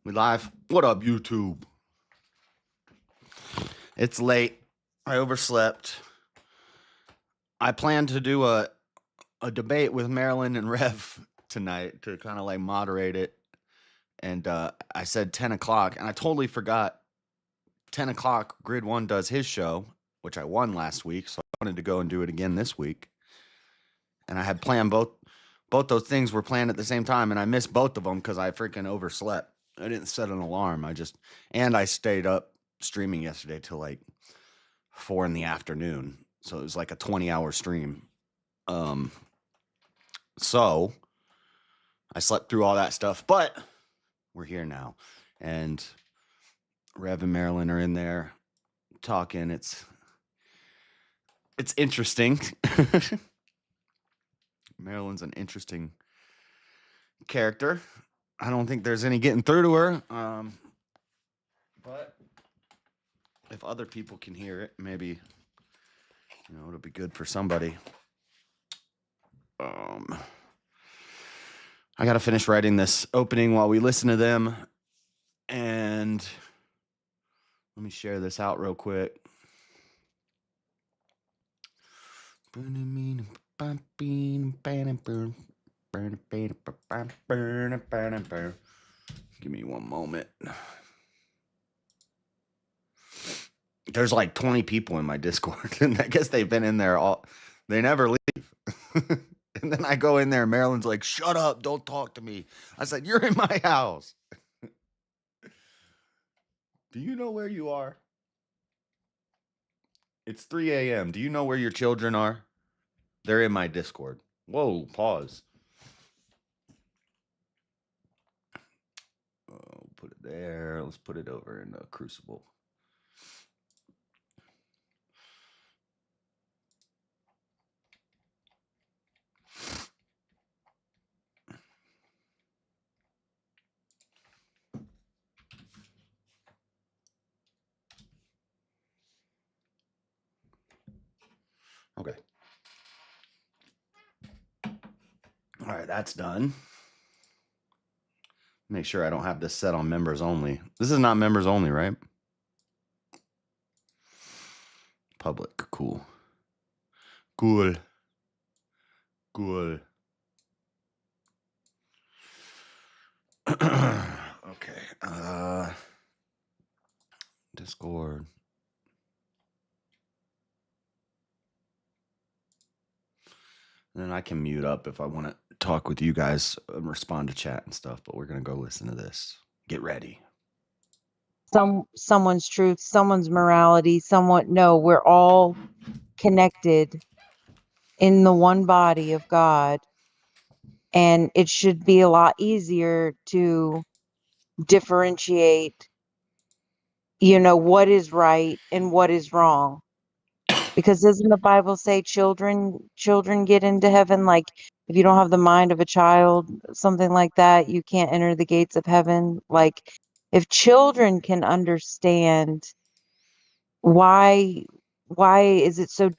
We live. What up, YouTube? It's late. I overslept. I plan to do a debate with Marilyn and Rev tonight to kind of like moderate it. And I said 10 o'clock, and I totally forgot 10 o'clock Grid 1 does his show, which I won last week, so I wanted to go and do it again this week. And I had planned both those things were planned at the same time, and I missed both of them because I freaking overslept. I didn't set an alarm. I stayed up streaming yesterday till like 4 in the afternoon. So it was like a 20-hour stream. So I slept through all that stuff, but we're here now. And Rev and Marilyn are in there talking. It's interesting. Marilyn's an interesting character. I don't think there's any getting through to her. But if other people can hear it, maybe, it'll be good for somebody. I got to finish writing this opening while we listen to them. And let me share this out real quick. Give me one moment. There's like 20 people in my Discord, and I guess they've been in there they never leave. And then I go in there, and Marilyn's like, shut up, don't talk to me. I said, you're in my house. Do you know where you are? It's 3 a.m. Do you know where your children are? They're in my Discord. Whoa, pause. Put it there. Let's put it over in the Crucible. Okay. All right, that's done. Make sure I don't have this set on members only. This is not members only, right? Public, cool. Cool. Okay. Discord. And then I can mute up if I want to talk with you guys and respond to chat and stuff, but we're going to go listen to this. Get ready. Someone's truth, someone's morality, no, we're all connected in the one body of God. And it should be a lot easier to differentiate, what is right and what is wrong. Because doesn't the Bible say children get into heaven? Like, if you don't have the mind of a child, something like that, you can't enter the gates of heaven. Like, if children can understand, why is it so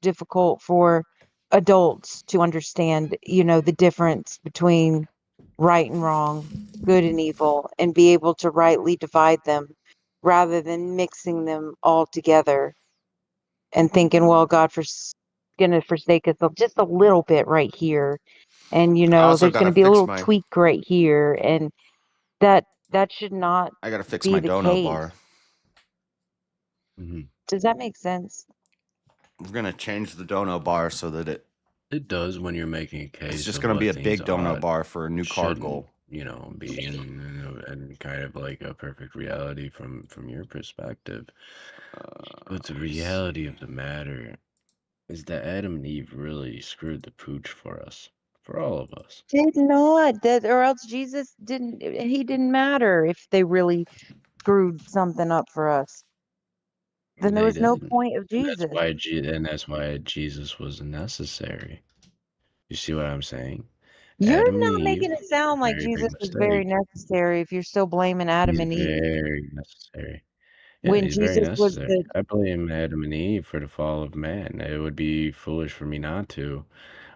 difficult for adults to understand, the difference between right and wrong, good and evil, and be able to rightly divide them rather than mixing them all together and thinking, well, God's going to forsake us just a little bit right here. And, there's going to be a little tweak right here. And that should not I got to fix be my the dono case. bar. Does that make sense? We're going to change the dono bar so that it does when you're making a case. It's just going to be a big dono bar for a new card goal. Be in kind of like a perfect reality from your perspective. But the reality of the matter is that Adam and Eve really screwed the pooch for us, for all of us. Did not, or else Jesus didn't matter if they really screwed something up for us. Then there was no point of Jesus. That's why Jesus was necessary. You see what I'm saying? You're not making it sound like Jesus was very necessary if you're still blaming Adam and Eve. Very necessary. Yeah, when Jesus was I blame Adam and Eve for the fall of man. It would be foolish for me not to.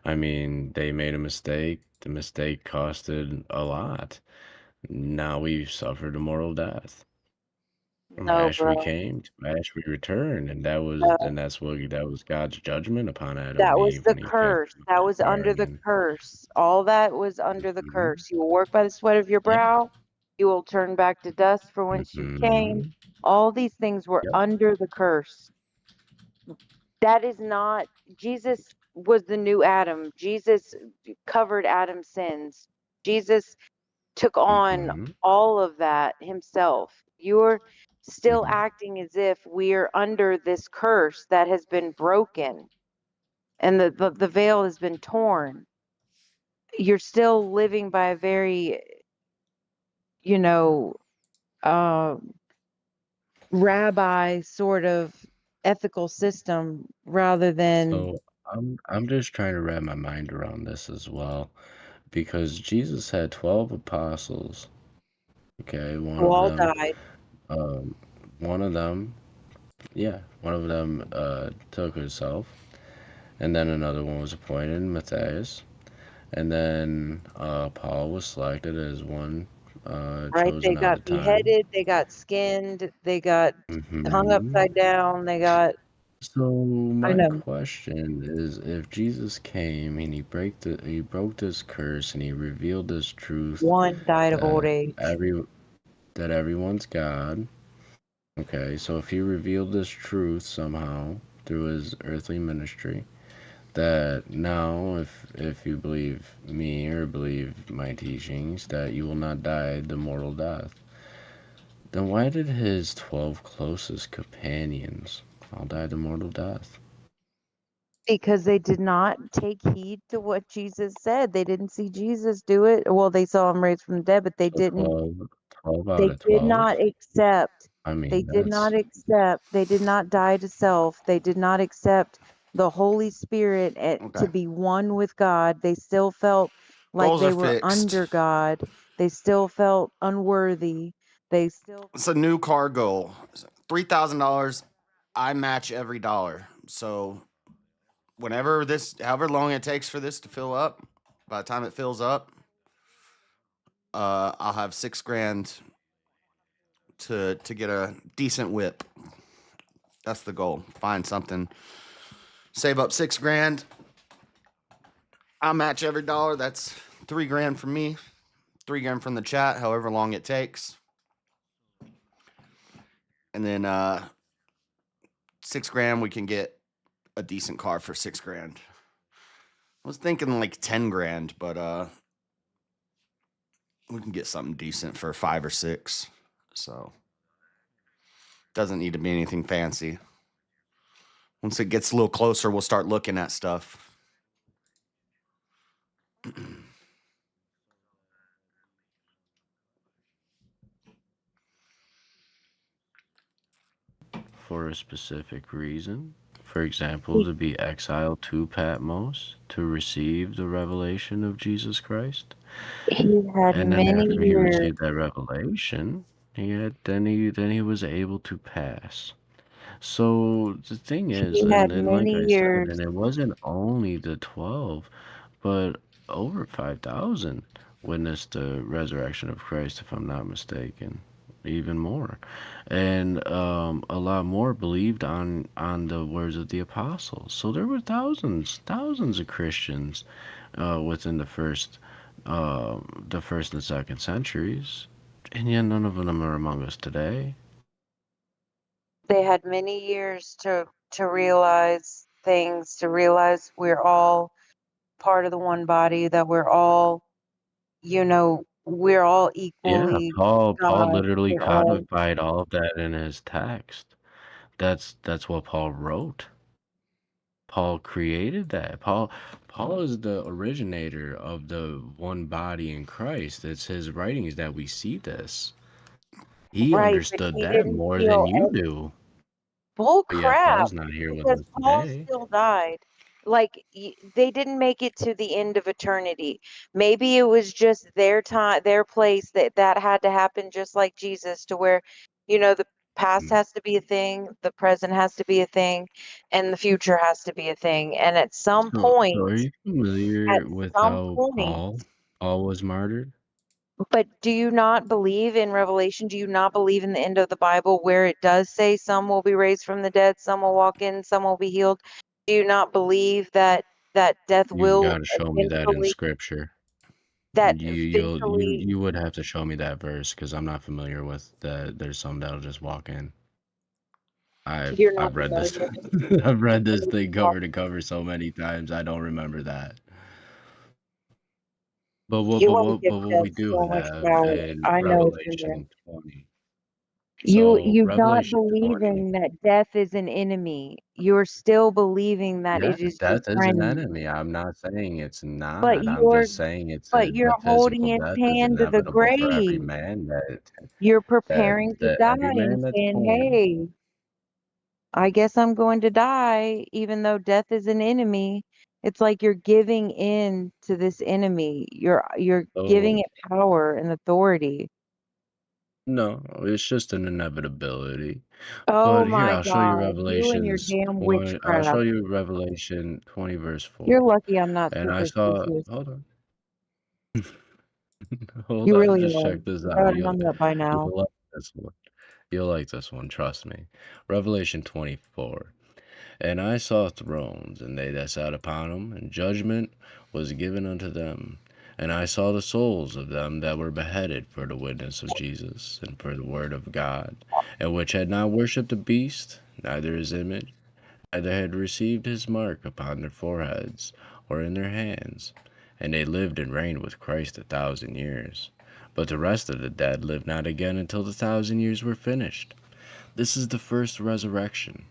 I mean, they made a mistake. The mistake costed a lot. Now we've suffered a mortal death. From No, ash we bro. came, to ash we return, and No. that was God's judgment upon Adam That and was Eve the when he cast curse. them That in was the under the garden. curse. All that was under the Mhm. curse. You will work by the sweat of your Yeah. brow. You will turn back to dust from whence you came. Mhm. All these things were Yep. under the curse. That is not, Jesus was the new Adam. Jesus covered Adam's sins. Jesus took on Mhm. all of that himself. You're still Mhm. acting as if we're under this curse that has been broken and the veil has been torn. You're still living by a very, you know, um, rabbi sort of ethical system rather than So I'm just trying to wrap my mind around this as well, because Jesus had 12 apostles. Okay, who all died. um, one of them, yeah, one of them took himself, and then another one was appointed, Matthias, and then Paul was selected as one Right? They chosen out got of time. beheaded, they got skinned, they got hung Hmm. upside down, they got So I my know, question is, if Jesus came and he broke this curse and he revealed this truth one died of old that age. every that everyone's God. Okay, so if he revealed this truth somehow through his earthly ministry, that now if you believe me or believe my teachings, that you will not die the mortal death, then why did his 12 closest companions all die the mortal death? Because they did not take heed to what Jesus said. They didn't see Jesus do it. Well, they saw him raised from the dead, but they So didn't 12 out they of did not 12? accept I they mean, did not that's accept, they did not die to self. They did not accept the Holy Spirit to Okay. be one with God. They still felt like Goals are they were fixed. under God. They still felt unworthy. They still It's a new car goal. $3,000. I match every dollar. So however long it takes for this to fill up, by the time it fills up, I'll have 6 grand to get a decent whip. That's the goal. Find something, save up 6 grand. I'll match every dollar. That's 3 grand from me, 3 grand from the chat. However long it takes, and then 6 grand we can get a decent car for 6 grand. I was thinking like 10 grand, but we can get something decent for 5 or 6. So doesn't need to be anything fancy. Once it gets a little closer, we'll start looking at stuff. for a specific reason. For example, to be exiled to Patmos to receive the revelation of Jesus Christ. he had And then many after he years. received that revelation, then he was able to pass. So the thing is, He had and like many I said, years. and it wasn't only the 12, but over 5,000 witnessed the resurrection of Christ, if I'm not mistaken, even more, and a lot more believed on the words of the apostles. So there were thousands of Christians within the first and second centuries, and yet none of them are among us today. They had many years to realize things, to realize we're all part of the one body, that we're all, we're all Yeah, equally Paul God. literally We're all codified all of that in his text. That's what Paul wrote. Paul created that. Paul is the originator of the one body in Christ. It's his writings that we see this. He right, but understood he that didn't more than feel you do. bull But yet crap Paul's not here with because us Paul today. still died. Like they didn't make it to the end of eternity. Maybe it was just their time, their place that had to happen just like Jesus to where, the past Mm. has to be a thing, the present has to be a thing, and the future has to be a thing. And So are you at familiar with some how point, Paul was martyred? But do you not believe in Revelation? Do you not believe in the end of the Bible where it does say some will be raised from the dead, some will walk in, some will be healed? Do you not believe that death You've will got to show me that in eventually scripture. that You eventually you would have to show me that verse because I'm not familiar with that. There's some that'll just walk in. you're not I've read familiar this. with I've read this the thing cover to cover so many times. I don't remember that. You want to give But what death we do so much have power. in I know it's in there. Revelation 20. You So not Revelation 20, believing that death is an enemy. You're still believing that yeah, it is your death is an friend, enemy. I'm not saying it's but not. I'm you're just saying it's but a, you're the holding physical its death is hand to the inevitable for every grave. man You're preparing to that die every man and that's saying, born. "Hey, I guess I'm going to die," even though death is an enemy. It's like you're giving in to this enemy. You're giving So it power and authority. no, it's just an inevitability. Oh But here, my I'll show you God, you and your Revelations damn 20. I'll show witchcraft. you Revelation 20 verse You're 4. lucky I'm not And I saw, superstitious. hold on. Hold You on, really just are. check this I out. would have known that by now. You'll like this one. You'll like this one, trust me. Revelation 24. And I saw thrones, and they that sat upon them, and judgment was given unto them. And I saw the souls of them that were beheaded for the witness of Jesus, and for the word of God, and which had not worshipped the beast, neither his image, neither had received his mark upon their foreheads, or in their hands. And they lived and reigned with Christ 1,000 years. But the rest of the dead lived not again until the 1,000 years were finished. This is the first resurrection.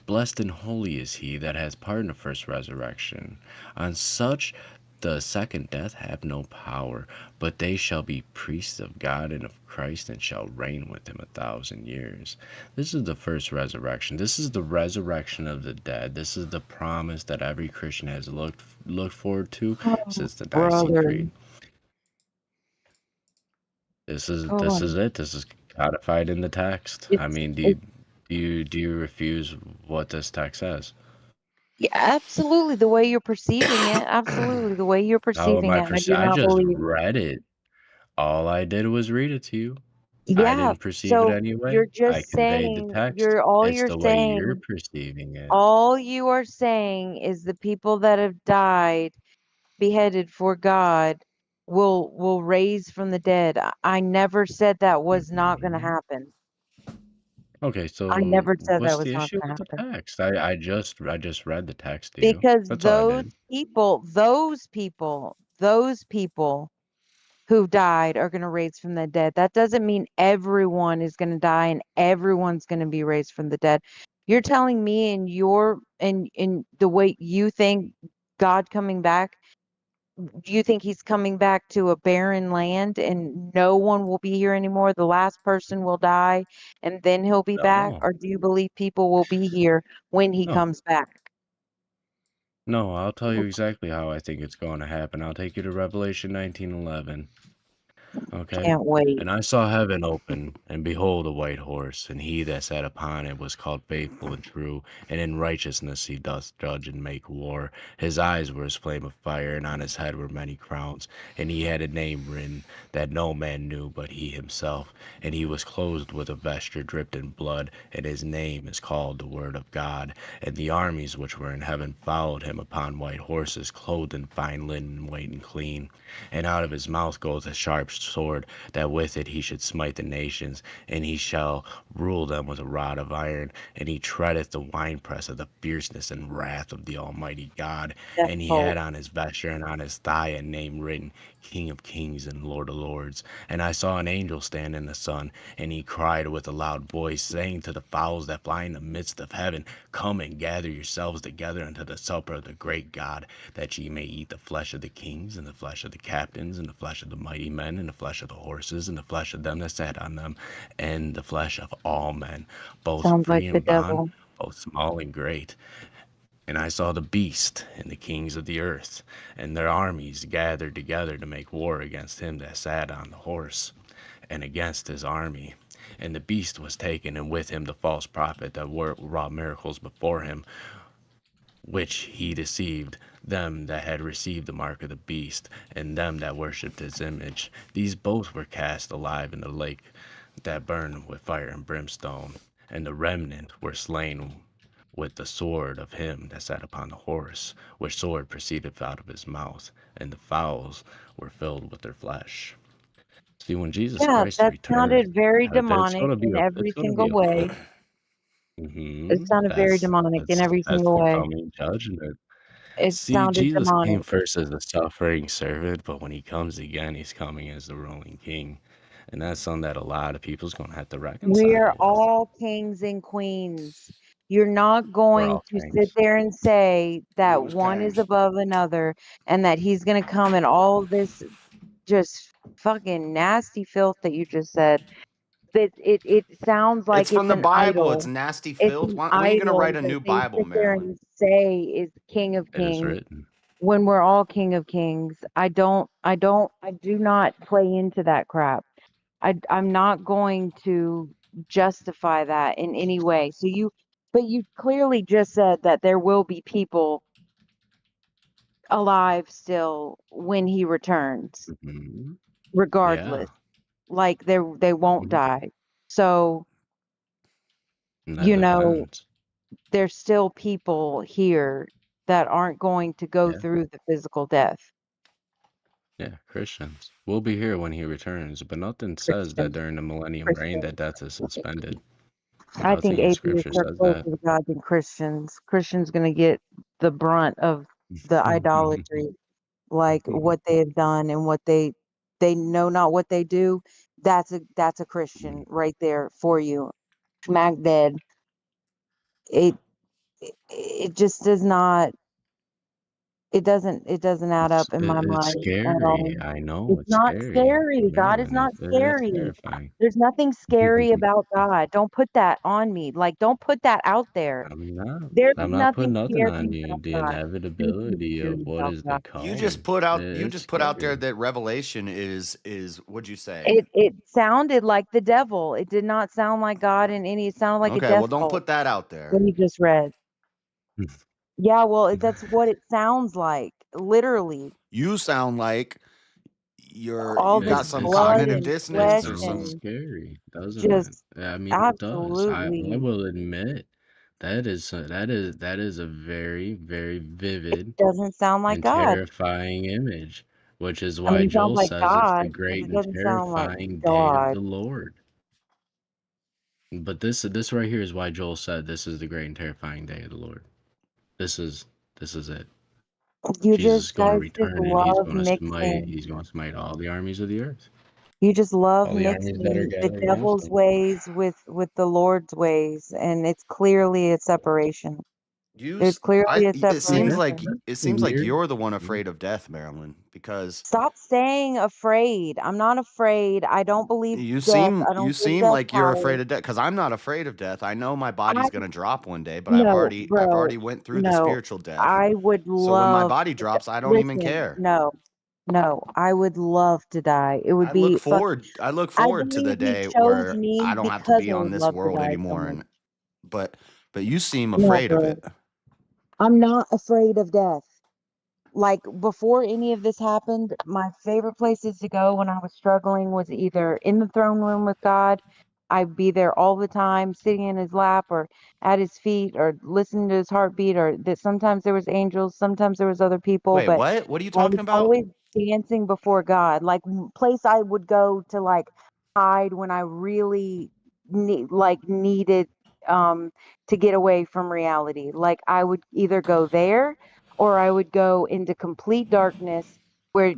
Blessed and holy is he that has part in the first resurrection. On such the second death have no power, but they shall be priests of God and of Christ, and shall reign with him 1,000 years. This is the first resurrection. This is the resurrection of the dead. This is the promise that every Christian has looked forward to Oh, since the Nicene brother. Creed. This Oh, is it. This is codified in the text. I it's mean, it's do you refuse what this text says? yeah, absolutely the way you're perceiving it. Absolutely the way you're How am perceiving I it. I do I not just believe. read it. All I did was read it to you. I Yeah. didn't perceive it So anyway. you're I just conveyed the saying text. you're all It's you're the way you're saying perceiving it. all you are saying is the people that have died beheaded for God will raise from the dead. I never said that was not going to Mhm. happen. Okay, I so never said that what's was the not issue going with to the happen text? I just read the text to you. because That's all I did. those people who died are going to raise from the dead. That doesn't mean everyone is going to die and everyone's going to be raised from the dead. You're telling me in the way you think God coming back, do you think he's coming back to a barren land and no one will be here anymore? The last person will die and then he'll be back? No. Or do you believe people will be here when he No. comes back? No, I'll tell you exactly how I think it's going to happen. I'll take you to Revelation 19:11. Okay. Can't wait. And I saw heaven open, and behold, a white horse, and he that sat upon it was called Faithful and True, and in righteousness he doth judge and make war. His eyes were as flame of fire, and on his head were many crowns, and he had a name written that no man knew but he himself. And he was clothed with a vesture dripped in blood, and his name is called the Word of God. And the armies which were in heaven followed him upon white horses, clothed in fine linen, white and clean. And out of his mouth goeth a sharp sword, that with it he should smite the nations, and he shall rule them with a rod of iron. And he treadeth the winepress of the fierceness and wrath of the Almighty God. That's And he hope. had on his vesture and on his thigh a name written, King of Kings and Lord of Lords. And I saw an angel stand in the sun, and he cried with a loud voice, saying to the fowls that fly in the midst of heaven, Come and gather yourselves together unto the supper of the great God, that ye may eat the flesh of the kings, and the flesh of the captains, and the flesh of the mighty men, and the flesh of the horses, and the flesh of them that sat on them, and the flesh of all men, both Sounds like free the and bond, devil. both small and great. And I saw the beast and the kings of the earth, and their armies gathered together to make war against him that sat on the horse, and against his army. And the beast was taken, and with him the false prophet that wrought miracles before him, which he deceived them that had received the mark of the beast, and them that worshipped his image. These both were cast alive in the lake that burned with fire and brimstone, and the remnant were slain with the sword of him that sat upon the horse, which sword proceeded out of his mouth, and the fowls were filled with their flesh. See, when Jesus Yeah, Christ that returns, sounded very it's demonic gonna be in a it's every gonna be single a way. It sounded very that's demonic in every that's single the way. coming judgment. It See, sounded Jesus came demonic. first as a suffering servant, but when he comes again, he's coming as the ruling king. And that's something that a lot of people's gonna have to We're reconcile with. all kings and queens. You're not We're going all to sit kings. there and say that Who's one is kings? above another and that he's going to come and all this just fucking nasty filth that you just said. That it sounds It's like from it's the an Bible. It's idol. nasty It's filth. an When are you gonna write idol a that new they Bible, sit there Marilyn? and say is King of It is Kings written. when we're all King of Kings. I do not play into that crap. I'm not going to justify that in any way. But you clearly just said that there will be people alive still when he returns, hmm Yeah. regardless. Like they won't Mhm. die. So, And that you know, depends. there's still people here that aren't going to go Yeah. through the physical death. Yeah. Christians. We'll be here when he returns, but nothing says that Christians. during the millennium reign that Christians. death is suspended. I think Nothing in scripture atheists are says closer that. to God than Christians. Christians gonna get the brunt of the idolatry, like what they have done and what they know not what they do. That's a Christian right there for you. Smack dead. It it just does not. It doesn't add up in my It's mind at scary. all. I know It's it's not scary, scary. God is Marilyn. not It is scary. terrifying. There's nothing scary about God. Don't put that on me. Like, don't put that out there. I'm not. There is I'm not putting nothing nothing scary on you. about The God. Nothing inevitability scary of what about is to God. come. You It's just put out there scary. that Revelation is what'd you say? It sounded like the devil. It did not sound like God in any. It sounded like a Okay, well death don't cult. put that out there. What you just read. Yeah, well, that's what it sounds like. Literally, You sound like all you this got It, some it blood cognitive sounds and it dissonance flesh or sounds some. and scary, doesn't it? just I mean, it does. I absolutely. will admit that is a very very It vivid doesn't sound like and God. terrifying image, which is I why mean, it sounds Joel like says it's the God, but great it and doesn't sound like terrifying day of God. the Lord. But this right here is why Joel said this is the great and terrifying day of the Lord. This is this is it. You Jesus is just going to guys just return and love mixing. he's going to smite all the armies of the earth. You just love All the armies that are mixing the gathered against devil's him. ways with the Lord's ways, and it's clearly a separation. You, There's s- clearly a Yeah. separation. it seems like Weird. you're the one afraid of death, Marilyn, because Stop saying afraid. I'm not afraid. I don't believe death. I you don't give seem death like you're afraid powers. of death. Because I'm not afraid of death. I know my I body's gonna drop one day, but no, I've bro. already went through the No. spiritual death. I would So when my love body to drops, I don't even listen. care. No. No, I would love to die. It would be fuck. I look I forward to the believe he day chose where me I don't have to because be I on would this love to world die so anymore. much. And but you seem No, afraid of bro. it. I'm not afraid of death. Like before any of this happened, my favorite places to go when I was struggling was either in the throne room with God. I'd be there all the time, sitting in his lap or at his feet or listening to his heartbeat, or that sometimes there was angels, sometimes there was other people, Wait, but what? What are you I was talking about? always dancing before God. Like place I would go to like hide when I really needed um to get away from reality. Like I would either go there or I would go into complete darkness where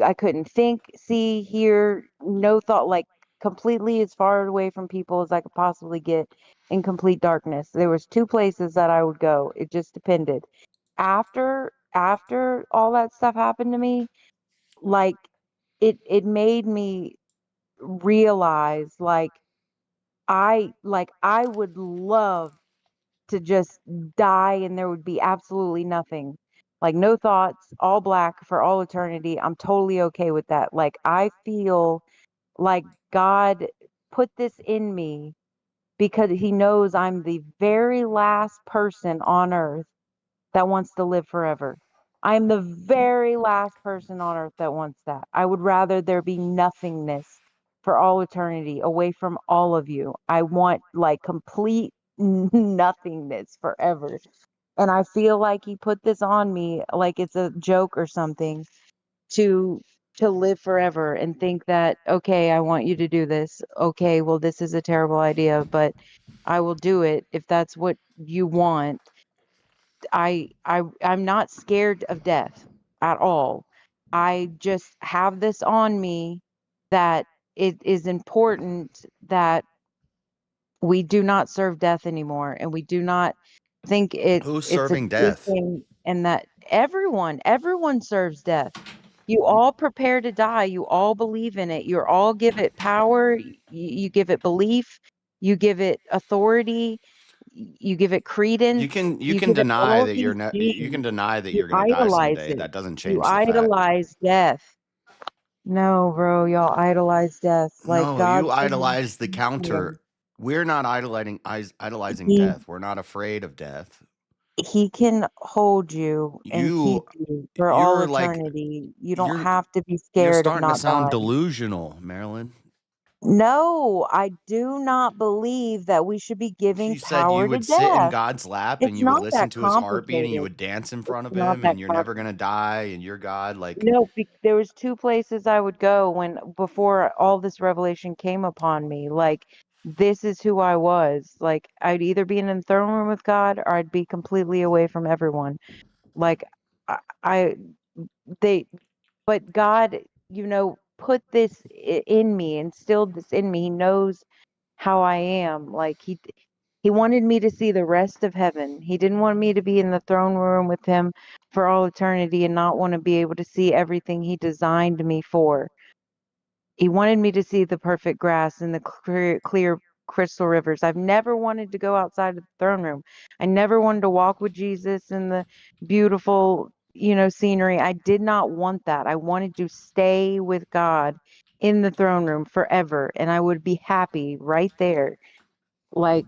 I couldn't think, see, hear, no thought, like completely as far away from people as I could possibly get in complete darkness. There was two places that I would go. It just depended. After all that stuff happened to me, like it made me realize I would love to just die and there would be absolutely nothing. Like no thoughts, all black for all eternity. I'm totally okay with that. Like I feel like God put this in me because he knows I'm the very last person on earth that wants to live forever. I'm the very last person on earth that wants that. I would rather there be nothingness for all eternity away from all of you. I want like complete nothingness forever. And I feel like he put this on me like it's a joke or something to live forever and think that, okay, I want you to do this. Okay, well, this is a terrible idea, but I will do it if that's what you want. I'm not scared of death at all. I just have this on me that it is important that we do not serve death anymore, and we do not think Who's it's a serving good death? thing, and that everyone serves death. You all prepare to die. You all believe in it. You all give it power. You give it belief. You give it authority. You give it You credence. can you You can give it deny all that these you can things. deny that You you're gonna die idolize someday. it. That doesn't You change the fact. idolize death. No, bro, y'all idolize death. Like No, God you can idolize the counter. We're not idolizing he death. We're not afraid of death. he can hold you and keep You you for all you're like eternity. You don't you're have to be you're scared of starting to not sound dying. delusional, Marilyn. No, I do not believe that we should be giving She said you power to would sit in death. God's lap and It's you would not listen that to his heartbeat and you complicated. would dance in It's front of not him that and you're never complicated. gonna die and you're God. Like No, there was two places I would go when before all this revelation came upon me. Like this is who I was. Like I'd either be in the throne room with God or I'd be completely away from everyone. Like I they but God, put this in me, instilled this in me. He knows how I am. Like he wanted me to see the rest of heaven. He didn't want me to be in the throne room with him for all eternity and not want to be able to see everything he designed me for. He wanted me to see the perfect grass and the clear crystal rivers. I've never wanted to go outside of the throne room. I never wanted to walk with Jesus in the beautiful, scenery. I did not want that. I wanted to stay with God in the throne room forever, and I would be happy right there. Like,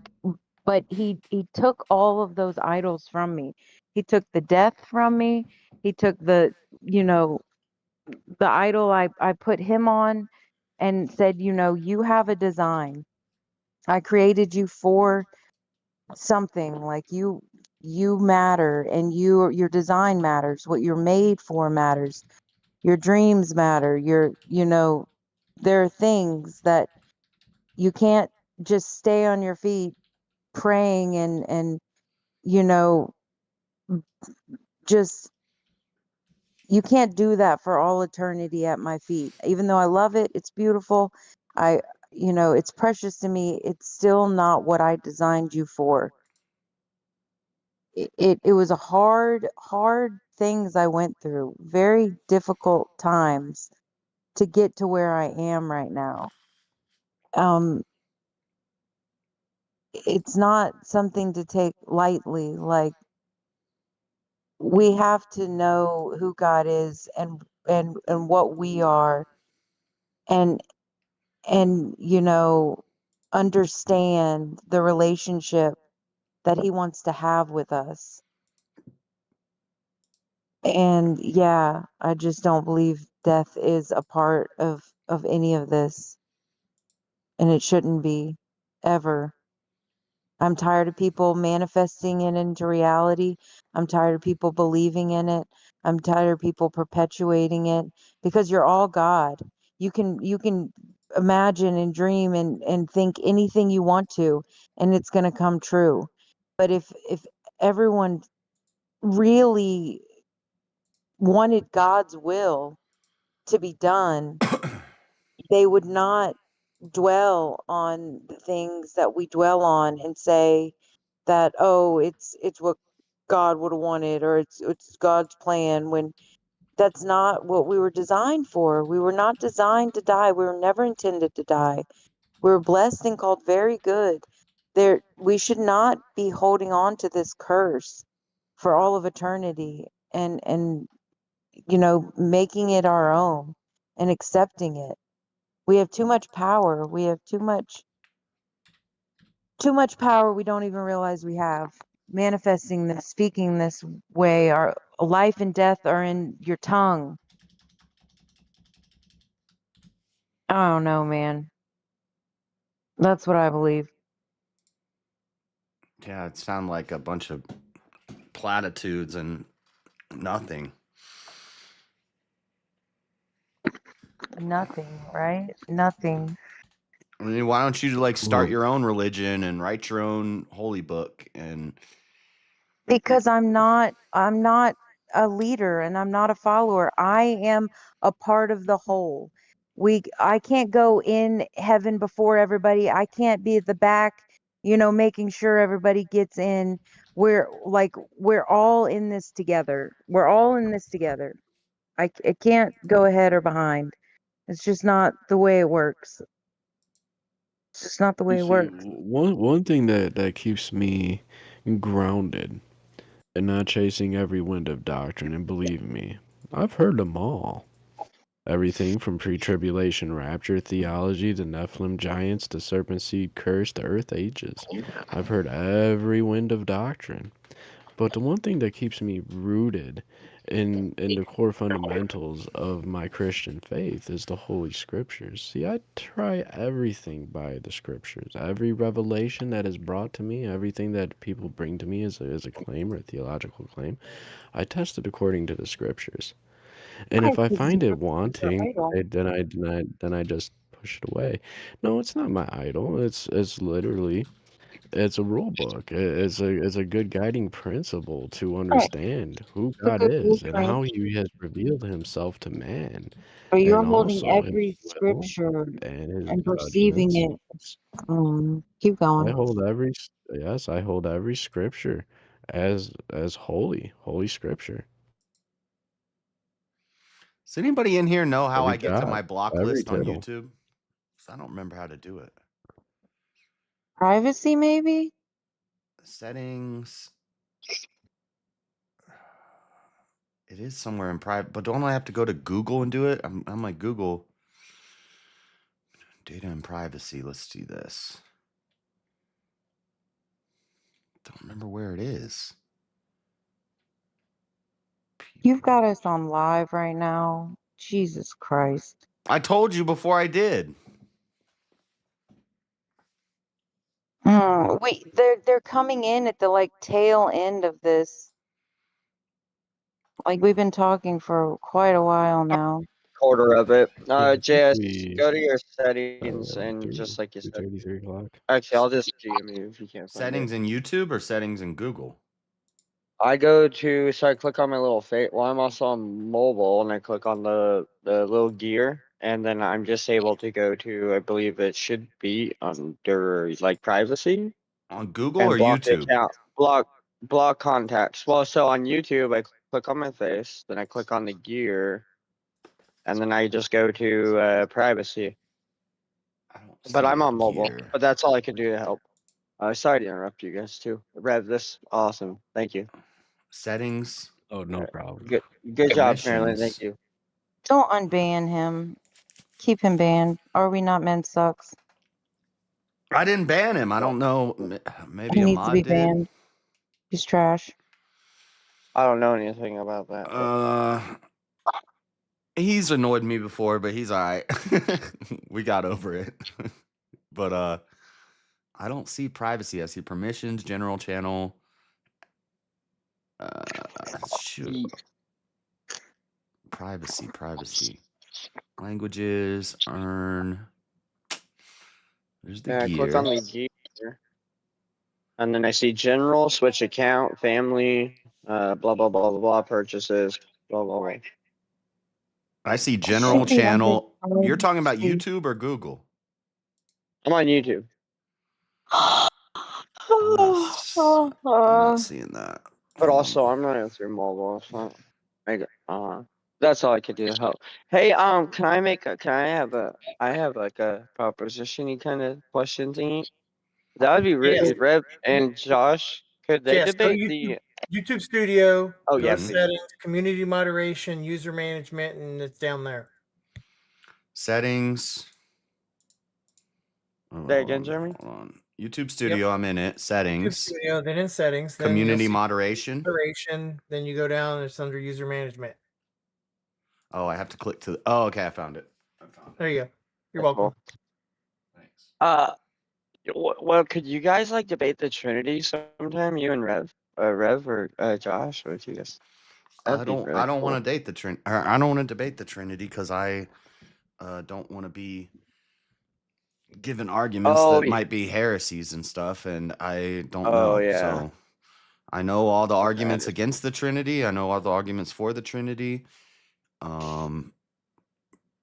but he took all of those idols from me. He took the death from me. He took you know, the idol I put him on and said, you have a design. I created you for something. Like you matter, and your design matters. What you're made for matters. Your dreams matter. There are things that you can't just stay on your feet praying and you know just you can't do that for all eternity at my feet. Even though I love it, it's beautiful. I, it's precious to me. It's still not what I designed you for. It was a hard things I went through, very difficult times to get to where I am right now. Um, it's not something to take lightly. Like we have to know who God is and what we are, and and understand the relationship that he wants to have with us. And yeah, I just don't believe death is a part of any of this, and it shouldn't be ever. I'm tired of people manifesting it into reality. I'm tired of people believing in it. I'm tired of people perpetuating it because you're all God. You can imagine and dream and think anything you want to, and it's going to come true. But if everyone really wanted God's will to be done, they would not dwell on the things that we dwell on and say that, oh, it's what God would have wanted, or it's God's plan, when that's not what we were designed for. We were not designed to die. We were never intended to die. We were blessed and called very good. We should not be holding on to this curse for all of eternity and making it our own and accepting it. We have too much power. We have too much power we don't even realize we have. Manifesting this, speaking this way, life and death are in your tongue. I don't know, man. That's what I believe. Yeah, it sounded like a bunch of platitudes and nothing. Nothing, right? Nothing. I mean, why don't you like start Well, your own religion and write your own holy book? And Because I'm not a leader and I'm not a follower. I am a part of the whole. I can't go in heaven before everybody. I can't be at the back, making sure everybody gets in. We're all in this together. We're all in this together. I can't go ahead or behind. It's just not the way it works. It's just not the way you it see, works. one thing that keeps me grounded and not chasing every wind of doctrine, and believe me, I've heard them all. Everything from pre-tribulation rapture theology to Nephilim giants to serpent seed curse to earth ages. I've heard every wind of doctrine. But the one thing that keeps me rooted in the core fundamentals of my Christian faith is the Holy Scriptures. See, I try everything by the Scriptures. Every revelation that is brought to me, everything that people bring to me as a claim or a theological claim, I test it according to the Scriptures. And Why? if I 'Cause it's find it your wanting, idol. then I just push it away. No, it's not my idol. It's literally it's a rule book. It's a good guiding principle to Right. understand who It's a God good is and blueprint. how He has revealed Himself to man, But you're and holding also His every will scripture and His and perceiving judgments. it. Keep I going. hold yes, I hold every scripture as holy scripture. does anybody in here know how Every I get to jot, my block every list on tittle. YouTube? 'Cause I don't remember how to do it. Privacy, maybe? Settings. It is somewhere in private, but don't I have to go to Google and do it? I'm like Google data and privacy. Let's see this. Don't remember where it is. You've got us on live right now. Jesus Christ. I told you before I did. Wait, they're coming in at the tail end of this. Like we've been talking for quite a while now. Quarter of it. Yeah, I think JS, we go to your settings and just like you said. 2:33 o'clock. Actually, I'll just DM you if you can't find Settings it. in YouTube or settings in Google? I go to, so I click on my little face. Well, I'm also on mobile, and I click on the little gear, and then I'm just able to go to, I believe it should be under like privacy On Google and or block the YouTube? account, block contacts. Well, so on YouTube, I click on my face, then I click on the gear, and then I just go to privacy. I don't see But I'm the on mobile. gear. But that's all I can do to help. Sorry to interrupt you guys too. Rev, this awesome. Thank you. Settings, Oh, no problem. Good job, Marilyn. Thank permissions. you. Don't unban him. Keep him banned. Are we not men sucks? I didn't ban him. I don't know. Maybe He a needs to mod be did. banned. He's trash. I don't know anything about that. But He's annoyed me before, but he's all right. We got over it. But I don't see privacy. I see permissions, general channel. Shoot. Privacy. Languages, earn. There's the yeah, click gear. on the gear. And then I see general, switch account, family, blah, blah, blah, blah, blah, purchases, blah, blah, blah. I see general Maybe I'm channel. You're talking about just- YouTube or Google? I'm on YouTube. I'm not seeing that. But Hold also, on. I'm running through mobile, so that's all I could do to help. Hey, I have like a proposition-y kind of question thingy. That would be Yes. Rev and Josh. Could they Yes, go debate to the? YouTube Studio, Oh, go yeah. to settings, community moderation, user management, and it's down there. Settings. Say again, Jeremy? Hold on. YouTube Studio, I'm in it. YouTube Settings, Studio, then in settings, then you'll community see moderation. moderation, then you go down, it's under user management. Oh, I have to click to. Oh, okay, I found it. There you go. You're That's welcome. Thanks. Well, could you guys like debate the Trinity sometime? You and Rev or Josh, or you guys? That'd be really I don't cool. want to date the Trin. I don't want to debate the Trinity because I don't want to be given arguments Oh, that yeah. might be heresies and stuff, and I don't Oh, know. yeah. So I know all the Okay, I arguments understand. against the Trinity. I know all the arguments for the Trinity.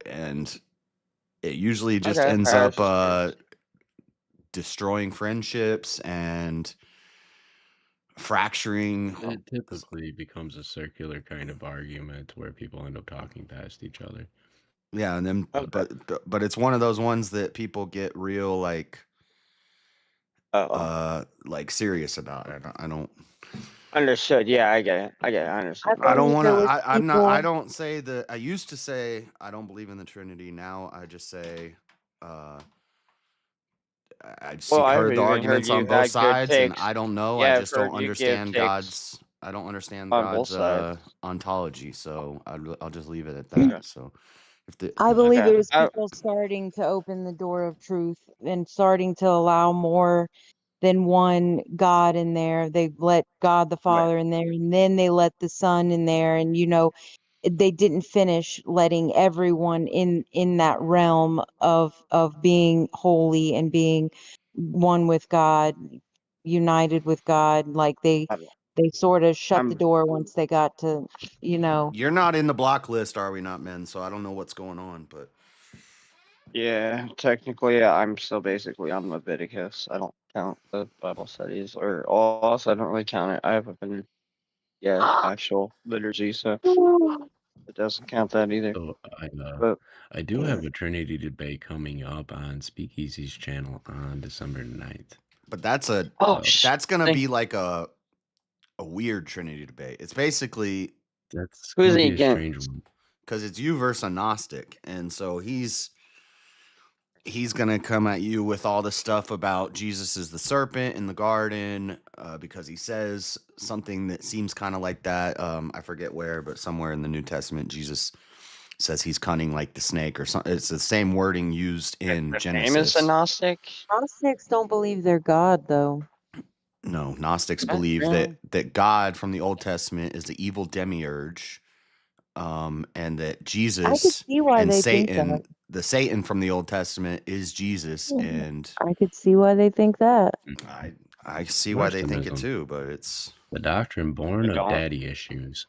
And it usually just Okay, ends I was up just curious. destroying friendships and fracturing. It typically becomes a circular kind of argument where people end up talking past each other. Yeah, and then Okay. but it's one of those ones that people get real like serious about. I don't Understood. Yeah, I get it. I understand. I don't believe want it to. was I'm not. I people. don't say that. I used to say I don't believe in the Trinity. Now I just say Well, I heard haven't the even heard arguments on you both had good sides, and takes. I don't know. I Yeah, I've just don't heard you give understand takes God's. I don't understand on both God's sides. ontology. So I'll just leave it at Okay. that. So if the I believe Okay. it was people starting to open the door of truth and starting to allow more than one God in there. They let God the Father in there, and then they let the Son in there, and they didn't finish letting everyone in that realm of being holy and being one with God, united with God. Like they sort of shut the door once they got to, You're not in the block list, are we not, men? So I don't know what's going on, but Yeah, technically, yeah, I'm still basically on Leviticus. I don't count the Bible studies or all, so I don't really count it. I haven't been, actual liturgy, so it doesn't count that either. So But I do have a Trinity debate coming up on Speakeasy's channel on December 9th. but that's gonna be like a weird Trinity debate. It's basically That's who's gonna he be a strange against? one. because it's you versus a Gnostic, and so he's gonna come at you with all the stuff about Jesus is the serpent in the garden because he says something that seems kind of like that. I forget where, but somewhere in the New Testament, Jesus says he's cunning like the snake or something. It's the same wording used in The Genesis. famous agnostic? Gnostics don't believe they're God, though. No, Gnostics That's believe really- that God from the Old Testament is the evil demiurge, and that I could Jesus see why and they think that. Satan, the Satan from the Old Testament, is Jesus, and I could see why they think that. I see why they think it Marcionism. too, but it's The doctrine born I of don't. daddy issues.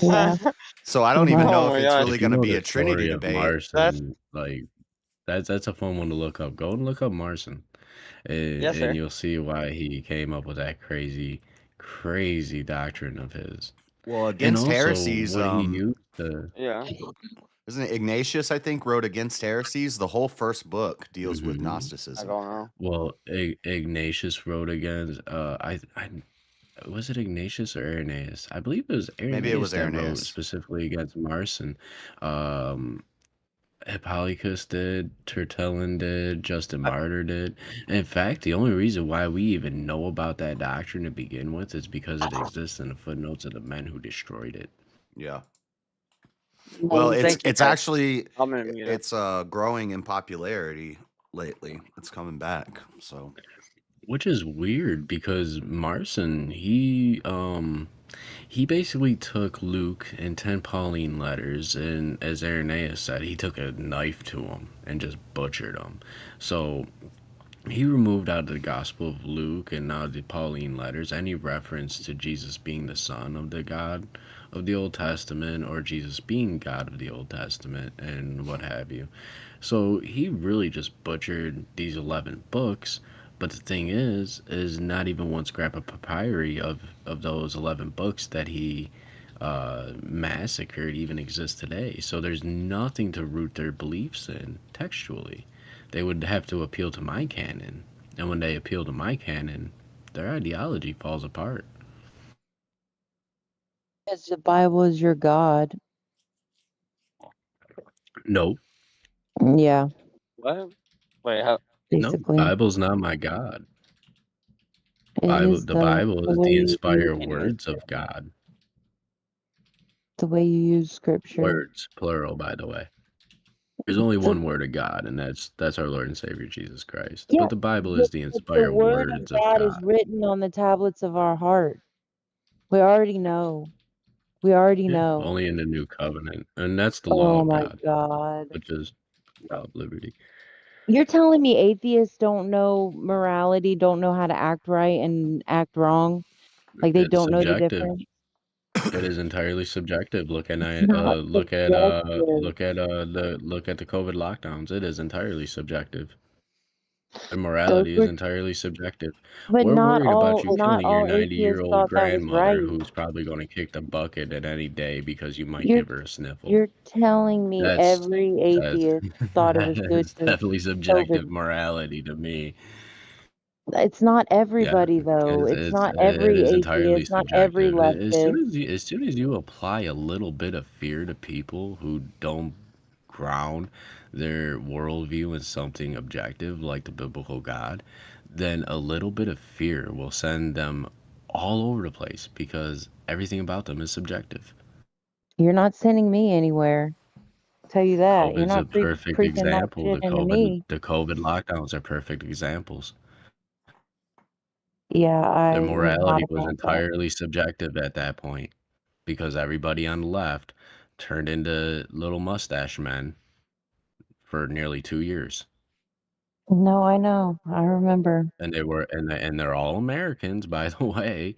Yeah. So I don't even Oh know my if it's gosh. really If you going to know be the a Trinity story of debate. Marson, like that's a fun one to look up. Go and look up Marson, Yes, sir. and you'll see why he came up with that crazy doctrine of his. Well, And against also heresies, what he used to. Yeah. isn't it Ignatius? I think wrote Against Heresies. The whole first book deals with Mhm. I Gnosticism. don't know. Well, Ignatius wrote against. I was it Ignatius or Irenaeus? I believe it was Irenaeus Maybe it was that wrote Irenaeus. specifically against Marson. Hippolycus did, Tertullian did, Justin Martyr did. In fact, the only reason why we even know about that doctrine to begin with is because it exists in the footnotes of the men who destroyed it. Yeah. Well, Thank you, it's guys. actually I'm gonna mute it. it's growing in popularity lately. It's coming back. So Which is weird because Marson, he basically took Luke and 10 Pauline letters, and as Irenaeus said, he took a knife to them and just butchered them. So he removed out of the Gospel of Luke and now the Pauline letters any reference to Jesus being the Son of the God of the Old Testament or Jesus being God of the Old Testament and what have you. So he really just butchered these 11 books. But the thing is not even one scrap of papyri of those 11 books that he massacred even exists today. So there's nothing to root their beliefs in textually. They would have to appeal to my canon. And when they appeal to my canon, their ideology falls apart. Because the Bible is your God. No. Yeah. What? Wait, how? No, basically. Bible's not my God. It is The Bible the is way the you inspired use words of God. the way you use scripture. Words, plural, by the way. There's only The, one word of God, and that's our Lord and Savior Jesus Christ. yeah, But the Bible is the but the inspired word of words of God is God. written on the tablets of our heart. We already know. We already Yeah, know. only in the new covenant, and that's the law Oh of my God, God. which is law of liberty. You're telling me atheists don't know morality, don't know how to act right and act wrong? Like they It's don't know the subjective. difference? It is entirely subjective. Look at It's not subjective. look at the COVID lockdowns. It is entirely subjective. And Those morality is were, entirely subjective. but We're worried about you not killing your all atheists 90-year-old thought that was grandmother right. who's probably going to kick the bucket at any day because you might You're give her a sniffle. you're telling me That's every that's atheist thought it was good that's for definitely subjective COVID. morality to me. It's not Yeah, everybody though. It's not it every is entirely atheist, not every subjective. leftist. As soon as you apply a little bit of fear to people who don't ground their worldview in something objective like the biblical God, then a little bit of fear will send them all over the place because everything about them is subjective. You're not sending me anywhere. I'll tell you that. You're COVID's a not perfect preaching that example. shit into me. The COVID lockdowns are perfect examples. Yeah, Their I was not morality was about that. entirely subjective at that point because everybody on the left turned into little mustache men for nearly 2 years. No, I know. I remember. And they're all Americans, by the way.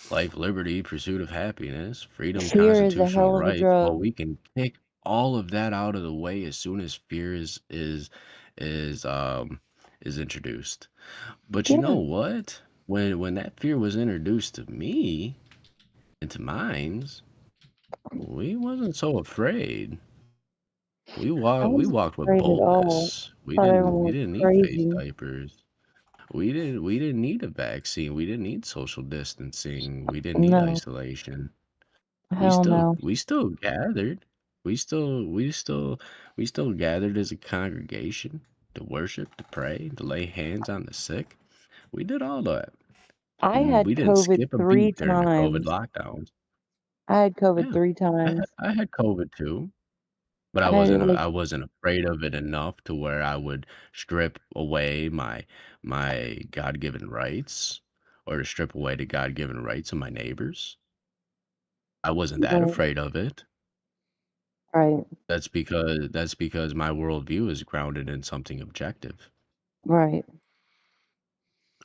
Life, liberty, pursuit of happiness, freedom, Fear is a constitutional hell of a rights. Well, drug. we can kick all of that out of the way as soon as fear is is introduced. But you know Yeah, what? When that fear was introduced to me, into minds, we wasn't so afraid. I We wasn't walked with afraid at all. boldness. Thought everyone We was didn't need face crazy. diapers. We didn't need a vaccine. We didn't need social distancing. We didn't need No, isolation. hell no. We still gathered. We still we still we still gathered as a congregation to worship, to pray, to lay hands on the sick. We did all that. I had We didn't COVID skip a three beat during the COVID times. lockdowns. I had COVID Yeah. 3 times. I had COVID too, but I like, I wasn't afraid of it enough to where I would strip away my God-given rights or to strip away the God-given rights of my neighbors. I wasn't that right, afraid of it. right, That's because my worldview is grounded in something objective right.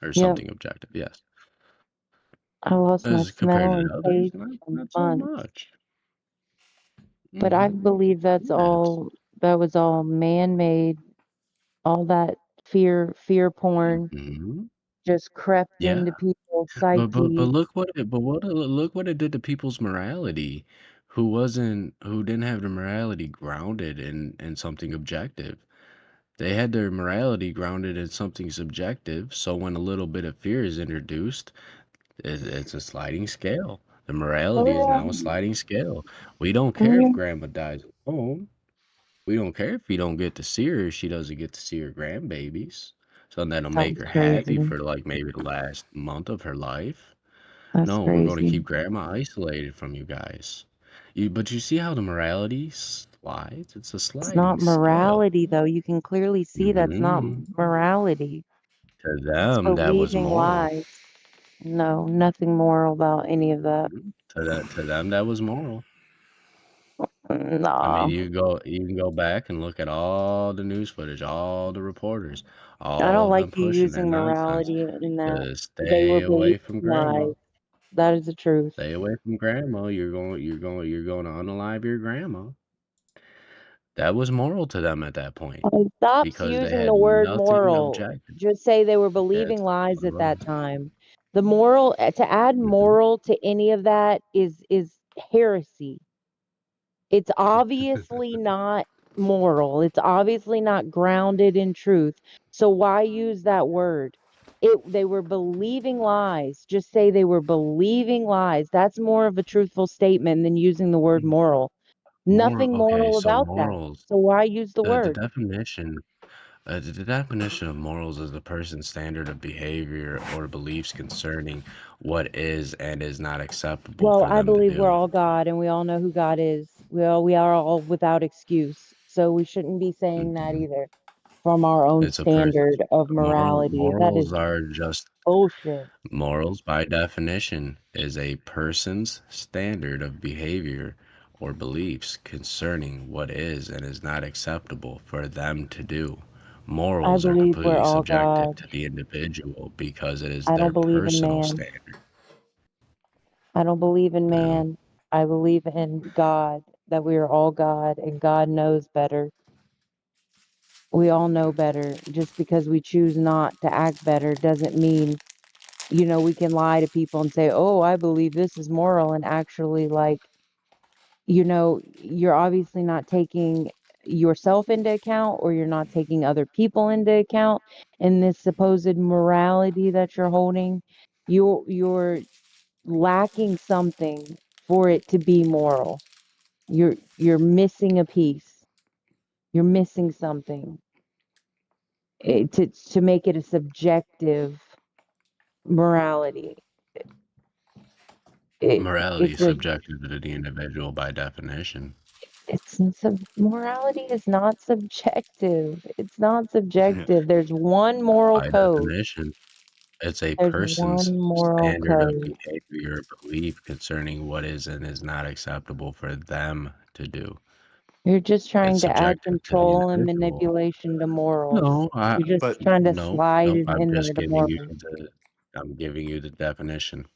or Yep. something objective, yes. I lost my As compared smell to and the others, taste for not so months. much. But I Mhm. believe Yes. that was all man-made. All that fear porn Mhm. just crept Yeah. into people's But psyche. look what it did to people's morality who didn't have their morality grounded in something objective. They had their morality grounded in something subjective, so when a little bit of fear is introduced, it's a sliding scale. The morality is now a Oh, sliding scale. We don't care if yeah. grandma dies alone. We don't care if you don't get to see her, she doesn't get to see her grandbabies. So that'll make That's her happy crazy. for like maybe the last month of her life. That's No, we're going to crazy. keep grandma isolated from you guys. But you see how the morality slides? It's a It's sliding not scale. morality, though. You can clearly see that's not Hmm. morality. To It's them, that was believing moral. lies. No, nothing moral about any of that. To them, that was moral. I mean, Nah, you can go back and look at all the news footage, all the reporters, I all don't of like them you pushing that using nonsense. morality in that. To They were stay believing away from grandma. lies. That is the truth. Stay away from grandma. You're going to unalive your grandma. That was moral to them at that point Stop because they using the had word nothing moral. objective. Just say they were Yes. believing lies at Well, that time. The moral to add mhm. moral to any of that is heresy. It's obviously not moral. It's obviously not grounded in truth. So why use that word? They were believing lies. Just say they were believing lies. That's more of a truthful statement than using the word moral. Moral. Nothing Okay, moral so about that. morals. So why use the The word? definition The definition of morals is a person's standard of behavior or beliefs concerning what is and is not acceptable Well, for I them to believe we're do. all God and we all know who God is. We are all without excuse. So we shouldn't be saying that Mhm. either from our own It's a person's standard of morality. That is morals are just bullshit. morals by definition is a person's standard of behavior or beliefs concerning what is and is not acceptable for them to do. I Morals are believe we're completely all subjective God. to the individual because it is I their don't believe in personal man. standard. I don't believe in You know, man. I believe in God, that we are all God and God knows better. We all know better. Just because we choose not to act better doesn't mean, we can lie to people and say, "Oh, I believe this is moral," and actually you're obviously not taking yourself into account, or you're not taking other people into account in this supposed morality that you're holding. You're lacking something for it to be moral. You're missing a piece. You're missing something to make it a subjective morality. morality It's is just subjective to the individual by definition. morality is not subjective. It's not Yeah. subjective. There's one moral By code. definition, it's a There's person's one moral standard of code. behavior or belief concerning what is and is not acceptable for them to do. You're just It's trying to add subjective to the control and individual. manipulation to morals. No, I You're just But trying to no, slide nope. it in there to morals. I'm giving you the definition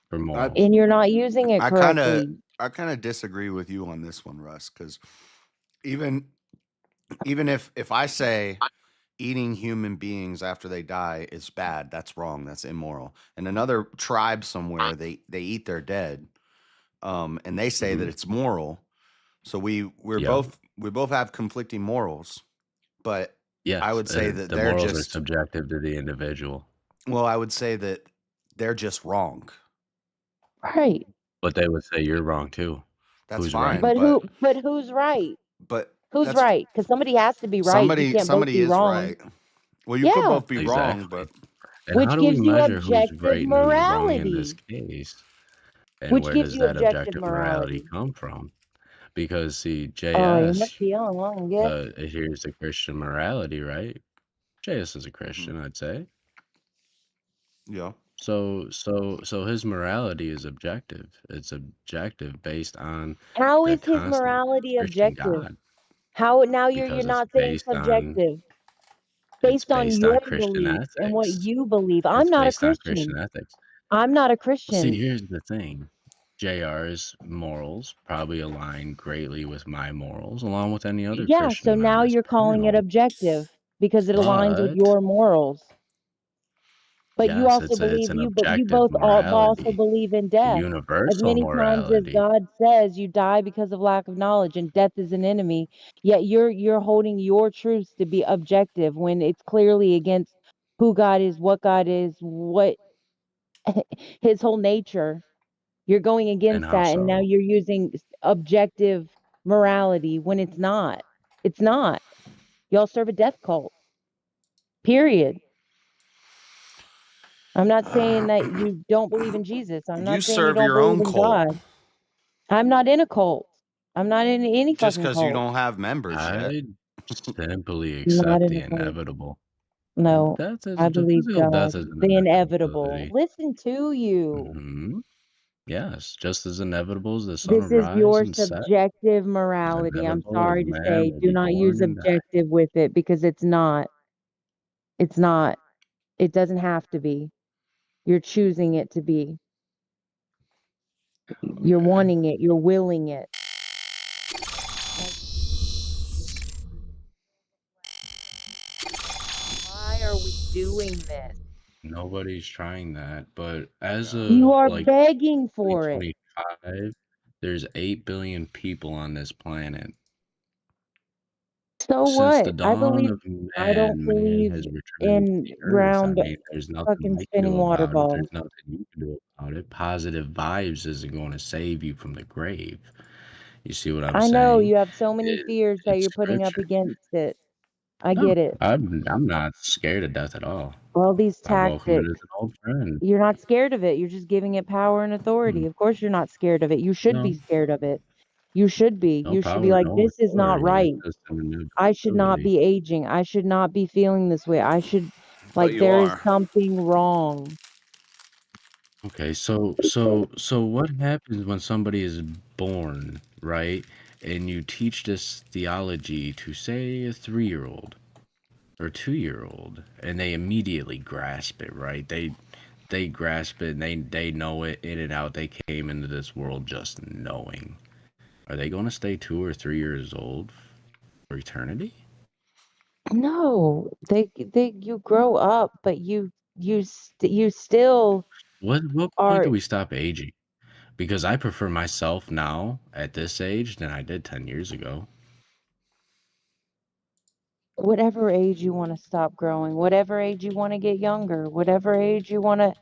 for I morals. And you're not using it I kind of correctly. I kind of disagree with you on this one, Russ, because even even if I say eating human beings after they die is bad, that's wrong, that's immoral. And another tribe somewhere, they eat their dead, and they say that Hmm. it's moral. So Yep. we both have conflicting morals, but I Yes, would say that the they're morals are just subjective to the individual, well, I would say that they're just wrong. Right. but they would say you're wrong too. That's Who's right? fine, But who's right? but Who's that's right? Because somebody has to be right. You can't both somebody be is wrong. right. Well, you could Yeah. both be wrong, Exactly. but And how Which do we gives you measure who's objective right and who's wrong in this morality. case? And Which where gives does you that objective objective morality morality. come from? Because see, Oh, it must JS be on, yes. adheres to Christian morality, right? JS is a Mhm. Christian, I'd say. Yeah. So his morality is objective. It's objective based on How the is his constant morality Christian objective? God How now you're because it's not saying based on subjective. Based on your Christian beliefs and what ethics. you believe. I'm It's not a based on Christian Christian. ethics. I'm not a See, Christian. here's the thing. JR's morals probably align greatly with my morals, along with any other Yeah, so Christian on now this you're calling it panel. objective because it aligns with But your morals. But you yes, also it's believe an you objective both also morality, believe in a death. As universal many times as morality. God says you die because of lack of knowledge and death is an enemy, yet you're holding your truths to be objective when it's clearly against who God is, what his whole nature. You're going And against how that and now so? you're using objective morality when it's not. It's not. Y'all serve a death cult. Period. I'm not saying that you don't believe in Jesus. I'm You not saying you serve don't your believe own in cult God. I'm not in a cult. I'm not in any just fucking because you cult. don't have members yet. I simply I'm not accept in the a cult. inevitable. No, I The believe physical God. death is an The inevitable. inevitability. Listen to you. Hmm. Yes, just as inevitable as the sun will This is rise your and set, subjective as morality. I'm inevitable as sorry to man say. will Do be not use born and die. objective with it because it's not. It's not. It doesn't have to be. You're choosing it to be. You're Okay. wanting it. You're willing it. Why are we doing this? Nobody's trying that, but as Yeah. You of are like begging for it. 2025, there's 8 billion people on this planet. So Since the what? dawn of I don't man believe has returned to in the earth. I round mean, there's nothing fucking I can spinning do water about it. balls. There's nothing you can do about it. Positive vibes isn't going to save you from the grave. You see what I'm I know saying? you have so many fears that It's you're putting up scripture. against it. I No, get it. I'm not scared of death at all. All these I welcome it as tactics. an old friend. You're not scared of it. You're just giving it power and authority. Mm, Of course, you're not scared of it. You should be No, scared of it. You should be. no You should be power, like, no this is not authority. It's right. just an I should not ability. be aging. I should not be feeling this way. I should, But like, you there is are. something wrong. Okay, so what happens when somebody is born, right? And you teach this theology to, say, a 3-year-old or 2-year-old, and they immediately grasp it, right? They grasp it and they know it in and out. They came into this world just knowing. Are they going to stay 2 or 3 years old for eternity? No, you grow up, but you still What point are do we stop aging? Because I prefer myself now at this age than I did 10 years ago. whatever age you want to stop growing, whatever age you want to get younger, whatever age you want to,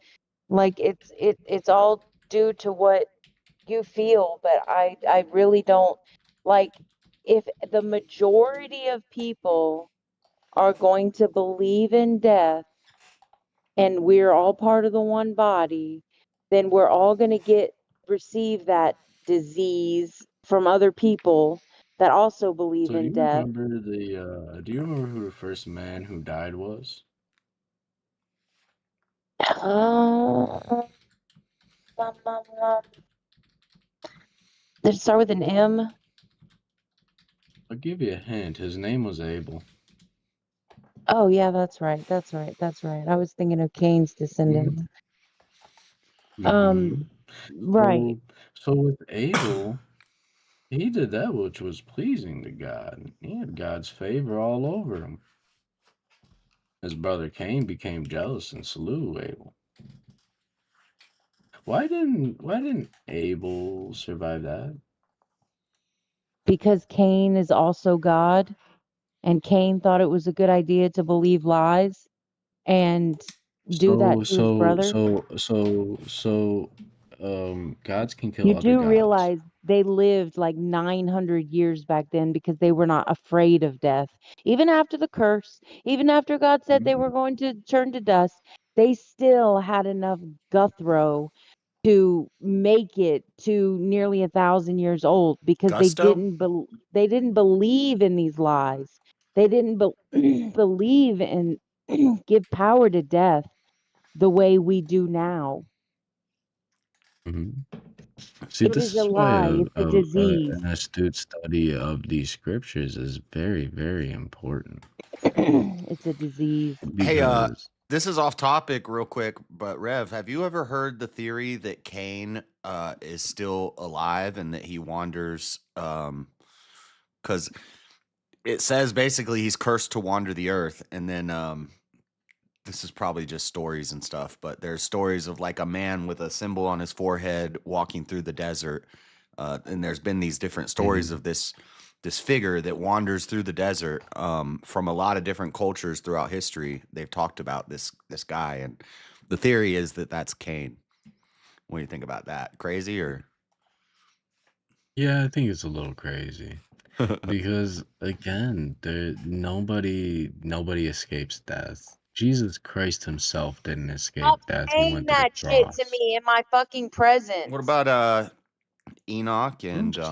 like, it's all due to what you feel, but I really don't, like, if the majority of people are going to believe in death and we're all part of the one body, then we're all going to receive that disease from other people that also believe So in death. do you remember who the first man who died was? Uh, um, um, um, Did it start with an M? I'll give you a hint. His name was Abel. Oh yeah, that's right. That's right. That's right. I was thinking of Cain's descendants. Mm-hmm. Right. So with Abel, he did that which was pleasing to God. He had God's favor all over him. His brother Cain became jealous and slew Abel. Why didn't Abel survive that? Because Cain is also God, and Cain thought it was a good idea to believe lies and do that So to his so brother. so so so gods can kill You other do gods. realize they lived like 900 years back then because they were not afraid of death. Even after the curse, even after God said they were going to turn to dust, they still had enough guthro to make it to nearly 1,000 years old because Gusto? they didn't believe in these lies. They didn't believe in give power to death the way we do now. hmm See, It this is a is why lie. It's a disease. an astute study of these scriptures is very, very important It's a disease. Hey, because this is off topic real quick, but Rev, have you ever heard the theory that Cain is still alive and that he wanders cuz it says basically he's cursed to wander the earth, and then this is probably just stories and stuff, but there's stories of like a man with a symbol on his forehead walking through the desert. And there's been these different stories Mhm. of this figure that wanders through the desert from a lot of different cultures throughout history. They've talked about this guy, and the theory is that that's Cain. What do you think about that? Crazy or? Yeah, I think it's a little crazy because again, nobody escapes death. Jesus Christ himself didn't escape Stop death. He saying went to the that shit to cross. me in my fucking presence. What about Enoch I'm and just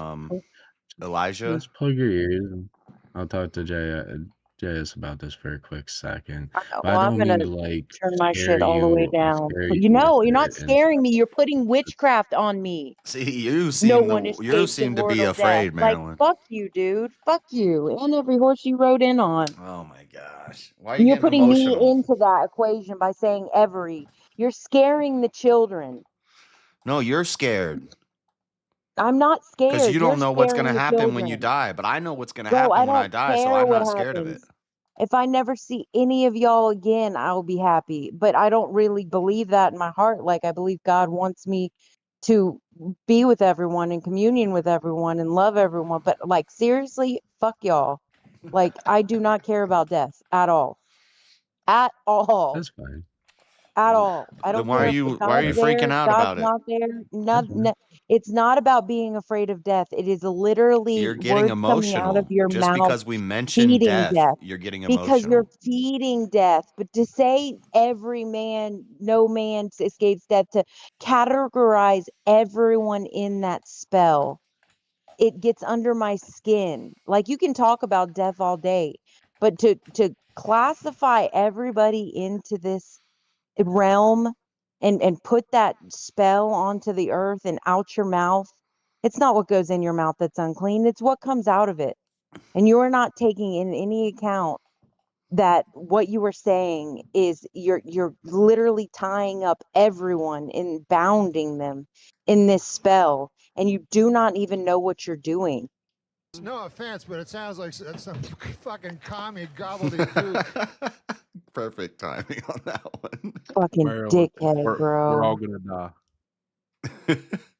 Elijah? Just plug your ears. And I'll talk to JS about this for a quick second. But I Well, I'm don't gonna mean to like turn my scare shit all the way you, down. You with know, you're not it and scaring stuff. me. You're putting It's, witchcraft on me. See, No one you escapes seem to be immortal death. afraid, Like, Marilyn. fuck you, dude. Fuck you. And every horse you rode in on. Oh my gosh. Why are you And you're getting putting me emotional? into that equation by saying every. You're scaring the children. No, you're scared I'm not because you scared. You're don't know what's going scaring to the happen when you children. die, but I know what's going to Bro, I happen when I don't die, so care I'm what not scared of it. happens. If I never see any of y'all again, I'll be happy. But I don't really believe that in my heart. Like, I believe God wants me to be with everyone in communion with everyone and love everyone. But, like, seriously, fuck y'all. Like, I do not care about death at all. At all. that's fine. At all. I Then don't care if why are God's you there, freaking if out God's about it? not there. That's None, fine. It's not about being afraid of death. It is literally You're getting words coming out of emotional. your Just mouth because we mention feeding death, death. you're getting Because you're emotional. feeding death. But to say every man, no man escapes death, to categorize everyone in that spell, it gets under my skin. Like, you can talk about death all day, but to classify everybody into this realm and put that spell onto the earth and out your mouth, it's not what goes in your mouth that's unclean, it's what comes out of it. And you're not taking in any account that what you were saying is you're literally tying up everyone and bounding them in this spell, and you do not even know what you're doing. No offense, but it sounds like some fucking commie gobbledygook. Perfect timing on that one. Fucking Maryland, dickhead, we're all bro. gonna die.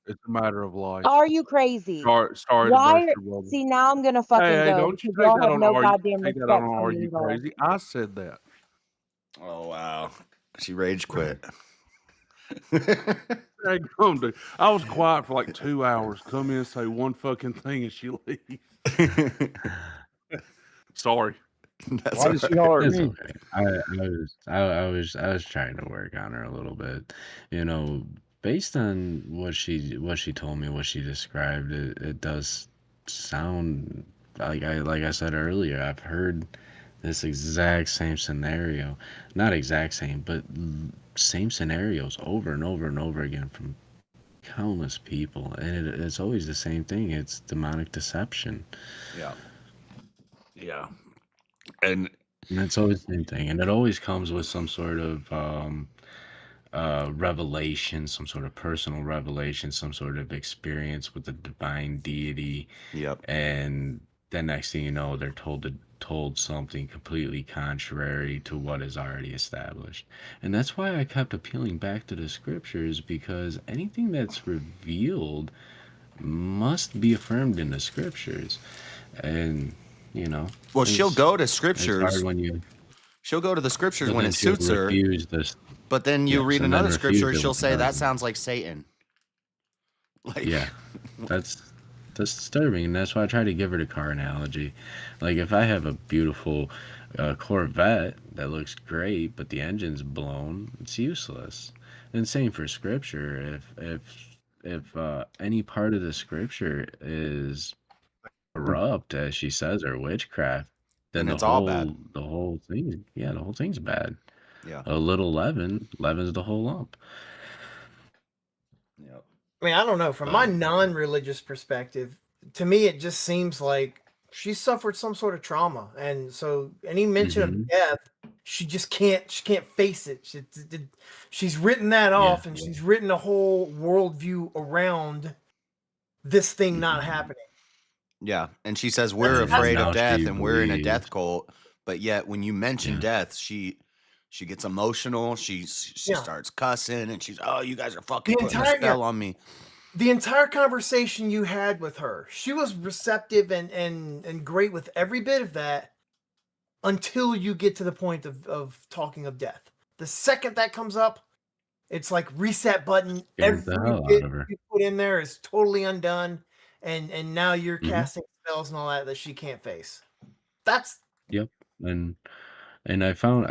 It's a matter of life. Are you crazy? Sorry to Why burst are, your bubble. see, now I'm gonna fucking Hey, go don't you because take y'all that have on no are you goddamn take that on respect for are me you at all. crazy? I said that. Oh wow. She rage quit. Hey, come dude. I was quiet for like 2 hours. Come in, say one fucking thing, and she leaves. Sorry. That's Why did she holler at It's me? okay. I was trying to work on her a little bit. You know, based on what she told me, what she described, it does sound like I said earlier, I've heard this exact same scenario. Not exact same, but same scenarios over and over and over again from countless people. And it's always the same thing. It's demonic deception. Yeah. Yeah. And And it's always the same thing. And it always comes with some sort of revelation, some sort of personal revelation, some sort of experience with the divine deity. yep. And the next thing you know, they're told something completely contrary to what is already established. And that's why I kept appealing back to the scriptures, because anything that's revealed must be affirmed in the scriptures. And Well, she'll go to it's hard scriptures. when you She'll go to the scriptures but when then it she'll suits her. refuse this. But then you Yes, read and then another scripture and refuse it she'll with say another that one. sounds like Satan. Like Yeah, that's disturbing, and that's why I try to give her the car analogy. Like, if I have a beautiful Corvette that looks great, but the engine's blown, it's useless. And same for scripture. If any part of the scripture is corrupt, as she says, or witchcraft, then then it's all bad. the whole thing, yeah, the whole thing's bad. Yeah. A little leaven's the whole lump. Yep. I mean, I don't know. From my But non-religious perspective, to me, it just seems like she suffered some sort of trauma, and so any mention Mhm. of death, she just can't. She can't face it. She's written that Yeah. off, and she's written a whole worldview around this thing not Mhm. happening. Yeah. And she says we're That's- afraid now of death she and we're in a believes. death cult. But yet when you mention Yeah. death, she gets emotional. She Yeah. starts cussing and she's, oh, you guys are fucking The putting a entire- spell on me. The entire conversation you had with her, she was receptive and great with every bit of that until you get to the point of talking of death. The second that comes up, it's like reset button. Scares the Every hell out bit of her. you put in there is totally undone, and now you're Mhm. casting spells and all that she can't face. That's Yep. And I found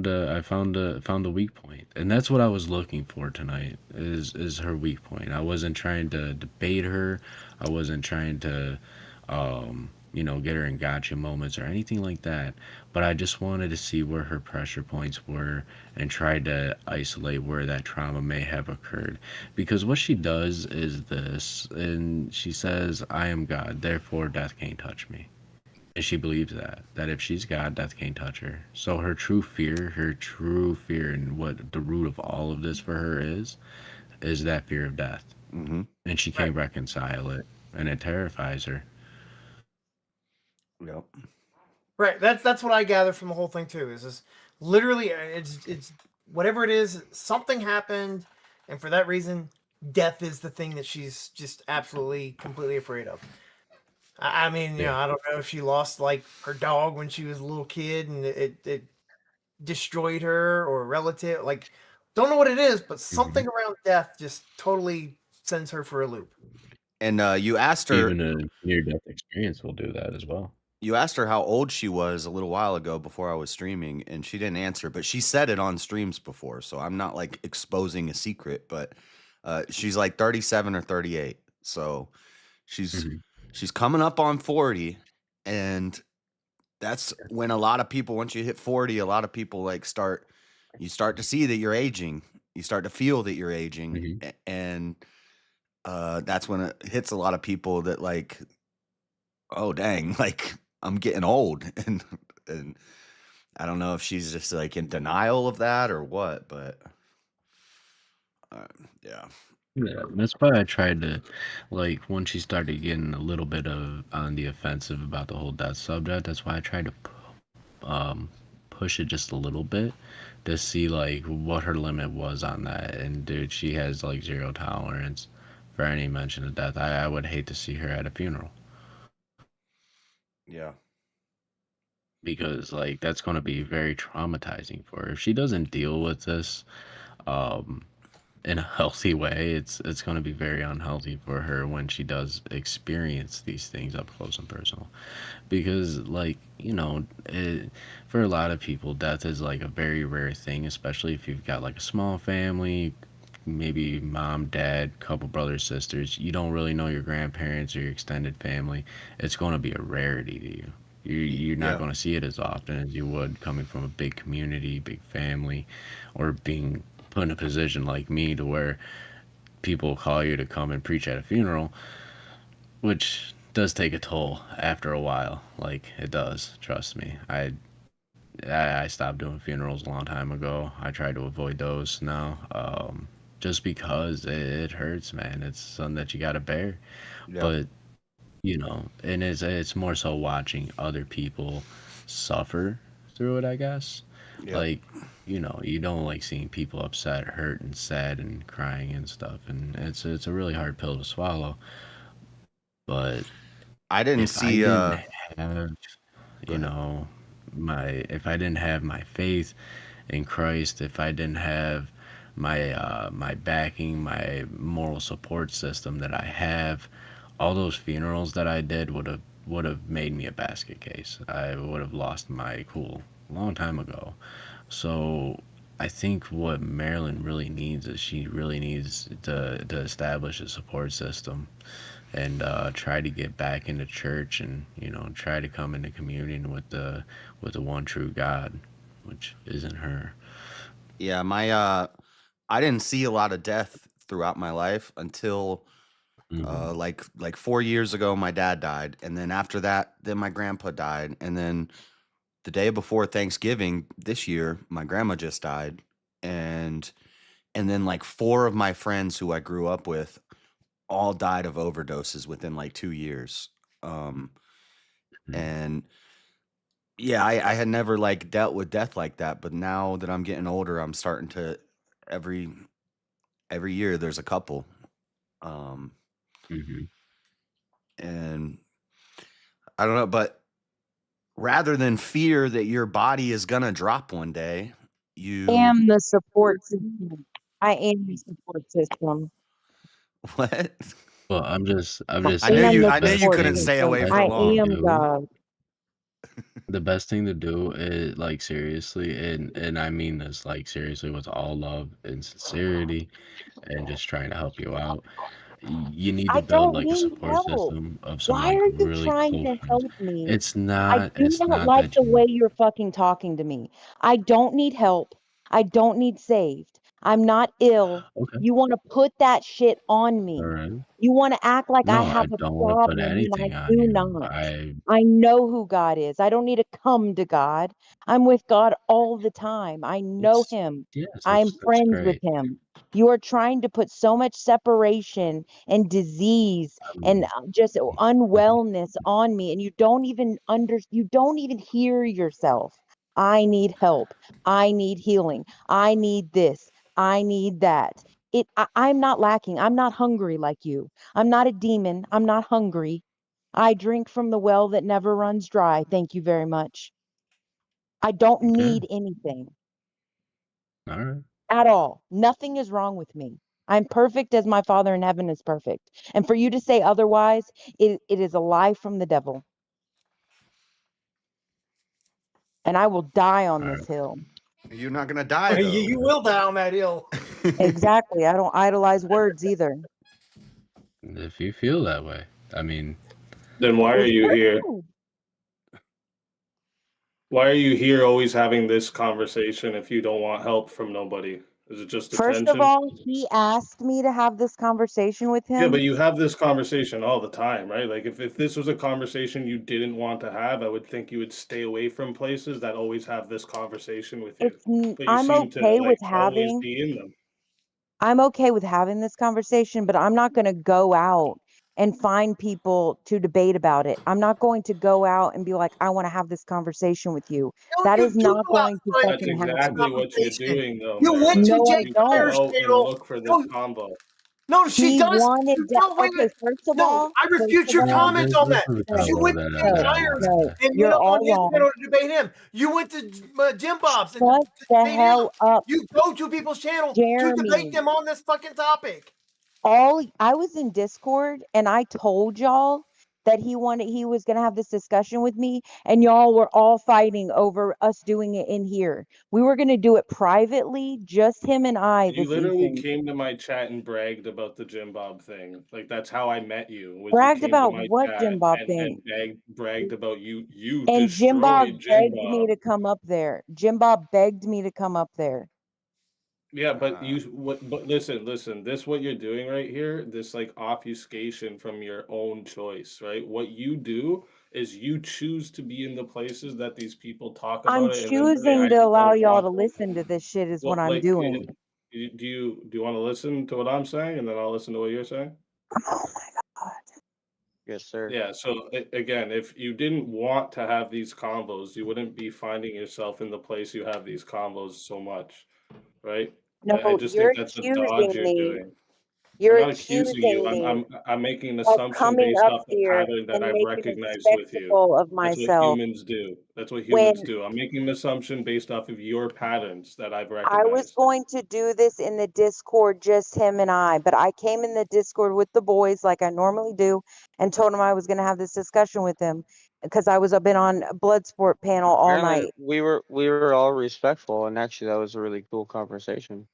the weak point, and that's what I was looking for tonight. Is her weak point. I wasn't trying to debate her. I wasn't trying to, get her in gotcha moments or anything like that. But I just wanted to see where her pressure points were and try to isolate where that trauma may have occurred. Because what she does is this, and she says, "I am God, therefore death can't touch me." And she believes that if she's God, death can't touch her. So her true fear, and what the root of all of this for her is that fear of death. Mm-hmm. And she can't reconcile it, and it terrifies her. Yep. right. That's what I gather from the whole thing too. Is literally it's whatever it is, something happened, and for that reason, death is the thing that she's just absolutely completely afraid of. I mean, Yeah. I don't know if she lost like her dog when she was a little kid and it destroyed her, or a relative. Like, don't know what it is, but something around death just totally sends her for a loop. And you asked her, Even a near-death experience will do that as well. you asked her how old she was a little while ago before I was streaming, and she didn't answer, but she said it on streams before, so I'm not like exposing a secret, but she's like 37 or 38. So she's Mhm. she's coming up on 40, and that's when a lot of people, once you hit 40, a lot of people like you start to see that you're aging. You start to feel that you're aging, Mhm. and that's when it hits a lot of people that like, oh dang, like I'm getting old, and I don't know if she's just like in denial of that or what, but yeah. Yeah, that's why I tried to, like, when she started getting a little bit of on the offensive about the whole death subject, that's why I tried to push it just a little bit to see like what her limit was on that. And dude, she has like zero tolerance for any mention of death. I would hate to see her at a funeral Yeah. because like that's going to be very traumatizing for her if she doesn't deal with this um in a healthy way. It's going to be very unhealthy for her when she does experience these things up close and personal, because like for a lot of people death is like a very rare thing, especially if you've got like a small family, maybe mom, dad, couple brothers, sisters. You don't really know your grandparents or your extended family. It's going to be a rarity to you. You're not Yeah. going to see it as often as you would coming from a big community, big family, or being put in a position like me to where people call you to come and preach at a funeral, which does take a toll after a while. Like it does, trust me. I stopped doing funerals a long time ago. I try to avoid those now, just because it hurts, man. It's something that you got to bear. Yeah. But and it's more so watching other people suffer through it, I guess. Yeah. Like you don't like seeing people upset, hurt, and sad, and crying and stuff, and it's a really hard pill to swallow. But I didn't if I see didn't go have, ahead. if I didn't have my faith in Christ, if I didn't have my backing, my moral support system that I have, all those funerals that I did would have made me a basket case. I would have lost my cool a long time ago. So I think what Marilyn really needs is she really needs to establish a support system and try to get back into church, and try to come into communion with the one true God, which isn't her. Yeah, I didn't see a lot of death throughout my life until Hmm. like 4 years ago my dad died, and then after that then my grandpa died, and then the day before Thanksgiving this year my grandma just died, and then like 4 of my friends who I grew up with all died of overdoses within like 2 years. Um and yeah, I had never like dealt with death like that, but now that I'm getting older, I'm starting to every every year there's a couple. Um Hmm. and I don't know, but rather than fear that your body is gonna drop one day, you Am the support system. I am the support system. what? Well, I'm I just I knew saying you am the I knew you support couldn't stay the system. away best for I thing to long. am do, God. the best thing to do is like seriously, and I mean this like seriously with all love and sincerity, and just trying to help you out. You need to I build don't like a need support help. system of some Why like are you really trying close to friends. help me? It's I not do it's not not like that the you. way you're fucking talking to me. I don't need help. I don't need saved. I'm not ill. Okay, You want to put that shit on all me. right. You want to act like I No, I have a don't want to put problem when I anything on do you. not. I know who God is. I don't need to come to God. I'm with God all the time. I know It's him. yes, I'm that's friends with great. him. You are trying to put so much separation and disease and Um, just unwellness on me, and you don't even hear yourself. I need help. I need healing. I need this. I need that. I'm not lacking. I'm not hungry like you. I'm not a demon. I'm not hungry. I drink from the well that never runs dry. Thank you very much. I don't okay, need anything all right. at all. Nothing is wrong with me. I'm perfect as my Father in heaven is perfect. And for you to say otherwise, it is a lie from the devil. And I will die on this hill. You're not gonna die though. You will die on that hill. Exactly. I don't idolize words either. If you feel that way, I mean, Then why are you here? True. Why are you here always having this conversation if you don't want help from nobody? Is it just First attention? of all, he asked me to have this conversation with him. Yeah, but you have this conversation all the time, right? Like if this was a conversation you didn't want to have, I would think you would stay away from places that always have this conversation with you. But you I'm seem to okay with always having be in them. I'm okay with having this conversation, but I'm not going to go out and find people to debate about it. I'm not going to go out and be like, I want to have this conversation with you. No, That you is do not go out going to and find That's fucking happen. exactly what you're conversation. doing, though. You went to No, I Jay don't. Tyler's Go out and channel. look for this No, combo. no, she He does. wanted You, to. no, wait a Okay, minute. first of No, all, I refute your Yeah, comment on this that. is a She combo went to that Jay no, Tyler's no, and you're went up all on his wrong. channel to debate him. You went to Jim Bob's and Shut to the debate him. hell up, You go to people's channel to Jeremy. debate them on this fucking topic. I was in Discord and I told y'all that he was going to have this discussion with me, and y'all were all fighting over us doing it in here. We were going to do it privately, just him and I You this literally evening. came to my chat and bragged about the Jim Bob thing. Like that's how I met you. Was you Bragged came to about my what chat Jim Bob and thing? bragged about you And Jim Bob destroyed Jim begged me Bob. to come up there. Jim Bob begged me to come up there. Yeah, but but listen, this what you're doing right here, this like obfuscation from your own choice, right? What you do is you choose to be in the places that these people talk I'm about it, and then choosing to I allow don't y'all want to them. listen to this shit is what Well, I'm like, doing. do you want to listen to what I'm saying, and then I'll listen to what you're saying? Oh my God. Yes, sir. Yeah, so again, if you didn't want to have these combos, you wouldn't be finding yourself in the place you have these combos so much, right? I No, just you're think that's a accusing dodge you're me. doing. I'm You're not accusing you. accusing me I'm making an of assumption coming based up off the here pattern that and I've making a recognized with you. spectacle of That's what myself humans do. That's what when humans do. I'm making an assumption based off of your patterns that I've I was recognized. going to do this in the Discord, just him and I, but I came in the Discord with the boys like I normally do and told him I was going to have this discussion with him because I was been on a Bloodsport panel all Apparently, night. we were all respectful, and actually, that was a really cool conversation.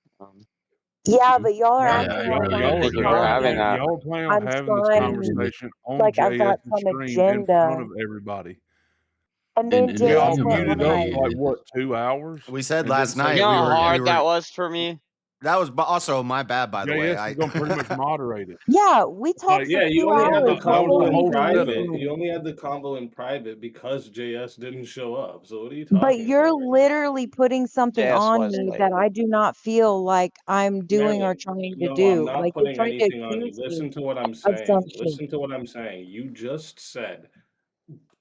Yeah, but y'all are yeah, acting it like really I'm Thank you for having that. Y'all plan on I'm having this trying, conversation on like I've got JS's some stream in front agenda. of everybody. And then and the Y'all JS thing went about muted up me for live. like is, what, 2 hours? We said And last didn't say night You know how we hard were. that was for me? That was also my bad, by the way. JS is gonna pretty much moderate it. Yeah, we talked for Yeah, you 2 only had the hours That was before combo the we in whole even setup. private. listened. You only had the combo in private because JS didn't show up. So what are you But talking you're about right now? literally putting something JS on was me late. that I do not feel like I'm doing or Marilyn, trying to no, I'm do. not Like you're putting trying to anything on you. accuse me Listen to what I'm of some saying. shit. Listen to what I'm saying. You just said,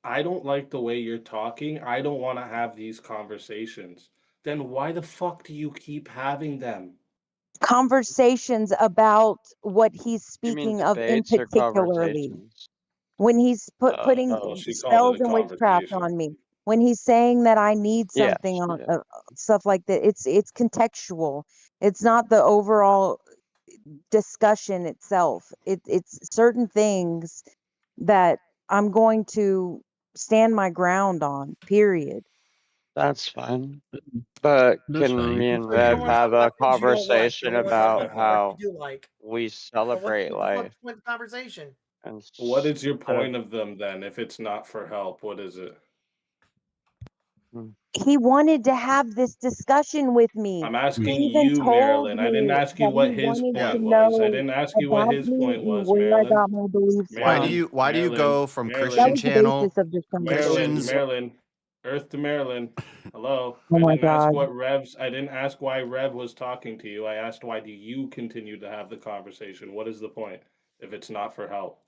I don't like the way you're talking. I don't want to have these conversations. Then why the fuck do you keep having them? Conversations about what he's You mean speaking of in debates or particularly. conversations? When he's putting Oh, she called spells it a and witchcraft conversation. on me. When he's saying that I need Yes. something on Yeah. stuff like that, it's contextual. It's not the overall discussion itself. It's certain things that I'm going to stand my ground on, period. That's fine. But that's can fine. You me can and So you stand Rev don't your want to ground. talk have about a things you don't like. You conversation don't want to talk about about parts how you do like. we What celebrate the life? fuck's the point of the conversation? And What is your I don't- point of them then? If it's not for help, what is it? He wanted to have this discussion with me. I'm He asking even you, told Marilyn. I didn't me ask you that what he his wanted Yeah. to point was. I know didn't ask you what about his me point and was, where I Marilyn. got my beliefs Why do from. you go from That Christian was the channel, basis of this conversation. Christians? Marilyn, Earth to Marilyn. Hello. Oh I my didn't ask God. what Rev's. I didn't ask why Rev was talking to you. I asked why do you continue to have the conversation? What is the point if it's not for help?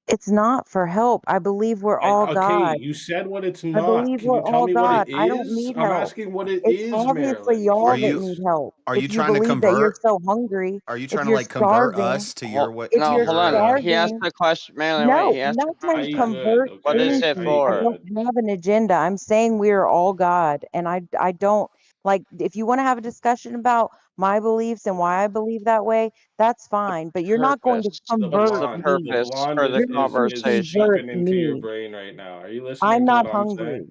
It's not for help. I believe we're all Okay, God. you said what it's I not. believe Can you we're tell all me what God. it I don't is? need I'm help. asking what it It's is, obviously Marilyn. y'all Are that you need help. are you If you trying to believe that you're convert? so hungry, Are you if trying to you're like convert starving, us to your way? if To No, you're hold your on. He asked starving, the question, Marilyn. Wait, no, he I'm asked not the trying Are to you question. good? convert What Okay. is it anything. Are you I for? don't good? have an agenda. I'm saying we are all God, and I don't like if you want to have a discussion about my beliefs and why I believe that way, that's fine. But you're not going to Purpose. convert What's the me. purpose Blonde for the You're not going to is conversation? convert seeping into your me. brain right now. Are you I'm listening to not what I'm saying? hungry.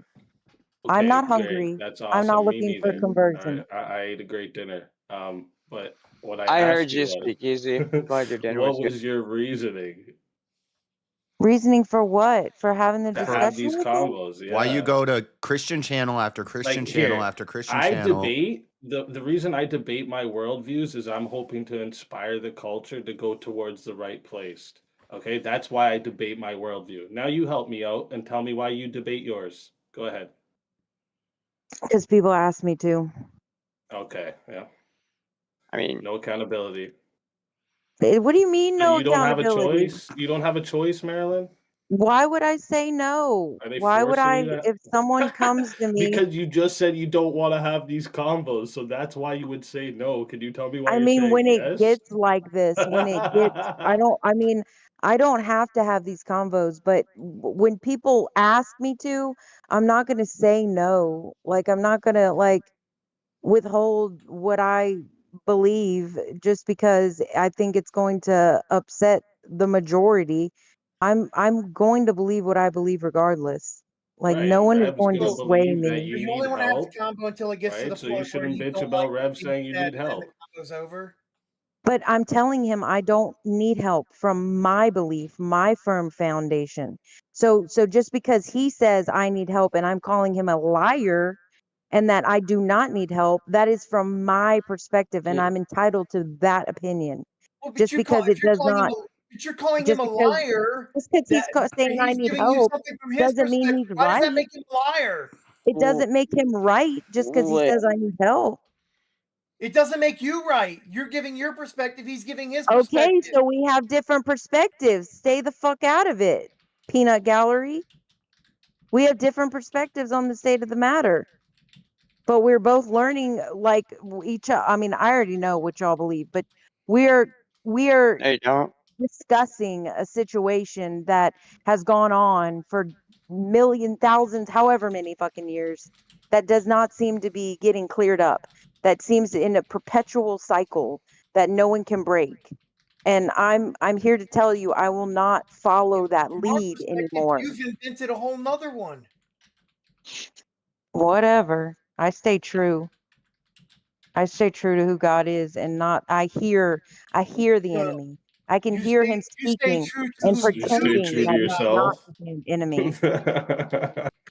I'm Okay, not great. hungry. That's I'm not awesome. Me looking for neither. conversion. I ate a great dinner. But what I I asked heard you you speak easy. was, I'm glad your dinner what was good. was your reasoning Reasoning for what? For having the to have discussion these with him? combos? Why you Yeah. go to Christian channel after Christian Like channel here, after Christian I channel? debate the reason I debate my worldviews is I'm hoping to inspire the culture to go towards the right place. Okay, that's why I debate my worldview. Now you help me out and tell me why you debate yours. Go ahead. Because people ask me to. Okay, yeah. I mean, No accountability. What do you mean So no you don't have a accountability? choice? You don't have a choice, Marilyn? Why would I say no? Are they Why would forcing I, you if someone comes to to? me, Because you just said you don't want to have these combos, so that's why you would say no. Can you tell me why I you're mean, saying when it yes? gets like this, when it gets, I mean, I don't have to have these convos, but when people ask me to, I'm not going to say no. Like, I'm not going to like withhold what I believe just because I think it's going to upset the majority. I'm going to believe what I believe regardless. Like, Right, no and one is Rev's going to gonna So sway believe that me. you you need only want to have the help, combo until it gets to right? the So you point where shouldn't you bitch don't about like Rev what they saying you said, need and then the help. combo's over. But I'm telling him I don't need help from my belief, my firm foundation. So just because he says I need help and I'm calling him a liar and that I do not need help, that is from my perspective and he, I'm entitled to that opinion. Well, but Just because if it you're does calling him not, a but you're calling him just a because liar, he's that saying I he's need giving you help something from his doesn't mean perspective. he's Why does that right. make him a liar? It doesn't make him right just because he wait, says I need help. It doesn't make you right. You're giving your perspective. He's giving his Okay, perspective. so we have different perspectives. Stay the fuck out of it, peanut gallery. We have different perspectives on the state of the matter, but we're both learning like I mean, I already know what y'all believe, but we're no, you don't. discussing a situation that has gone on for million, thousands, however many fucking years, that does not seem to be getting cleared up. That seems in a perpetual cycle that no one can break. And I'm here to tell you I will not follow that From our lead perspective, anymore. you've invented a whole nother one. Whatever. I stay true. I stay true to who God is and not I hear the So enemy. I can hear him you stay speaking true and to You stay pretending true to that he's not yourself. the enemy,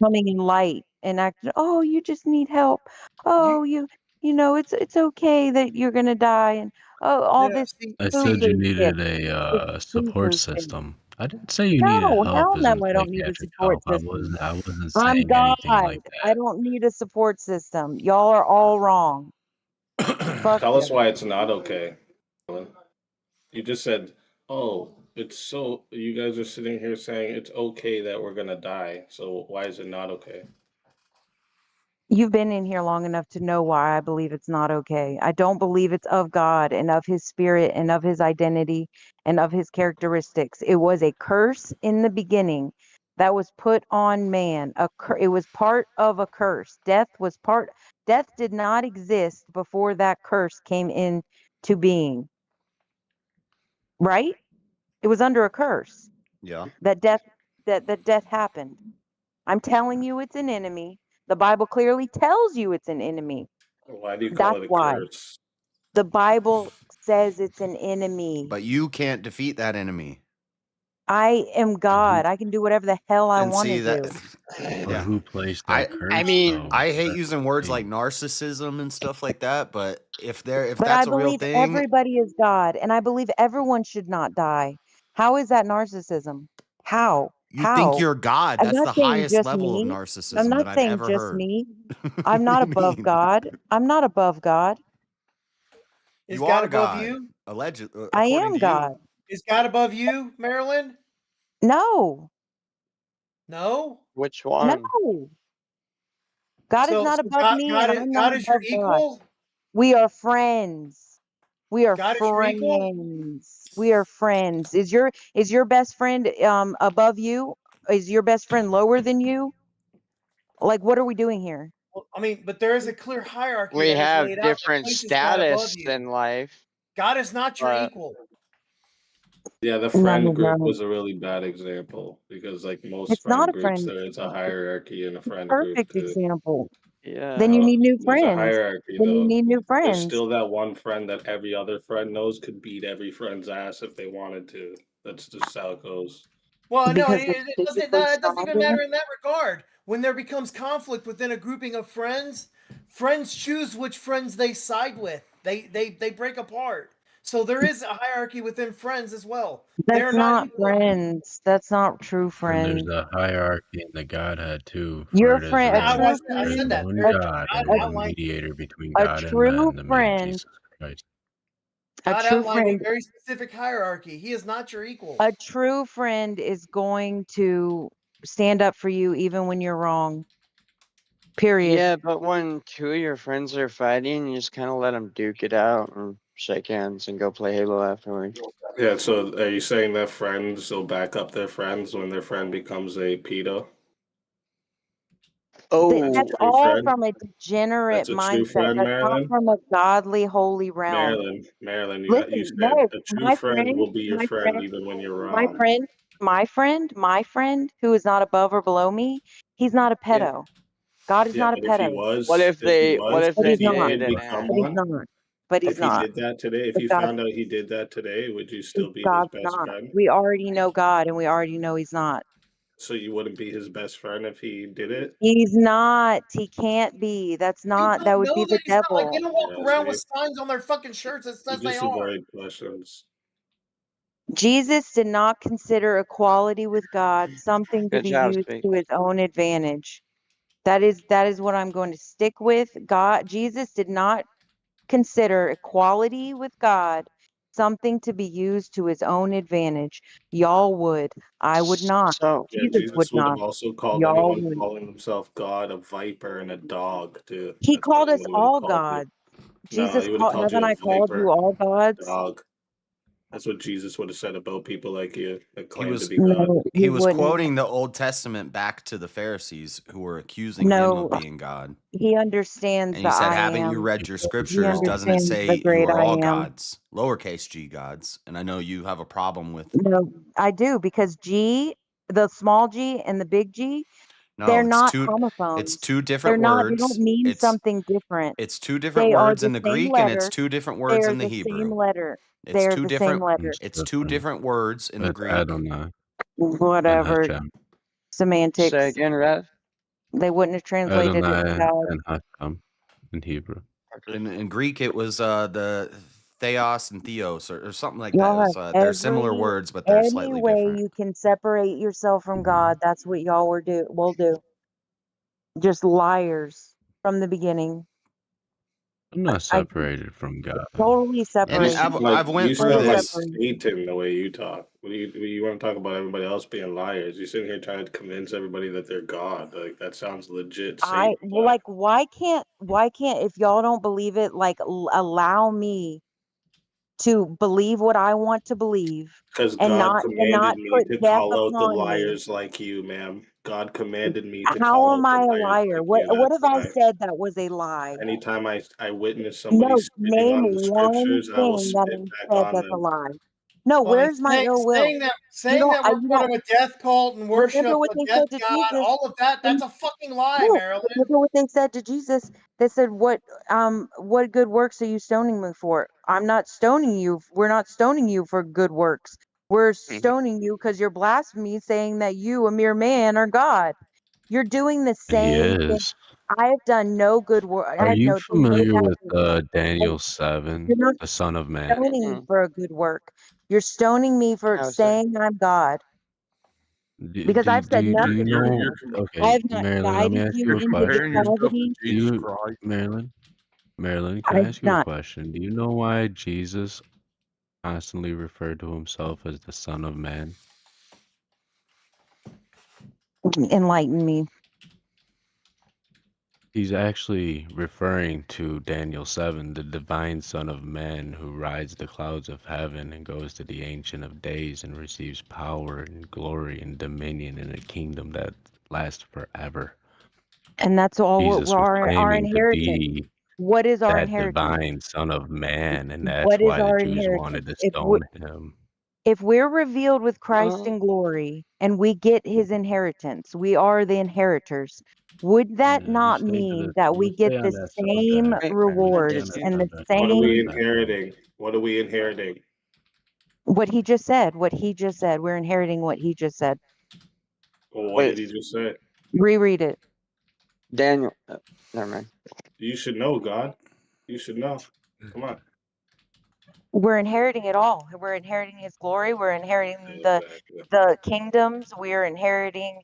coming in light and acting, oh, you just need help. you. Oh, you know, it's okay that you're gonna die and oh No, all no. this I said you poo-poo shit. needed This a support poo-poo shit. system. I didn't say you needed No, help hell as no, in I don't need a psychiatric support help. system. I wasn't I'm saying God. anything like I that. don't need a support system. Y'all are all wrong. Fuck Tell you. us why it's not okay. You just said, "Oh, it's so." You guys are sitting here saying it's okay that we're gonna die. So why is it not okay? You've been in here long enough to know why I believe it's not okay. I don't believe it's of God and of his spirit and of his identity and of his characteristics. It was a curse in the beginning that was put on man. It was part of a curse. Death did not exist before that curse came into being, right? It was under a curse Yeah. that death happened. I'm telling you it's an enemy. The Bible clearly tells you it's an enemy. Why do you call That's it a why. curse? The Bible says it's an enemy. But you can't defeat that enemy. I am But God. I can do whatever the hell I And want to see that do. yeah. who placed I that curse I mean, though? I hate That's using the words like thing. narcissism and stuff like that, but if But I that's a real believe thing, everybody is God, and I believe everyone should not die. How is that narcissism? How? you think How? you're God. I'm That's not the saying highest just level of me. I'm narcissism not that I've saying ever just heard. me. What I'm do not you above mean? God. I'm not above God. Is You God are above God, you? allegedly, I according am to God. you. Is God above you, Marilyn? No, No. which one? no. God is not So above me, and I'm not God is your above God. equal. We are friends. We are God is your equal. friends. We are friends. Is your best friend above you? Is your best friend lower than you? Like, what are we doing here? I mean, but there is a clear hierarchy We that is have laid out that different places God above status you. in life. God is not your But equal. Yeah, the No, friend group no. was a really bad example because, like most It's not friend a groups, friend. there is a hierarchy in a friend group Perfect too. example. yeah, Then you need new There's a friends. hierarchy Then you though. need new There's friends. still that one friend that every other friend knows could beat every friend's ass if they wanted to. That's just how it goes. Well, no, Because it, they're it doesn't. physically It doesn't even stronger. matter in that regard. When there becomes conflict within a grouping of friends, friends choose which friends they side with. They break apart. So there is a hierarchy within friends as well. They're That's not not equal. friends. That's not true And there's friends. a hierarchy in the Godhead too. Your For it is friend, a I, written, true there is said friend, that. one Very, God God and one outlined. mediator between a God and true man, the man friend, Jesus Christ. a God true outlined a friend, very specific hierarchy. He is not your equal. a true friend is going to stand up for you even when you're wrong. Period. yeah, but when two of your friends are fighting, you just kind of let them duke it out and shake hands and go play Halo afterwards. Yeah, so are you saying that friends will back up their friends when their friend becomes a pedo? Oh, That's True all friend? from a degenerate That's a true mindset. friend, That's not Marilyn? from a godly, holy realm. Marilyn, you Listen, said no, a true friend will be your my friend friend, even when you're my wrong. friend, my friend, who is not above or below me, he's not a yeah. pedo. God is Yeah, not a but if he pedo, What was, if they? What if but they he's if he not. did did and become But he's one, not. But he's if he not. did that today, if But you God, found out he did that today, would you still be his God's best not. friend? We already know God, and we already know he's not. So you wouldn't be his best friend if he did it? He's not. He can't be. That's You not. That don't would know be that the he's not. Like they devil. don't walk Yeah, around see? with signs on their fucking shirts that You says they just are. avoid questions. Jesus did not consider equality with God something to good be job, used Speak. to his own advantage. That is what I'm going to stick with. Jesus did not consider equality with God something to be used to his own advantage. Y'all would. I would not. So, Yeah, Jesus would Jesus would not. have also called Y'all anyone would. calling himself God a viper and a dog too. He That's called probably us what he would have all called you. gods. No, Jesus he would have called, called haven't you I a called you viper, all gods? dog. That's what Jesus would have said about people like you that He claim to was be God. No, he he was wouldn't. quoting the Old Testament back to the Pharisees who were accusing him No, of being God. he understands And the he said, I "Haven't you am. read your He scriptures? Doesn't it understands say the you great are I all am. gods, lowercase g gods?" And I know you have a problem with No, I do because G, the small g and the big G, no, they're it's not two homophones. two They're different not, they don't words. mean something different. It's two different They are words the in the same Greek and it's letter. two different They words are in the the same Hebrew. letter. It's They're two the same different letter. it's two different words in the That's Greek. Adonai and Whatever. Hashem. say Semantics. again, Rev. They wouldn't have translated it to Adonai God. and Hashem in Hebrew. In Greek it was the theos and theos or something like that. It Y'all was have they're similar every words, but they're any slightly way different. you can separate yourself from God. That's what y'all will do. Just liars from the beginning. I'm not I separated from God. totally And separated. Like I've you went through sound Totally like this. separated. Satan the way you talk. What do you want to talk about everybody else being liars? You're sitting here trying to convince everybody that they're God. Like that sounds legit Satan. Like why can't if y'all don't believe it, like allow me to believe what I want to believe Because and God not commanded me put to death call out the upon me. liars like you, ma'am. God commanded me to How call am out the I a liars liar? like you. What That's have I why. said that was a lie? Anytime I witness somebody No, spitting name on the one scriptures, I will thing that spit I back said on that's a them. lie. No, Well, I mean, where's my ill will? saying that we're You part don't of a death cult and remember worship what a they death said to god, Jesus? all of that—that's a fucking lie, No, Marilyn. remember what they said to Jesus? They said, what good works are you stoning me for? I'm not stoning you. We're not stoning you for good works. We're stoning you because you're blasphemy, saying that you, a mere man, are God. You're doing the He same thing. is. I have done no good work. I Are have you no done no familiar bad with work. Daniel You're 7, not the Son of Man? stoning me for a good work. You're stoning me for I was there. saying I'm God Do, because do, I've said do you nothing. know? I Okay, have not Marilyn, let me guided ask you you a into question. Comparing yourself to depravity. Do Jesus you, Christ. Marilyn, can I I've ask you a not. question? Do you know why Jesus constantly referred to himself as the Son of Man? Enlighten me. He's actually referring to Daniel 7, the divine Son of Man who rides the clouds of heaven and goes to the Ancient of Days and receives power and glory and dominion in a kingdom that lasts forever. And that's all what Jesus was our claiming to inheritance. be What is our that inheritance? divine Son of Man, and that's What is why the our Jews wanted inheritance? to stone him. If we're revealed with Christ Uh, in glory and we get his inheritance, we are the inheritors. Would that Yeah, not mean that we let's get stay on the that same subject. wait, Let's stay on rewards that did and the subject What for are a we same second. inheriting? What are we inheriting? what he just said? What he just said. We're inheriting what he just said. Well, what wait, did he just say? Reread it. Daniel? Never mind. You should know, God. You should know. Come on. We're inheriting it all. We're inheriting his glory. We're inheriting Exactly. the kingdoms. We're inheriting.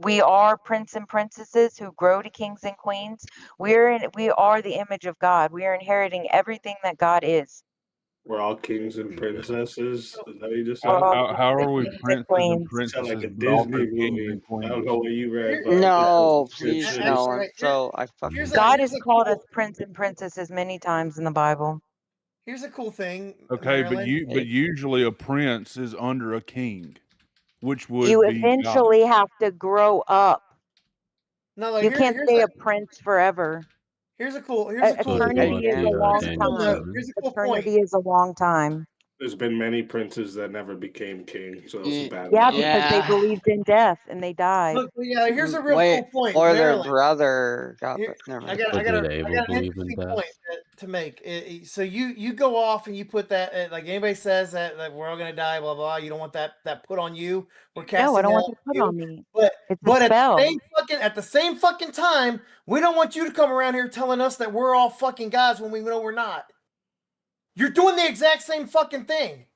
We are prince and princesses who grow to kings and queens. We are the image of God. We are inheriting everything that God is. We're all kings and princesses. Is that what you just We're said? all How are we kings and princes and queens. Sound like princesses, a but also Disney kings movie. and I don't queens? know what you read, Here, but No, it's good please shit. no. actually, And so I fucking God here's is a called cool as prince and princesses many times in the Bible. here's a cool thing, Okay, Marilyn. but usually a prince is under a king, which You would be God. eventually have to grow up. No, like You can't stay a prince forever. here's a cool So thing. what's Eternity is the a long Daniel time. 7? Here's a cool point. Eternity is a long time. There's been many princes that never became king, so that was a bad Yeah, analogy. because they believed in death and they died. Look, yeah, here's a real Wait, cool point, or their Marilyn. brother got. Here, Never I mind. got, But I got, did a, I Abel got an believe in interesting point death? to make. So you go off and you put that like anybody says that like we're all gonna die, blah blah. You don't want that put on you. We're No, I casting don't that want on to put you. on me. But It's a at spell. the same fucking time, we don't want you to come around here telling us that we're all fucking gods when we know we're not. You're doing the exact same fucking thing.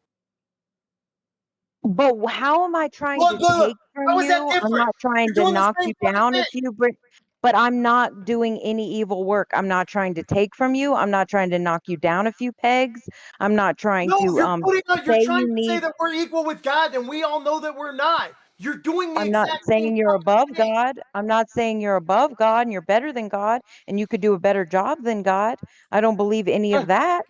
But how am I trying to take from How is that you? I'm different? not trying You're to doing the knock same you fucking down thing. if you bring, but I'm not doing any evil work. I'm not trying to take from you. I'm not trying to knock you down a few pegs. I'm not trying No, to you're say trying you to say need. that we're equal with God, and we all know that we're not. You're doing the I'm not exact same saying you're fucking above thing. God. I'm not saying you're above God and you're better than God and you could do a better job than God. I don't believe any of that.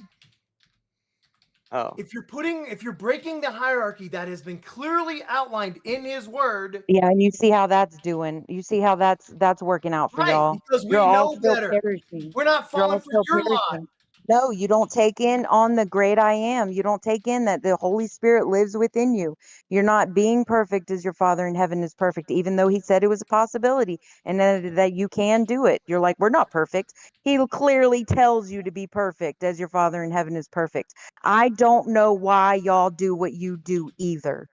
Oh, If you're breaking the hierarchy that has been clearly outlined in His Word, Yeah, and you see how that's doing. You see how that's working out for right? y'all. Because You're we all know still better. perishing. We're not You're falling all for still your lie. perishing. No, you don't take in on the great I am. You don't take in that the Holy Spirit lives within you. You're not being perfect as your Father in heaven is perfect, even though he said it was a possibility and that you can do it. You're like, we're not perfect. He clearly tells you to be perfect as your Father in heaven is perfect. I don't know why y'all do what you do either.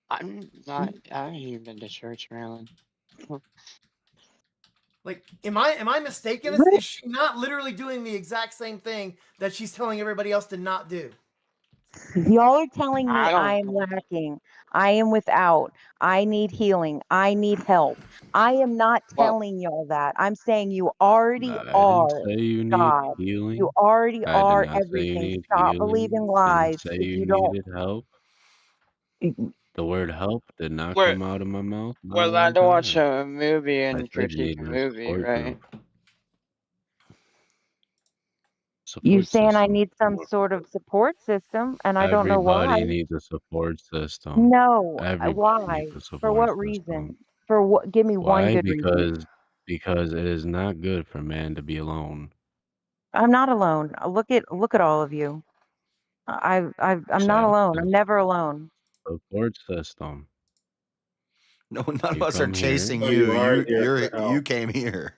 I'm not. I haven't even been to church, Marilyn. Like, am I mistaken? What? Is she not literally doing the exact same thing that she's telling everybody else to not do? Y'all are telling me I I don't. am lacking. I am without. I need healing. I need help. I am not Well, telling y'all that. I'm saying you already I didn't are say you need God. You healing. already I did are not say you everything. need Stop believing healing. Didn't lies. say If you you don't, needed help. The word help did not we're come out of my mouth in a we're allowed long to watch time. a movie I and said you critique a needed a movie, support right? group. you Support saying I system. need some sort of support system, and I don't know why. Everybody needs a support system. No, Everybody why? needs a For support what system. reason? For what? Give me one Why? good reason. Because it is not good for man to be alone. I'm not alone. Look at all of you. I'm not alone. Exactly. I'm never alone. Support system. No, none of You us are come here. chasing So you. you are here for You help. came here.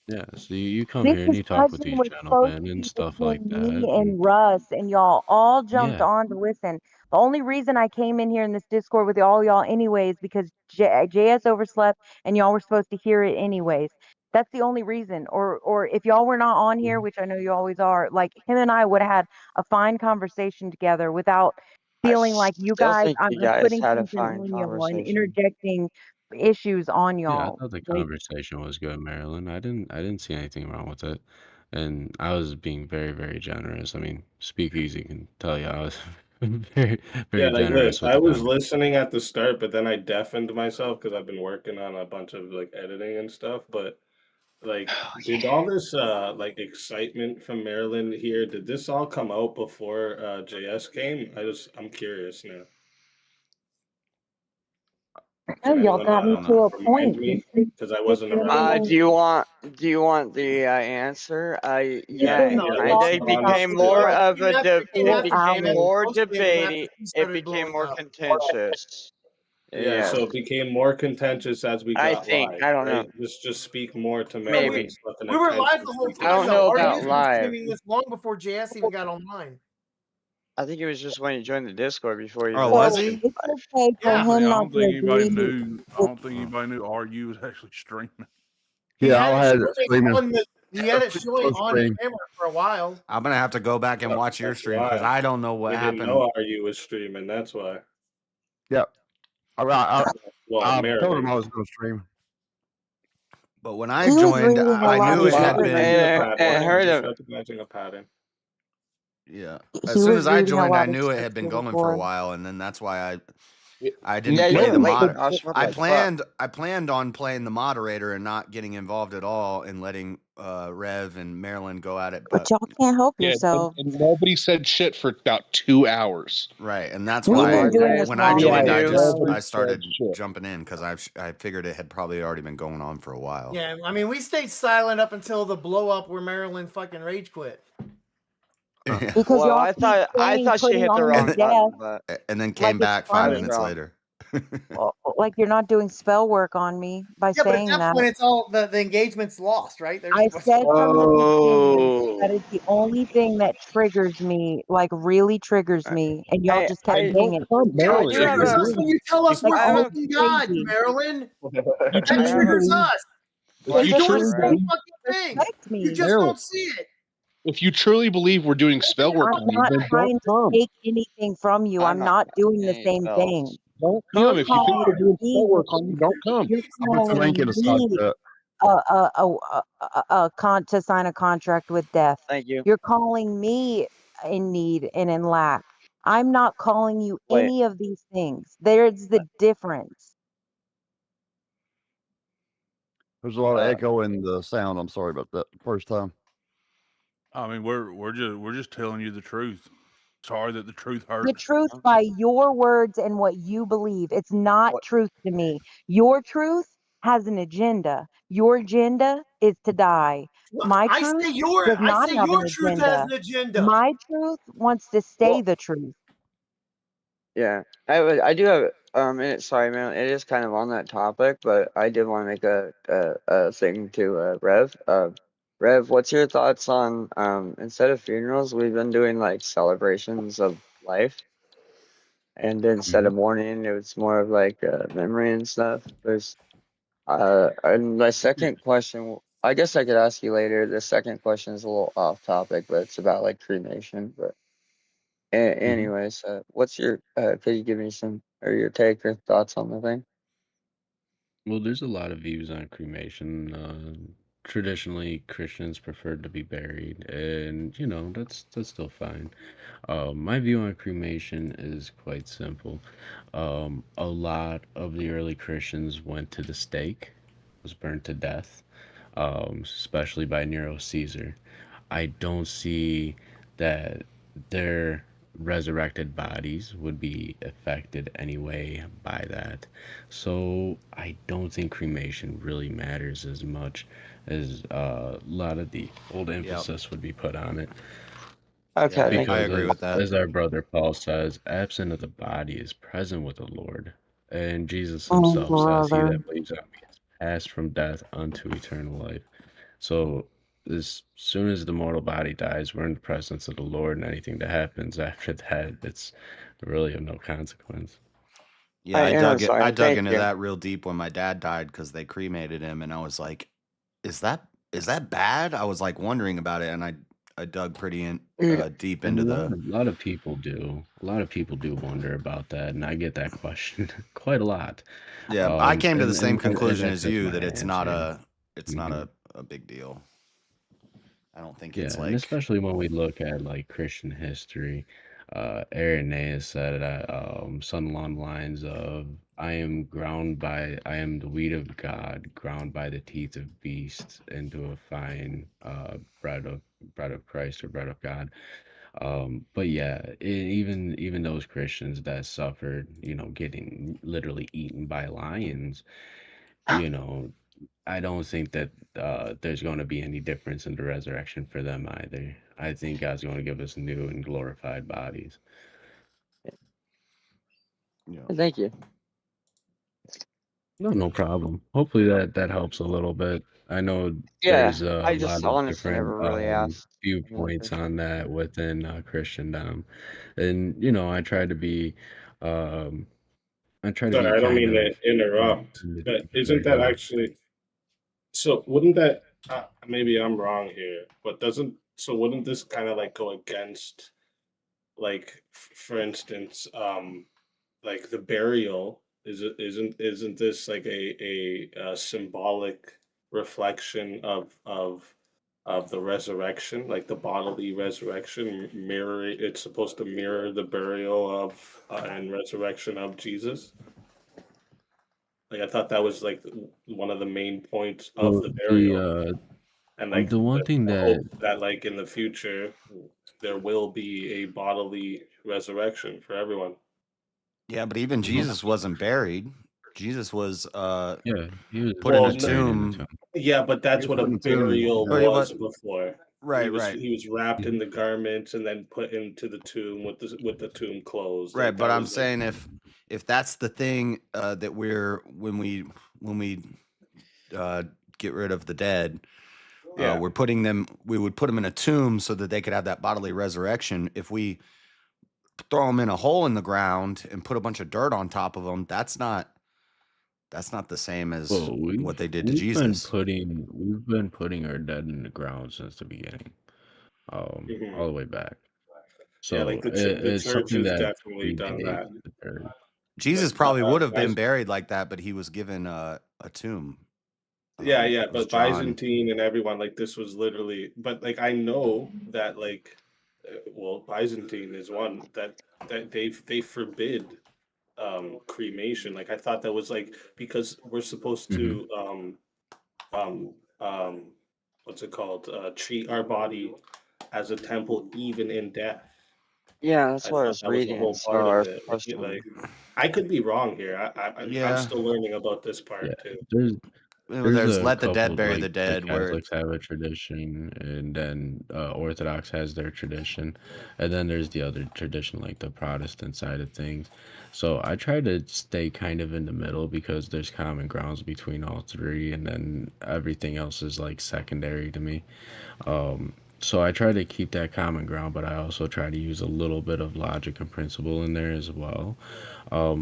Yeah, so you come This here and you talk with discussion these was supposed gentlemen to and be stuff like between that. me And and Russ, and y'all all jumped yeah, on to listen. The only reason I came in here in this Discord with all y'all anyways, because JS overslept and y'all were supposed to hear it anyways. That's the only reason. Or if y'all were not on here, which I know you always are, like him and I would have had a fine conversation together without I feeling like you still guys, think I'm you guys putting had a something fine on y'all and conversation. interjecting issues on yeah, I y'all. thought the Like, conversation was good, Marilyn. I didn't see anything wrong with it. And I was being very, very generous. I mean, Speakeasy can tell you I was very, Yeah, very like this. generous with I the was conversation. listening at the start, but then I deafened myself because I've been working on a bunch of like editing and stuff. But like, Oh, did all this like excitement from Maryland here, did this all come out before JS came? I'm curious now. No, Can y'all anyone got me to a remind point. me? It's Because I wasn't literally around. like Do you want the answer? you've Yeah, been No, Yeah, kind let's of. it's It be talking about honest became this here. more for of a it came it four after became hours. more most of it was after debate. she It started became blowing more up. contentious. Yeah, Yes, so it became more contentious as we I got think. live, I don't know. right? Just speak more to No, we Marilyn's fucking we were live attention the whole seeking I don't time know though. Our about news was live. streaming this long before JS even got online. I think it was just when you joined the Discord before you Oh, really was So opened. he? it's okay I for Yeah. don't think, him I not don't to think anybody agree knew. I with don't think anybody knew RU was actually streaming. He Yeah, had I it had it showing streaming. on the he had it showing Full on screen. camera for a while. I'm gonna have to go back and watch your That's stream because why. I don't know what We didn't happened. know RU was streaming, that's why. Yep. Well, I told him Marilyn. I was going to stream. But when I he was joined, reading a I lot knew of it had scripture. been. And heard Just of recognizing a pattern. Yeah. He As soon was as I reading a joined, I lot of knew it had been scripture going for a before. while, and then that's why I yeah, didn't you play were the late, mod. Josh. What I the fuck? planned on playing the moderator and not getting involved at all and letting Rev and Marilyn go at it. But But y'all can't help Yeah, yourselves. and nobody said shit for about 2 hours. right, and that's We've why been doing this when I long Me joined, enough, I too. bro. started shit. jumping in because I figured it had probably already been going on for a while. Yeah, I mean we stayed silent up until the blow up where Marilyn fucking rage quit. Yeah. Because Well, y'all I keep thought she putting hit the on wrong this death button, but And then like came it's back I 5 was funny. minutes wrong. later. Like you're not doing spell work on me by Yeah, but at saying that that. point it's all the engagement's lost, right? There's I said from the beginning that Oh, is the only thing that triggers me, like really triggers me, and y'all just kept And doing don't it. tell it I Marilyn do if have you're triggers a. us really when you tell us if we're I have a. fucking God, Crazy. Marilyn. if That you I have truly triggers believe us. if What you You're doing truly the Right. same believe fucking thing. Respect You me. just Marilyn, don't see it. if you truly believe we're doing spell work I'm on you, not then don't trying to come. take anything from you. I'm I'm not not doing the any same thing. spells. Don't You're come. If you think we're calling doing spell me. work on you, don't come. You're I put the link in calling the side me chat. to sign a contract with death. Thank you. You're calling me in need and in lack. I'm not calling you Wait. any of these things. There's the difference. There's a lot of Uh, echo in the sound. I'm sorry about that. First time. I mean, we're just telling you the truth. Sorry that the truth The hurt. truth by your words and what you believe. It's not What? truth to me. Your truth has an agenda. Your agenda is to die. My I truth say does not have your an truth has agenda. an agenda. My truth wants to stay Well, the truth. yeah. I do have sorry, man. It is kind of on that topic, but I did want to make a thing to Rev. Rev, what's your thoughts on instead of funerals, we've been doing like celebrations of life, and instead of mourning, it's more of like memory and stuff. There's and my second question, I guess I could ask you later. The second question is a little off topic, but it's about like cremation. But anyways, what's your could you give me some or your take or thoughts on the thing? Well, there's a lot of views on cremation. Traditionally, Christians prefer to be buried, and that's still fine. My view on cremation is quite simple. A lot of the early Christians went to the stake, was burned to death, especially by Nero Caesar. I don't see that their resurrected bodies would be affected anyway by that. So I don't think cremation really matters as much as a lot of the old emphasis would be put on it. Okay, Yeah, thank I you. Because agree with that. as our brother Paul says, absent of the body is present with the Lord. And Jesus Oh, himself says, he brother. that believes on me is passed from death unto eternal life. So as soon as the mortal body dies, we're in the presence of the Lord, and anything that happens after that, it's really of no consequence. Yeah, I Sorry, dug thank into you. that real deep when my dad died because they cremated him, and I was like, is that bad? I was like wondering about it, and I dug pretty deep And into a lot of people do. A lot of people do wonder about that, and I get that question quite a lot. Yeah, I came to the same And conclusion that's as just you my that it's not answer. a big deal. I don't think Yeah, it's and like especially when we look at like Christian history, Irenaeus said something along the lines of, I am the wheat of God, ground by the teeth of beasts into a fine bread of Christ or bread of God." But yeah, even those Christians that suffered, getting literally eaten by lions, you know, I don't think that there's going to be any difference in the resurrection for them either. I think God's going to give us new and glorified bodies. Yeah. Thank you. No problem. Hopefully that helps a little bit. I know Yeah, there's a I lot just of honestly different never really asked another viewpoints on Christian. that within Christendom, and um, I try to Sorry, be I don't kind mean of to interrupt, but isn't very that good. actually so? Wouldn't that maybe I'm wrong here, but wouldn't this kind of like go against like for instance, like the burial isn't this like a symbolic reflection of the resurrection, like the bodily resurrection mirroring it's supposed to mirror the burial of and resurrection of Jesus. Like I thought that was like one of the main points of Well, the burial, and like the one thing the that hope that like in the future there will be a bodily resurrection for everyone. Yeah, but even Jesus wasn't buried. Jesus was yeah, he was put in a buried in the tomb. tomb. Yeah, but He that's was what a put in a tomb. burial But it was was before. right, right, He was wrapped Mhm. in the garments and then put into the tomb with the tomb closed. right. Like But that I'm was like saying if that's the thing that we're when we get rid of the dead, yeah. we would put them in a tomb so that they could have that bodily resurrection. If we throw them in a hole in the ground and put a bunch of dirt on top of them, that's not the same as Well, what they did to Jesus. we've been putting our dead in the ground since the beginning, hmm all the way back. Yeah, So like the it's church something has that definitely done predates that. the church. Jesus Like probably would have been buried like that, but he was given a tomb. yeah, yeah, It was but John. Byzantine and everyone like this was literally but like I know that like well Byzantine is one that they forbid cremation. Like I thought that was like because we're supposed hmm to um um what's it called treat our body as a temple even in death. Yeah, that's I what I thought was that was a reading. whole So part I of was it. supposed to. Like I could be wrong here. I'm Yeah. still learning about this Yeah, part too. there's There's a let the dead couple bury like the the dead where Catholics have a tradition, and then Orthodox has their tradition, and then there's the other tradition like the Protestant side of things. So I try to stay kind of in the middle because there's common grounds between all three, and then everything else is like secondary to me. So I try to keep that common ground, but I also try to use a little bit of logic and principle in there as well.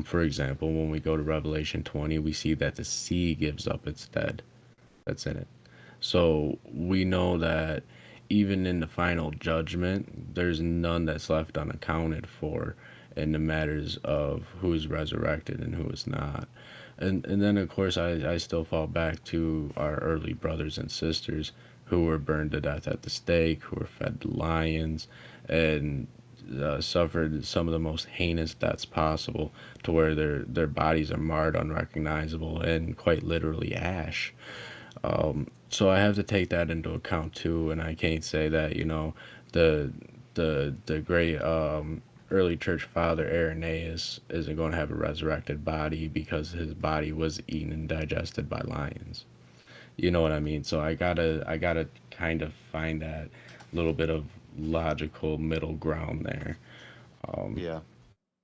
For example, when we go to Revelation 20, we see that the sea gives up its dead that's in it. So we know that even in the final judgment, there's none that's left unaccounted for in the matters of who is resurrected and who is not. And then of course I still fall back to our early brothers and sisters who were burned to death at the stake, who were fed to lions, and suffered some of the most heinous deaths possible, to where their bodies are marred, unrecognizable, and quite literally ash. So I have to take that into account too, and I can't say that the the great early church father Irenaeus isn't going to have a resurrected body because his body was eaten and digested by lions. You know what I mean? So I gotta kind of find that little bit of logical middle ground there. Um, yeah.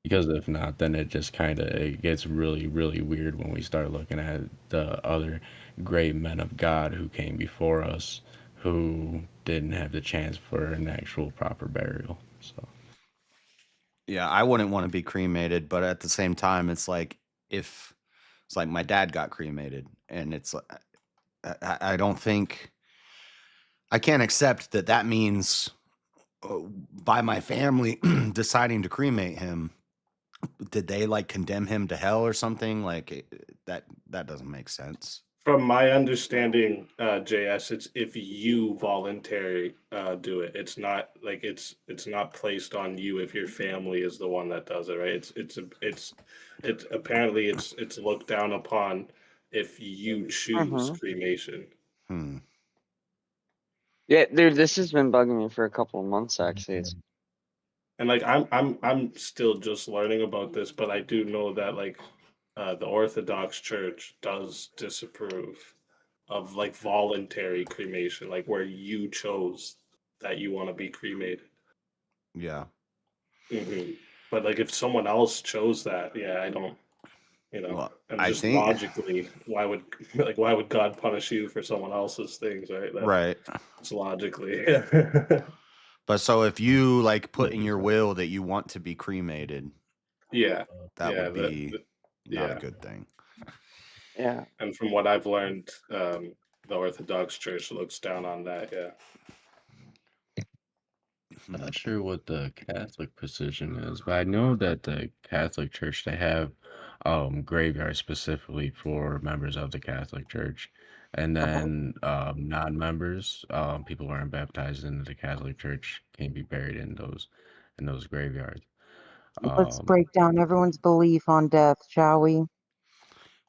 because if not, then it just kind of it gets really weird when we start looking at the other great men of God who came before us, who didn't have the chance for an actual proper burial. So Yeah, I wouldn't want to be cremated, but at the same time it's like if it's like my dad got cremated and it's I don't think I can't accept that means by my family deciding to cremate him, did they like condemn him to hell or something? Like that doesn't make sense. From my understanding, JS, it's if you voluntary do it. It's not like it's not placed on you if your family is the one that does it, right? It's apparently it's looked down upon if you choose Mm-hmm. cremation. Hmm. Yeah, dude, this has been bugging me for a couple of months actually. It's And like I'm still just learning about this, but I do know that like the Orthodox Church does disapprove of like voluntary cremation, like where you chose that you want to be cremated. Yeah. But like if someone else chose that, yeah, I don't, Well, and I just think logically, why would God punish you for someone else's things, right? right. It's logically. But so if you like put in your will that you want to be cremated, Yeah, that yeah, would be not a yeah. good thing. Yeah. And from what I've learned, the Orthodox Church looks down on that. Yeah. I'm not sure what the Catholic position is, but I know that the Catholic Church, they have graveyards specifically for members of the Catholic Church. And then non-members, people who aren't baptized into the Catholic Church can be buried in those graveyards. Let's break down everyone's belief on death, shall we?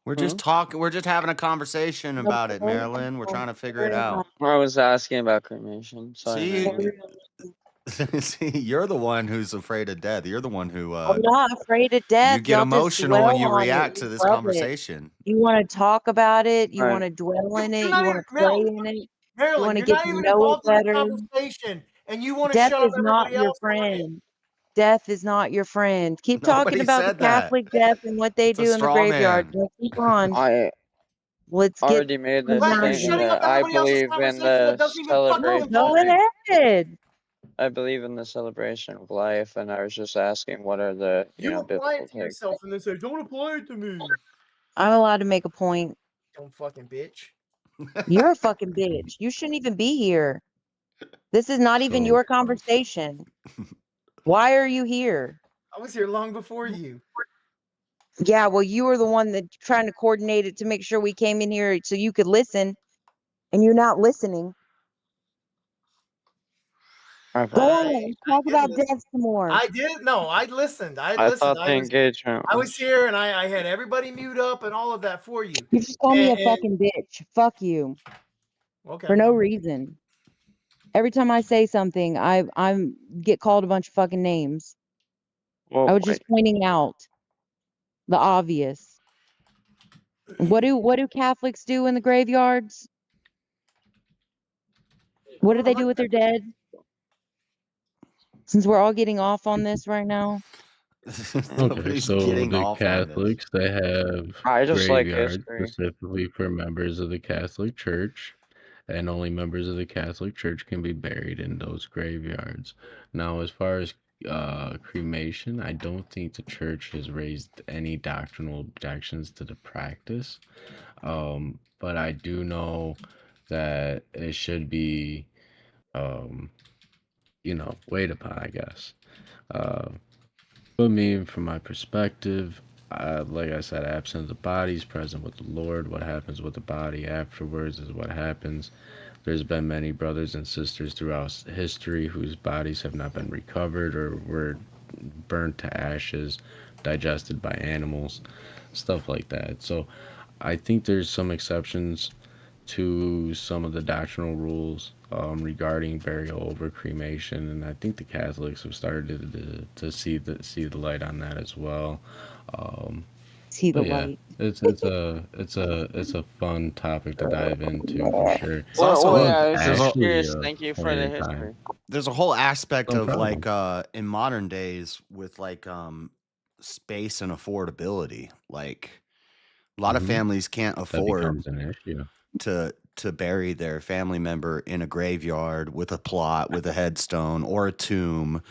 We're just talking. We're just having a conversation about it, Marilyn. We're trying to figure it out. I was asking about cremation. Sorry, See, Marilyn. see, you're the one who's afraid of death. You're the one who I'm not afraid of you death. get Y'all just emotional when dwell you on react it. to You this love it. conversation. You want to talk about it. You Right. want to dwell in it. You're You not want even to pray in it. You Marilyn, want to you're get not to even know it involved in the better. conversation, and you want to Death shut up is not everybody your else. friend. Death is not your friend. Keep talking Nobody about the said that. Catholic death and what they It's a do in the straw graveyard. man. Let's keep on. I Let's get already made the But you're down statement to shutting up that I everybody else's believe in conversation that the doesn't even fucking No, celebration. go involve you. ahead. I believe in the celebration of life, and I was just asking what are the You apply biblical it to takes. yourself and then say, "Don't apply it to me." I'm allowed to make a point. Don't fucking bitch. You're a fucking bitch. You shouldn't even be here. This is not even So, your conversation. Why are you here? I was here long before you. Yeah, well, you were the one that trying to coordinate it to make sure we came in here so you could listen, and you're not listening. Go on, let's talk did about listen. death some more. I did. No, I listened. I I listened. thought the engagement I was here, and I had everybody mute up and all of that for you. You just call me a And- fucking bitch. Fuck you. Okay. For no reason. Every time I say something, I'm get called a bunch of fucking names. Well, I was just pointing out the obvious. What do Catholics do in the graveyards? What do they do with their dead? Since we're all getting off on this right now. okay, Nobody's so getting the off on this. Catholics, they have I just like graveyards history. specifically for members of the Catholic Church, and only members of the Catholic Church can be buried in those graveyards. Now, as far as cremation, I don't think the church has raised any doctrinal objections to the practice, but I do know that it should be, weighed upon, I guess. But me, from my perspective, like I said, absent of the body is present with the Lord. What happens with the body afterwards is what happens. There's been many brothers and sisters throughout history whose bodies have not been recovered or were burnt to ashes, digested by animals, stuff like that. So I think there's some exceptions to some of the doctrinal rules regarding burial over cremation, and I think the Catholics have started to see the light on that as well. See the But yeah, light. it's a fun topic to dive into for sure. It's also Well, yeah, I was there's just a, curious. Thank you for point the in time. history. there's a whole aspect No of problem. like in modern days with like space and affordability. Like a lot of Mhm. families can't That afford becomes an issue. to bury their family member in a graveyard with a plot, with a headstone or a tomb.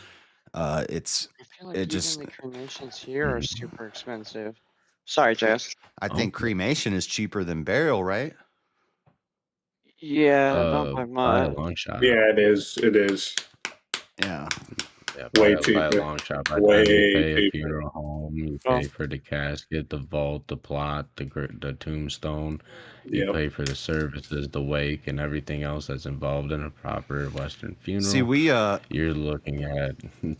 It's I feel like it even just the cremations here are super expensive. Sorry, Jess. I think Okay. cremation is cheaper than burial, right? Yeah, not by By a much. long shot. Yeah, it is. It is. Yeah. Yeah, Way by a cheaper. long shot. By the Way time you pay a cheaper. funeral home, you Oh. pay for the casket, the vault, the plot, the tombstone. You Yep. pay for the services, the wake, and everything else that's involved in a proper Western funeral. See, you're looking at we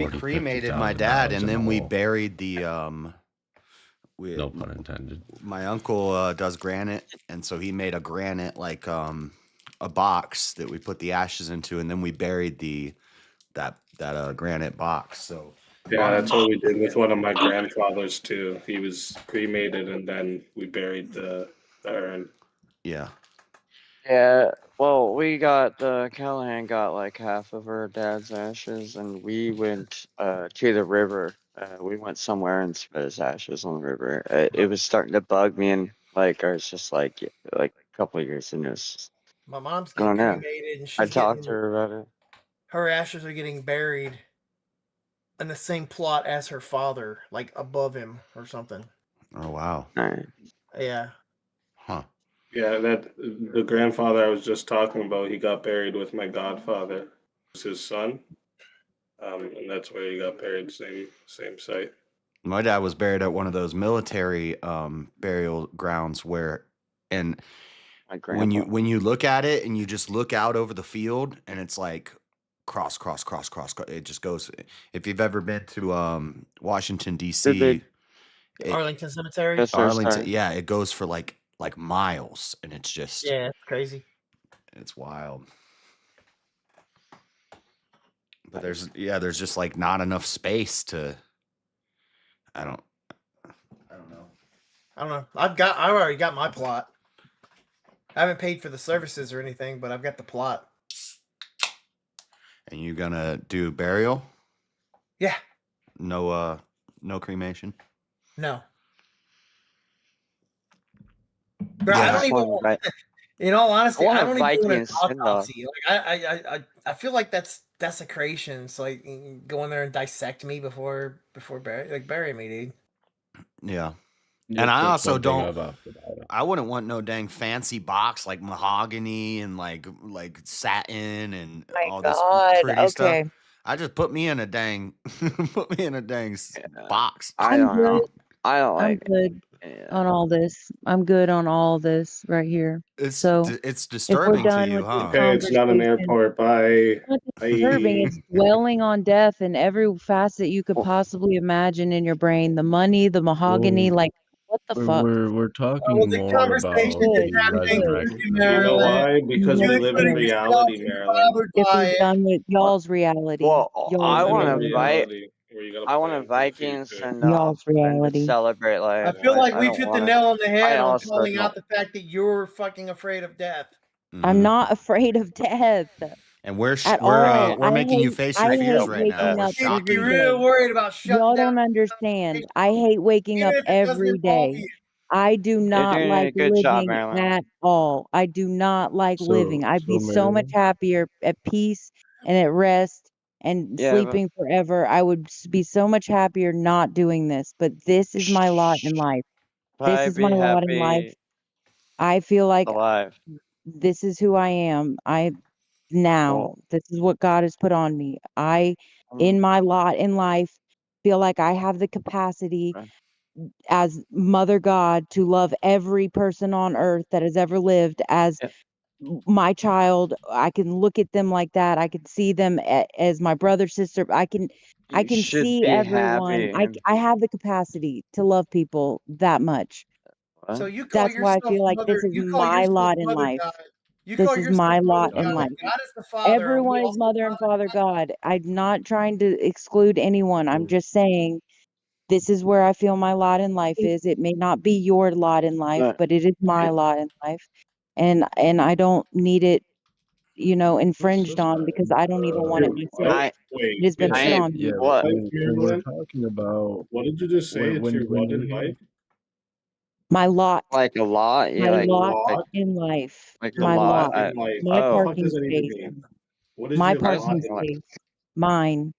40, cremated my $50,000 dad, and in the then we hole. buried the No pun intended. my uncle does granite, and so he made a granite like a box that we put the ashes into, and then we buried that that granite box. So Yeah, that's what we did with one of my grandfathers too. He was cremated, and then we buried the urn. yeah. Yeah, well, Callahan got like half of her dad's ashes, and we went to the river. We went somewhere and spread his ashes on the river. It was starting to bug me, and like I was just like a couple of years into this. My mom's I don't getting know. cremated, and I she's talked to getting her about it. her ashes are getting buried in the same plot as her father, like above him or something. Oh wow. Alright. Yeah. Huh. Yeah, that the grandfather I was just talking about, he got buried with my godfather. It was his son, and that's where he got buried. Same site. My dad was buried at one of those military burial grounds where, and My grandpa. when you look at it and you just look out over the field and it's like cross, it just goes. If you've ever been to Washington Did D.C., they? Arlington Cemetery. Yes, sir. Arlington, Sorry. yeah, it goes for like miles, and it's just Yeah, it's crazy. it's wild. But there's just like not enough space to. I don't know. I don't know. I already got my plot. I haven't paid for the services or anything, but I've got the plot. And you gonna do burial? Yeah. No cremation. No. Bro, Yeah. I don't even. In all honesty, I don't even want an autopsy. Like I feel like that's desecration. It's like go in there and dissect me before bury me, dude. Yeah. You And I think also something don't. about it. I wouldn't want no dang fancy box like mahogany and like satin and My all this God. pretty stuff. Okay. I just put me in a dang box. I I'm don't good. know. I don't I'm like it. good on all this. I'm good on all this right here. It's So it's if we're disturbing to done you, with this huh? Okay, it's not an conversation, airport. Bye. it's not disturbing. It's dwelling on death in every facet you could Well, possibly imagine in your brain. The money, the mahogany, Well, like what the fuck? we're talking Well, the more conversation about is Good. the happening Good. with you, resurrection. You know Marilyn. why? Because we Makes live in sense. reality, Yourself Marilyn. bothered If by we're it. done with y'all's reality, well, y'all's I We live in want to reality, reality where you gotta I want a plan for the Viking future. send off y'all's and to reality. celebrate I life. feel like I we've don't hit the want to. nail on the I head on also calling out don't. the fact that you're fucking afraid of death. I'm Mhm. not afraid of death And we're at all. we're making you face your I fears hate right now. waking We're up Seems to be shocking every you. real day. worried about shutting Y'all down don't understand. I hate waking even up if it doesn't every involve day. you. I do You're not doing like a good job, living Marilyn. at all. I do not like living. I'd be so much Marilyn, happier at peace and at rest and Yeah, but sleeping forever. I would be so much happier not doing this. But this is my lot in life. This I'd is my be lot in life. happy I feel like alive. this is who I am. Well, This is what God has put on me. In um, my lot in life, feel like I have the capacity okay. as Mother God to love every person on earth that has ever lived as Yeah, my child. I can look at them like that. I can see them as my brother, sister. I can you should see be everyone. happy. I have the capacity to love people that much. So What? you call That's why I yourself feel like mother. this is You call my yourself lot in mother life. God. You This call is yourself my mother lot in God. life. God is the father. Are we Everyone is also mother and father? father God. I'm not trying to exclude anyone. I'm Mm. just saying this is where I feel my lot in life is. It may not be your lot in life, But but it is my lot in life. And I don't need it, infringed on because I don't even want it myself. What? I It has been It's put your on me. what? life, when we're Marilyn? talking about What did you just say? It's your what when in life? My lot, Like a lot? my Yeah, lot Lot? in life, like a Your my lot. lot lot, in life. my What the Oh, fuck parking does that even space, mean? What is my your I was lot? parking thinking like space, mine,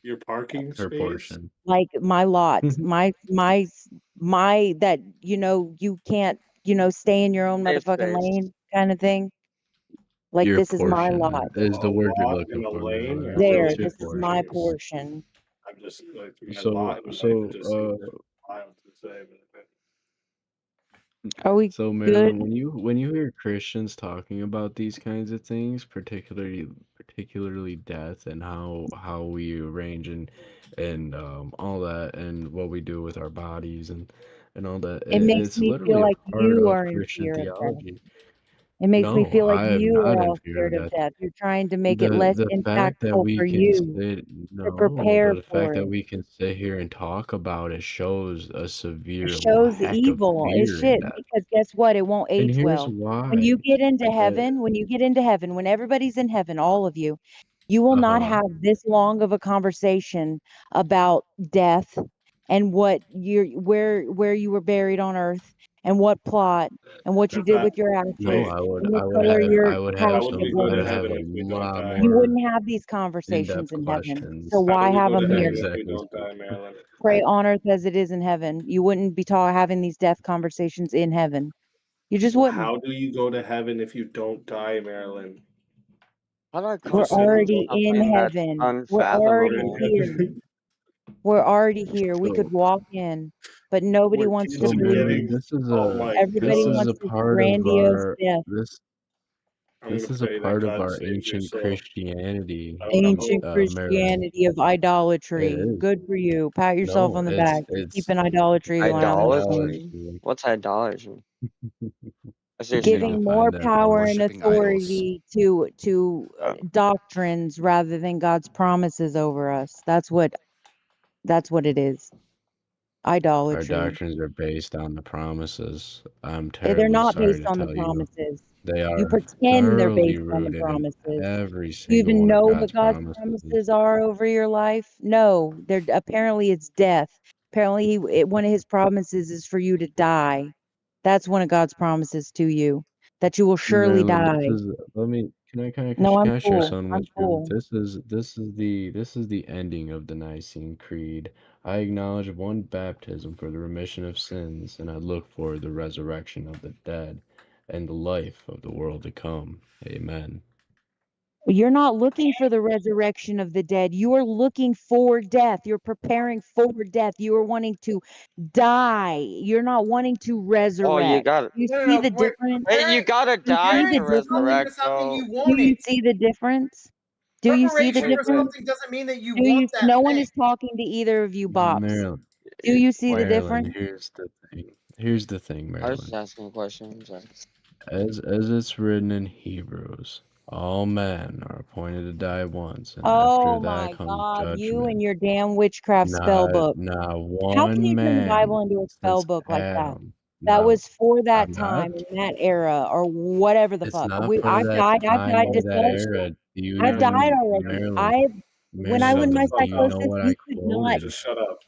Your parking her space? portion. like my lot, my that you can't stay in your own safe motherfucking space. lane kind of thing. Like Your this is my lot. portion is A the word you're lot looking in a for, lane Marilyn. is There, It's your this is my portion. portion. I'm just like my So lot in life. so It just seems wild to say, but Are we So good? Marilyn, when you hear Christians talking about these kinds of things, particularly death and how we arrange and all that and what we do with our bodies and all that, It makes it's me feel literally a like part you of are in Christian fear of death. theology. It makes me No, feel like I am you not are in all fear scared of of death. death. You're trying to make it The less the fact that impactful we for can you sit to no, prepare the fact for that it. we can sit here and talk about it shows a It severe shows lack of evil as fear in shit death. because guess what? It won't And age here's well. When why. you get into The heaven, when everybody's in heaven, all of you, you will not uh-huh. have this long of a conversation about death and what where you were buried on earth and what plot and what you If did that with your No, ashes wait, and what color your how casket would we go I'd to was. have heaven a if we don't lot die? You more wouldn't have these conversations in-depth in heaven. So questions. How why do we have go to them here? heaven if we Exactly. don't die, Marilyn? Pray on earth as it is in heaven. You wouldn't be having these death conversations in heaven. You just wouldn't. How do you go to heaven if you don't die, Marilyn? How do I You We're just said comprehend you already don't die. in something that's heaven. We're We're already in unfathomable? here. heaven. We're already here. We could So walk in, but nobody We're wants to so believe. Marilyn, getting. Oh my Everybody this is god! a wants this part of grandiose our death. I'm this gonna is a pray that part of God our saves your ancient soul. Christianity, I Ancient Marilyn. Christianity of It idolatry. is. Good for you. Pat yourself No, on the back for it's keeping idolatry alive in this Idolatry? nation. idolatry. What's idolatry? I You seriously need to don't. Giving more find that power and verse. Worshipping idols. authority to Oh. doctrines rather than God's promises over us. That's what it is. Our Idolatry. doctrines are based on the promises. I'm They're terribly not sorry based to on the tell you. promises. They You are pretend they're thoroughly based on the rooted in promises. every Do you single even one of know God's what God's promises. promises are over your life? No, they're apparently it's death. Apparently, one of his promises is for you to die. That's one of God's promises to you, that you will surely Marilyn, die. No, can I'm I share cool. something I'm with you? cool. This is the ending of the Nicene Creed. I acknowledge one baptism for the remission of sins, and I look for the resurrection of the dead and the life of the world to come. Amen. You're not looking for the resurrection of the dead. You are looking for death. You're preparing for death. You are wanting to die. You're not wanting to Oh, you resurrect. got. You No, see no, the no. Wait, difference? Hey, you gotta Do you die see the to preparing for something difference? for resurrect, something though. you Do you wanted. see the difference? Do you see the Preparation Wait, for wait. difference? something doesn't mean that you Do you? want that No one thing. is talking to either of you bops. Marilyn, Do you see the Wait. Marilyn, difference? Here's the thing, I was just Marilyn. asking a question. Sorry. As it's written in Hebrews, all men are appointed to die once, and after Oh that my comes God, you and judgment. your damn witchcraft spell book. Not How can one you turn the man Bible into a spell since book like that? Adam. That No, was for that I'm not. time in that era or whatever the It's fuck. not for I've that died. I've time died or to that self. era. Do you I've died even, already. Marilyn? When I Shut went the my Marilyn, do fuck you up. know psychosis, what I you could not. quoted? Just shut up.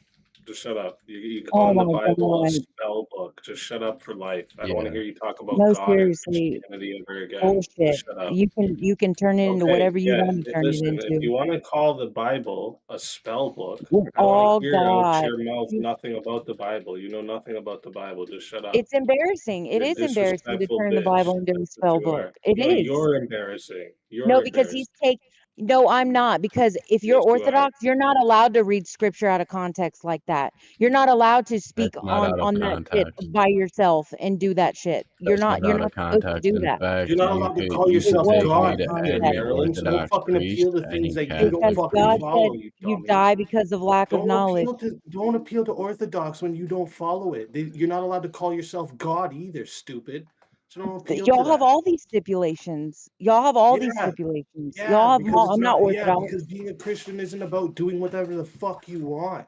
Just shut up. You Oh calling the my Bible a God. spell book. Just shut up for life. I don't want to Yeah. hear you talk about No, God or seriously. Christianity ever again. Bullshit. Just shut up. You can turn it into Okay, whatever you yeah. want to turn it Listen, if into. you want to call the Bible a spell book, We're I don't want to all hear out God. your mouth nothing about the Bible. You know nothing about the Bible. Just shut up. It's embarrassing. It You're a is embarrassing to disrespectful turn the bitch. Bible into a That's what spell you book. are. It No, is. you're embarrassing. No, You're because embarrassing. no, I'm not. Because if you're Yes, you are. Orthodox, you're not allowed to read scripture out of context like that. You're not allowed to speak That's not out of on that shit context. by yourself and do that shit. That's not You're out of not supposed to context. do In that. You're fact, not allowed to call you It could yourself was take out me of God to either, any context. Marilyn. So don't Orthodox fucking appeal priest, to things any that you don't Because Catholic fucking God priest. said follow, you you dummy. die because of lack of knowledge. Don't appeal to Orthodox when you don't follow it. You're not allowed to call yourself God either, stupid. So don't appeal to Y'all have that. all these stipulations. Y'all have all these Yeah, stipulations. yeah, Y'all have them because all. it's I'm not not. Yeah, Orthodox. because being a Christian isn't about doing whatever the fuck you want.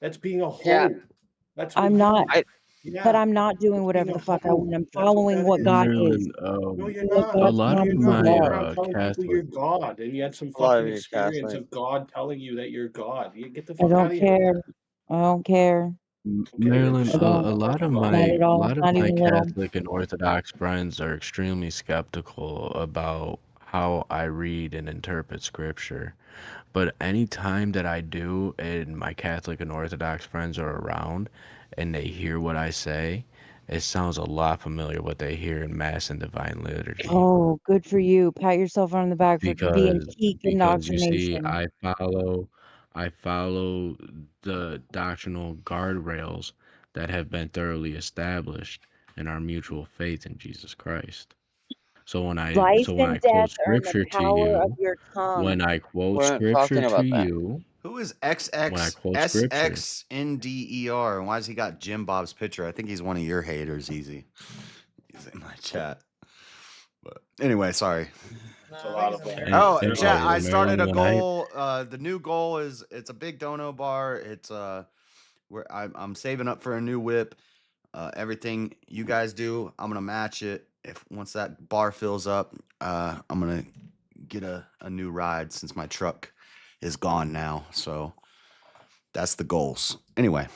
That's being a Yeah. hoe. That's what I'm you not. do. I. But Yeah, I'm not doing that's being whatever a the fuck I hoe. want. I'm That's what following that what is. God Marilyn, is. No, you're What not. a God's lot No, of you're not. promises You my go are. around telling people Catholic you're God, and you had some A lot of fucking you experience Catholic. of God telling you that you're God. You get the I fuck out don't of here with care. that. I don't care. Okay, then Marilyn, just I shut the don't. a fuck up lot of about Not it. my at all. Not even little. Catholic and Orthodox friends are extremely skeptical about how I read and interpret scripture. But any time that I do, and my Catholic and Orthodox friends are around, and they hear what I say, it sounds a lot familiar what they hear in Mass and Divine Liturgy. Oh, good for you. Pat yourself on the back for being peak Because you see, indoctrination. I follow the doctrinal guardrails that have been thoroughly established in our mutual faith in Jesus Christ. So Life when I and death quote are in the scripture to power of you, your when tongue. I quote We're not scripture talking to about that. you, Who is when I quote scripture, XXNDER? And why has he got Jim Bob's picture? I think he's one of your haters, Easy. He's in my chat. But anyway, sorry. It's a lot of them. Oh, Thank chat, you, I started a Maryland, when I- goal. The new goal is it's a big dono bar. It's where I'm saving up for a new whip. Everything you guys do, I'm gonna match it. If once that bar fills up, I'm gonna get a new ride since my truck is gone now. So that's the goals. Anyway,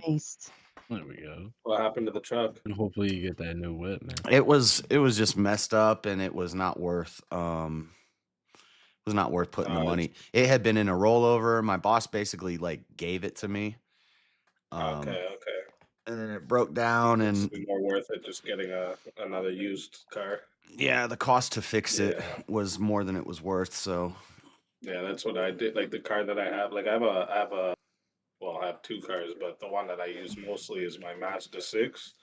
Nice. There we go. What happened to the truck? And hopefully you get that new whip, man. it was just messed up, and it was not worth putting the money. It had been in a rollover. My boss basically like gave it to me. Okay. And then it broke down, It's and more worth it just getting another used car. yeah, the cost to fix it Yeah. was more than it was worth. So Yeah, that's what I did. Like the car that I have, like I have two cars, but the one that I use mostly is my Mazda 6.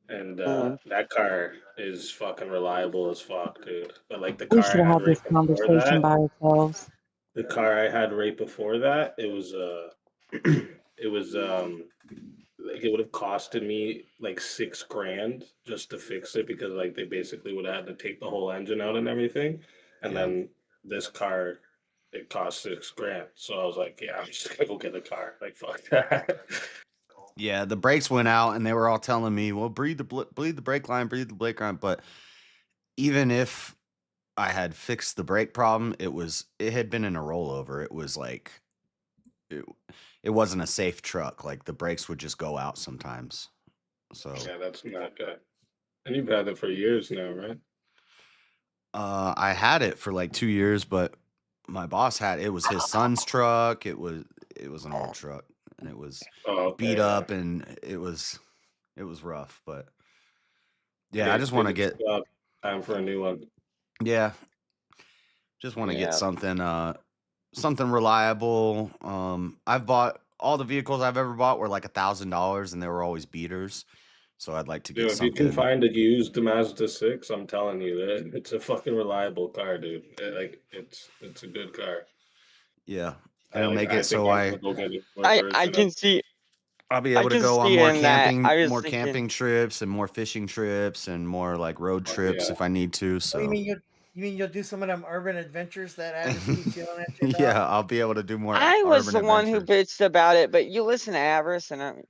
And that car is fucking reliable as fuck, dude. But like the We car should I had have this right before conversation that, by ourselves. the car I had right before that, it was it was like it would have costed me like $6,000 just to fix it because like they basically would have had to take the whole engine out and everything. And Yeah. then this car, it cost $6,000. So I was like, yeah, I'm just gonna go get a car. Like fuck that. yeah, the brakes went out, and they were all telling me, "Well, bleed the brake line, breathe the brake line." But even if I had fixed the brake problem, it had been in a rollover. It was like it wasn't a safe truck. Like the brakes would just go out sometimes. So Yeah, that's not good. And you've had it for years now, right? I had it for like 2 years, but my boss had it was his son's truck. It was an old truck, and it was beat up, and it was rough. But yeah, I just want to get time for a new one. yeah, just want to get something reliable. I've bought all the vehicles I've ever bought were like $1,000, and they were always beaters. So I'd like to get Dude, if you something. can find a used Mazda 6, I'm telling you that it's a fucking reliable car, dude. Like it's a good car. Yeah, it'll make it so I can see. I'll be able to can go on see more in that. camping, I was more thinking- camping trips, and more fishing trips, and more like road trips yeah. if I need to. Oh, So you mean you'll do some of them urban adventures that Avis keeps yelling at you about? yeah, I'll be able to do more. I was urban the one who adventures. bitched about it, but you listen to Avarice, and I'm,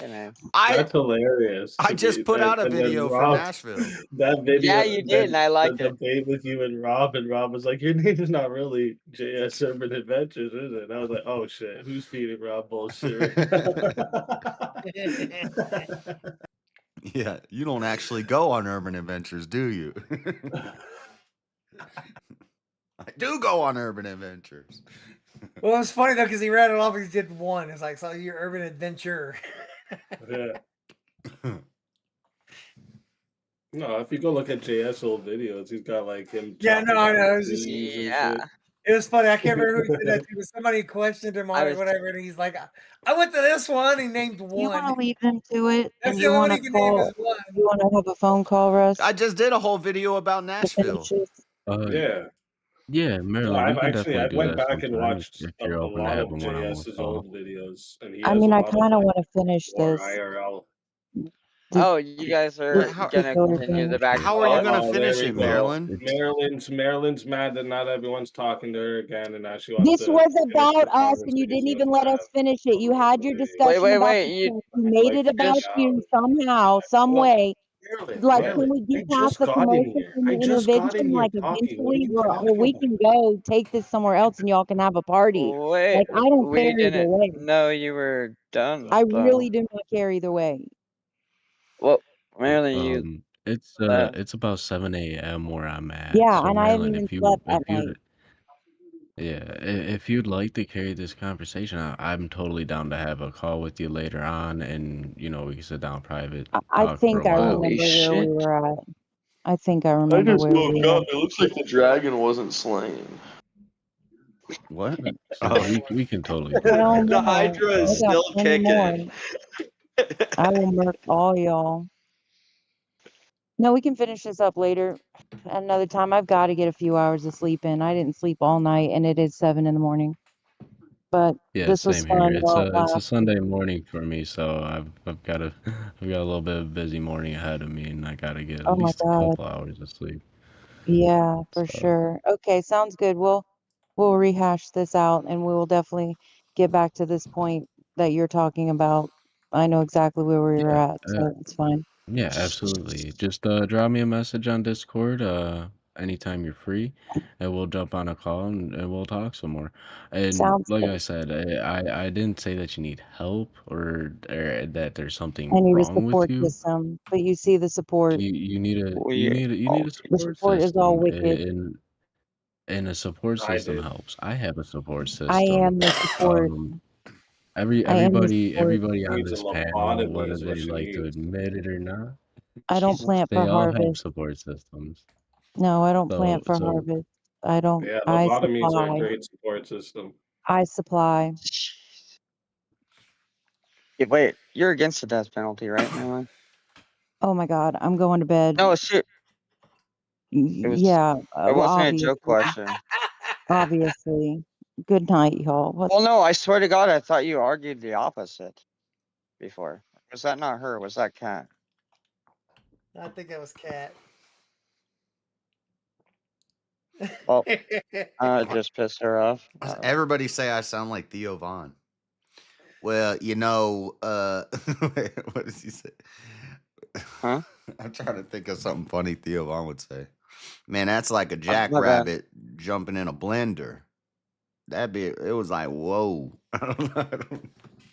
you know. That's hilarious. I just put out a video for Nashville. That video. Yeah, you did, and I liked the it. debate with you and Rob was like, "Your name is not really JS Urban Adventures, is it?" And I was like, "Oh shit, who's feeding Rob bullshit?" Yeah, you don't actually go on urban adventures, do you? I do go on urban adventures. Well, it's funny though because he rattled off. He did one. It's like so your urban adventure. Yeah. No, if you go look at JS old videos, he's got like him. Yeah, no, I know. It was just Yeah. It was funny. I can't remember who did that. It was somebody questioned him on it, whatever, and he's like, "I went to this one." He named one. You want to lead them to it, That's and the you only want one to he can name call. is one. You want to have a phone call, Russ? I just did a whole video about Nashville. Yeah. Yeah, Maryland, we can definitely I do went that back and sometime watched if a you're open to lot of having one-on-one JS's call. old videos, and he I has mean, a I lot kind of of want to finish more this. IRL. Oh, you guys are gonna continue the back. How are you gonna Oh, finish there we it, go. Maryland? Maryland's mad that not everyone's talking to her again, and now she wants This to was finish the about us, and you didn't conversation. even let us finish it. You had your discussion wait, about wait, the you- truck. You made it about you somehow, some way. Like, can we get past the commercials and the intervention? Like, eventually, we can go take this somewhere else, and y'all can have a party. Wait, Like, I don't we care either didn't way. know you were done. I though. really do not care either way. Well, Maryland, you. It's about 7 a.m. where I'm at. Yeah, So and I haven't Maryland, even slept at night. if you'd like to carry this conversation, I'm totally down to have a call with you later on, and we can sit down private. I talk think for a I while. remember where we were at. I think I remember where we were. It looks like the dragon wasn't slain. What? So we can totally do Hell that. no. Hydra I is got still plenty more. kicking. I will murk all y'all. No, we can finish this up later. Another time. I've got to get a few hours of sleep in. I didn't sleep all night, and it is 7 in the morning. But Yeah, this was same here. fun. Y'all It's a laughed. Sunday morning for me, so I've got a I've got a little bit of a busy morning ahead of me, and I gotta get Oh at my least a God. couple hours of sleep. Yeah, for So sure. Okay, sounds good. We'll rehash this out and we will definitely get back to this point that you're talking about. I know exactly where we were yeah, at, so it's fine. yeah, absolutely. Just drop me a message on Discord anytime you're free, and we'll jump on a call and we'll talk some more. And Sounds like good. I said, I didn't say that you need help or that there's I something need a wrong with support you. system, but you see the support. You need a We you need all a The support support is all system, wicked. and a support I system did. helps. I have a support I system. am the support. Um, I am the support. everybody on Needs a this panel, lobotomy whether is what they she like to needs. admit it or not, I don't plant they for all have harvest. support systems. No, I don't So plant for so harvest. I don't. Yeah, I lobotomies are a supply. great support system. I supply. Yeah, wait, you're against the death penalty, right, Marilyn? Oh my God, I'm going to bed. No, shoot. It was. Yeah, It well, wasn't a joke obviously. question. Obviously. Good night, y'all. What? Well, no, I swear to God, I thought you argued the opposite before. Was that not her? Was that Cat? I think that was Cat. Well, just pissed her off. Everybody say I sound like Theo Vaughn. Well, what does he say? Huh? I'm trying to think of something funny Theo Vaughn would say. Man, that's like a My bad. jackrabbit jumping in a blender. It was like, whoa. I don't know.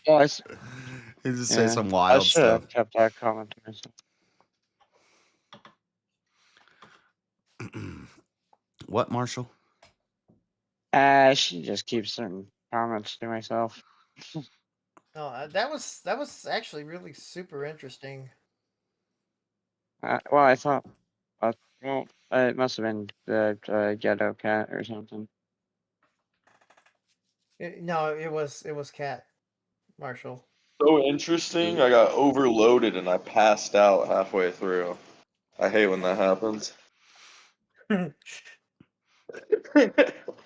Well, He just say some I wild should stuff. have kept that comment to myself. What, Marshall? I should just keep certain comments to myself. No, that was actually really super interesting. Well, I thought. Well, it must have been the ghetto cat or something. No, it was Cat, Marshall. So interesting. I got overloaded and I passed out halfway through. I hate when that happens. No,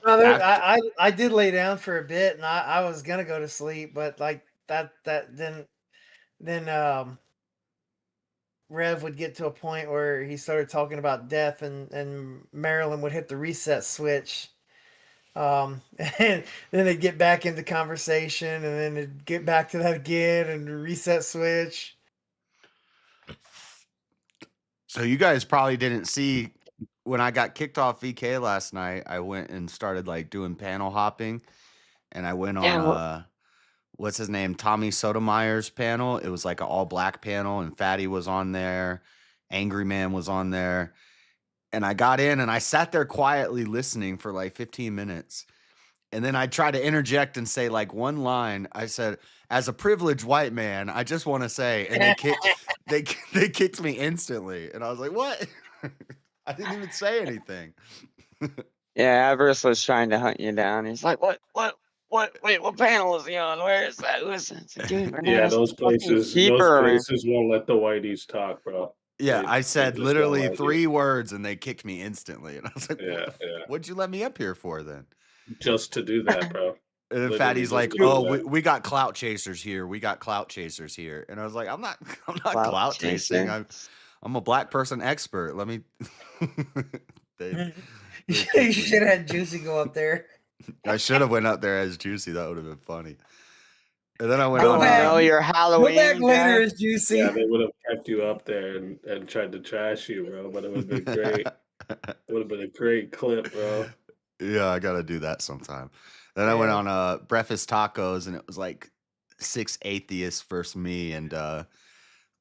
I did lay down for a bit, and I was gonna go to sleep, but like that then Rev would get to a point where he started talking about death, and Marilyn would hit the reset switch, and then they'd get back into conversation, and then it'd get back to that again, and reset switch. So you guys probably didn't see when I got kicked off VK last night, I went and started like doing panel hopping, and I went on what's his name, Tommy Sotomayor's panel. It was like an all black panel, and Fatty was on there, Angry Man was on there, and I got in and I sat there quietly listening for like 15 minutes. And then I tried to interject and say like one line. I said, "As a privileged white man, I just want to say," and they kicked me instantly, and I was like, "What?" I didn't even say anything. Yeah, Avarice was trying to hunt you down. He's like, what? Wait, what panel is he on? Where is that? Who is that? It's like, dude, we're not Yeah, a those fucking places keeper. won't let the whiteys talk, bro. Yeah, I They said just won't literally let you. 3 words, and they kicked me instantly, and I was like, Yeah, "What'd you let me up here for then?" just to do that, bro. And then Literally Fatty's just like, to do "Oh, that. we got clout chasers here. We got clout chasers here." And I was like, I'm not clout chasing. chaser? I'm a black person expert. Let me they You should have had Juicy go up there. I should have went up there as Juicy. That would have been funny. And then I went Go on back. Your Go Halloween back later guy? as Juicy. Yeah, they would have kept you up there and tried to trash you, bro. But it would have been great. It would have been a great clip, bro. Yeah, I gotta do that sometime. Then I went on Breakfast Tacos, and it was like 6 atheists versus me, and I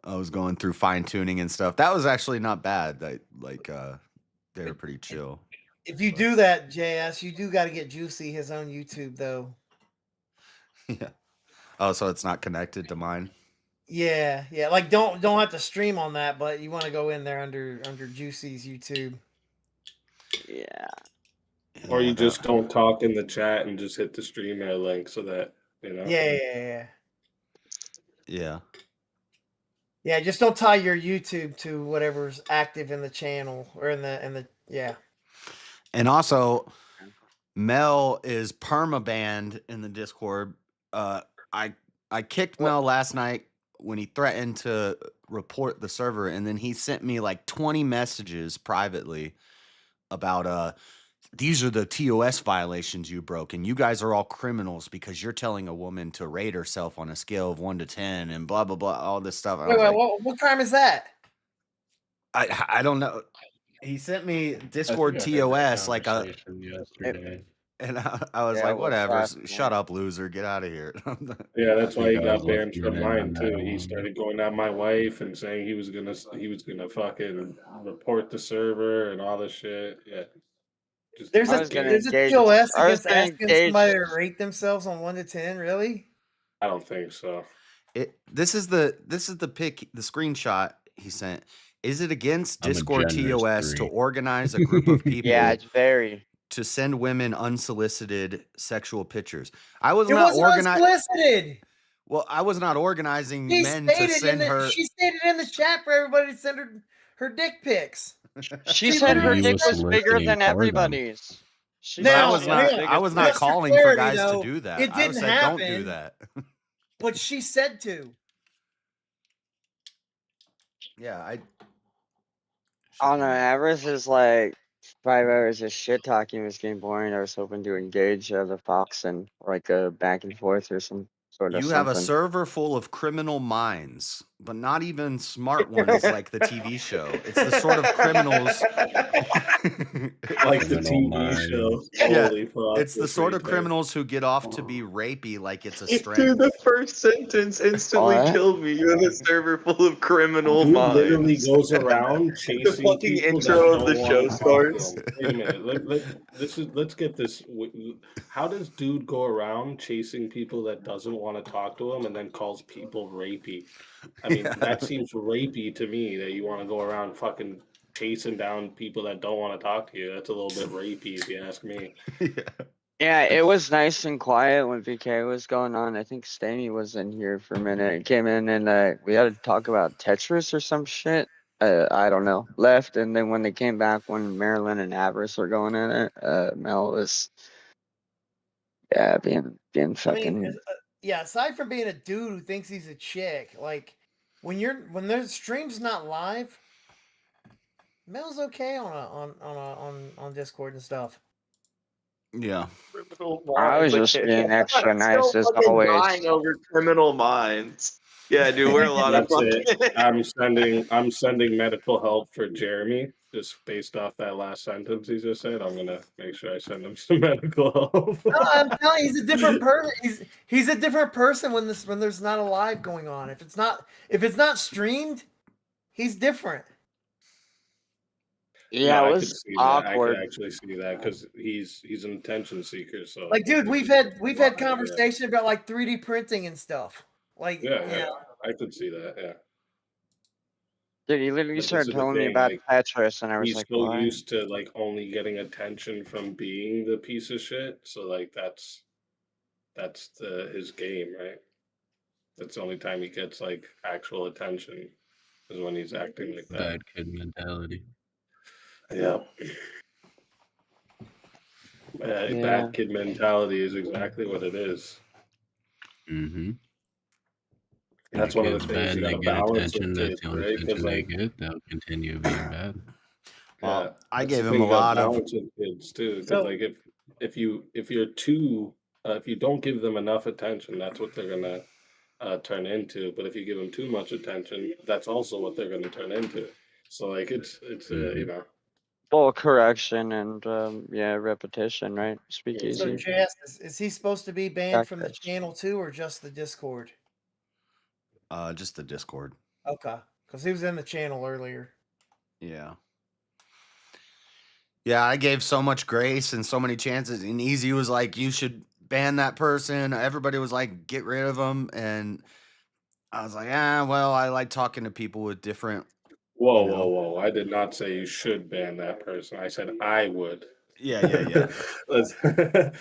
was going through fine tuning and stuff. That was actually not bad. They were pretty chill. If you do that, JS, you do got to get Juicy his own YouTube though. Yeah. Oh, so it's not connected to mine? Yeah. Like don't have to stream on that, but you want to go in there under Juicy's YouTube. Yeah. Or you just don't talk in the chat and just hit the streamer link so that you know. Yeah. Yeah, just don't tie your YouTube to whatever's active in the channel or in the yeah. And also, Mel is perma-banned in the Discord. I kicked Mel last night when he threatened to report the server, and then he sent me like 20 messages privately about these are the TOS violations you broke, and you guys are all criminals because you're telling a woman to rate herself on a scale of 1 to 10 and blah blah blah, all this stuff. And I Wait, was wait, like, what crime is that? I don't know. He sent me I Discord think I heard that TOS like a, conversation yesterday. and I was Yeah, like, it was whatever, last shut night. up, loser, get out of here. Yeah, that's I why he think I was got banned listening from in mine on too. that He one. started going at my wife and saying he was gonna fucking report the server and all this shit. Yeah. Just There's I a was gonna there's a engage. TOS I was against gonna asking engage. somebody to rate themselves on 1 to 10. Really? I don't think so. This is the pic, the screenshot he sent. Is it against I'm a Discord generous TOS to 3. organize a group of people Yeah, it's very. to send women unsolicited sexual pictures? I was It not wasn't unsolicited. Well, I was not organizing She men to stated send her. she stated in the chat for everybody to send her dick pics. She She said her literally He dick was said, was bigger soliciting than for them. everybody's. She But said I now, was she not. had hang the on. I was not Just for calling for clarity, guys to though, do that. it I didn't said, don't do happen, that. but she said to. Yeah, On an average, is like 5 hours of shit talking was getting boring. I was hoping to engage the fox and like a back and forth or some sort of You have a something. server full of criminal minds, but not even smart ones like the TV show. It's the sort of criminals. Like the Criminal TV show. minds. Yeah, Holy fuck. it's the this sort of retard. criminals who get off to be rapey like it's a Dude, strength. the first sentence instantly What? killed me. You have a server full of criminal Dude literally minds. goes around The chasing fucking people that intro of don't the want show to talk to starts. him. Wait a minute. Let's get this. How does dude go around chasing people that doesn't want to talk to him and then calls people rapey? I mean, Yeah. that seems rapey to me. That you want to go around fucking chasing down people that don't want to talk to you. That's a little bit rapey, if you ask me. Yeah, it was nice and quiet when VK was going on. I think Staney was in here for a minute. He came in and we had to talk about Tetris or some shit. I don't know. Left, and then when they came back, when Marilyn and Avarice were going in it, Mel was being I mean, fucking. yeah. Aside from being a dude who thinks he's a chick, like when the stream's not live, Mel's okay on Discord and stuff. Yeah. Criminal I was minds. just being extra I'm nice still as fucking always. dying over criminal minds. Yeah, dude, we're a lot of That's it. fucking. I'm sending medical help for Jeremy, just based off that last sentence he just said. I'm gonna make sure I send him some medical help. No, I'm telling you, he's a different person. He's a different person when there's not a live going on. If it's not streamed, he's different. Yeah, No, it I was could see that. I awkward. could actually see that because he's an attention seeker. So Like, dude, we've had conversation about like 3D printing and stuff. Like, Yeah, I could see that. Yeah. Dude, he literally But this started is the telling me thing, about like, Tetris, and I was he's like, so "What?" used to like only getting attention from being the piece of shit. So like that's his game, right? That's the only time he gets like actual attention is when he's acting like that. Bad kid mentality. Yeah. Yeah. Bad kid mentality is exactly what it is. Mm-hmm. That's one of the things you they gotta get balance attention. with That's kids, the only right? attention Because they like, get. They'll continue being bad. Well, yeah, I that's gave the him thing a you gotta lot of. balance with kids too. Because So- like if you're too if you don't give them enough attention, that's what they're gonna turn into. But if you give them too much attention, that's also what they're gonna turn into. So like it's you know. Full correction and repetition, right? so Speakeasy. JS, is he supposed to be banned from the Practice. channel too, or just the Discord? Just the Discord. Okay, because he was in the channel earlier. Yeah. Yeah, I gave so much grace and so many chances, and Easy was like, "You should ban that person." Everybody was like, "Get rid of them," and I was like, well, I like talking to people with different." Whoa, You know. whoa! I did not say you should ban that person. I said I would. Yeah. Let's Right.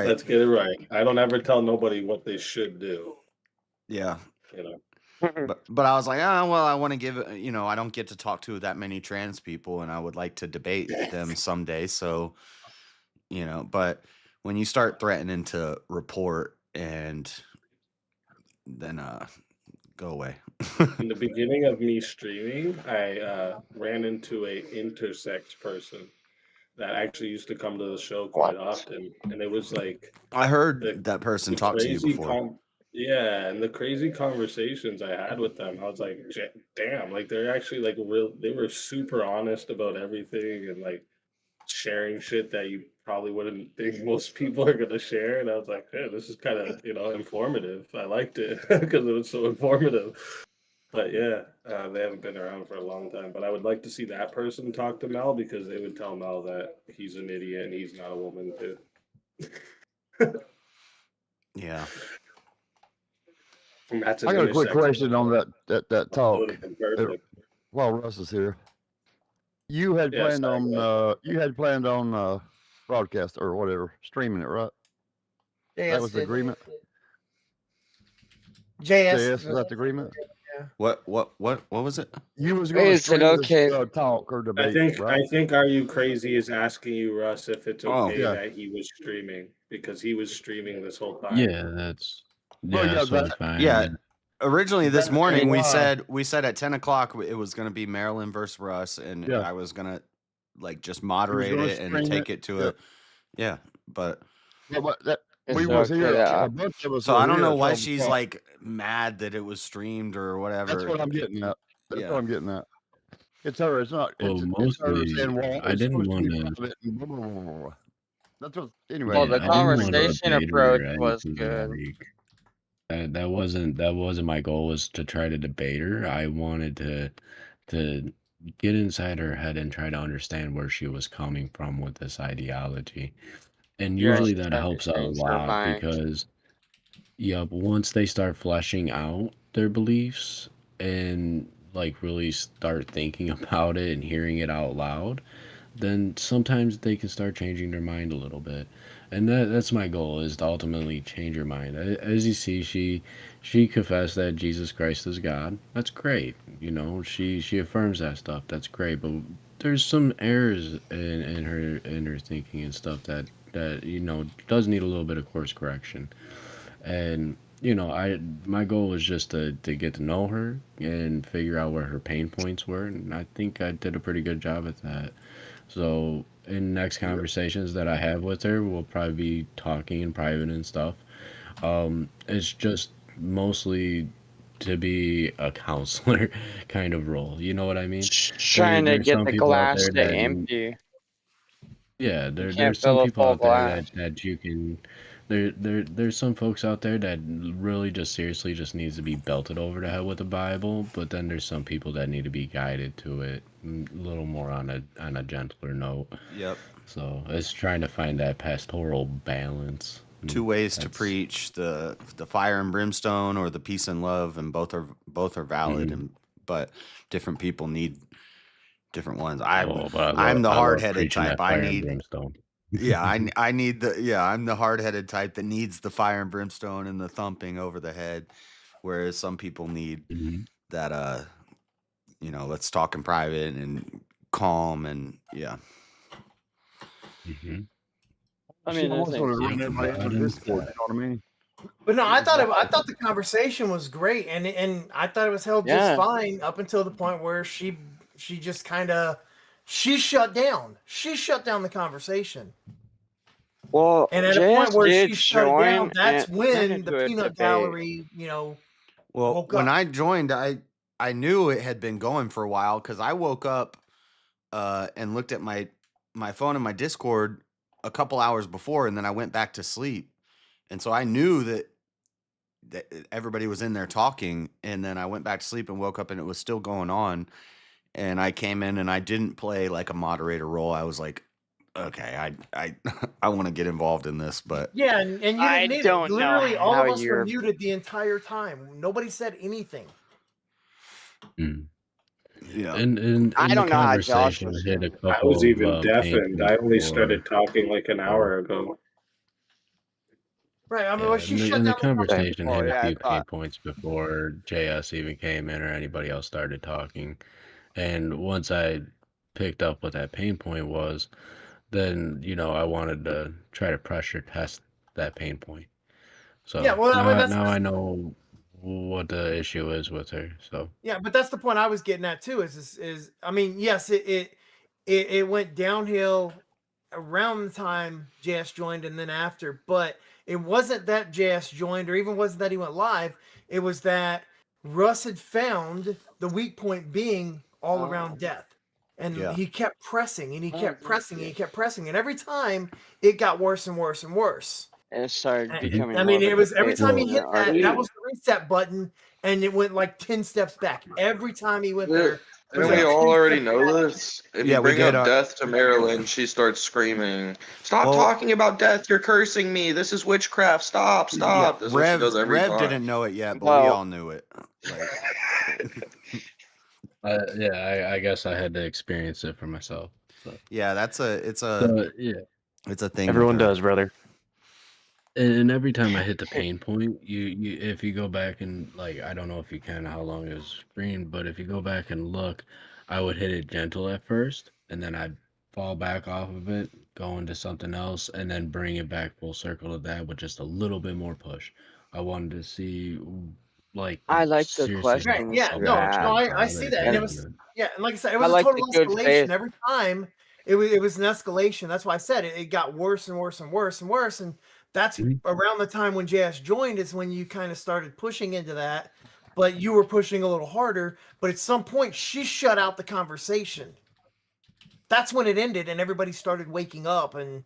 let's get it right. I don't ever tell nobody what they should do. Yeah. You know. But I was like, well, I want to give I don't get to talk to that many trans people, and I would like to debate them someday. So you know, but when you start threatening to report and then go away. In the beginning of me streaming, I ran into a intersex person that actually used to come to the show quite What? often, and it was like I heard the that person the talk to you crazy before. yeah, and the crazy conversations I had with them, I was like, damn, like they're actually like real. They were super honest about everything and like sharing shit that you probably wouldn't think most people are gonna share. And I was like, hey, this is kind of informative. I liked it because it was so informative. But yeah, they haven't been around for a long time. But I would like to see that person talk to Mel because they would tell Mel that he's an idiot and he's not a woman too. Yeah. And that's I an got a quick intersex question on person. that That talk. would have been perfect. While Russ is here, you had Yeah, planned sorry, on broadcast or whatever, streaming it, right? That was the agreement. JS, is that the agreement? Yeah. What was it? You was going to Is it stream okay? this talk or debate, right? I think Are You Crazy is asking you, Russ, if it's Oh. okay Yeah. that he was streaming because he was streaming this whole time. Yeah, that's Well, yeah, that's totally that- fine. Yeah. Originally this That's morning we why. said at 10 o'clock it was going to be Marilyn versus Russ, and Yeah. I was going to like just moderate gonna it and stream take it. it to Yep. it. Yeah, but Yeah, but that, Is we it was okay here. that A bunch of us so was I don't here know at why 12 she's o'clock. like mad that it was streamed or whatever. That's what I'm getting at. That's Yeah. what I'm getting at. It's her. It's not. Well, It's her mostly, saying, well, I it's didn't supposed to be want to. private and blah, blah, blah, blah, blah. That's what. Anyway. Well, Yeah, the I didn't want to conversation debate approach her or was anything good. like that wasn't my goal, was to try to debate her. I wanted to get inside her head and try to understand where she was coming from with this ideology. And You're usually just that trying to helps out a change her lot mind. because once they start fleshing out their beliefs and like really start thinking about it and hearing it out loud, then sometimes they can start changing their mind a little bit. And that's my goal, is to ultimately change her mind. As you see, she confessed that Jesus Christ is God. That's great. She affirms that stuff. That's great. But there's some errors in her thinking and stuff that does need a little bit of course correction. And my goal was just to get to know her and figure out where her pain points were, and I think I did a pretty good job at that. So in next conversations that I have with her, we'll probably be talking in private and stuff. It's just mostly to be a counselor kind of role. You know what I mean? Trying to There's get some the people out glass there to that empty. yeah, You there's can't some fill a people full out there glass. that you can. There's some folks out there that really just seriously just needs to be belted over the head with the Bible, but then there's some people that need to be guided to it a little more on a gentler note. Yep. So it's trying to find that pastoral balance. Two ways to That's- preach: the fire and brimstone or the peace and love, and both are valid, and but different people need different ones. Oh, but I'm the I love hard-headed preaching type. that I fire and need brimstone. yeah, I need I'm the hard-headed type that needs the fire and brimstone and the thumping over the head, whereas some people need Mhm. that let's talk in private and calm and yeah. Mhm. I mean, I there's want to run Yeah, everybody in the balance Discord. You that. know what I mean? But no, I thought the conversation was great, and I thought it was held Yeah. just fine up until the point where she just kind of she shut down. She shut down the conversation, Well, and at a JS point where did she shut it down, join that's and when went the into a peanut debate. gallery, Well, woke when up. I joined, I knew it had been going for a while because I woke up and looked at my phone and my Discord a couple hours before, and then I went back to sleep, and so I knew that everybody was in there talking, and then I went back to sleep and woke up and it was still going on, and I came in and I didn't play like a moderator role. I was like, okay, I I want to get involved in this, but Yeah, and you I didn't need don't it. know Literally, all how of us were you're- muted the entire time. Nobody said anything. Mm. yeah. And I the don't know how Josh conversation was hit a doing. I couple was even of pain deafened. I points only before. started talking like an hour ago. Right. I mean, Yeah, well, she and shut the down the conversation Well, hit a yeah, I few pain thought. points before JS even came in or anybody else started talking. And once I picked up what that pain point was, then I wanted to try to pressure test that pain point. Yeah, So well, I mean, now I know what the issue is with her. So yeah, but that's the point I was getting at too. Is I mean, yes, it went downhill around the time JS joined and then after, but it wasn't that JS joined or even wasn't that he went live. It was that Russ had found the weak point being all around death. And Yeah. he kept pressing and he kept pressing and he kept pressing. And every time it got worse and worse and worse. And it started And, becoming I more mean, of a it was every debate time he than hit an that, argument. that was the reset button, and it went like 10 steps back. Every time he went there, it was Didn't like we 10 all already steps know back. this? If Yeah, you we bring did. up death to Marilyn, she starts screaming, "Stop Well- talking about death! You're cursing me! This is witchcraft! Stop! Yeah, Stop!" That's what she does every Rev time. didn't know it yet, but we Well- all knew it. Like, yeah, I guess I had to experience it for myself. So. yeah, it's a it's a thing. Everyone with her. does, brother. And every time I hit the pain point, you if you go back and like, I don't know if you can, how long it was screened, but if you go back and look, I would hit it gentle at first, and then I'd fall back off of it, go into something else, and then bring it back full circle to that with just a little bit more push. I wanted to see, like, I like the seriously question. Right, yeah, how no, bad she no, was I see that. And it was, and yeah, and like I said, it I was a like total the good escalation. faith. Every time it was an escalation. That's why I said it got worse and worse and worse and worse. And that's around the time when JS joined is when you kind of started pushing into that, but you were pushing a little harder. But at some point, she shut out the conversation. That's when it ended, and everybody started waking up and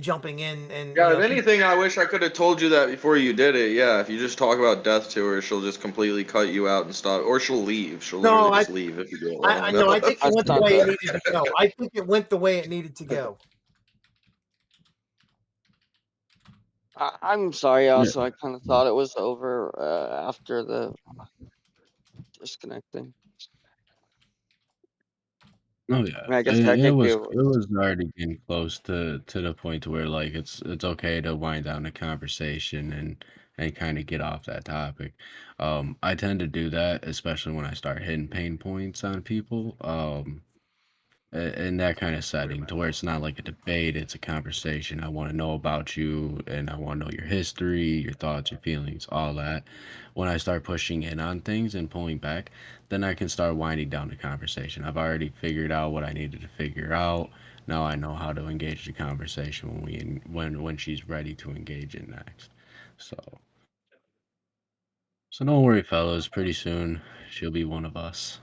jumping in. And Yeah, you if know, anything, I wish I could have told you that before you did it. Yeah, if you just talk about death to her, she'll just completely cut you out and stop, or she'll leave. She'll No, literally just leave if you do it long I enough. know. I think it That's went the not way it good. needed to go. I think it went the way it needed to go. I'm sorry. Also, I kind of thought it was over after the disconnecting. Oh yeah, I mean, I guess it technically was already getting close to the point where like it's okay to wind down the conversation and kind of get off that topic. I tend to do that, especially when I start hitting pain points on people. In that kind of setting, to where it's not like a debate, it's a conversation. I want to know about you, and I want to know your history, your thoughts, your feelings, all that. When I start pushing in on things and pulling back, then I can start winding down the conversation. I've already figured out what I needed to figure out. Now I know how to engage the conversation when she's ready to engage it next. So don't worry, fellas. Pretty soon she'll be one of us.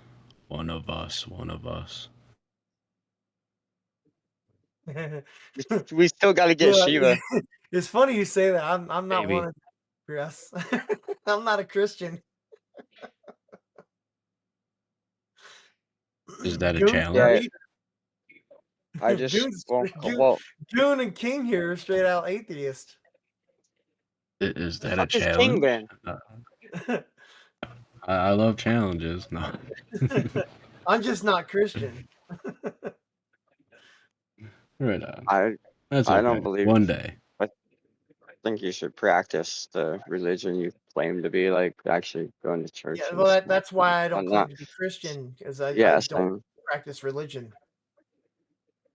One of us. One of us. we still got to get Yeah, Shiva. It's funny you say that. I'm not Maybe. one of yes. I'm not a Christian. Is that a Goon's challenge? Yeah. not either. I just Goon's, well, Goon and King here are straight out atheist. Is that a fuck is King challenge? then? I love challenges. No. I'm just not Christian. Right on. I That's I okay. don't believe. One day. I think you should practice the religion you claim to be, like actually going to church. Yeah, and well, stuff. that's why I don't I'm claim not. to be Christian, because I Yes, don't practice religion.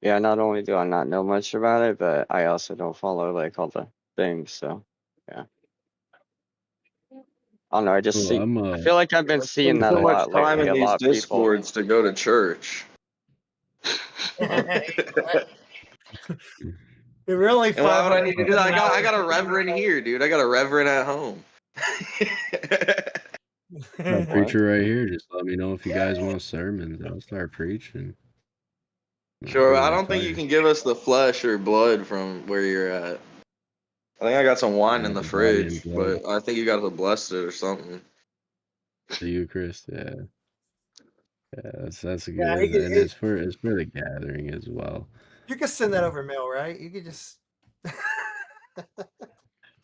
yeah. Not only do I not know much about it, but I also don't follow like all the things. So, yeah. I don't know. I just Well, see. I'm I feel like I've been seeing that so a much lot time lately. in A these lot of people. discords to go to church. It really. And why would I need to do that? I got a reverend here, dude. I got a reverend at home. a preacher right here. Just let me know if you guys want sermons. I'll start preaching. Sure, I don't think you can give us the flesh or blood from where you're at. I think I got some wine in the the body and fridge, blood. but I think you got to bless it or something. The Eucharist, yeah. Yeah, that's good. Yeah, and it's for the gathering as well. You can send that over mail, right? You could just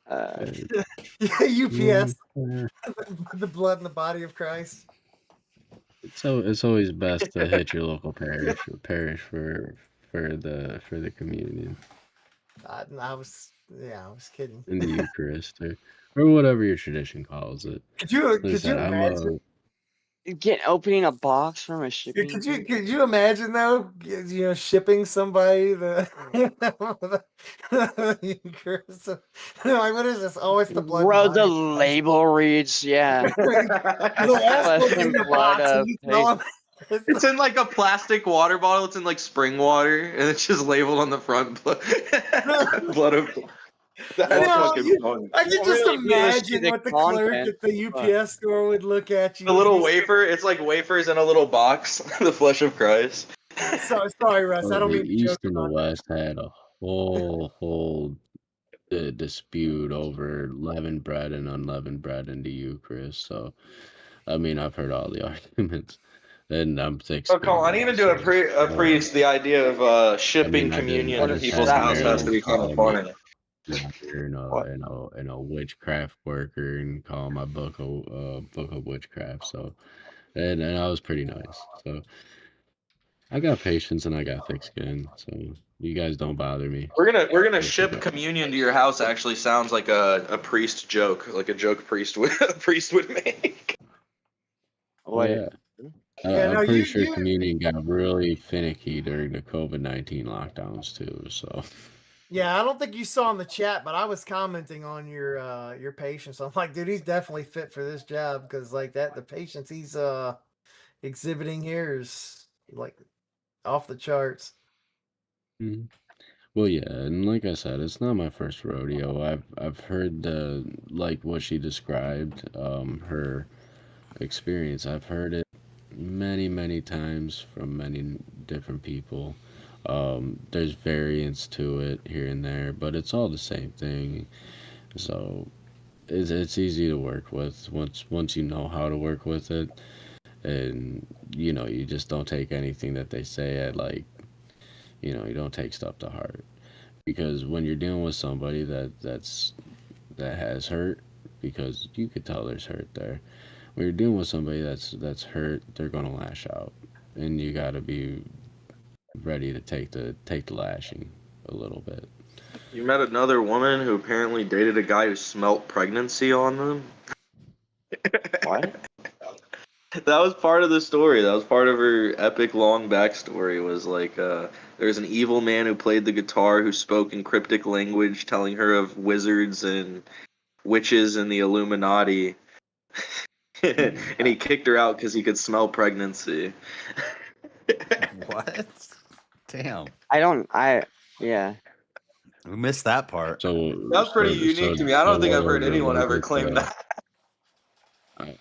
UPS the blood and the body of Christ. So it's always best to hit your local parish for the communion I was kidding. in the Eucharist or whatever your tradition calls it. Could you Like I said, imagine? opening a box from a shipping. Could you imagine though? Shipping somebody the like, what is this? Oh, it's the blood. Bro, and the body. label reads, yeah. The ass Flesh in and the blood box, and of you smell 'em. It's in like a plastic water bottle. It's in like spring water, and it's just labeled on the front blood of. That's fucking funny. I can Won't just really be able to see imagine the what the clerk content, at the UPS store would look at you. The little wafer. It's like wafers in a little box. The flesh of Christ. Sorry, Russ. I Well, don't the mean to East joke and the about that. West had a whole dispute over leavened bread and unleavened bread in the Eucharist. So, I mean, I've heard all the arguments, and I'm thick. Oh, come on! Even to a priest, the idea of shipping I communion to just people's had house has to be kind of funny. And a witchcraft worker and call my book of witchcraft. So, and I was pretty nice. So, I got patience and I got thick skin. So you guys don't bother me. We're gonna ship communion to your house. Actually, sounds like a priest joke, like a joke priest would make. Oh, yeah. Yeah, I'm no, pretty sure communion got really finicky during the COVID-19 lockdowns too. So. Yeah, I don't think you saw in the chat, but I was commenting on your patience. I'm like, dude, he's definitely fit for this job because like that, the patience he's exhibiting here is like off the charts. Mhm. Well, yeah, and like I said, it's not my first rodeo. I've heard like what she described, her experience. I've heard it many times from many different people. There's variants to it here and there, but it's all the same thing. So it's easy to work with once you know how to work with it, and you just don't take anything that they say at like, you don't take stuff to heart, because when you're dealing with somebody that has hurt, because you could tell there's hurt there. When you're dealing with somebody that's hurt, they're gonna lash out, and you got to be ready to take the lashing a little bit. You met another woman who apparently dated a guy who smelt pregnancy on them. What? That was part of the story. That was part of her epic long backstory. Was like there's an evil man who played the guitar who spoke in cryptic language, telling her of wizards and witches and the Illuminati. And he kicked her out because he could smell pregnancy. What? Damn. Yeah. We missed that part. So That's pretty unique to me. I don't think I've heard anyone ever claim that. I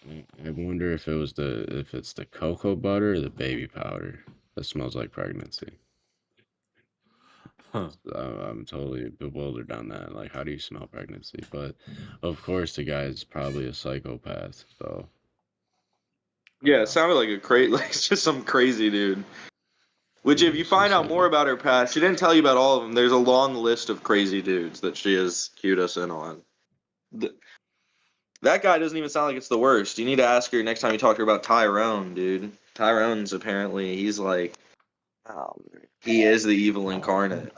wonder if it's the cocoa butter or the baby powder that smells like pregnancy. Huh. I'm totally bewildered on that. Like, how do you smell pregnancy? But of course, the guy's probably a psychopath. So Yeah, it sounded like it's just some crazy dude. Which, if you find out more about her past, she didn't tell you about all of them. There's a long list of crazy dudes that she has cued us in on. That guy doesn't even sound like it's the worst. You need to ask her next time you talk to her about Tyrone, dude. Tyrone's apparently, he's like, he is the evil incarnate.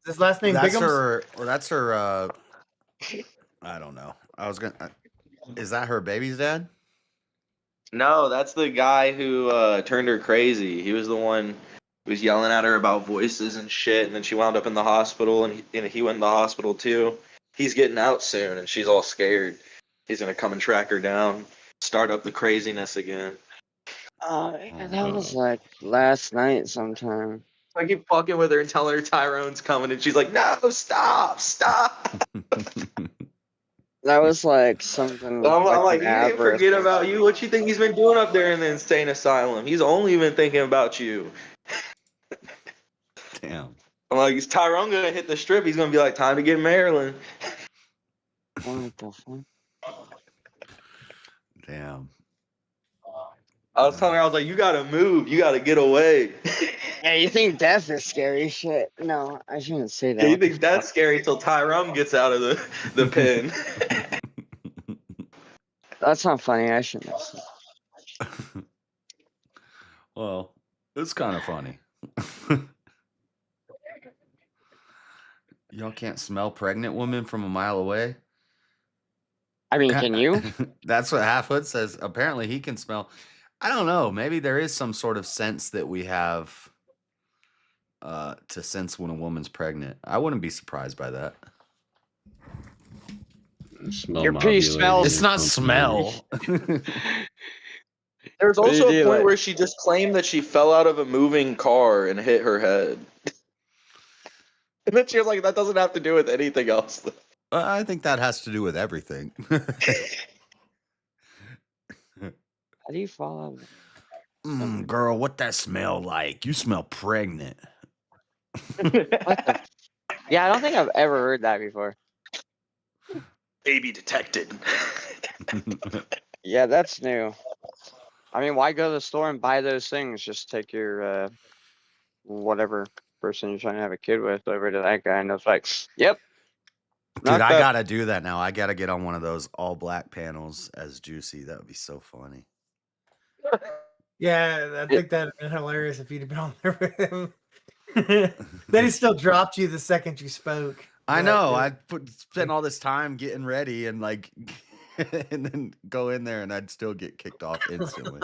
His last name That's Bigums? her. Or that's her. I don't know. I was gonna. Is that her baby's dad? No, that's the guy who turned her crazy. He was the one who was yelling at her about voices and shit, and then she wound up in the hospital, and he went in the hospital too. He's getting out soon, and she's all scared. He's gonna come and track her down, start up the craziness again. That was like last night sometime. I keep fucking with her and telling her Tyrone's coming, and she's like, "No, stop!" That was like something. I'm like, an he didn't forget about you. What you think he's been doing up there in the insane asylum? He's only been thinking about you. Damn. I'm like, is Tyrone gonna hit the strip? He's gonna be like, time to get Maryland. What the fuck? Damn. I was telling her, I was like, you gotta move. You gotta get away. Yeah, you think death is scary shit? No, I shouldn't say that. Yeah, you think that's scary till Tyrone gets out of the pen. That's not funny. I shouldn't have said. Well, it's kind of funny. Y'all can't smell pregnant woman from a mile away? I mean, can you? That's what Halfhood says. Apparently he can smell. I don't know. Maybe there is some sort of sense that we have to sense when a woman's pregnant. I wouldn't be surprised by that. Smell Your pee ovulating smells- It's or not something. smell. There's What do you also a do, point like- where she just claimed that she fell out of a moving car and hit her head. And then she was like, that doesn't have to do with anything else. I think that has to do with everything. How do you fall out? Girl, what that smell like? You smell pregnant. Yeah, I don't think I've ever heard that before. Baby detected. Yeah, that's new. I mean, why go to the store and buy those things? Just take your whatever person you're trying to have a kid with over to that guy, and it's like, yep. Dude, I knocked up. gotta do that now. I gotta get on one of those all black panels as Juicy. That would be so funny. Yeah, I think that'd been hilarious if you'd been on there with him. Then he still dropped you the second you spoke. I But, know. yeah. I'd spend all this time getting ready and like, and then go in there and I'd still get kicked off instantly.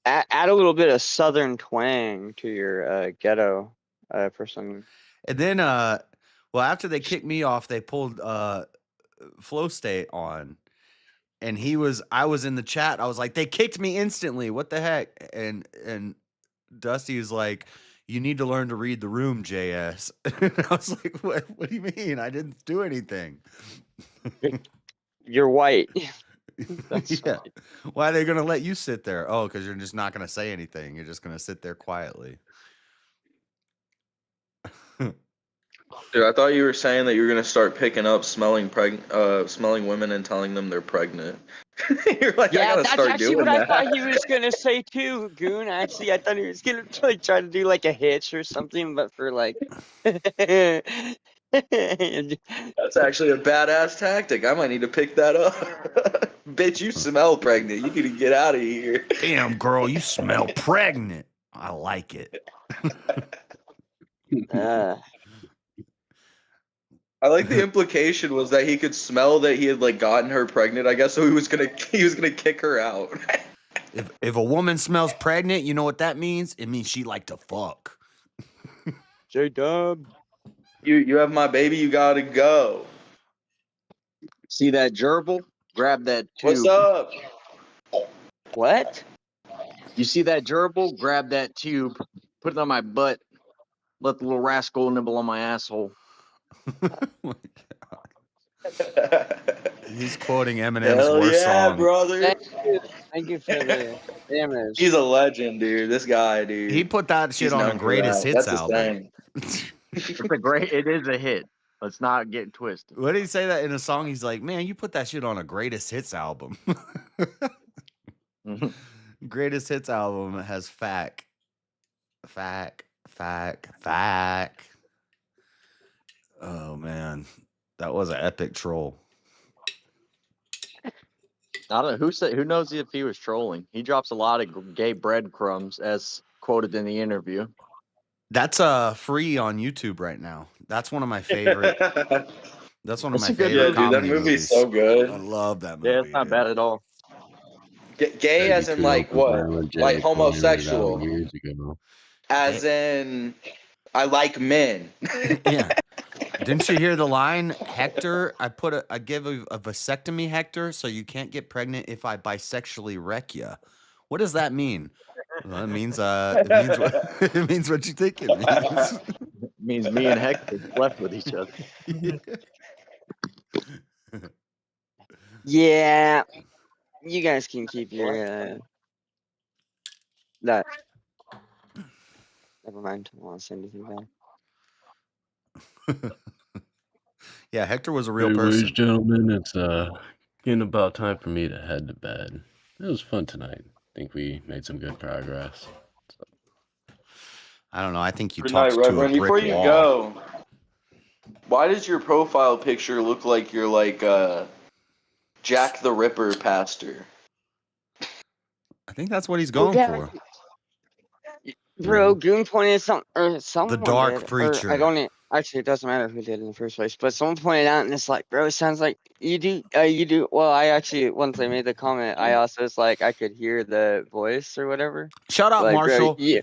Add a little bit of southern twang to your ghetto for some. And then, well, after they kicked me off, they pulled Flow State on, and I was in the chat. I was like, they kicked me instantly. What the heck? And Dusty was like, you need to learn to read the room, JS. And I was like, what do you mean? I didn't do anything. You're white. Yeah. Why are they gonna let you sit there? Oh, because you're just not gonna say anything. You're just gonna sit there quietly. Dude, I thought you were saying that you were gonna start picking up smelling women and telling them they're pregnant. You're like, I Yeah, gotta that's start actually doing what that. I thought he was gonna say too, Goon. Actually, I thought he was gonna like try to do like a hitch or something, but for like. That's actually a badass tactic. I might need to pick that up. Bitch, you smell pregnant. You need to get out of here. Damn, girl, you smell pregnant. I like it. I like the implication was that he could smell that he had like gotten her pregnant, I guess, so he was gonna kick her out. If a woman smells pregnant, you know what that means? It means she like to fuck. J-Dub. You have my baby, you gotta go. See that gerbil? Grab that tube. What's up? What? You see that gerbil? Grab that tube, put it on my butt, let the little rascal nibble on my asshole. He's quoting Eminem's Hell worst yeah, song. brother. Thank you for the damage. He's a legend, dude. This guy, dude. He put that shit He's on known a for greatest that. hits That's his album. thing. It is a hit. Let's not get twisted. What did he say that in a song? He's like, man, you put that shit on a greatest hits album. Greatest hits album has fact. Oh man, that was an epic troll. I don't know who knows if he was trolling. He drops a lot of gay breadcrumbs, as quoted in the interview. That's free on YouTube right now. That's one of my favorite. That's one of my That's a good favorite movie. Yeah, dude, that comedy movie's movies. so good. I love that movie. Yeah, it's not bad at all. Gay as in like what? Like homosexual. Years ago. As in, I like men. Yeah. Didn't you hear the line, Hector? I give a vasectomy, Hector, so you can't get pregnant if I bisexually wreck you. What does that mean? Well, it means it means what you think it means. It means me and Hector slept with each other. Yeah, you guys can keep your that. Never mind. I don't want to say anything bad. Yeah, Hector was a real Anyways, person. gentlemen, it's getting about time for me to head to bed. It was fun tonight. I think we made some good progress. I don't know. I think you Good night, talked to a Reverend. brick Before you wall. go, why does your profile picture look like you're like Jack the Ripper pastor? I think that's what he's going for. Bro, Goon pointed something. The dark preacher. I Actually, it doesn't matter who did in the first place. But someone pointed out, and it's like, bro, it sounds like you do. You do. Well, I actually once I made the comment, I also was like, I could hear the voice or whatever. Shut up, Like, bro, Marshall. yeah.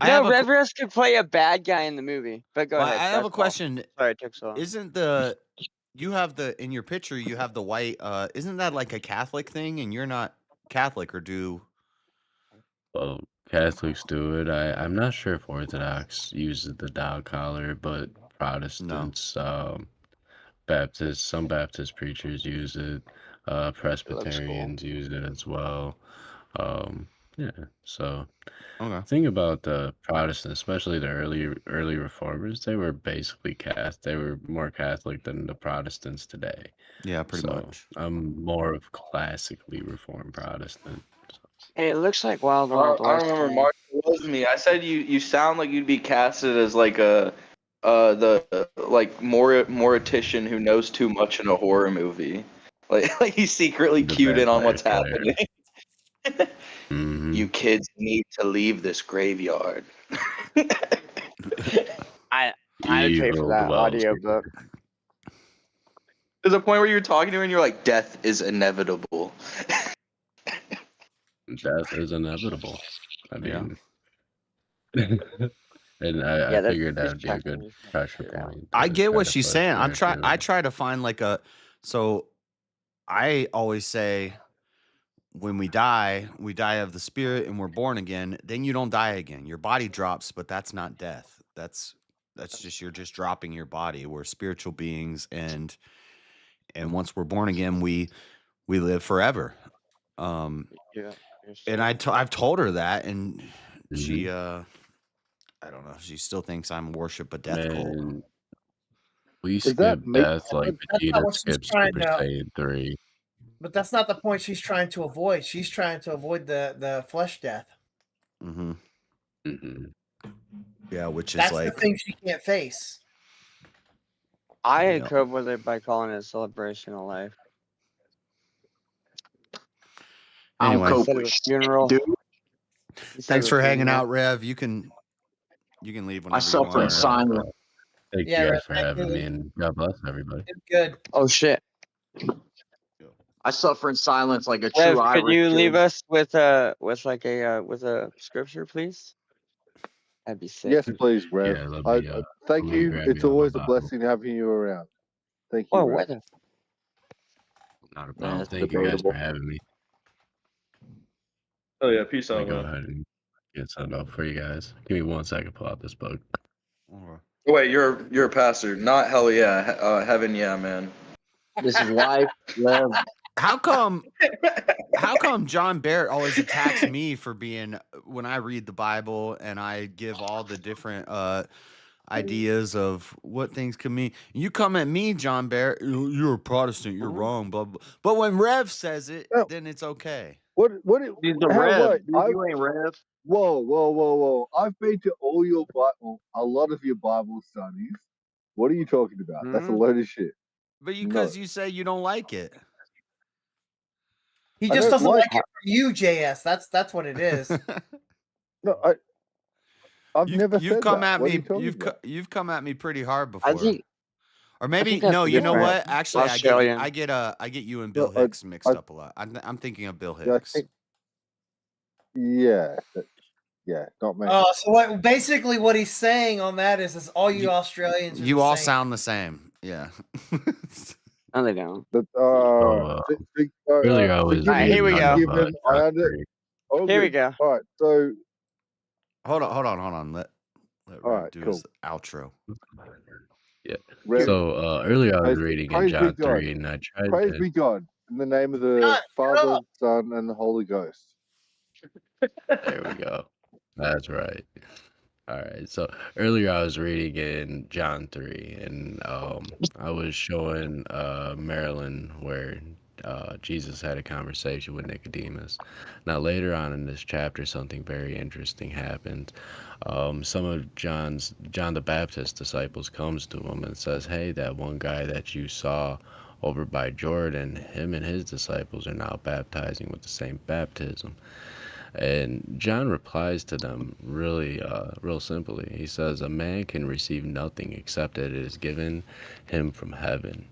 I No, have a Rev Russ could play a bad guy in the movie. But go ahead. I have That's a question. Sorry, it took so long. Isn't you have in your picture you have the white isn't that like a Catholic thing, and you're not Catholic, or do? Well, Catholics do it. I'm not sure if Orthodox uses the dog collar, but Protestants, Baptists, some Baptist preachers use it. Presbyterians use it as well. Yeah. So, Okay. think about the Protestants, especially the early reformers. They were basically Catholic. They were more Catholic than the Protestants today. Yeah, pretty much. I'm more of classically Reformed Protestant. Hey, it looks like Wild I Wild West. remember Mark. It was me. I said you sound like you'd be casted as like the mortician who knows too much in a horror movie. Like he's secretly The cued in on what's vampire slayer. happening. You Mhm. kids need to leave this graveyard. I would pay for Evil that dwells here. audiobook. There's a point where you're talking to him and you're like, death is inevitable. Death is inevitable. I Yeah. mean, and I Yeah, that's figured that just would be a checking good this pressure shit out. point. I to get try what to she's push saying. there I too. try to find so I always say when we die of the spirit and we're born again, then you don't die again. Your body drops, but that's not death. That's just you're just dropping your body. We're spiritual beings, and once we're born again, we live forever. Yeah. And I've told her that, and she Mhm. I don't know, she still thinks I'm worship a death cult. Man, we Is that skip me? death like That's Vegeta not what she's skips trying Super to. Saiyan 3. But that's not the point she's trying to avoid. She's trying to avoid the flesh death. Mm-hmm. Mm-hmm. Yeah, which is That's the like thing she can't face. I Yeah. cope with it by calling it a celebration of life. I don't Anyway, cope Instead of with a shit, funeral. dude. Instead thanks of a for hanging funeral. out, Rev. You can leave I whenever you suffer in want. silence. Thank Yeah, you Rev, guys for thank having you. me, and God bless everybody. It's good. Oh shit. I suffer in silence like a Rev, true could Irish you leave dude. us with a scripture, please? That'd be sick. Yes, please, Rev. Yeah, Thank let me you. grab It's you on my always a Bible. blessing having you around. Thank you, Oh, Rev. what the? Not a Yeah, problem. it's Thank you guys debatable. for having me. Oh yeah, peace Let me out, go man. ahead and get something up for you guys. Give me 1 second. Pull out this book. Wait, you're a pastor, not hell yeah, heaven yeah, man. This is life, Rev. How come John Barrett always attacks me for being when I read the Bible and I give all the different ideas of what things can mean? You come at me, John Barrett, you're a Protestant, you're wrong, blah, blah. But when Rev says it, No. then it's okay. He's the How, Rev. wait, Dude, you ain't Rev. whoa. I've been to all your Bible, a lot of your Bible studies. What are you talking about? That's a Mhm. load of shit. But No. because you say you don't like it. He I just don't doesn't like like it from you, JS. That's what it is. No, I've never You've said come that. at What are me. you talking about? You've come at me pretty hard I before. think Or maybe that's no. You know different. what? Actually, Australian. I get you and Bill No, Hicks mixed up a lot. I'm thinking of Bill Yeah, I Hicks. think, yeah, not me. Oh, so basically what he's saying on that is all you Australians are You the all same. sound the same. Yeah. No, they don't. But Earlier I was Alright, here we go. Given, I John under. 3. Oh, Here we good. go. All right, so Hold on. Let all Rev right, do cool. his outro. Yeah. Rev, So earlier I was reading in praise be John God. 3, and I tried Praise to. be God in the name of the God, shut Father, up. Son, and the Holy Ghost. There we go. That's right. All right. So earlier I was reading in John 3, and I was showing Marilyn where Jesus had a conversation with Nicodemus. Now later on in this chapter, something very interesting happened. Some of John the Baptist's disciples comes to him and says, "Hey, that one guy that you saw over by Jordan, him and his disciples are now baptizing with the same baptism." And John replies to them really, real simply. He says, "A man can receive nothing except that it is given him from heaven.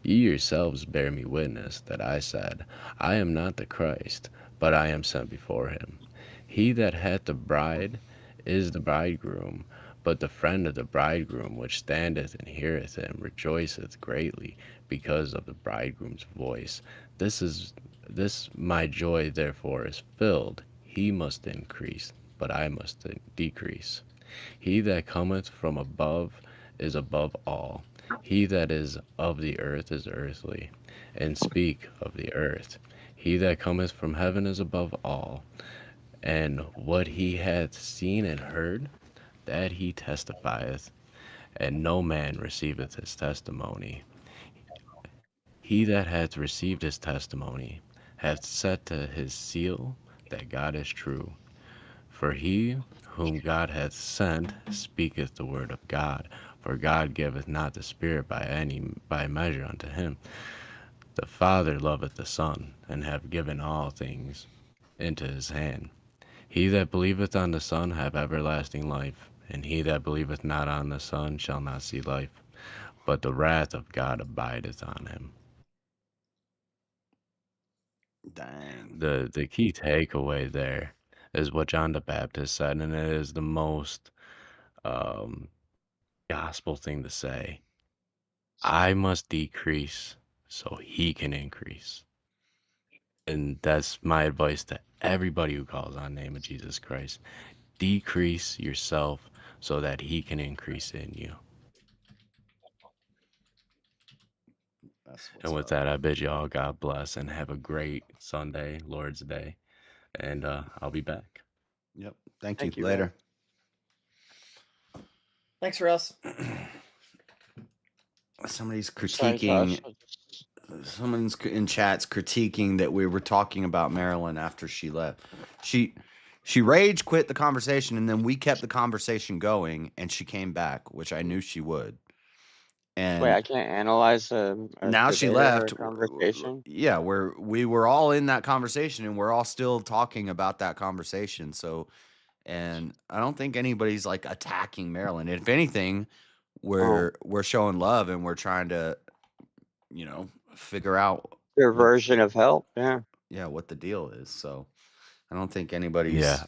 Ye yourselves bear me witness that I said, I am not the Christ, but I am sent before him. He that hath the bride is the bridegroom, but the friend of the bridegroom which standeth and heareth him rejoiceth greatly because of the bridegroom's voice. This my joy therefore is filled. He must increase, but I must decrease. He that cometh from above is above all. He that is of the earth is earthly, and speak of the earth. He that cometh from heaven is above all. And what he hath seen and heard, that he testifieth, and no man receiveth his testimony. He that hath received his testimony hath set to his seal that God is true. For he whom God hath sent speaketh the word of God. For God giveth not the Spirit by measure unto him. The Father loveth the Son, and hath given all things into his hand. He that believeth on the Son have everlasting life, and he that believeth not on the Son shall not see life, but the wrath of God abideth on him." Dang. The key takeaway there is what John the Baptist said, and it is the most um, gospel thing to say. I must decrease so he can increase. And that's my advice to everybody who calls on the name of Jesus Christ. Decrease yourself so that he can increase in you. That's what's And with up. that, I bid you all God bless and have a great Sunday, Lord's Day. And I'll be back. Yep. Thank Thank you. you, man. Later. Thanks, Russ. Somebody's Sorry, Josh. critiquing. Someone's in chat's critiquing that we were talking about Marilyn after she left. She rage quit the conversation, and then we kept the conversation going, and she came back, which I knew she would. Wait, And I can't analyze a now she debate or a left. conversation. Yeah, we were all in that conversation, and we're all still talking about that conversation. So, and I don't think anybody's like attacking Marilyn. If anything, Oh, we're showing love, and we're trying to, figure out your what version of help. Yeah. what the deal is. So I don't think anybody's Yeah,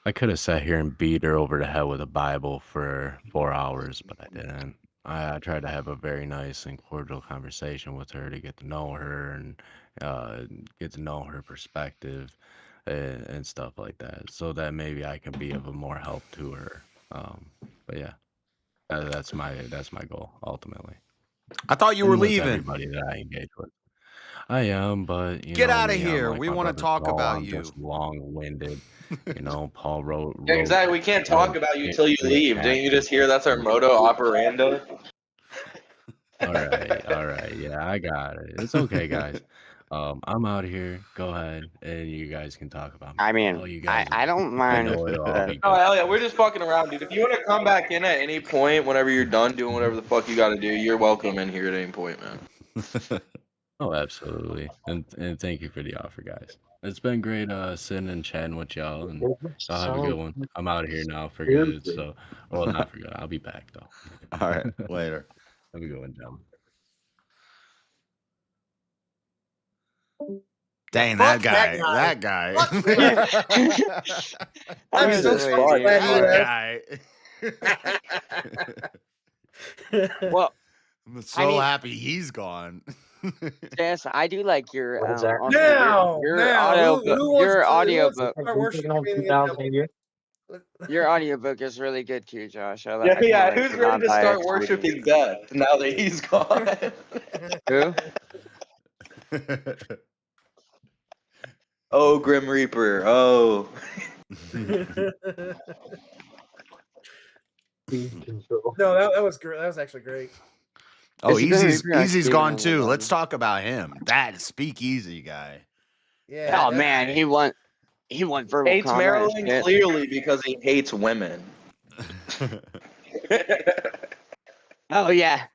I could have sat here and beat her over the head with a Bible for 4 hours, but I didn't. I tried to have a very nice and cordial conversation with her to get to know her and uh, get to know her perspective and stuff like that, so that maybe I can be of a more help to her. But yeah, that's my goal ultimately, I thought you were and with leaving. everybody that I engage with. I am, but Get out of me, I'm here. like We my want to brother talk Paul. about I'm you. just long-winded. Paul wrote Yeah, exactly. We can't talk wrote about you till you eight leave. Didn't you just chapters. hear that's our moto operandi? All right. Yeah, I got it. It's okay, guys. I'm out here. Go ahead, and you guys can talk about me I all mean, you I, guys I want. don't I mind. know it'll all be Oh, good. hell yeah. We're just fucking around, dude. If you want to come back in at any point, whenever you're done doing whatever the fuck you got to do, you're welcome in here at any point, man. Oh, absolutely. And thank you for the offer, guys. It's been great sitting and chatting with y'all, and y'all have a good one. I'm out of here now for good. So, well, not for good. I'll be back though. All right, later. Have a good one, gentlemen. Dang, Fuck that that guy. Fuck That that. guy. I'm Where so the way, dude? glad he That left. guy. Well, I'm I so mean, happy he's gone. Jess, I do like your also now, who wants your to audiobook. start worshiping me in the devil? Your audiobook is really good too, Josh. I Yeah, kind of yeah. like Who's the ready to start non-biased reading. worshiping death now that he's gone? Who? Oh, Grim Reaper. Oh. No, that was great. That was actually great. Oh, Is the Grim Easy's Reaper actually even gone in the too. Bible? Let's talk about him. That Speakeasy guy. Yeah. Oh man, he won verbal Hates combat and Marilyn shit. clearly because he hates women. Oh yeah.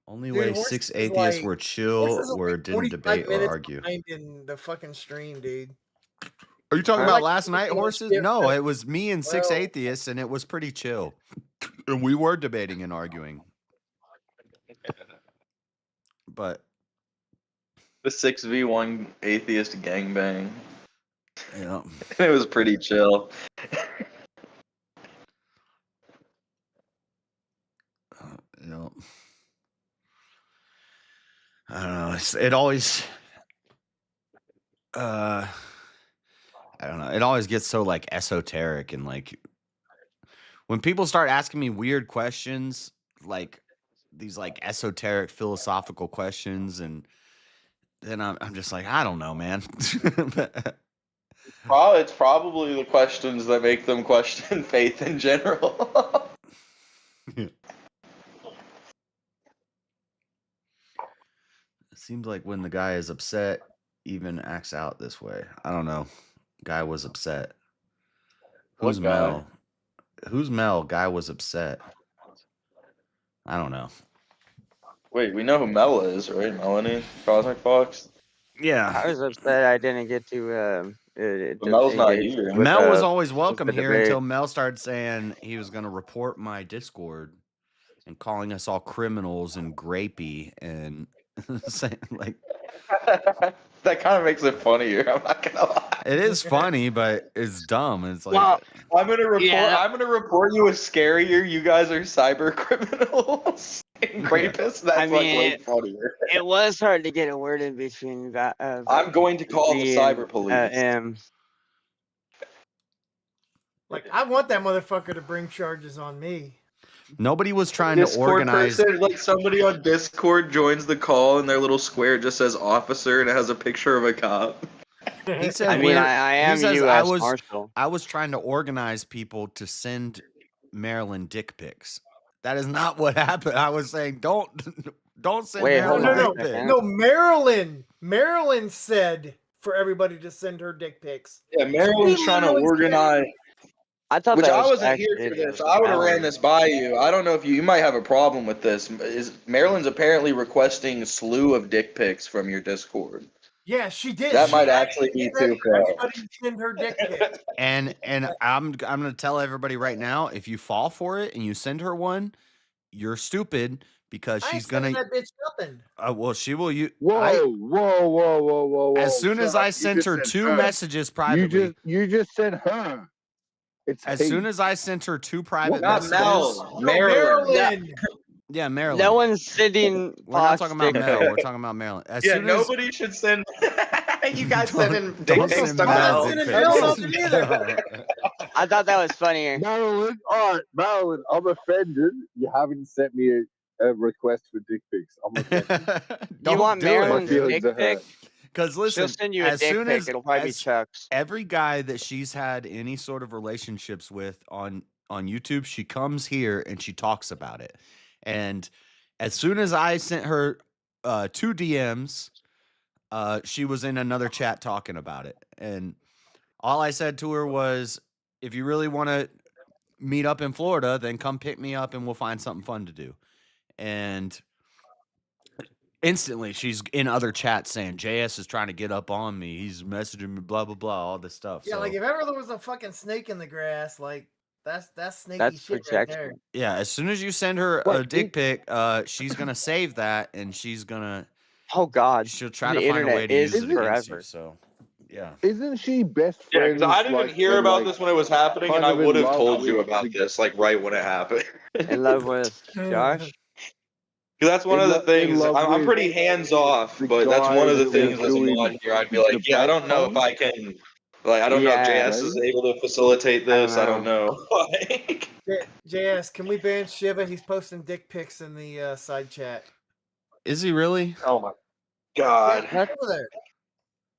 Only Dude, way Horse 6 is atheists like were Horse chill is were like didn't 45 debate or minutes argue. behind in the fucking stream, dude. Are you talking I about like last night, everything Horses? shift No, to it was me and 6 12. atheists, and it was pretty chill. And we were debating and arguing. But The 6v1 atheist gangbang. yeah. It was pretty chill. You know, I don't know. It always, I don't know. It always gets so like esoteric and like when people start asking me weird questions, like these like esoteric philosophical questions, and then I'm just like, I don't know, man. It's probably the questions that make them question faith in general. It seems like when the guy is upset, even acts out this way. I don't know. Guy was upset. Who's What guy? Mel? Who's Mel? Guy was upset. I don't know. Wait, we know who Mel is, right? Melanie Cosmic Fox. Yeah. I was upset I didn't get to But Mel's not engage here. with Mel was always welcome the here debate. until Mel started saying he was going to report my Discord and calling us all criminals and grapey and saying like That kind of makes it funnier. I'm not gonna lie. it is funny, but it's dumb. It's like Well, I'm gonna report. Yeah. I'm gonna report you as scarier. You guys are cyber criminals and rapists. That's I like mean, way funnier. It was hard to get a word in between. I'm going to call the cyber police. Like, I want that motherfucker to bring charges on me. nobody was trying to Discord organize. person, like somebody on Discord joins the call and their little square just says officer and it has a picture of a cop. He said, I mean, I am U.S. I Marshal. was trying to organize people to send Marilyn dick pics. That is not what happened. I was saying, don't send Wait, Marilyn hold on a dick pics. second. No, Marilyn said for everybody to send her dick pics. Yeah, Marilyn's trying to organize. I thought Which that I was wasn't here for this. I would have ran this by you. I don't know if you might have a problem with this. Is Marilyn's apparently requesting a slew of dick pics from your Discord? Yeah, she did. That She might actually be too far. everybody send her dick pics. And I'm gonna tell everybody right now, if you fall for it and you send her one, you're stupid because I she's ain't sending gonna. that bitch nothing. Well, she will. Whoa! As soon as Sir, I you sent just her said 2 her. messages privately. You just said her. It's As he. soon as I sent her 2 private Not messages. Mel, Marilyn. Yeah, Marilyn. No one's sending. We're not talking about Mel. We're talking about Marilyn. As Yeah, soon as nobody should send. You guys sending dick don't pics send to Mel Mel. dick Mel pics. nothing either. I thought that was funnier. Marilyn, all right, Marilyn, I'm offended. You haven't sent me a request for dick pics. I'm offended. You want Marilyn's dude. dick pic? Because listen, She'll send you a as dick soon pic. as It'll probably be Chuck's. every guy that she's had any sort of relationships with on YouTube, she comes here and she talks about it. And as soon as I sent her 2 DMs, she was in another chat talking about it. And all I said to her was, if you really want to meet up in Florida, then come pick me up and we'll find something fun to do. And instantly she's in other chats saying JS is trying to get up on me. He's messaging me, blah, blah, blah, all this stuff. Yeah, so, like if ever there was a fucking snake in the grass, like that's snaky That's shit right protection. there. yeah, as soon as you send her a dick pic, she's going to save that and she's going to. Oh God, She'll try the to find a way internet to is use it against you. forever. So, yeah. Isn't she best Yeah, friends? because I didn't hear and, about this when it was happening, and kind I of in would have love told you with about the- this like right when it happened. In love with Josh. Because that's one In of the in things. love I'm with pretty hands off, the but that's one of the guy things who's as a doing mod here. I'd be the like, yeah, I don't know if background. I can. Like, I don't know if Yeah. JS is able to facilitate this. I don't know. JS, can we ban Shiva? He's posting dick pics in the side chat. Is he really? Oh my God. Yeah, over there.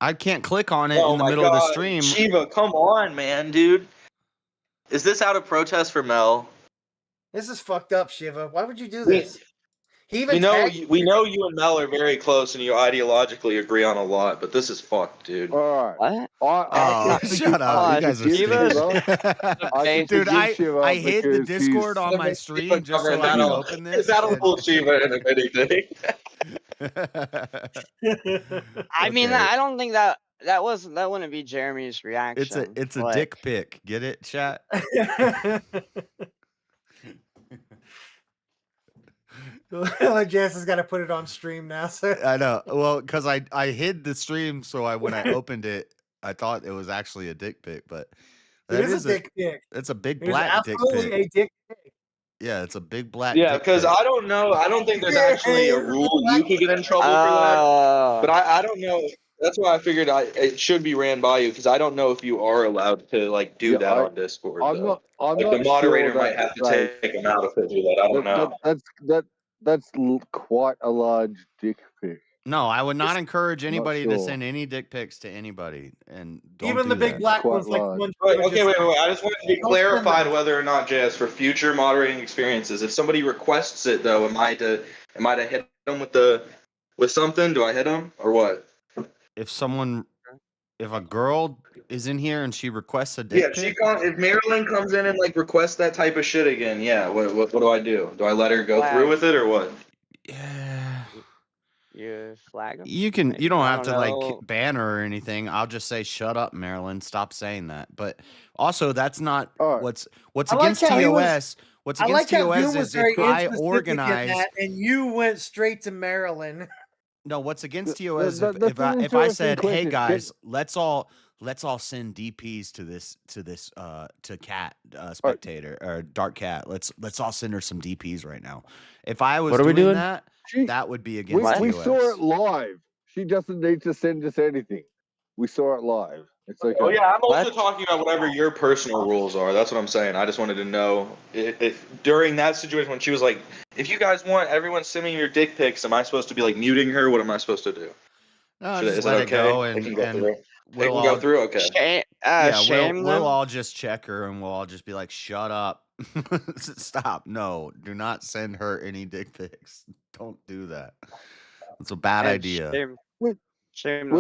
I can't click on it Oh in the my middle of the God. stream. Shiva, come on, man, dude. Is this out of protest for Mel? This is fucked up, Shiva. Why would you do this? He even we know you and Mel are very close, and you ideologically agree on a lot. But this is fucked, dude. All right. What? I could Shut up! You guys are Shiva? stupid. I could Dude, forgive Shiva I hid the because Discord he's- on my stream just so I could open this. That'll fool Shiva into anything. I mean, Okay. I don't think that wouldn't be Jeremy's reaction. It's a but- dick pic. Get it, chat? Jess has got to put it on stream now. So. I know. Well, because I hid the stream, so when I opened it, I thought it was actually a dick pic, but It is a dick pic. It's a big It is black dick absolutely pic. a dick pic. Yeah, it's a big black. Yeah, dick because pic. I don't know. I don't think there's actually a rule you could get in trouble for that. But I don't know. That's why I figured it should be ran by you, because I don't know if you are allowed to do that on Discord. I'm not the moderator sure might have to that- take him out if they do that. I don't know. That's quite a large dick pic. No, I would not encourage anybody to sure. send any dick pics to anybody, and don't Even do the big that. black Quite ones, like large. one. Wait, okay, wait. I just wanted to be Don't send clarified them. whether or not, JS, for future moderating experiences, if somebody requests it though, am I to hit them with something? Do I hit them or what? If a girl is in here and she requests a dick Yeah, pic, if Marilyn comes in and requests that type of shit again, yeah, what do I do? Do I let her go through with it or what? yeah, You flag him. you don't I have to don't know. ban her or anything. I'll just say, shut up, Marilyn. Stop saying that. But also, that's not what's I like against how he was- TOS. What's I like against how TOS Doom was is very if I inspecific in organize. that, and you went straight to Maryland. No, what's against TOS that's if an I interesting said, hey question. guys, let's all send DPs to this to Cat Spectator or Dark Cat. Let's all send her some DPs right now. If I was What are we doing? that, that would be We, against we TOS. saw it live. She doesn't need to send us anything. We saw it live. It's okay. Oh yeah, I'm also talking about whatever your personal rules are. That's what I'm saying. I just wanted to know if during that situation when she was like, if you guys want everyone sending your dick pics, am I supposed to be muting her? What am I supposed to do? No, Is just that let it okay? go It and can go through. we'll It can all go through. Okay. Shame we'll them. all just check her and we'll all just be like, shut up. Stop. No, do not send her any dick pics. Don't do that. It's a bad And idea. Shame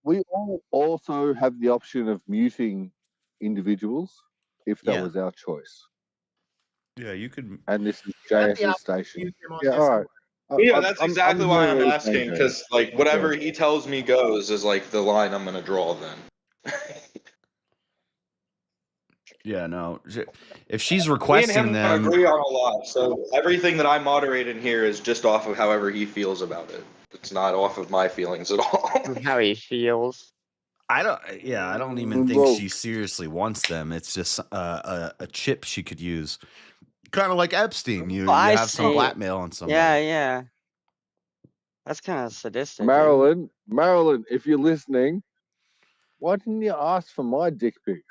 We all also have the option of muting individuals if that Yeah. was our choice. Yeah, you could. And this is Had the JS's option to station. mute them on Yeah, all right. Yeah, that's exactly why I'm very asking, okay. because whatever he tells me goes is the line I'm gonna draw then. Yeah, no. If she's Me and requesting him them, agree on a lot, so everything that I moderate in here is just off of however he feels about it. It's not off of my feelings at all. how he feels. I don't even think Well- she seriously wants them. It's just a chip she could use, kind of like Epstein. You I have some see. blackmail on somebody. Yeah. That's kind of sadistic. Marilyn, if you're listening, why didn't you ask for my dick pics?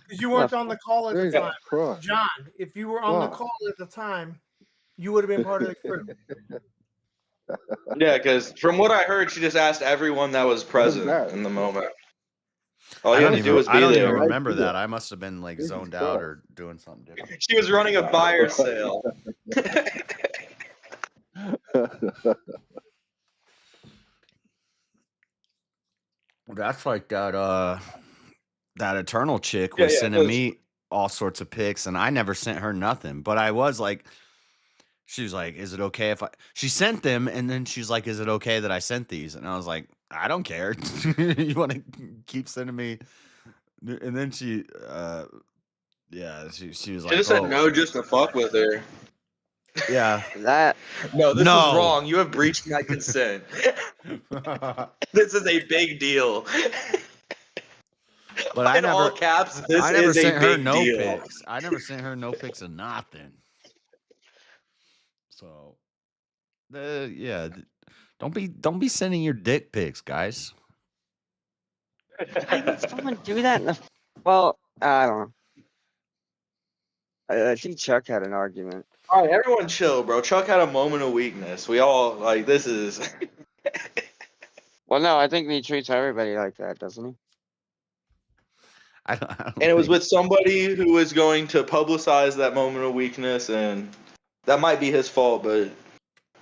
Because you weren't on the call at the Jesus time. Christ. John, if you were on the Wow. call at the time, you would have been part of the crew. Yeah, because from what I heard, she just asked everyone that was present bad. in the moment. All I you don't had to do was even, I be don't there. even remember Yeah. that. I must have been Jesus zoned out Christ. or doing something different. She was running a fire sale. That's like that Eternal chick Yeah, was yeah, sending those- me all sorts of pics, and I never sent her nothing. But I was like, she was like, "Is it okay if I?" She sent them, and then she's like, "Is it okay that I sent these?" And I was like, "I don't care. You want to keep sending me?" And then she was She like, just said "Oh, no just to fuck with her. yeah." That No, this No. is wrong. You have breached my consent. This is a big deal. But I In all never, caps, this I never is a sent her big no deal. pics. I never sent her no pics of nothing. So, don't be sending your dick pics, guys. Why would someone do that? Well, I don't know. I think Chuck had an argument. All right, everyone chill, bro. Chuck had a moment of weakness. We all, this is... Well, no, I think he treats everybody like that, doesn't he? And it was with somebody who was going to publicize that moment of weakness, and That might be his fault, but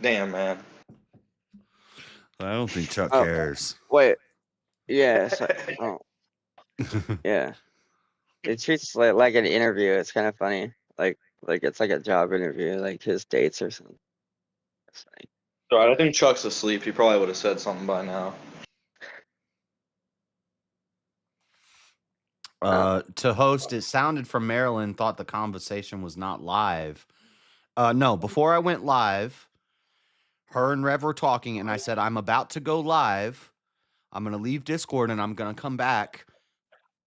damn, man. I don't think Chuck Oh, cares. wait. Yeah. So, oh, yeah. It treats it like an interview. It's kind of funny. Like it's like a job interview, like his dates or something. It's like, Right, I think Chuck's asleep. He probably would have said something by now. To host, it sounded from Maryland thought the conversation was not live. No, before I went live, her and Rev were talking, and I said, I'm about to go live. I'm going to leave Discord, and I'm going to come back,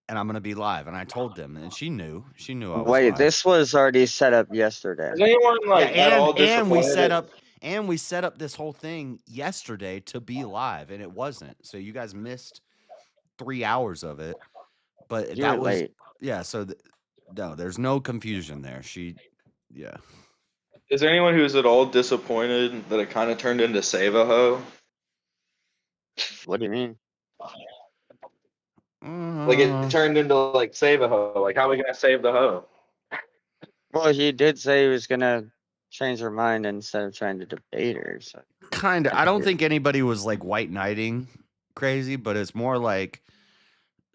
and I'm going to be live. And I told them, and she knew. She knew I was wait, live. this was already set up yesterday. Is anyone like at all and we disappointed? set up this whole thing yesterday to be live, and it wasn't. So you guys missed 3 hours of it. But You're that was late. yeah. So no, there's no confusion there. Yeah. Is there anyone who's at all disappointed that it kind of turned into Save a Ho? What do you mean? Like it turned into like Save a Ho. Like how are we gonna save the hoe? Well, he did say he was gonna change her mind instead of trying to debate her. So. Kind of. I don't think anybody was like white knighting crazy, but it's more like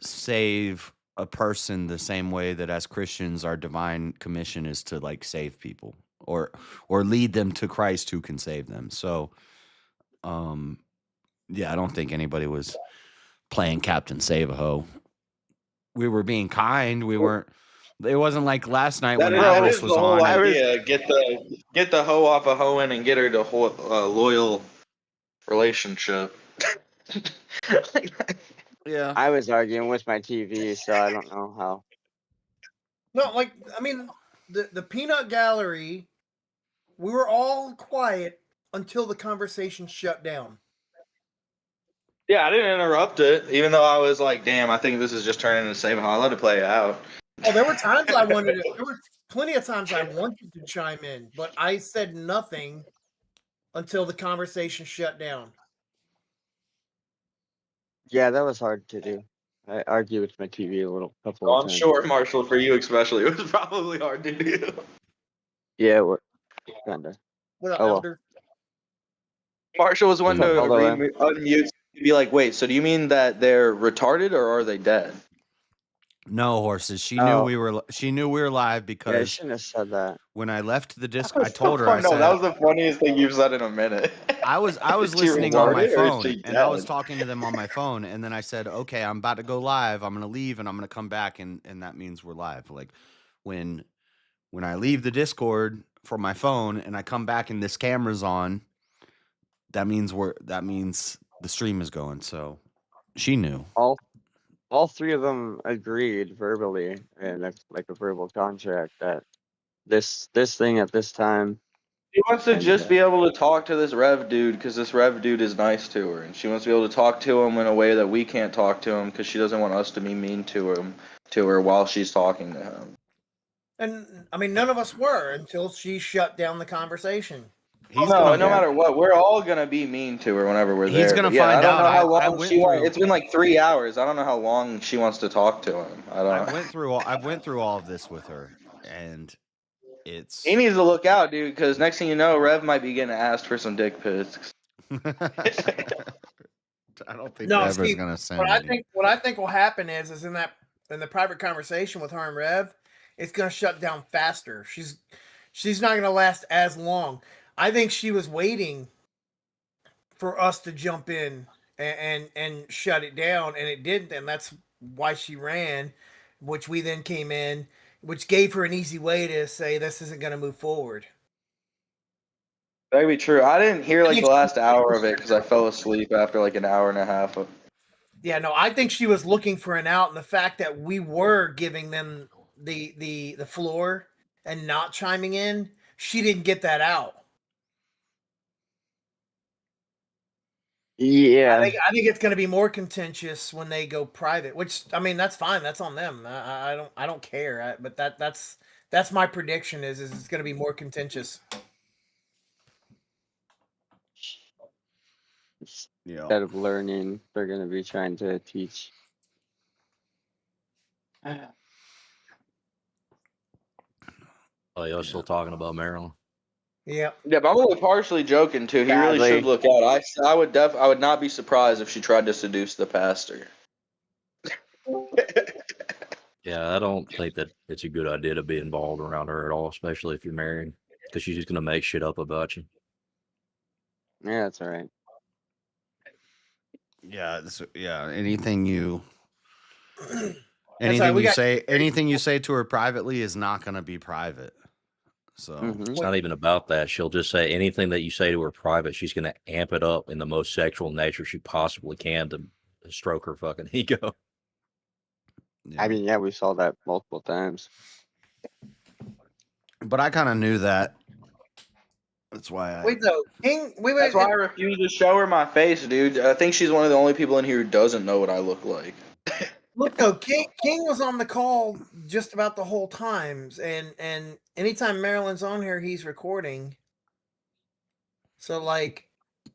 save a person the same way that as Christians our divine commission is to like save people or lead them to Christ who can save them. So yeah, I don't think anybody was playing Captain Save-A-Ho. We were being kind. We weren't. It wasn't like last night when That Alice is was the whole on. idea. Get the hoe off of Hoenn and get her to loyal relationship. Yeah. I was arguing with my TV, so I don't know how. No, like I mean, the peanut gallery, we were all quiet until the conversation shut down. Yeah, I didn't interrupt it, even though I was like, "Damn, I think this is just turning into Save a Ho." I let it play out. Oh, there were times I wanted to. There were plenty of times I wanted to chime in, but I said nothing until the conversation shut down. Yeah, that was hard to do. I argued with my TV a couple Oh, of I'm times. sure, Marshall, for you especially, it was probably hard to do. Yeah, kinda. What up, Oh, well. Elder? Marshall was one to Although, unmute to be like, "Wait, so do you mean that they're retarded or are they dead?" No, horses. She knew Oh. we were. She knew we were live Yeah, I because shouldn't have said that. when I left the disc, I told her. I No, said that was the funniest thing you've said in a minute. I was Is she listening on my retarded or is phone, she and I was dead? talking to them on my phone, and then I said, "Okay, I'm about to go live. I'm gonna leave, and I'm gonna come back, and that means we're live." Like when I leave the Discord from my phone and I come back and this camera's on, that means the stream is going. So she knew. All three of them agreed verbally, and that's like a verbal contract that this thing at this time. She wants to And, just be able to talk to this Rev dude because this Rev dude is nice to her, and she wants to be able to talk to him in a way that we can't talk to him because she doesn't want us to be mean to her while she's talking to him. And I mean, none of us were until she shut down the conversation. No matter what, we're all gonna be mean to her whenever we're there. He's gonna But yeah, find I don't out. know how I long went she wants. through- It's been like 3 hours. I don't know how long she wants to talk to him. I don't. I went through all of this with her, and it's. He needs to look out, dude, because next thing you know, Rev might be getting asked for some dick pics. I don't think No, Rev is Steve, gonna send what I think will happen is in the private conversation with her and Rev, it's gonna shut down faster. She's not gonna last as long. I think she was waiting for us to jump in and shut it down, and it didn't, and that's why she ran, which we then came in, which gave her an easy way to say this isn't gonna move forward. That could be true. I didn't hear like the last hour of it because I fell asleep after like an hour and a half. Yeah, no, I think she was looking for an out, and the fact that we were giving them the floor and not chiming in, she didn't get that out. Yeah, I think it's going to be more contentious when they go private. Which I mean, that's fine. That's on them. I don't care. But that's my prediction. Is it's going to be more contentious. Instead of learning, they're going to be trying to teach. Oh, y'all still talking about Maryland? Yeah. Yeah, but I'm only partially joking too. He really should look out. I would not be surprised if she tried to seduce the pastor. Yeah, I don't think that it's a good idea to be involved around her at all, especially if you're married, because she's just gonna make shit up about you. Yeah, that's all right. Yeah, anything you That's anything right. We you got say anything you say to her privately is not going to be private. So It's not even about that. She'll just say anything that you say to her private, she's gonna amp it up in the most sexual nature she possibly can to stroke her fucking ego. I mean, yeah, we saw that multiple times. But I kind of knew that. That's why I wait though. King, wait. That's why I refuse to show her my face, dude. I think she's one of the only people in here who doesn't know what I look like. Look though, King was on the call just about the whole times, and anytime Marilyn's on here, he's recording. So like,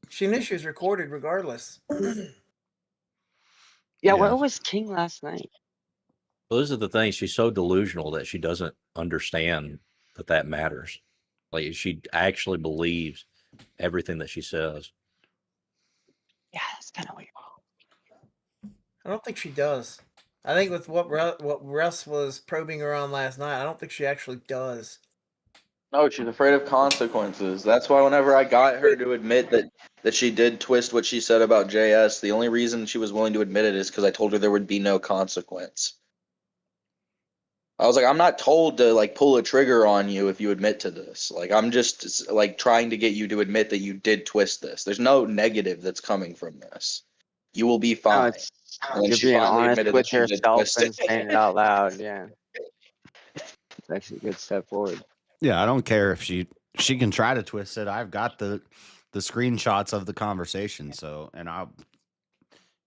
she knew she was recorded regardless. Yeah, where was King last night? Well, this is the thing. She's so delusional that she doesn't understand that matters. Like, she actually believes everything that she says. Yeah, that's kind of weird. I don't think she does. I think with what Russ was probing her on last night, I don't think she actually does. No, she's afraid of consequences. That's why whenever I got her to admit that she did twist what she said about JS, the only reason she was willing to admit it is because I told her there would be no consequence. I was like, I'm not told to like pull a trigger on you if you admit to this. Like, I'm just like trying to get you to admit that you did twist this. There's no negative that's coming from this. You will be fine. And then You're she being finally honest admitted with that she did yourself twist and it. saying it out loud. Yeah, it's actually a good step forward. Yeah, I don't care if she can try to twist it. I've got the screenshots of the conversation. So, and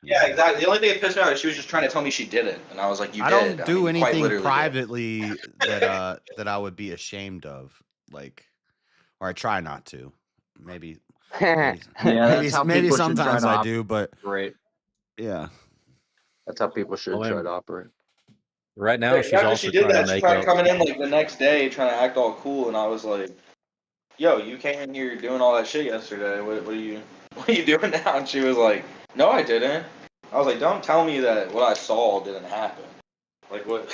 Yeah, exactly. The only thing that pissed me off is she was just trying to tell me she did it, and I was like, "You I did." don't do I mean, quite anything literally did. privately that I would be ashamed of, like, or I try not to. Maybe Yeah, that's how maybe people should try sometimes to I do, but operate. yeah, That's how people should try to operate. Right now, she's After also she did trying to that, she make tried up. coming in like the next day, trying to act all cool, and I was like, "Yo, you came in here doing all that shit yesterday. What are you doing now?" And she was like, "No, I didn't." I was like, "Don't tell me that what I saw didn't happen. Like what?"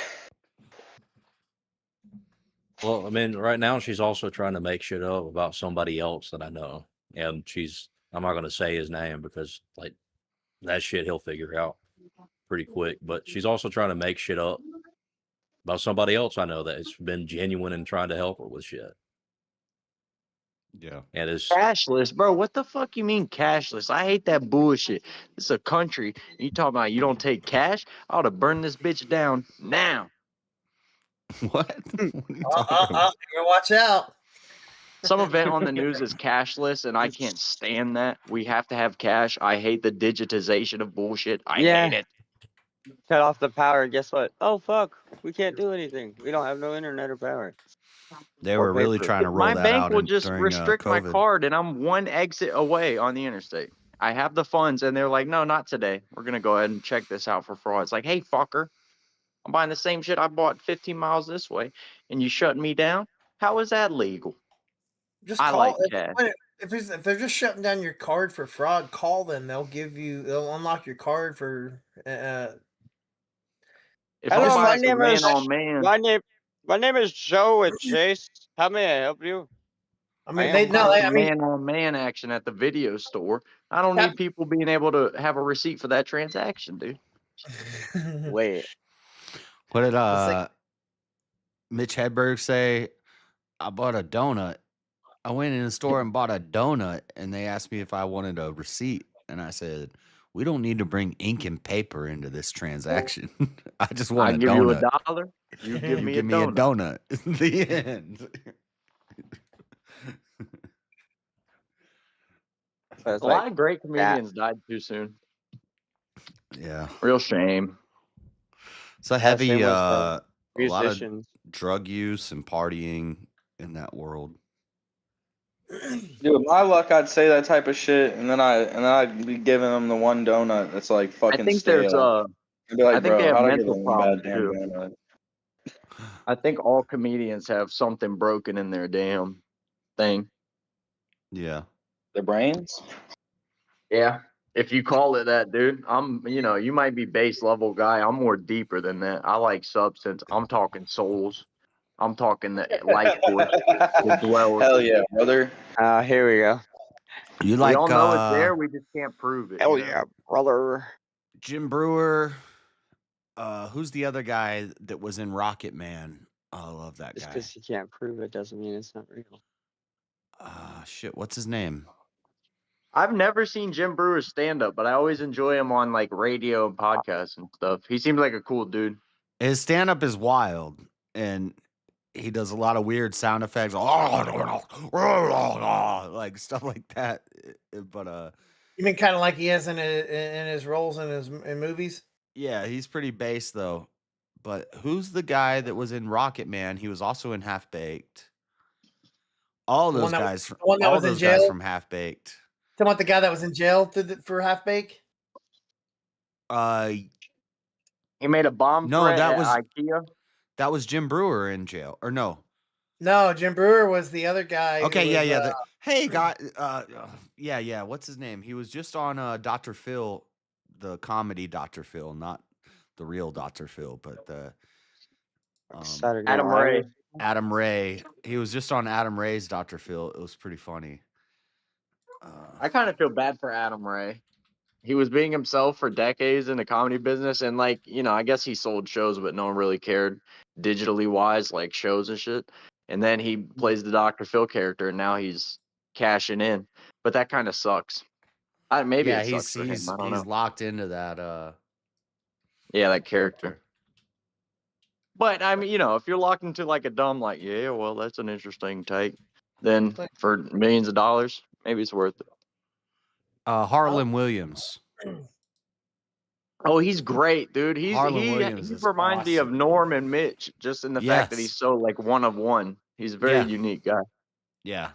Well, I mean, right now she's also trying to make shit up about somebody else that I know, and I'm not going to say his name because like that shit he'll figure out pretty quick. But she's also trying to make shit up about somebody else I know that's been genuine and trying to help her with shit. Yeah. And it's Cashless, bro. What the fuck you mean cashless? I hate that bullshit. This is a country. And you talking about you don't take cash? I ought to burn this bitch down now. What? What are you talking about? You gotta watch out. Some event on the news is cashless, and I can't stand that. We have to have cash. I hate the digitization of bullshit. I hate it. Cut off the power. Guess what? Oh fuck, we can't do anything. We don't have no internet or power. They Or were really paper. trying to roll My that bank out will just during restrict my COVID. card, and I'm one exit away on the interstate. I have the funds, and they're like, no, not today. We're going to go ahead and check this out for fraud. It's like, hey, fucker, I'm buying the same shit I bought 15 miles this way, and you shutting me down? How is that legal? Just I call like cash. if they're just shutting down your card for fraud. Call them. They'll unlock your card for. If Hello, I'm my buying name man is on man, my name is Joe with Chase. How may I help you? I mean, I am man on man action at the video store. I don't need people being able to have a receipt for that transaction, dude. Wait. What did Mitch Hedberg say? I bought a donut. I went in the store and bought a donut, and they asked me if I wanted a receipt, and I said, "We don't need to bring ink and paper into this transaction. I just want a give donut. you $1. You give me a donut." The end. A lot of great comedians died too soon. Yeah. Real shame. It's a heavy, same with, a lot of musicians. drug use and partying in that world. Dude, with my luck, I'd say that type of shit, and then I'd be giving them the one donut that's like fucking I think stale. there's I'd be like, I think bro, they have how'd I give mental them one problems bad damn too. donut? I think all comedians have something broken in their damn thing. Yeah. The brains? Yeah. If you call it that, dude, you might be base level guy. I'm more deeper than that. I like substance. I'm talking souls. I'm talking the life force that dwells. Hell yeah, brother. Here we go. You We like all know it's there. We just can't prove it. Hell you know? yeah, brother. Jim Brewer? Who's the other guy that was in Rocket Man? Oh, I love that Just guy. because you can't prove it doesn't mean it's not real. Shit, what's his name? I've never seen Jim Brewer stand up, but I always enjoy him on like radio and podcasts and stuff. He seems like a cool dude. His stand up is wild, and he does a lot of weird sound effects, like stuff like that. But You mean kind of like he has in his roles in movies? yeah, he's pretty bass though. But who's the guy that was in Rocket Man? He was also in Half Baked. All The those one that- guys, the one that all was in those guys jail? from Half Baked. Talking about the guy that was in jail for half bake? He made a bomb No, threat that at was IKEA. that was Jim Brewer in jail, or no? No, Jim Brewer was the other guy. who Okay, yeah, was, yeah. Hey, guy, yeah. What's his name? He was just on Dr. Phil, the comedy Dr. Phil, not the real Dr. Phil, but the Saturday Adam Night Ray. Live. Adam Ray. He was just on Adam Ray's Dr. Phil. It was pretty funny. I kind of feel bad for Adam Ray. He was being himself for decades in the comedy business, and I guess he sold shows, but no one really cared digitally wise, like shows and shit. And then he plays the Dr. Phil character, and now he's cashing in. But that kind of sucks. Maybe Yeah, it sucks for him. I don't know. he's locked into that. Yeah, that character. But I mean, if you're locked into like a dumb, like, yeah, well, that's an interesting take, then for millions of dollars, maybe it's worth it. Harlan Williams. Oh, he's great, dude. Harlan He Williams is reminds me of awesome. Norm and Mitch, just in the fact that he's Yes. so like one of one. He's a very Yeah. unique guy. Yeah.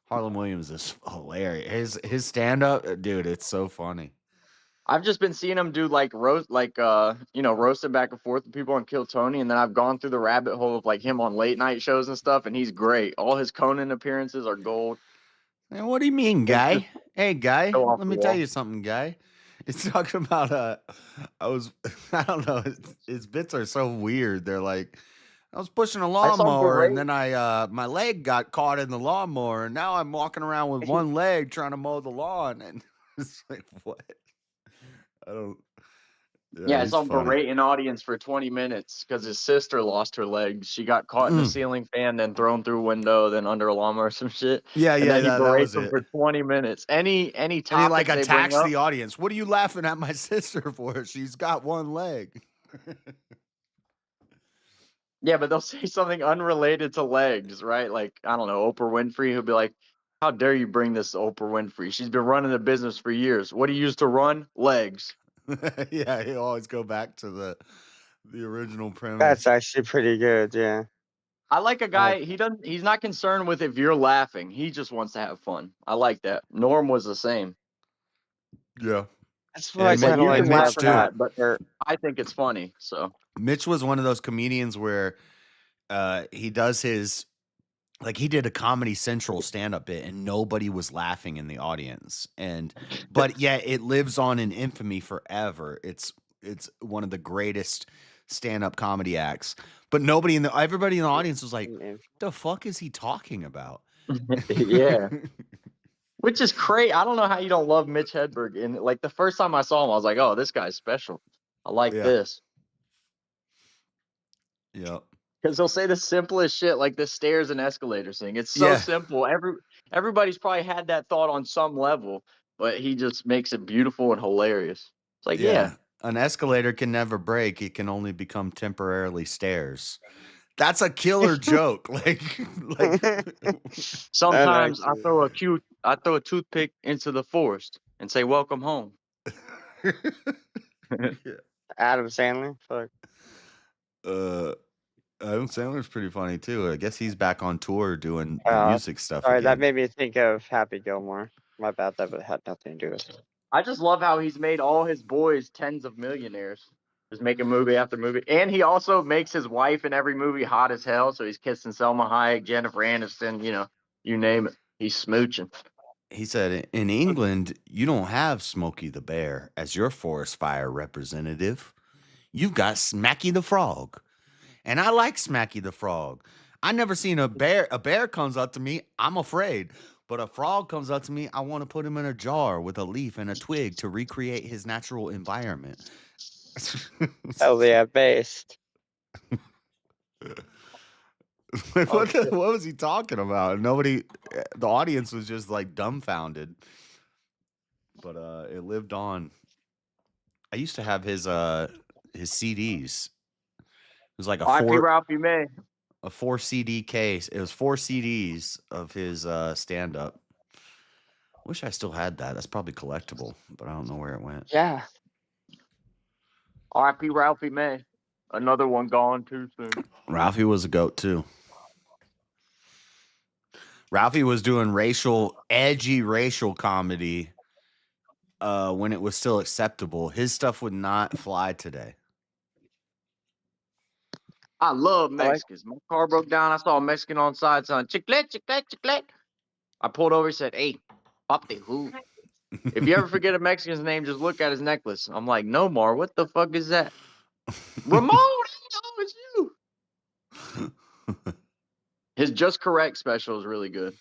Harlan Williams is hilarious. His stand up, dude, it's so funny. I've just been seeing him do like roasting back and forth with people on Kill Tony, and then I've gone through the rabbit hole of like him on late night shows and stuff, and he's great. All his Conan appearances are gold. Man, what do you mean, guy? Hey, guy, so off let the me tell wall. you something, guy. It's talking about I don't know, his bits are so weird. They're like, I was pushing a I saw him lawnmower and berate- then my leg got caught in the lawnmower and now I'm walking around with one leg trying to mow the lawn, and it's like, what? I don't. Yeah, I he's saw him funny. berate an audience for 20 minutes because his sister lost her legs. She got caught in a ceiling fan, then thrown through a window, then under a lawnmower or some shit. Yeah, and yeah, then he that berates was them it. for 20 minutes. Any And he topic like they bring attacks up, the audience. What are you laughing at my sister for? She's got one leg. yeah, but they'll say something unrelated to legs, right? Like, I don't know, Oprah Winfrey, who'll be like, how dare you bring this to Oprah Winfrey? She's been running the business for years. What do you use to run? Legs. Yeah, he'll always go back to the original premise. That's actually pretty good. Yeah. I like a guy, he's not concerned with if you're laughing. He just wants to have fun. I like that. Norm was the same. Yeah. That's And what I It's like kind of you like can Mitch laugh about or too. not, but I think it's funny. So Mitch was one of those comedians where he does his, like, he did a Comedy Central stand-up bit and nobody was laughing in the audience, but yeah, it lives on in infamy forever. It's one of the greatest stand-up comedy acts, but everybody in the audience was like, what the fuck is he talking about? yeah. Which is crazy. I don't know how you don't love Mitch Hedberg. And like the first time I saw him, I was like, oh, this guy's special. I like Yeah. this. Yeah. Because he'll say the simplest shit, like the stairs and escalators thing. It's so Yeah. simple. Everybody's probably had that thought on some level, but he just makes it beautiful and hilarious. It's like, yeah. An escalator can never break. It can only become temporarily stairs. That's a killer joke. Like Sometimes I throw a toothpick into the forest and say, welcome home. Adam Sandler. Fuck. Adam Sandler's pretty funny too. I guess he's back on tour doing the music stuff Sorry, that again. made me think of Happy Gilmore. My bad. That had nothing to do with it. I just love how he's made all his boys tens of millionaires. Just making movie after movie. And he also makes his wife in every movie hot as hell. So he's kissing Selma Hayek, Jennifer Aniston, you name it. He's smooching. He said, in England, you don't have Smokey the Bear as your forest fire representative. You've got Smacky the Frog. And I like Smacky the Frog. I never seen a bear. A bear comes up to me, I'm afraid. But a frog comes up to me, I want to put him in a jar with a leaf and a twig to recreate his natural environment. Hell yeah, based. What was he talking about? Nobody, the audience was just like dumbfounded. But it lived on. I used to have his CDs. It was like R.I.P. Ralphie May. a 4 CD case. It was 4 CDs of his stand up. Wish I still had that. That's probably collectible, but I don't know where it went. Yeah. R.I.P. Ralphie May. Another one gone too soon. Ralphie was a goat too. Ralphie was doing edgy racial comedy when it was still acceptable. His stuff would not fly today. I love Mexicans. My car broke down. I saw a Mexican on side saying, chiclet, chiclet, chiclet. I pulled over. He said, hey, papi, who? If you ever forget a Mexican's name, just look at his necklace. I'm like, no, Mar, what the fuck is that? Ramon, it's you. His Just Correct special is really good.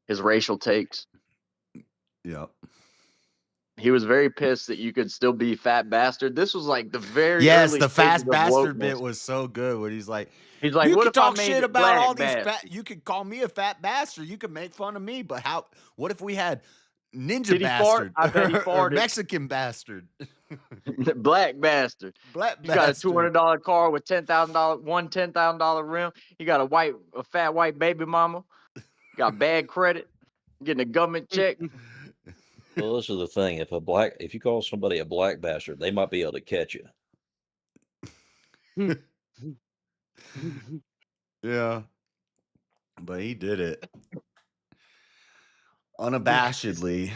His racial takes. Yep. He was very pissed that you could still be fat bastard. This was like the very early the fast stages of bastard wokeness. bit was so good when he's like, you what can if talk shit about all these fat, you could call me a fat bastard, you could make fun of me, but what if we had ninja bastard I bet he or farted. Mexican bastard? Black bastard. Black You got a bastard. $200 car with $10,000 rim. You got a fat white baby mama. You got bad credit. Getting a government check. Well, this is the thing. If you call somebody a black bastard, they might be able to catch you. Yeah. But he did it. Unabashedly.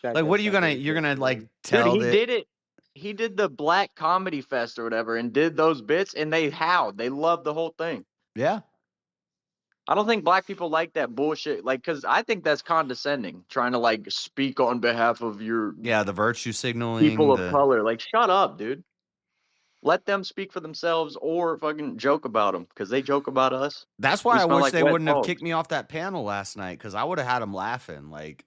Like, what are you're gonna like tell Dude, he did it. He did the Black Comedy Fest or whatever and did those bits, and they howled. They loved the whole thing. Yeah. I don't think black people like that bullshit. Like, because I think that's condescending, trying to like speak on behalf of your the virtue signaling. people of color. Like, shut up, dude. Let them speak for themselves or fucking joke about them because they joke about us. That's why I wish like they wet wouldn't have dogs. kicked me off that panel last night, because I would have had them laughing. Like,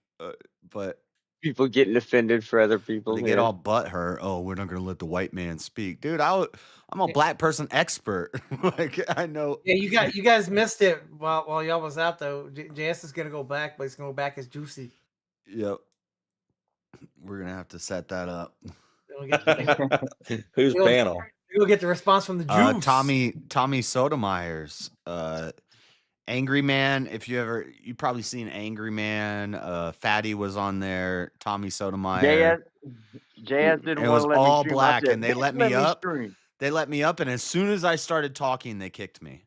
but people getting offended for other people. They get all butthurt. Oh, we're not gonna let the white man speak, dude. I'm a black person expert. Like, I know. Yeah, you guys missed it while y'all was out though. JS is gonna go back, but he's gonna go back as Juicy. Yep. We're gonna have to set that up. Who's panel? You'll get the response from the Jews. Tommy Sotomayor's Angry Man. If you probably seen Angry Man. Fatty was on there. Tommy Sotomayor. JS didn't It want was to let me all stream. black, I said, and they let me up. They let me up, and as soon as I started talking, they kicked me.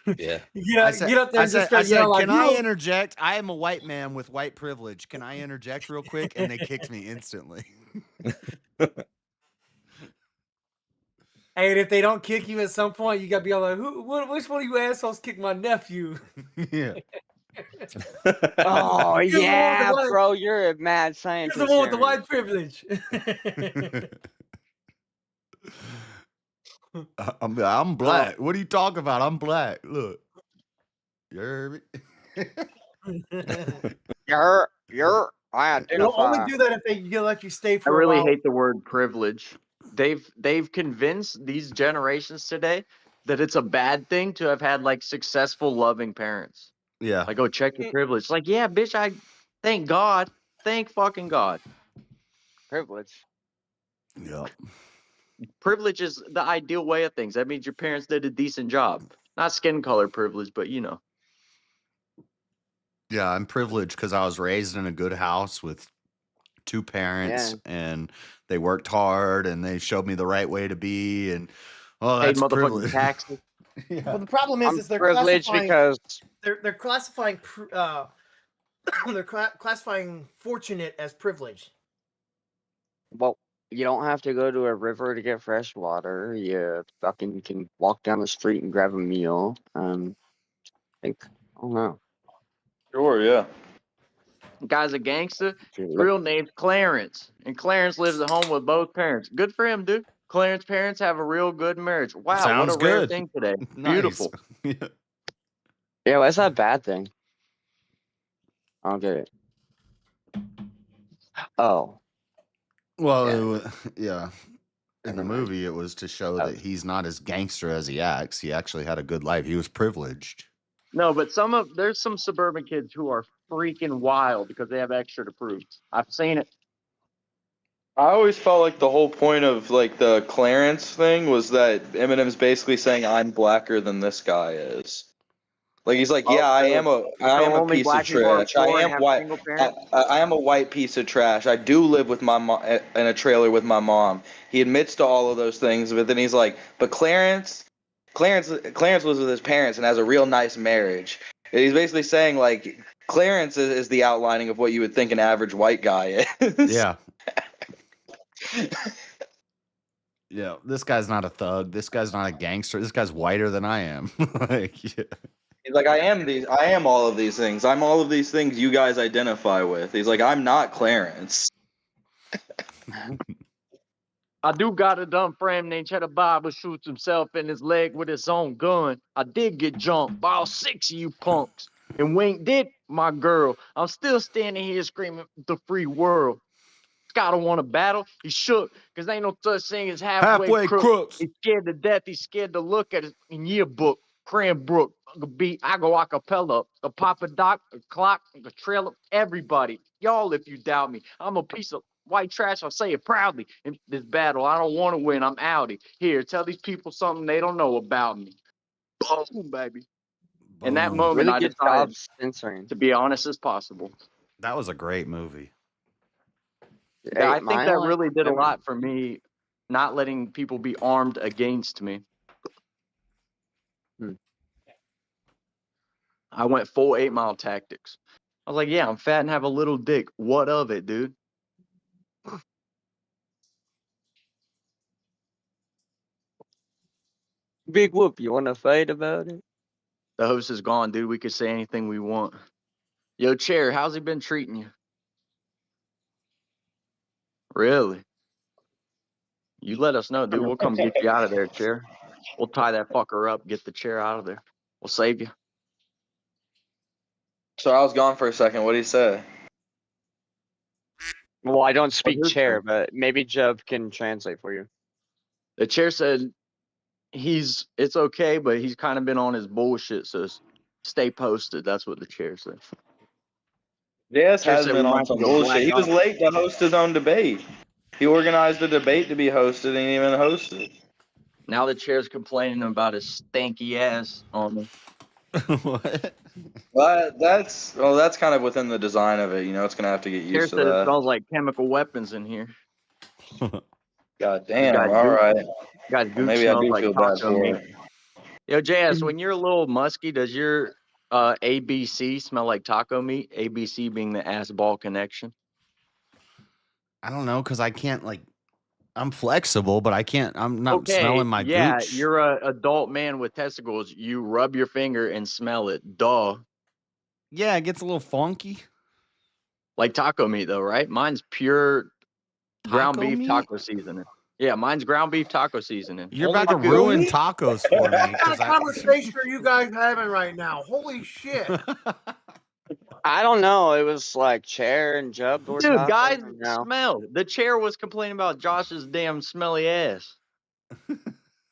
Yeah. Get up there and just start yelling like, can I interject? I am a white man with white privilege. Can I interject real quick? And they kicked me instantly. Hey, and if they don't kick you at some point, you gotta be all like, which one of you assholes kicked my nephew? Yeah. Oh yeah, bro, you're a mad scientist. You're the one with the white privilege. I'm black. What are you talking about? I'm black. Look. You heard me? I identify. They'll only do that if they let you stay for I really a while. hate the word privilege. They've convinced these generations today that it's a bad thing to have had like successful, loving parents. Yeah. Like, go check your privilege. Like, yeah, bitch, I thank God. Thank fucking God. Privilege. Yep. Privilege is the ideal way of things. That means your parents did a decent job. Not skin color privilege, but you know. Yeah, I'm privileged because I was raised in a good house with 2 parents, and they worked hard, and they showed me the right way to be, and that's privilege. Taxes. Yeah. Well, the problem is they're privileged classifying because they're classifying classifying fortunate as privilege. Well, you don't have to go to a river to get fresh water. You fucking can walk down the street and grab a meal. think. I don't know. Sure, yeah. The guy's a gangster. Dude, His real name's Clarence, and Clarence lives at home with both parents. Good for him, dude. Clarence parents have a real good marriage. Wow, what a Sounds rare good. thing today. Nice. Beautiful. Yeah, what's that bad thing? I don't get it. Oh, Well, yeah. In the Never mind. movie, it was to show Oh. that he's not as gangster as he acts. He actually had a good life. He was privileged. No, but there's some suburban kids who are freaking wild because they have extra to prove. I've seen it. I always felt like the whole point of like the Clarence thing was that Eminem's basically saying I'm blacker than this guy is. Like he's like, yeah, I am a only piece of black people are trash. I poor and am have white. single parents? I am a white piece of trash. I do live with my mom in a trailer with my mom. He admits to all of those things, but then he's like, but Clarence lives with his parents and has a real nice marriage. And he's basically saying like Clarence is the outlining of what you would think an average white guy is. Yeah. Yeah, this guy's not a thug. This guy's not a gangster. This guy's whiter than I am. Like, yeah. He's like, I am all of these things. I'm all of these things you guys identify with. He's like, I'm not Clarence. I do got a dumb friend named Cheddar Bob who shoots himself in his leg with his own gun. I did get jumped by all 6 of you punks. And Wink did my girl. I'm still standing here screaming the free world. Scott don't want to battle. He's shook because ain't no such thing as halfway crooks. He's scared to death. He's scared to look at his yearbook. Cranbrook, the beat. I go a cappella. The Papa Doc, the clock, the trailer. Everybody, y'all, if you doubt me, I'm a piece of white trash. I'll say it proudly. In this battle, I don't want to win. I'm outie. Here, tell these people something they don't know about me. Boom, baby. In that moment, Really I good decided job censoring. to be honest as possible. That was a great movie. Yeah, I think that really did a lot for me, not letting people be armed against me. I went full 8 Mile tactics. I was like, yeah, I'm fat and have a little dick. What of it, dude? Big whoop, you want to fight about it? The host is gone, dude. We could say anything we want. Yo, Chair, how's he been treating you? Really? You let us know, dude. We'll come get you out of there, Chair. We'll tie that fucker up, get the chair out of there. We'll save you. So I was gone for a second. What did he say? Well, I don't speak chair, but maybe Jeb can translate for you. The chair said it's okay, but he's kind of been on his bullshit, so stay posted. That's what the chair said. JS Chair has said been we on might some be a black bullshit. He was eye. late to host his own debate. He organized a debate to be hosted and he even hosted. Now the chair's complaining about his stanky ass on me. What? But that's kind of within the design of it. You know, it's gonna have to get Chair used to said it that. smells like chemical weapons in here. God damn. All right. Guy's Well, goose maybe I smells do like feel bad taco for meat. it. Yo, JS, when you're a little musky, does your ABC smell like taco meat? ABC being the ass ball connection. I don't know, because I can't, like, I'm flexible, but I'm not Okay, smelling my yeah, gooch. you're a adult man with testicles. You rub your finger and smell it. Duh. Yeah, it gets a little funky. Like taco meat, though, right? Mine's pure ground Taco beef meat? taco seasoning. Yeah, mine's ground beef taco seasoning. You're Only about to the good ruin meat. tacos for me. What kind of conversation are you guys having right now? Holy shit. I don't know. It was like chair and Jeb were Dude, talking. guys and now smell. The chair was complaining about Josh's damn smelly ass.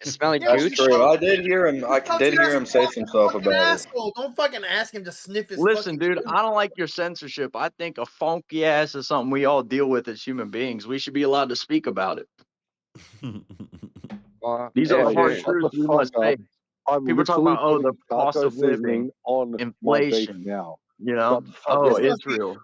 smelly Yeah, That's gooch. true. I did hear him. I did hear him say some stuff Fucking about it. asshole. Don't fucking ask him to sniff his Listen, fucking dude, I don't like your censorship. I think a funky ass is something we all deal with as human beings. We should be allowed to speak about it. These are the hard Shut truths the we must fuck say. up. I'm People talk about, literally the putting cost taco of living, seasoning on my beef inflation, now. you know? Shut the fuck Oh, up. Israel.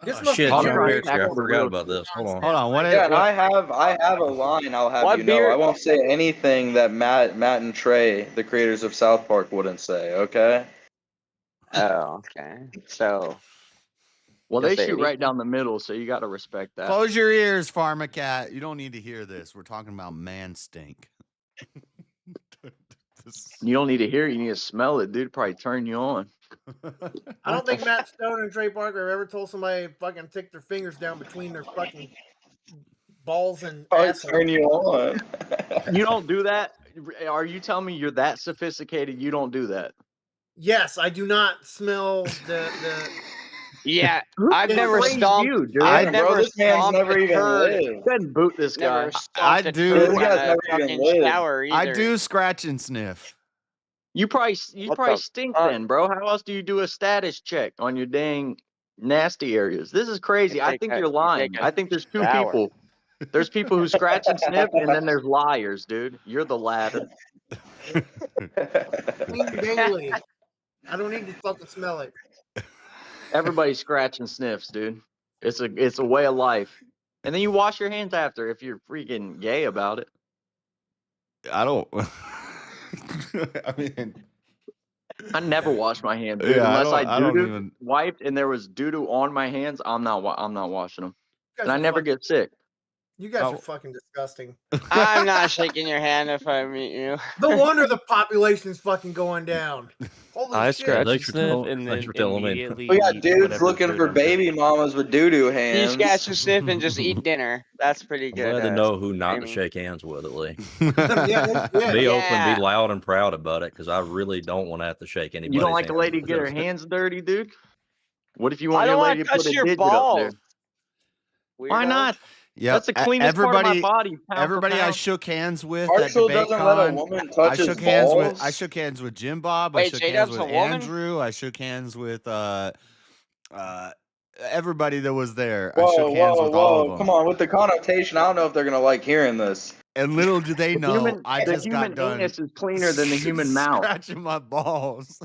This Oh, must shit, be I'll John try to generational. Bear, I tackle the forgot real about this. Hold on. Hold on, what? Yeah, and I have a line. I'll have What you know. beer- I won't say anything that Matt and Trey, the creators of South Park, wouldn't say. Okay. Oh, okay. So Well, you'll they say shoot right anything? down the middle, so you got to respect that. Close your ears, Pharmacat. You don't need to hear this. We're talking about man stink. You don't need to hear it. You need to smell it, dude. Probably turn you on. I don't think Matt Stone and Trey Parker have ever told somebody to fucking stick their fingers down between their fucking balls and Probably asshole. turn you on. You don't do that? Are you telling me you're that sophisticated? You don't do that? Yes, I do not smell the. Yeah, Who I've never trained stomped. you, dude? I've Bro, never this man's stomped never a even turd. lived. Go ahead and boot this guy. Never I stomped a do. turd This in guy's a never even fucking lived. shower either. I do scratch and sniff. You probably What the stink fuck? then, bro. How else do you do a status check on your dang nasty areas? This is crazy. I think you're lying. I think there's two shower. people. There's people who scratch and sniff, and then there's liars, dude. You're the latter. Clean daily. I don't need to fucking smell it. Everybody scratch and sniffs, dude. It's a way of life. And then you wash your hands after if you're freaking gay about it. I don't. I mean, I never wash my hands, dude, yeah, unless I don't doo-doo even. wiped and there was doo-doo on my hands. I'm not washing them, You and guys I are never fucking, get sick. you guys Oh. are fucking disgusting. I'm not shaking your hand if I meet you. No wonder the population's fucking going down. Holy I shit. scratch and Thanks for sniff telling- and thanks then for telling me. immediately We got eat dudes whatever looking food for I'm baby mamas with doo-doo You hands. scratch and sniff and just eat dinner. That's pretty I'm good. glad to know who not to Amy. shake hands with, at least. Yeah, no shit. Be open, Yeah. be loud and proud about it, because I really don't want to have to shake anybody's You don't like a hand. lady to get her hands dirty, dude? What if you I want your don't lady want to to put touch a your digit up there? balls. Why Weirdo. not? Yeah, That's the cleanest part of my body. Pound for everybody I pound. shook hands with at Marshall debate doesn't let a con. woman I touch his shook hands with. balls. I shook hands with Jim Bob. I Wait, shook hands J-Dub's with a woman? Andrew. I shook hands with everybody that was there. I shook Whoa, hands whoa, with all of whoa! them. Come on, with the connotation, I don't know if they're gonna like hearing this. And little do they know, I The just got human done anus is cleaner than the human mouth. scratching my balls.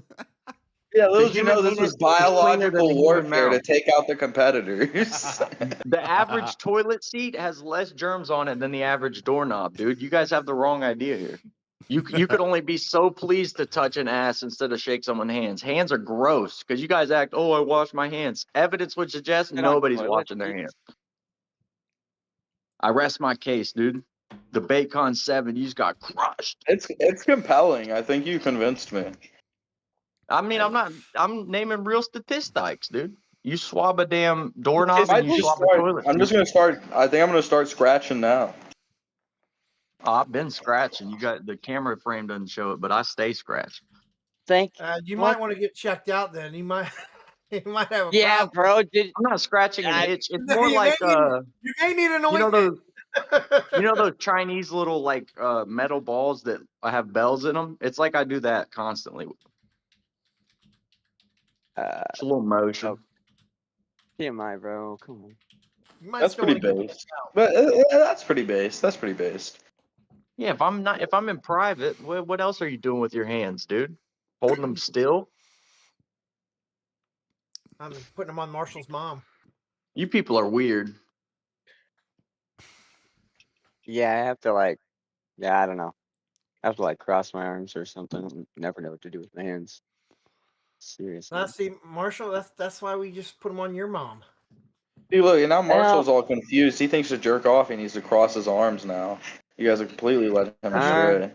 Yeah, little The did you know human this anus was is cleaner than biological the human warfare to mouth. take out the competitors. The average toilet seat has less germs on it than the average doorknob, dude. You guys have the wrong idea here. You could only be so pleased to touch an ass instead of shake someone's hands. Hands are gross because you guys act, oh, I wash my hands. Evidence would suggest Sit on nobody's toilet washing their seats? hands. I rest my case, dude. The Bacon 7, you just got crushed. It's compelling. I think you convinced me. I mean, I'm naming real statistics, dude. You swab a damn doorknob I and you just swab a start, toilet I'm seat. just gonna start. I think I'm gonna start scratching now. Oh, I've been scratching. You got the camera frame doesn't show it, but I stay scratching. Thank You What? might want to get checked out then. You might you might have a Yeah, problem. bro. Did I'm not scratching an itch. It's more You like may need an you know ointment. those Chinese little like metal balls that have bells in them. It's like I do that constantly. It's a little motion. TMI, bro. Come on. You might That's still pretty wanna get based. But that's pretty based. That's pretty based. Yeah, if I'm in private, what else are you doing with your hands, dude? Holding them still? I'm putting them on Marshall's mom. You people are weird. Yeah, I have to I don't know. I have to cross my arms or something. Never know what to do with my hands. Seriously. Now, see, Marshall, that's why we just put them on your mom. See, look, and now Marshall's all confused. He thinks to jerk off, he needs to cross his arms now. You guys are completely letting him astray.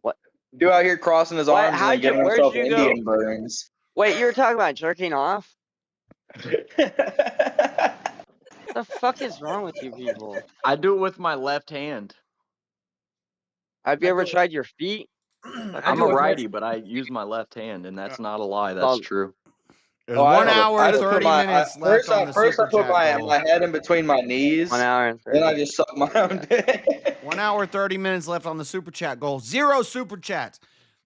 What? Dude out here crossing his arms and then giving where'd himself you go? Indian burns. Wait, you were talking about jerking off? What the fuck is wrong with you people? I do it with my left hand. Have you ever tried your feet? I'm a righty, but I use my left hand, and that's not a lie. That's true. There's 1 hour and 30 minutes left on the First I super put chat goal. my head in between my knees. 1 hour and 30. Then I just suck my own dick. 1 hour 30 minutes left on the super chat goal. 0 super chats.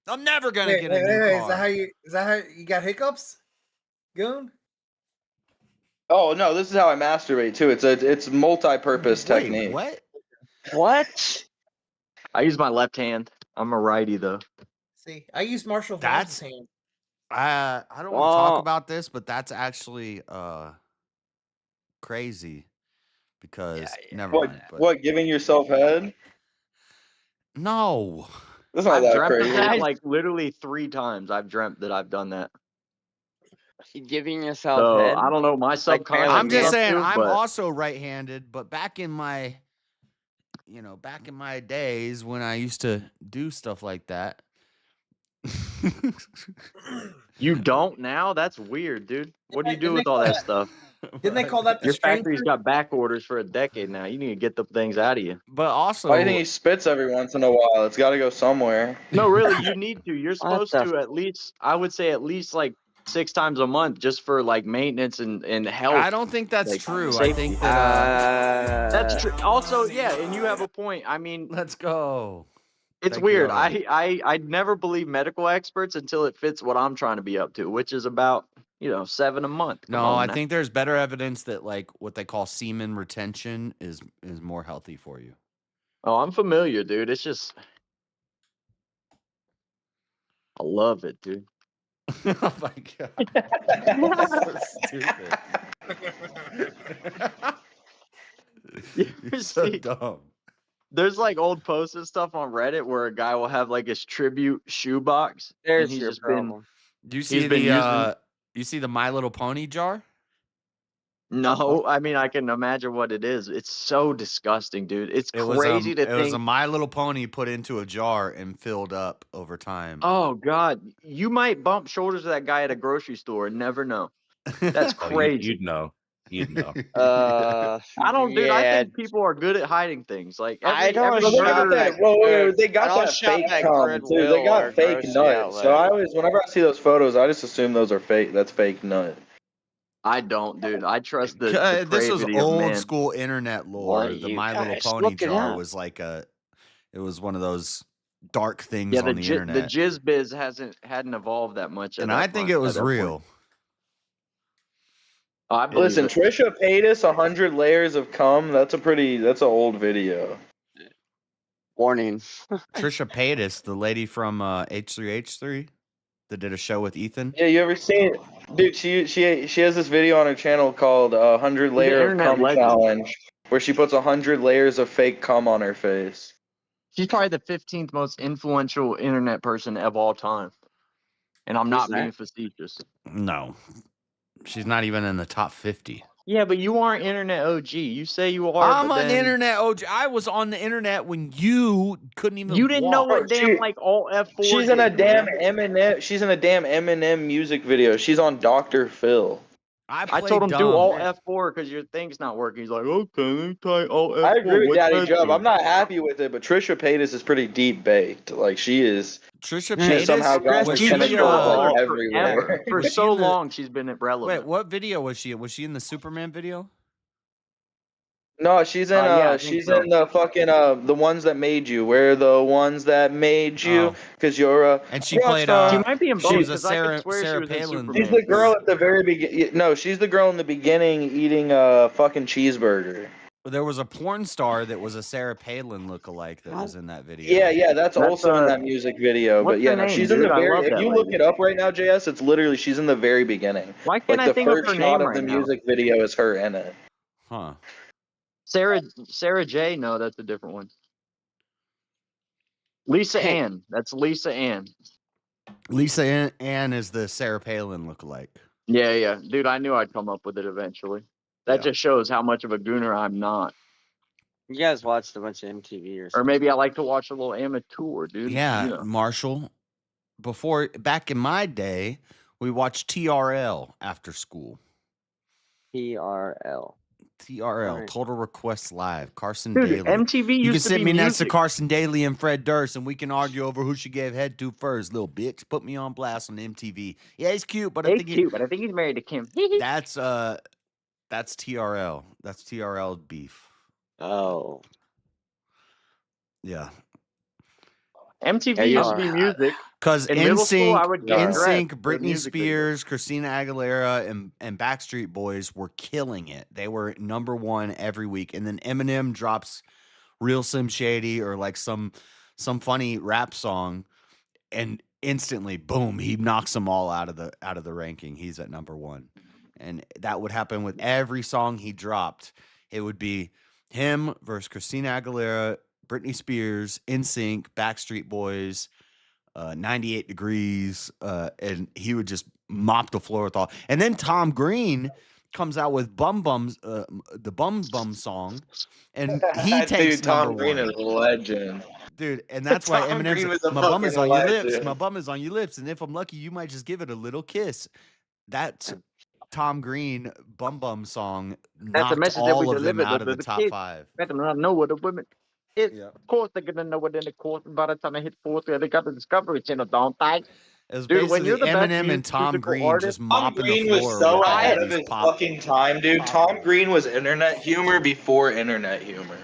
I'm never gonna get a new Is car. that how you got hiccups? Goon? Oh no, this is how I masturbate too. It's multi-purpose technique. What? What? I use my left hand. I'm a righty though. See, I used Marshall's mom's hand. I don't want to talk about this, but that's actually crazy because never mind. But What, giving yourself head? no. That's not I've that dreamt crazy. of that literally 3 times. I've dreamt that I've done that. Giving yourself So head? I don't know. My subconscious. I'm just stuff saying too, I'm but also right-handed, but back in my you know, back in my days when I used to do stuff like that. You don't now? That's weird, dude. What do you do with all that stuff? Didn't they call that the Your stranger? factory's got back orders for a decade now. You need to get the things out of you. But also, Why do you think he spits every once in a while? It's got to go somewhere. No, really, you need to. You're What supposed the to at least, I would say at least like 6 times a month just for like maintenance and health. I don't think that's like, true. I safety. think that That's true. Also, yeah, and you have a point. I mean, let's go. it's Thank weird. you. I never believe medical experts until it fits what I'm trying to be up to, which is about 7 a month. Come No, on I now. think there's better evidence that like what they call semen retention is more healthy for you. Oh, I'm familiar, dude. It's just, I love it, dude. Oh my god. That's so stupid. You're so dumb. There's like old posts and stuff on Reddit where a guy will have like his tribute shoebox, There's and he's your just problem. Do you he's see been the you see the My Little Pony jar? No, I mean I can imagine what it is. It's so disgusting, dude. It's It was crazy to it was a think. My Little Pony put into a jar and filled up over time. Oh God, you might bump shoulders with that guy at a grocery store and never know. That's Oh, crazy. you'd know. You'd know. I don't, dude. I yeah. think people are good at hiding things. Like I don't every Well, they got murder. that. Whoa, they got that fake cum too. They got fake nut. So I always, whenever I see those photos, I just assume those are fake. That's fake nut. I don't, dude. I trust the This was depravity of old man. school internet lore. What, The you My Little guys, Pony look it jar up. was like it was one of those dark things Yeah, on the the internet. jizz biz hadn't evolved that much. And I think it was real. Oh, I believe Listen, it. Trisha paid us 100 layers of cum. That's an old video. Warning. Trisha Paytas, the lady from H3H3 that did a show with Ethan. Yeah, you ever seen it? Dude, she has this video on her channel called 100 Layer of internet Cum legend. Challenge, where she puts 100 layers of fake cum on her face. She's probably the 15th most influential internet person of all time. And I'm not being facetious. No. She's not even in the top 50. Yeah, but you aren't internet OG. You say you are. I'm but an then internet OG. I was on the internet when you couldn't even you didn't know walk. what damn like all F4. She's in a did, damn man. Eminem. She's in a damn Eminem music video. She's on Dr. Phil. I told him do all F4 because your thing's not working. He's like, okay, let me try all F4. I agree with What's Daddy that Job. do? I'm not happy with it, but Trisha Paytas is pretty deep baked. Like she is. Trisha She Paytas somehow got her She's been tentacles popular like forever. everywhere. For Was she so in the- long, she's been relevant. Wait, what video was she in? Was she in the Superman video? No, she's in Yeah, I think she's so. in the fucking the ones that made you. We're the ones that made you, Oh. because you're a And she rock played star. She might be in both she was a because I could Sarah swear she was in Palin. Superman. She's the girl at the very beginning. No, she's the girl in the beginning eating a fucking cheeseburger. There was a porn star that was a Sarah Palin lookalike that was in that video. Yeah, that's also in that music video. what's But yeah, her no, name, she's in the dude? I very. love If that you look lady. it up right now, JS, it's literally she's in the very beginning. Why can't Like I the think of first her shot name of the right now? music video is her in it. Huh. Sarah J. No, that's a different one. Lisa Ann. That's Lisa Ann. Lisa Ann is the Sarah Palin lookalike. Yeah. Dude, I knew I'd come up with it eventually. That Yeah. just shows how much of a gooner I'm not. You guys watched a bunch of MTV or Or something. maybe I like to watch a little amateur, dude. Yeah, You know. Marshall. Back in my day, we watched TRL after school. TRL. TRL, Total Request Live, Carson Dude, Daly. MTV You can used to sit be me next to music. Carson Daly and Fred Durst, and we can argue over who she gave head to first. Little bitch, put me on blast on MTV. Yeah, he's cute, but I He's think cute, but I think he's married to Kim. that's TRL. That's TRL beef. Oh. Yeah. MTV used to be music. Because In middle school, I would get dressed NSYNC, for Britney music videos. Spears, Christina Aguilera, and Backstreet Boys were killing it. They were number one every week. And then Eminem drops Real Slim Shady or like some funny rap song, and instantly, boom, he knocks them all out of the ranking. He's at number one. And that would happen with every song he dropped. It would be him versus Christina Aguilera, Britney Spears, NSYNC, Backstreet Boys, 98 Degrees, and he would just mop the floor with all. And then Tom Green comes out with the Bum Bum song, and he takes Dude, Tom number Green one. is a legend. Dude, and that's why Tom Eminem's Green was a my bum is fucking on your lips, legend. my bum is on your lips, and if I'm lucky, you might just give it a little kiss. That's Tom Green Bum Bum song That's a knocked message that we all of them delivered out to of the the top kids. 5. Let them not know what the women is. Yeah. Of course, they're gonna know it in the course. By the time they hit 40, they got the Discovery Channel, don't they? It was Dude, when you're basically the best Eminem and Tom musical Green artist, just Tom mopping the Green was floor so with all ahead of these his pop. fucking time, dude. Tom Green was internet humor before internet humor.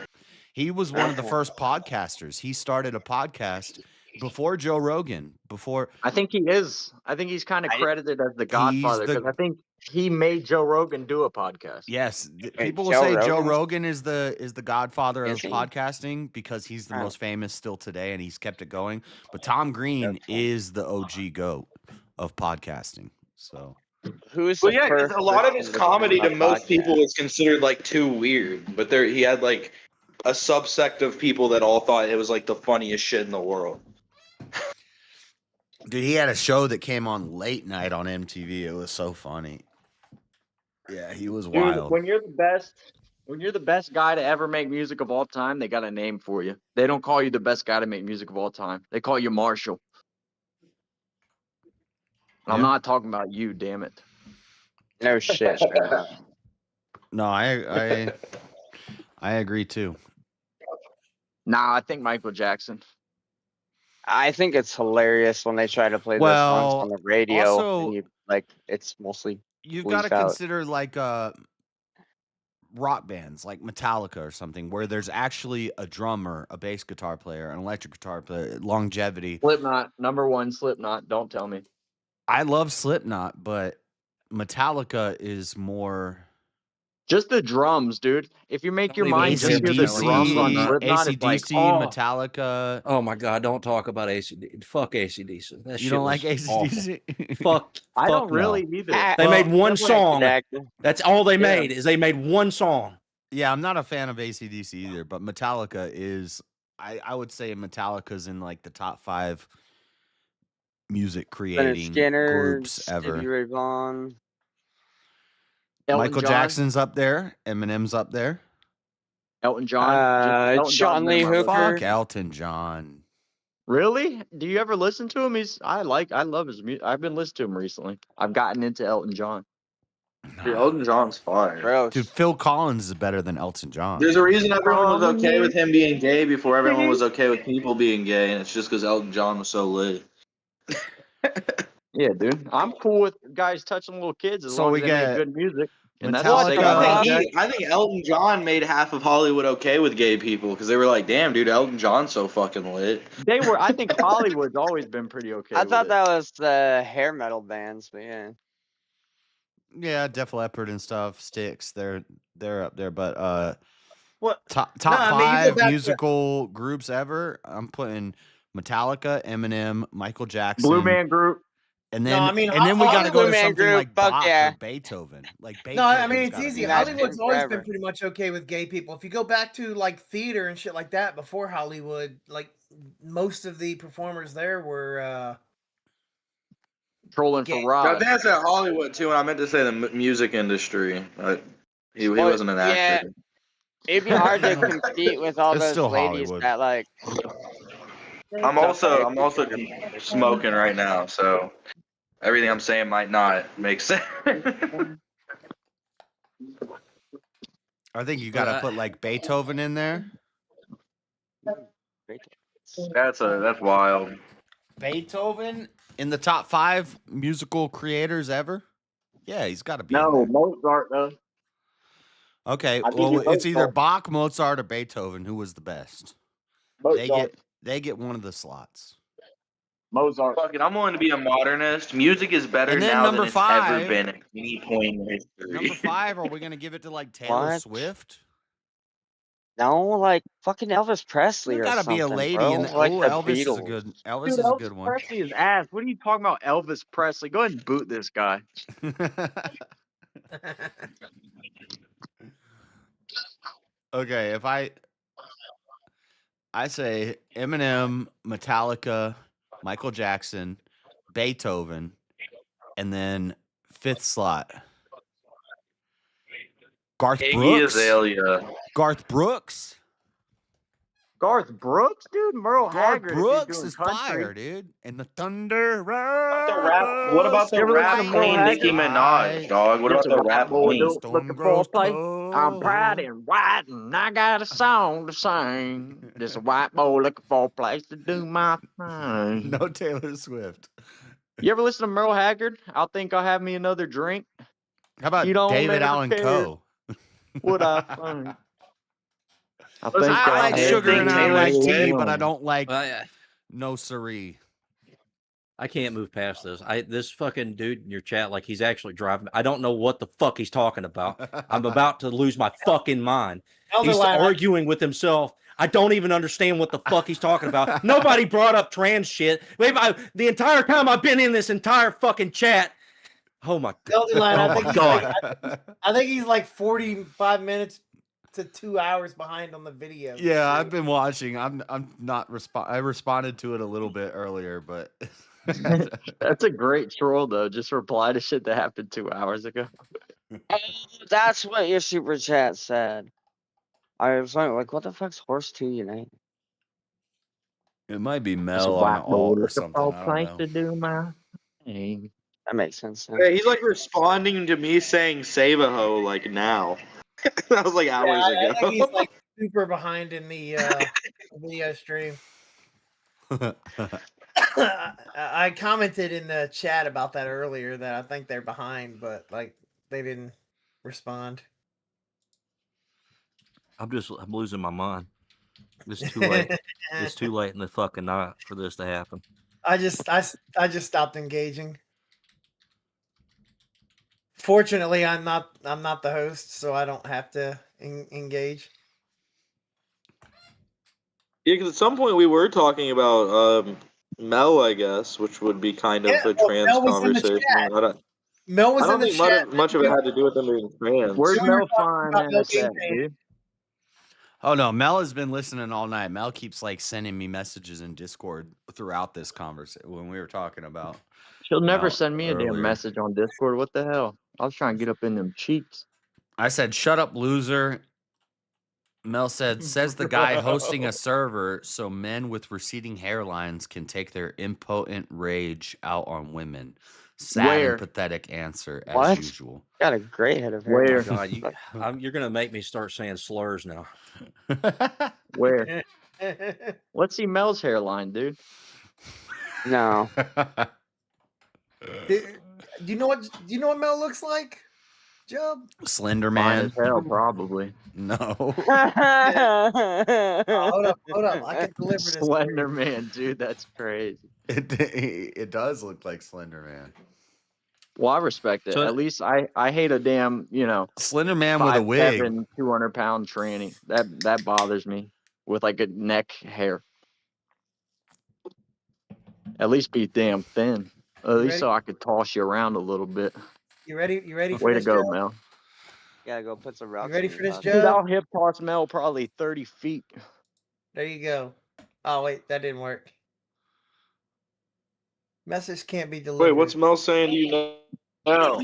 He was one of the first podcasters. He started a podcast before Joe Rogan. Before I think he is. I think he's kind of credited as the he's Godfather because the I think he made Joe Rogan do a podcast. yes. Wait, People will Joe say Joe Rogan's- Rogan is the godfather of Is he? podcasting because he's the Oh. most famous still today and he's kept it going. But Tom Green is the OG goat of podcasting. So Who's Well, the yeah, 'cause first a lot of person his to comedy do to a most people podcast? was considered like too weird, but he had like a subsect of people that all thought it was like the funniest shit in the world. dude, he had a show that came on late night on MTV. It was so funny. Yeah, he was Dude, wild. when you're the best guy to ever make music of all time, they got a name for you. They don't call you the best guy to make music of all time. They call you Marshall. I'm Yeah. not talking about you, damn it. No shit. No, I agree too. Nah, I think Michael Jackson. I think it's hilarious when they try to play those songs on the radio, also and you like it's mostly you've got to bleeped out. consider like rock bands like Metallica or something where there's actually a drummer, a bass guitar player, an electric guitar player, longevity. Slipknot, number one, Slipknot. Don't tell me. I love Slipknot, but Metallica is more Just the drums, dude. If you make your mind just hear the drums on AC/DC, Slipknot, it's like, AC/DC, oh, Metallica. Oh my God! Don't talk about AC/DC. Fuck AC/DC. That You shit don't was like AC/DC? awful. Fuck. I don't fuck really no. either. They made one that's song. connected. That's all they Yeah. made. Is they made one song. Yeah, I'm not a fan of AC/DC either, but Metallica is. I would say Metallica's in like the top 5 music Leonard creating Skinner, groups Stevie ever. Ray Vaughan. Elton Michael John? Jackson's up there. Eminem's up there. Elton John. Elton John's John Lee been my list. Hooker. Fuck Elton John. Really? Do you ever listen to him? I love his music. I've been listening to him recently. I've gotten into Elton John. Dude, Elton John's fire. Gross. Dude, Phil Collins is better than Elton John. There's a reason everyone was okay with him being gay before everyone was okay with people being gay, and it's just because Elton John was so lit. Yeah, dude. I'm cool with guys touching little kids as So long we as they make get good music. And that's Metallica. the same I think Elton John made half of Hollywood okay with gay people because they were like, "Damn, dude, Elton John's so fucking lit." They were. I think Hollywood's always been pretty okay. I with thought it. that was the hair metal bands, but yeah. Yeah, Def Leppard and stuff, Styx, they're up there, but What? top No, I mean, you go 5 back to- musical groups ever. I'm putting Metallica, Eminem, Michael Jackson, Blue Man Group. and No, then I mean, we got to go Blue to Man something Group, like fuck Bach yeah. or Beethoven. Like No, I mean Beethoven's it's gotta easy. be That's there. Hollywood's always been forever. pretty much okay with gay people. If you go back to like theater and shit like that before Hollywood, like most of the performers there were Trolling gay. for I Rod. think I said Hollywood too, and I meant to say the music industry. He Well, wasn't an actor. It'd be hard to compete with all It's those still ladies Hollywood. that like. I'm also smoking right now, so everything I'm saying might not make sense. I think you got to put like Beethoven in there. That's wild. Beethoven in the top 5 musical creators ever? Yeah, he's got to be in No, there. Mozart though. Okay, I'll give well, you it's either Mozart. Bach, Mozart, or Beethoven. Who was the best? Mozart. They get one of the slots. Mozart. Fucking, I'm willing to be a modernist. Music is better And then now number than it's 5 ever been at any point in history. Number 5, are we gonna give it to like Taylor What? Swift? No, like fucking Elvis Presley There or gotta something, be a lady bro. in the Like the Elvis is a Beatles. good Elvis Dude, is a Elvis good one. Presley is ass. What are you talking about, Elvis Presley? Go ahead and boot this guy. Okay, if I say Eminem, Metallica, Michael Jackson, Beethoven, and then 5th slot. Garth Iggy Brooks. Azalea. Garth Brooks. Garth Brooks, dude. Merle Garth Haggard, Brooks if he's doing is country. fire, dude. And the thunder. What about You the ever listen rap to Merle queen Nicki Haggard? Minaj, dog? What about Just a the white rap boy queen? looking for a place. I'm proud and white, and I got a song to sing. Just a white boy looking for a place to do my thing. No Taylor Swift. You ever listen to Merle Haggard? I'll think I'll have me another drink. How about You don't David ever Allen care Coe? what I think. I Listen, think I I'll like have sugar me and I Taylor like another tea, Swift. but I one. don't like no siree. I can't move past this. This fucking dude in your chat, like he's actually driving. I don't know what the fuck he's talking about. I'm about to lose my fucking mind. He's arguing with himself. I don't even understand what the fuck he's talking about. Nobody brought up trans shit. The entire time I've been in this entire fucking chat. Oh my god. I think he's like 45 minutes to 2 hours behind on the video. Yeah, I've been watching. I'm not I responded to it a little bit earlier, but That's a great troll, though. Just reply to shit that happened 2 hours ago. Oh, that's what your super chat said. I was like, what the fuck's Horse 2 Unite? it might be Just a Mel on white boy alt or looking something. for a I don't place know. to do my thing. That makes sense. Yeah, he's like responding to me saying Sabaho like now. That was like hours I think he's ago. like super behind in the video stream. I commented in the chat about that earlier that I think they're behind, but like they didn't respond. I'm losing my mind. It's too late. It's too late in the fucking night for this to happen. I just stopped engaging. Fortunately, I'm not the host, so I don't have to engage. Yeah, because at some point we were talking about Mel, I guess, which would be kind of a trans Mel was in the conversation. chat. I don't, Mel was I don't in the think chat. much of it had to do with them being trans. Where's We were Mel talking about Mel Finance being at, dude? Oh no, Mel has been listening all night. Mel keeps like sending me messages in Discord throughout this conversation when we were talking about. She'll never Mel send me a damn earlier. message on Discord. What the hell? I was trying to get up in them cheeks. I said, "Shut up, loser." Mel said, "Says the guy hosting a server so men with receding hairlines can take their impotent rage out on women." Sad Where? and pathetic answer as What? usual. Got a great head of hair. Where? God, you're gonna make me start saying slurs now. Where? Let's see Mel's hairline, dude. No. Do you know what Mel looks like? Job? Slender Fine Man. as hell, probably. No. Oh, hold up. I can deliver this. Slender Man, dude. That's crazy. It does look like Slender Man. Well, I respect it. So- At least I hate a damn, Slender Man with a wig. 5'7", 200-pound tranny. That bothers me with like a neck hair. At least be damn thin. At least ready? so I could toss you around a little bit. You ready? You ready for Way to this? go, Job? Mel. Gotta go put some rocks. You ready in for your this, pocket. Dude, Job? I'll hip toss Mel probably 30 feet. There you go. Oh wait, that didn't work. Message can't be delivered. Wait, what's Mel saying to you now?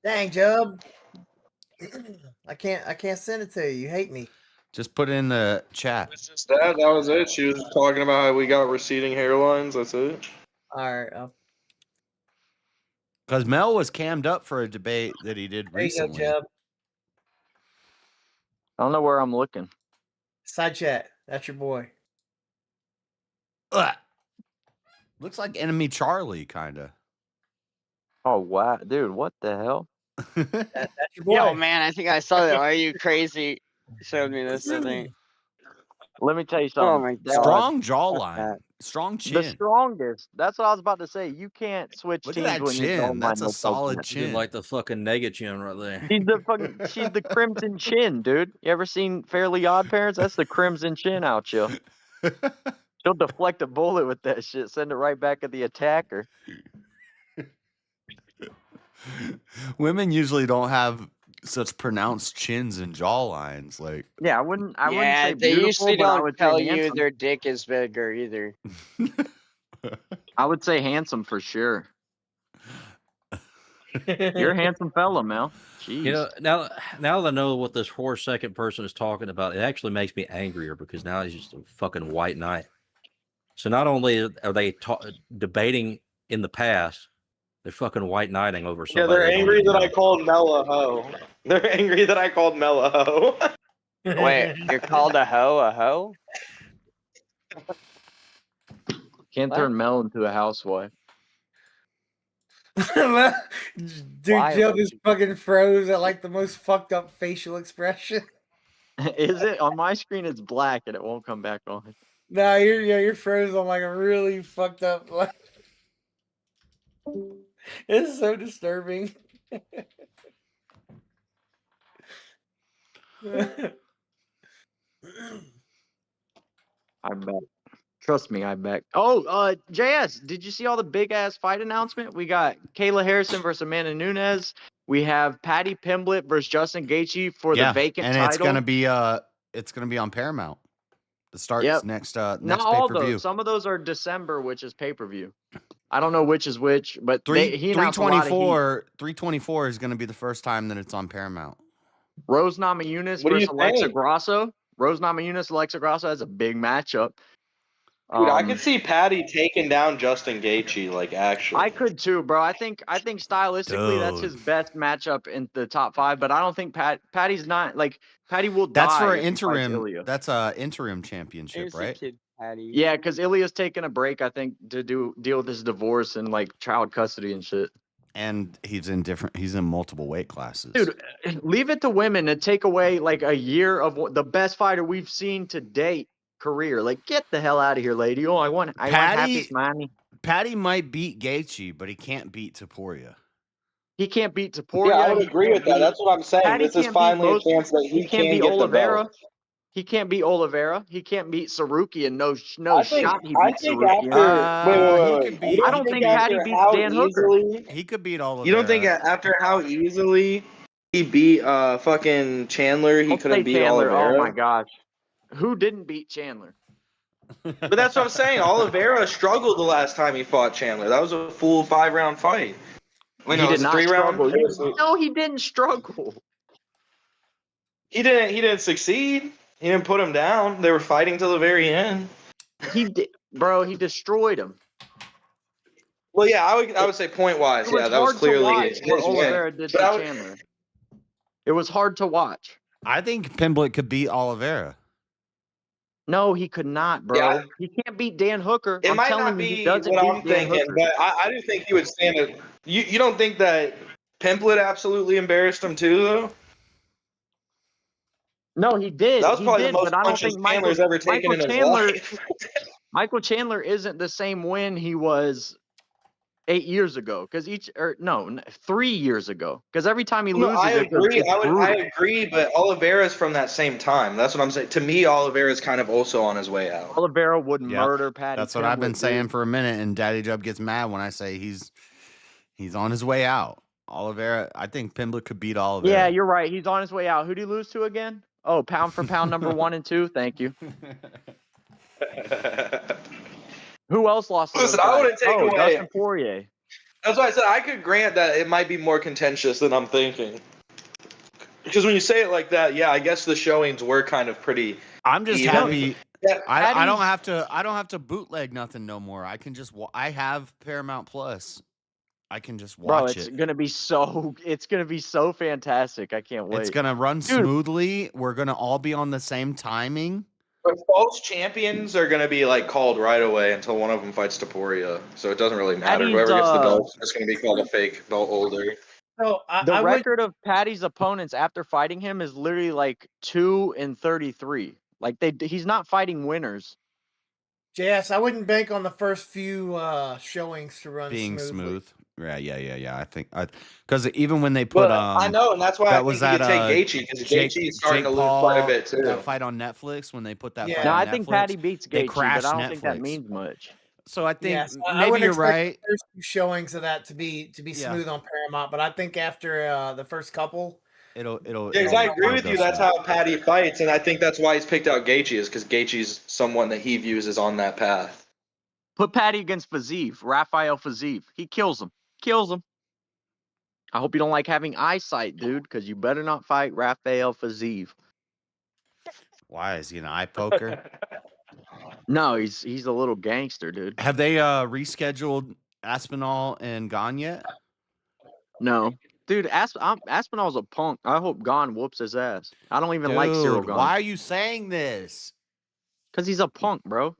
Dang, Job. I can't send it to you. You hate me. Just put it in the chat. It's just that was it. She was talking about how we got receding hairlines. That's it. All right. Because Mel was cammed up for a debate that he did There you go, recently. Job. I don't know where I'm looking. Side chat. That's your boy. Ugh. Looks like Enemy Charlie, kind of. Oh, wow. Dude, what the hell? That's your boy. Yo, man, I think I saw that. Are you crazy? Showed me this, I think. Let me tell you Oh something. my god. Strong Fuck jawline. that. Strong The chin. strongest. That's what I was about to say. You can't switch Look at teams that when you're chin. That's a solid She's chin. like the fucking nega chin right there. She's the crimson chin, dude. You ever seen Fairly Odd Parents? That's the crimson chin out, chill. She'll deflect a bullet with that shit, send it right back at the attacker. Women usually don't have such pronounced chins and jawlines. Like, Yeah, I wouldn't say They beautiful, usually but I don't would tell say you handsome. their dick is bigger either. I would say handsome for sure. You're a handsome fella, Mel. Jeez. You know, now that I know what this whore second person is talking about, it actually makes me angrier because now he's just a fucking white knight. So not only are they debating in the past, they're fucking white knighting over Yeah, somebody. they're they don't angry even that I know. called Mel a hoe. They're angry that I called Mel a hoe. Wait, you're called a hoe? A hoe? Can't What? turn Mel into a housewife. Dude, Why Joe would just you? fucking froze at like the most fucked up facial expression. Is it? On my screen, it's black and it won't come back on. No, you're froze on like a really fucked up. Like, it's so disturbing. I bet. Trust me, I bet. Oh, JS, did you see all the big ass fight announcement? We got Kayla Harrison versus Amanda Nunes. We have Patty Pimblett versus Justin Gaethje for the vacant and title. it's gonna be on Paramount. The starts Yep. next Not next all pay-per-view. those. Some of those are December, which is pay-per-view. I don't know which is which, but he announced a lot of heat. 324 is gonna be the first time that it's on Paramount. Rose Namajunas What do you versus Alexa think? Grasso. Rose Namajunas, Alexa Grasso has a big matchup. Dude, I could see Patty taking down Justin Gaethje, like actually. I could too, bro. I think stylistically that's his best matchup in the top 5, but I don't think Patty's not like Patty will That's die for if he fights interim. Ilya. That's a interim championship, Here's the right? kid, Patty. Yeah, because Ilya's taking a break, I think, to deal with his divorce and like child custody and shit. And he's in multiple weight classes. Dude, leave it to women to take away like a year of the best fighter we've seen to date career. Like, get the hell out of here, lady. Oh, I want happy money. Patty might beat Gaethje, but he can't beat Topuria. He can't beat Topuria. Yeah, I would agree with that. That's what I'm saying. Patty This is can't beat finally a most- chance that he can't can beat get the Oliveira. belt. He can't beat Oliveira. He can't beat Saruki, and no I think, shot he I beats think Saruki. after wait. I don't think Patty beats Dan Hooker. He could beat Oliveira. You don't think after how easily he beat fucking Chandler, he I'll couldn't say beat Chandler. Oliveira? Oh my gosh, who didn't beat Chandler? But that's what I'm saying. Oliveira struggled the last time he fought Chandler. That was a full 5-round fight. Wait, no, He it did was a not 3-round. struggle. No, he didn't struggle. He didn't succeed. He didn't put him down. They were fighting till the very end. He did, bro. He destroyed him. Well, yeah, I would say point wise, yeah, that was hard to clearly watch his what win. Oliveira did to But Chandler. It was hard to watch. I think Pimblett could beat Oliveira. No, he could not, bro. Yeah. He can't beat Dan Hooker. It I'm might telling not you, he be doesn't what beat I'm Dan thinking, Hooker. but I do think he would stand it. You don't think that Pimblett absolutely embarrassed him too, though? No, he did. That was He probably did, the most but I don't punches think Chandler's ever taken in his life. Michael Chandler isn't the same win he was 8 years ago. 3 years ago. Because every time he No, loses, I it's agree. I brutal. agree, but Oliveira's from that same time. That's what I'm saying. To me, Oliveira's kind of also on his way out. Oliveira would murder Patty. That's what I've been saying for a minute, and Daddy Jub gets mad when I say he's on his way out. Oliveira, I think Pimblett could beat Oliveira. Yeah, you're right. He's on his way out. Who'd he lose to again? Oh, pound for pound number 1 and 2. Thank you. Who else lost? Listen, I wouldn't take away. Dustin Poirier. That's why I said I could grant that it might be more contentious than I'm thinking. Because when you say it like that, yeah, I guess the showings were kind of pretty. I'm just even. happy. Yeah, I don't have to bootleg nothing no more. I can just I have Paramount Plus. I can just watch it's gonna be so fantastic. I can't wait. It's gonna run smoothly. We're gonna all be on the same timing. But false champions are going to be like called right away until one of them fights Topuria. So it doesn't really matter. Patty's, Whoever gets the belt is going to be called a fake belt holder. So the record of Patty's opponents after fighting him is literally like 2-33. Like he's not fighting winners. JS, I wouldn't bank on the first few showings to run being smoothly. smooth. Yeah. I think because even when they put I know, and that's why I think he could take Gaethje because Gaethje is starting to lose quite a bit too. That fight on Netflix when they put that fight No, on I Netflix, think Patty beats they Gaethje, crashed but I don't Netflix. think that means much. So I think I maybe wouldn't you're expect right. the first few showings of that to be smooth on Paramount, but I think after the first couple, it'll. Yeah, because I agree with you. That's how Patty fights, and I think that's why he's picked out Gaethje is because Gaethje's someone that he views as on that path. Put Patty against Fiziev, Rafael Fiziev. He kills him. I hope you don't like having eyesight, dude, because you better not fight Raphael Fazeev. Why is he an eye poker? No, he's a little gangster, dude. Have they rescheduled Aspinall and Gone yet? No. Dude, Aspinall's a punk. I hope Gon whoops his ass. I don't even like Cyril Dude, Gon. why are you saying this? Because he's a punk, bro.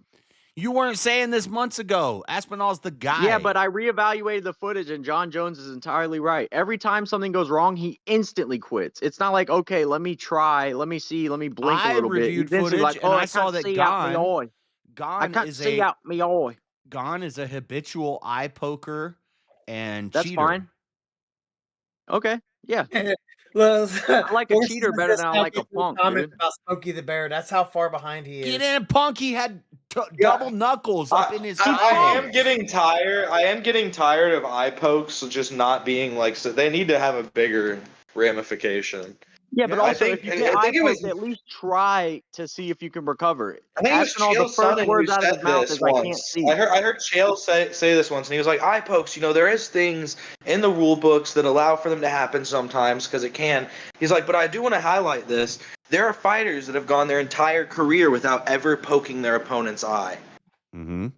You weren't saying this months ago. Aspinall's the guy. Yeah, but I reevaluated the footage, and John Jones is entirely right. Every time something goes wrong, he instantly quits. It's not like, okay, let me try, let me see, let me blink a little bit. He's reviewed instantly footage, like, and oh, I saw that see out me eye. I Gone can't is see out me eye. Gone is a habitual eye poker and That's cheater. fine. Okay, yeah. Well, I like a Lawrence cheater says better this than I now like a people punk, comment dude. about Smokey the Bear. That's how far behind he is. Get in, punk. He had double knuckles up in his I eye. am getting tired. I am getting tired of eye pokes just not being like. So they need to have a bigger ramification. Yeah, but I also think- if you get I eye think it was- poked, at least try to see if you can recover it. I think it was Aspinall, the Chael first Sonnen who words out of said his mouth this is, I can't once. see. I heard Chael say this once, and he was like, "Eye pokes, there is things in the rule books that allow for them to happen sometimes because it can." He's like, "But I do want to highlight this. There are fighters that have gone their entire career without ever poking their opponent's eye." Mm-hmm.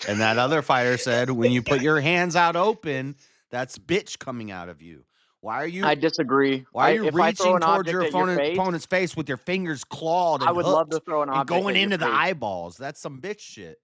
And that other fighter said, when you put your hands out open, that's bitch coming out of you. Why are you? I disagree. Why are you If I throw reaching an towards your object at your face, opponent's face with your fingers clawed and I would love to hooked throw an and object going at your into the face. eyeballs? That's some bitch shit.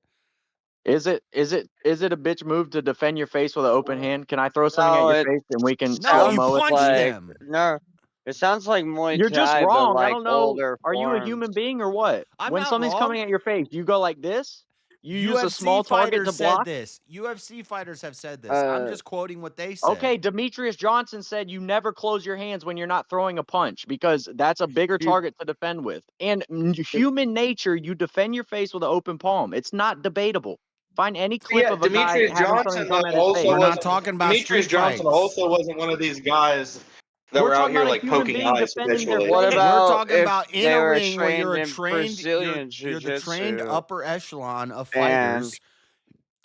Is it a bitch move to defend your face with an open hand? Can I throw something at No, your it face and we can No, you slow-mo it? punch like them. no. It sounds like Muay You're just Thai, but wrong. I like don't know. older Are you a forms. human being or what? I'm When not something's wrong. coming at your face, you go like this? You use a UFC small target to fighters said block? this. UFC fighters have said this. I'm just quoting what they said. Okay, Demetrius Johnson said you never close your hands when you're not throwing a punch because that's a bigger target to defend with. And human nature, you defend your face with an open palm. It's not debatable. Find any clip of a guy Demetrius having something Johnson come at his also face. We're not wasn't. talking about Demetrius street Johnson fights. also wasn't one of these guys that We're were out talking here about a like human poking being eyes defending their habitually. What face. We're about talking if about in they a were ring where you're trained in Brazilian you're the trained jiu-jitsu upper echelon of and fighters.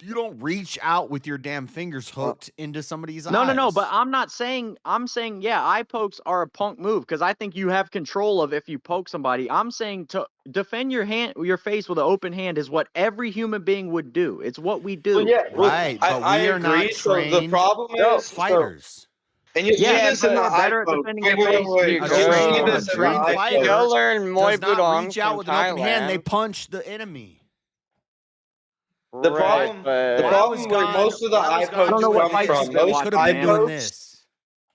You don't reach out with your damn fingers hooked into somebody's eyes. No, but I'm saying, yeah, eye pokes are a punk move because I think you have control of if you poke somebody. I'm saying to defend your face with an open hand is what every human being would do. It's what we do. Well, yeah, Right, but I we are not agree. So the trained problem is fighters. and you see Yeah, this in people the are eye better at poke. defending Wait, their wait, face. wait, You wait. A You see trained, a this in the trained eye fighter go poke. learn Muay does not Budong reach out from with an open hand. They Thailand. punch the enemy. The Right, problem, but the Why problem was where Gone? most of the Why eye was I Gone don't pokes know doing what come fights this you've from, been when he most could have eye been doing pokes, this?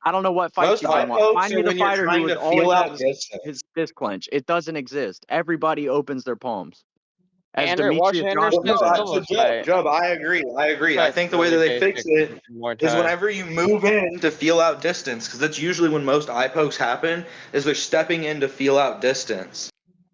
I don't know what fights most you've eye been watching. pokes Find are me the when you're fighter who trying was to always feel has out distance. his fist clench. It doesn't exist. Everybody opens their palms. As Watch Demetrius Anderson Johnson said. So Silva fight. Job, I agree. I That's think the way really that they fix basic it Muay is Thai. whenever you move in to feel out distance, because that's usually when most eye pokes happen, is they're stepping in to feel out distance.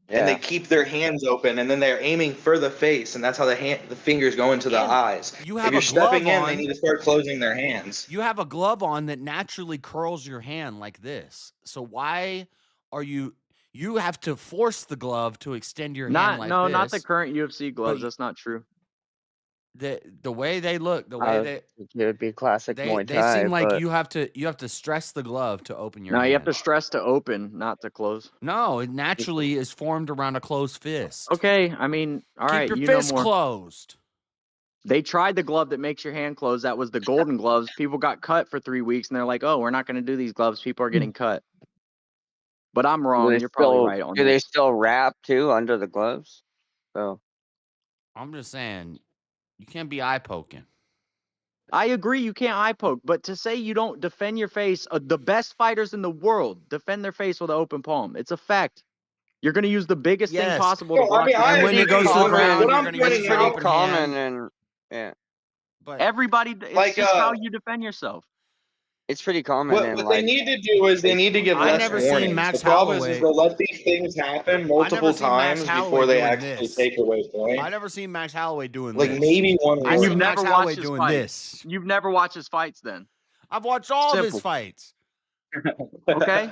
And they Yeah. keep their hands open, and then they're aiming for the face, and that's how the fingers go into the And eyes. you If have you're a glove stepping in, they on. need to start closing their hands. You have a glove on that naturally curls your hand like this. So why are you? You have to force the glove to extend your hand like this. Not the current UFC gloves. But That's not true. the way they look, the way It would be classic Muay they Thai, seem like but you have to stress the glove to open your No, hand. you have to stress to open, not to close. No, it naturally is formed around a closed fist. Okay, I mean, all Keep right, your you know fist more. closed. They tried the glove that makes your hand close. That was the golden gloves. People got cut for 3 weeks, and they're like, "Oh, we're not going to do these gloves. People are getting cut." But I'm wrong. You're probably right on do they this. still wrap too under the gloves? So I'm just saying, you can't be eye poking. I agree you can't eye poke, but to say you don't defend your face, the best fighters in the world defend their face with an open palm. It's a fact. You're going to use the biggest thing Yes. possible to No, block I mean, your I And when agree. it goes to the common. ground, What you're I'm going to use pointing your pretty out, open common, hand. and yeah, But Everybody, it's like, just how you defend yourself. it's pretty common. what And they like, need to do is they need to give I less never seen warnings. Max The problem is Holloway. they'll let these things happen multiple seen Max times Holloway before they doing actually this. take away I points. never seen Max Holloway doing Like this. maybe one I And seen you've warning. Max never Holloway watched his doing fights. this. You've never watched his fights then. I've watched all of his Simple. fights. Okay?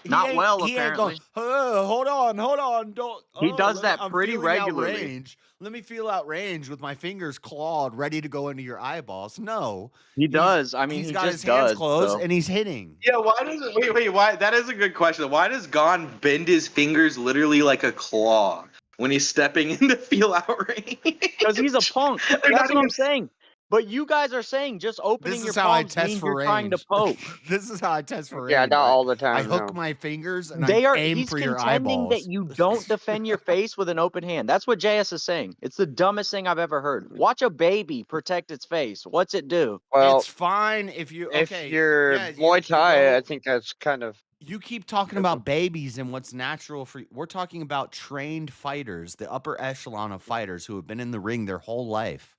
Not well, He ain't going, apparently. hold on. Don't. He does that I'm pretty feeling out regularly. range. Let me feel out range with my fingers clawed, ready to go into your eyeballs. No. He does. I mean, He's he got just his hands does. closed So. and he's hitting. Yeah, why does it wait, why that is a good question. Why does Gon bend his fingers literally like a claw when he's stepping into feel out range? Because he's a punk. That's what I'm saying. But you guys are saying just opening This your is how I palms test means for you're trying to range. poke. This is how I test for range. Yeah, not all the I time. hook No. my fingers and They I are. aim He's for your contending eyeballs. that you don't defend your face with an open hand. That's what JS is saying. It's the dumbest thing I've ever heard. Watch a baby protect its face. What's it do? Well, It's fine if you if okay. you're yeah, Muay Thai, go- I think that's kind of. You keep talking about babies and what's natural for. We're talking about trained fighters, the upper echelon of fighters who have been in the ring their whole life.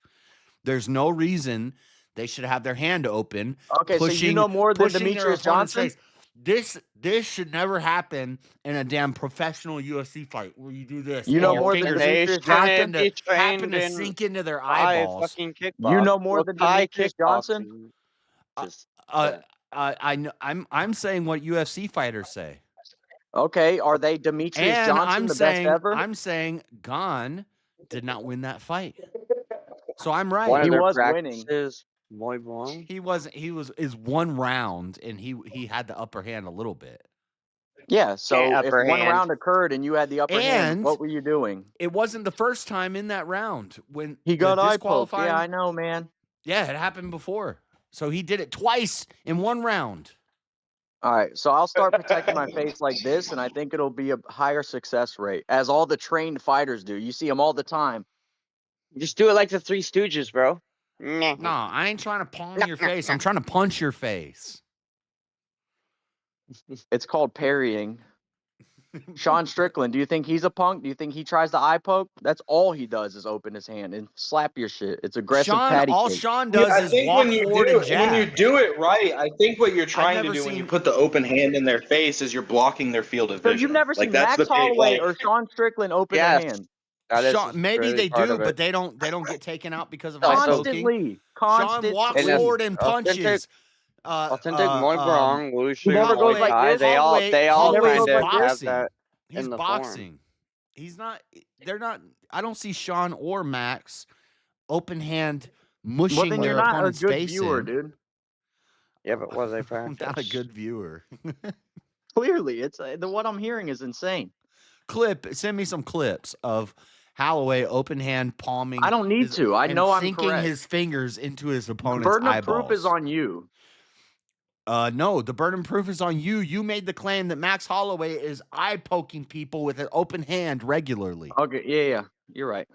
There's no reason they should have their hand open. Okay, so you know more than pushing their Demetrius opponent's Johnson? face. This should never happen in a damn professional UFC fight where you do this. You and know your more than fingers Demetrius happen Johnson? happen to sink into their eyeballs. Fucking kickbox. You know more than Thai Demetrius Johnson? I'm saying what UFC fighters say. Okay, are they Demetrius And Johnson the best ever? I'm saying Gon did not win that fight. So I'm right. One of He their was winning. practices, Muay Blanc. He wasn't. He was is one round, and he had the upper hand a little bit. Yeah, so if upper one hand. round occurred and you had the upper hand, And- what were you doing? It wasn't the first time in that round when He the got eye poked. disqualifying. Yeah, I know, man. Yeah, it happened before. So he did it twice in one round. All right, so I'll start protecting my face like this, and I think it'll be a higher success rate, as all the trained fighters do. You see them all the time. Just do it like the Three Stooges, bro. No, I ain't trying to palm your face. I'm trying to punch your face. It's called parrying. Sean Strickland, do you think he's a punk? Do you think he tries to eye poke? That's all he does is open his hand and slap your shit. It's aggressive patty All cake. Sean does I is think walk when you forward do and it, jab. when you do it right, I think what you're trying to never do when you seen- put the open hand in their face is you're blocking their field of So vision. you've never Like seen that's Max the big, Holloway like, or Sean Strickland open Yes. their hand? That is Sean, maybe really they part do, of it. but they don't get taken out because of eye poking. Constantly. Sean walks And then forward and authentic- punches. Authentic Muay Blanc, Wushu, never goes Muay like Thai, this. they all Holloway's kind of have boxing. that He's in the boxing. He's not. They're not. I don't see Sean or Max open hand mushing Well, then their you're not a opponent's good face viewer, in. dude. Yeah, but was they I'm practice? not a good viewer. Clearly, it's what I'm hearing is insane. Send me some clips of Holloway open hand palming. I don't need to. I and know I'm sinking correct. his fingers into his The opponent's burden of eyeballs. proof is on you. No, the burden of proof is on you. You made the claim that Max Holloway is eye poking people with an open hand regularly. Okay, yeah, you're right.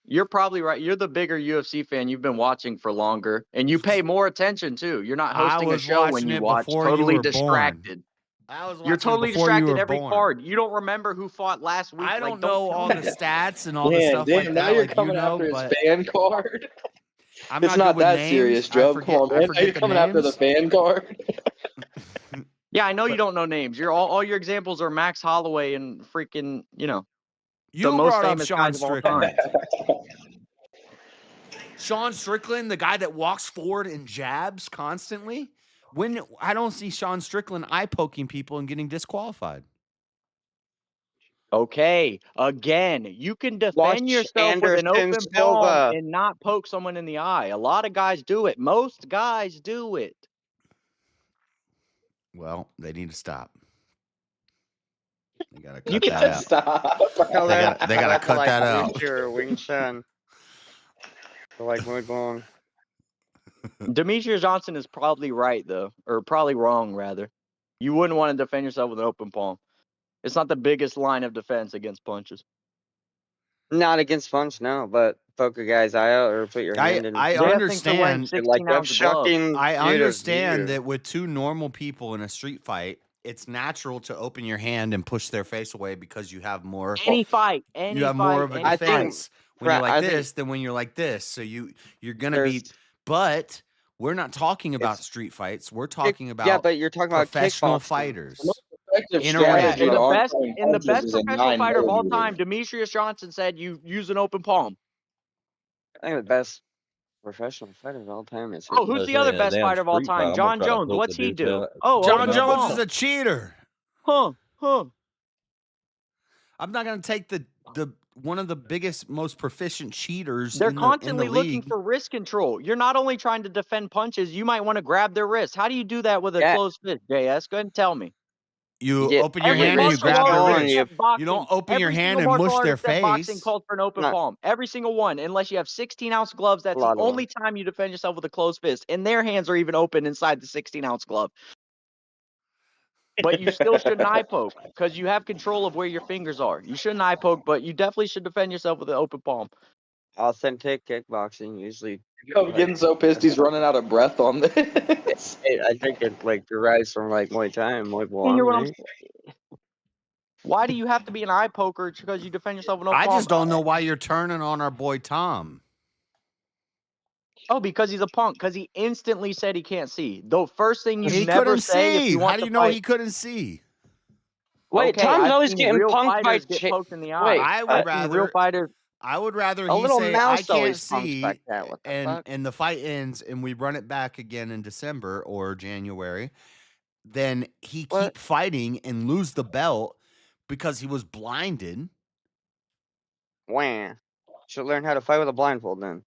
You're probably right. You're the bigger UFC fan. You've been watching for longer, and you pay more attention too. You're not I hosting a was show when watching you it watch. before you Totally were born. distracted. I was watching You're totally before you distracted were every born. card. You don't remember who fought last week. I Like, don't know all kill the me. stats and all the stuff like now that. you're like coming you know, after his but fan card. I'm It's not, not good with that names. serious, Joe. Come on, I man. Now forget you're the coming after the names. fan card. Yeah, I know you don't know names. You're all your examples are Max Holloway and freaking, the You most brought up famous Sean guys of all Strickland. time. Sean Strickland, the guy that walks forward and jabs constantly. When I don't see Sean Strickland eye poking people and getting disqualified. Okay, again, you can defend Watch yourself with an Anderson open palm Silva. and not poke someone in the eye. A lot of guys do it. Most guys do it. Well, they need to stop. They gotta You cut that gotta out. stop. They gotta cut that out. Wushu or Wing Chun. Or like Muay Blanc. Demetrius Johnson is probably right, though, or probably wrong, rather. You wouldn't want to defend yourself with an open palm. It's not the biggest line of defense against punches. Not against punch, no, but poke a guy's eye out or put your hand in. I Jay thinks they're wearing understand. 16 Like I'm ounce gloves. shocking. I you to understand view. that with two normal people in a street fight, it's natural to open your hand and push their face away because you have more. Any fight, You have more of a I think- defense when you're I like think- this than when you're like this. So you're gonna be. There's- But we're not talking about It's- street fights. We're talking about Yeah, but you're talking about professional kickboxing. fight's Effective In a strategy ring. And the on best, throwing and the punches best is a professional 9 fighter of all millimeter. time, Demetrius Johnson, said you use an open palm. I think the best professional fighter of all time is. Oh, who's the other best fighter of all time? John Jones. What's he do? Oh, John open Jones palm. is a cheater. huh. I'm not gonna take the one of the biggest, most proficient cheaters They're in the constantly looking league. for wrist control. You're not only trying to defend punches, you might want to grab their wrist. How do you do that with a Yeah. closed fist, JS? Go ahead and tell me. You get open your Every hand and you martial grab their art wrist. except boxing, You don't open your every hand single and martial mush art their except boxing face. calls for an open No. palm. Every single one, unless you have 16-ounce gloves. That's the lot of only time you defend yourself with a closed fist, and their hands are even open inside the 16-ounce glove. But you still shouldn't eye poke because you have control of where your fingers are. You shouldn't eye poke, but you definitely should defend yourself with an open palm. Authentic kickboxing usually. I'm getting so pissed he's running out of breath on this. I think it like derives from like Muay Thai and Muay You hear what I'm Blanc. saying? Why do you have to be an eye poker because you defend yourself with no I palm? just don't know why you're turning on our boy Tom. Oh, because he's a punk. Because he instantly said he can't see. The first thing you He never couldn't say if see. you want How do to you know fight. he couldn't see? Wait, Okay, Tom's I've always seen getting real punked by fighters get poked in the eye. Wait, I would I've seen real rather fighters. he little say I mouse can't always punks see like that. What the fuck? and the fight ends and we run it back again in December or January. Then he keep fighting and lose the belt because he was blinded. Wah. Should learn how to fight with a blindfold then.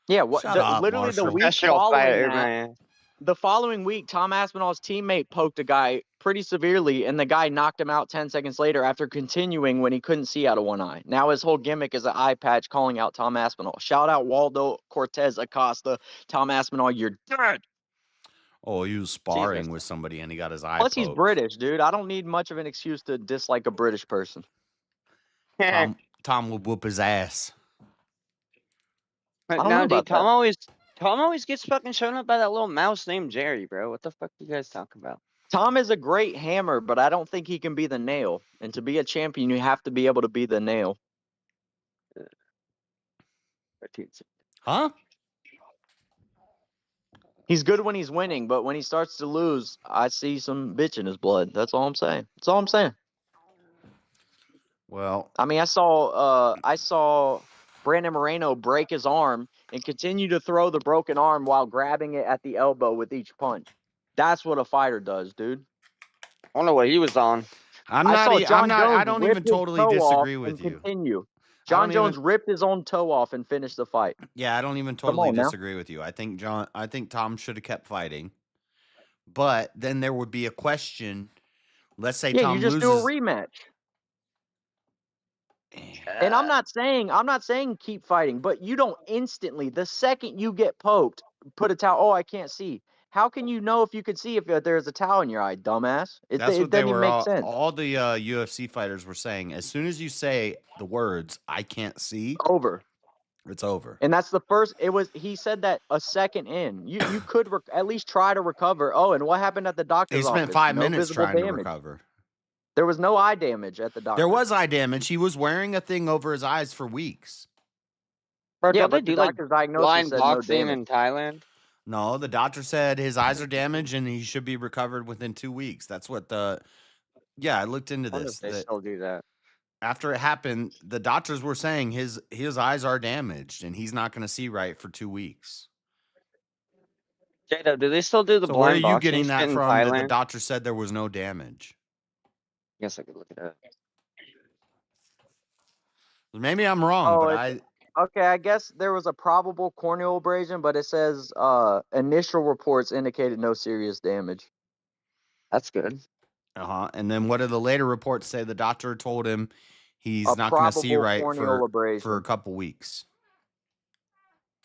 Yeah, what? Shut up, Literally the Marshall. week Professional following fighter, that, man. the following week, Tom Aspinall's teammate poked a guy pretty severely, and the guy knocked him out 10 seconds later after continuing when he couldn't see out of one eye. Now his whole gimmick is an eye patch calling out Tom Aspinall. Shout out Waldo Cortez Acosta. Tom Aspinall, you're dead. Oh, he was sparring with somebody and he got his eye Plus, he's poked. British, dude. I don't need much of an excuse to dislike a British person. Tom will whoop his ass. I don't know Now, about dude, Tom always gets fucking shown up by that little mouse named Jerry, bro. What the fuck you guys talking about? Tom is a great hammer, but I don't think he can be the nail. And to be a champion, you have to be able to be the nail. Huh? He's good when he's winning, but when he starts to lose, I see some bitch in his blood. That's all I'm saying. That's all I'm saying. Well, I mean, I saw Brandon Moreno break his arm and continue to throw the broken arm while grabbing it at the elbow with each punch. That's what a fighter does, dude. I don't know what he was on. I don't even totally disagree with you. Continue. John Jones ripped his own toe off and finished the fight. Yeah, I don't even totally disagree with you. I think Tom should have kept fighting. But then there would be a question. Let's say Tom you just loses. do a rematch. And I'm not saying keep fighting, but you don't instantly, the second you get poked, put a towel. Oh, I can't see. How can you know if you could see if there's a towel in your eye, dumbass? It doesn't even make sense. All the UFC fighters were saying. As soon as you say the words "I can't see," over. It's over. And that's the first. He said that a second in. You could at least try to recover. Oh, and what happened at the doctor's office? He spent 5 minutes visible trying to damage. recover. There was no eye damage at the doctor. There was eye damage. He was wearing a thing over his eyes for weeks. Bro, Yeah, don't they but the do like doctor's diagnosis blind said no boxing damage. in Thailand? No, the doctor said his eyes are damaged and he should be recovered within 2 weeks. That's what I looked into I wonder this. if they still do that. After it happened, the doctors were saying his eyes are damaged and he's not going to see right for 2 weeks. J-Dub, do they still do the So where are blind you boxing getting that shit in from? That the Thailand? doctor said there was no damage. Guess I could look it up. Maybe I'm wrong, but Okay, I guess there was a probable corneal abrasion, but it says initial reports indicated no serious damage. That's good. And then what do the later reports say? The doctor told him he's A not going to see probable right corneal abrasion. for a couple weeks.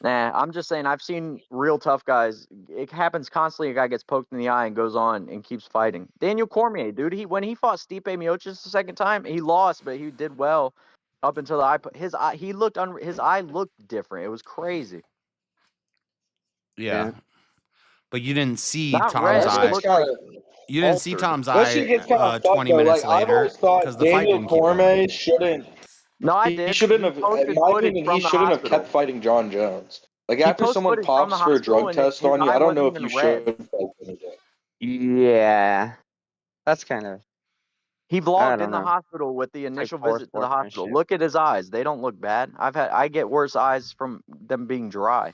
Nah, I'm just saying I've seen real tough guys. It happens constantly. A guy gets poked in the eye and goes on and keeps fighting. Daniel Cormier, dude, when he fought Stipe Miocic the second time, he lost, but he did well up until the eye. His eye looked different. It was crazy. Yeah. But you didn't see Not Tom's red. eye. It looked like You didn't see altered. Tom's That eye shit gets kind of 20 fucked though. minutes Like I've later always thought because the fight Daniel didn't keep going. Cormier shouldn't. No, I He did. shouldn't He have. In posted my footage opinion, from he the shouldn't have hospital. kept fighting John Jones. Like He after posted someone footage from the pops for a hospital drug and test his on you, eye I don't wasn't know if even you red. should fight him again. Yeah. That's kind of... He I vlogged don't in the know. hospital with the initial poor visit to the hospital. sportsmanship. Look at his eyes; they don't look bad. I get worse eyes from them being dry.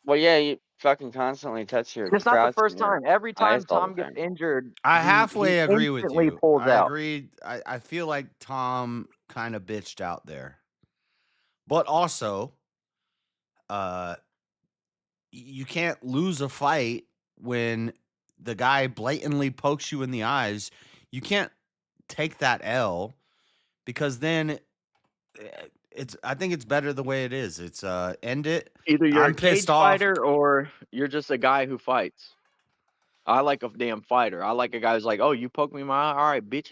Well, yeah, fucking constantly touch your It's not the crotch first and your time. Every eyes time all Tom the gets time. injured, I he halfway agree with instantly you. pulls I out. agree. I feel like Tom kind of bitched out there. But also, you can't lose a fight when the guy blatantly pokes you in the eyes. You can't take that L because then I think it's better the way it is. It's end it. Either you're I'm a cage pissed off. fighter or you're just a guy who fights. I like a damn fighter. I like a guy who's like, "Oh, you poke me in my eye? All right, bitch.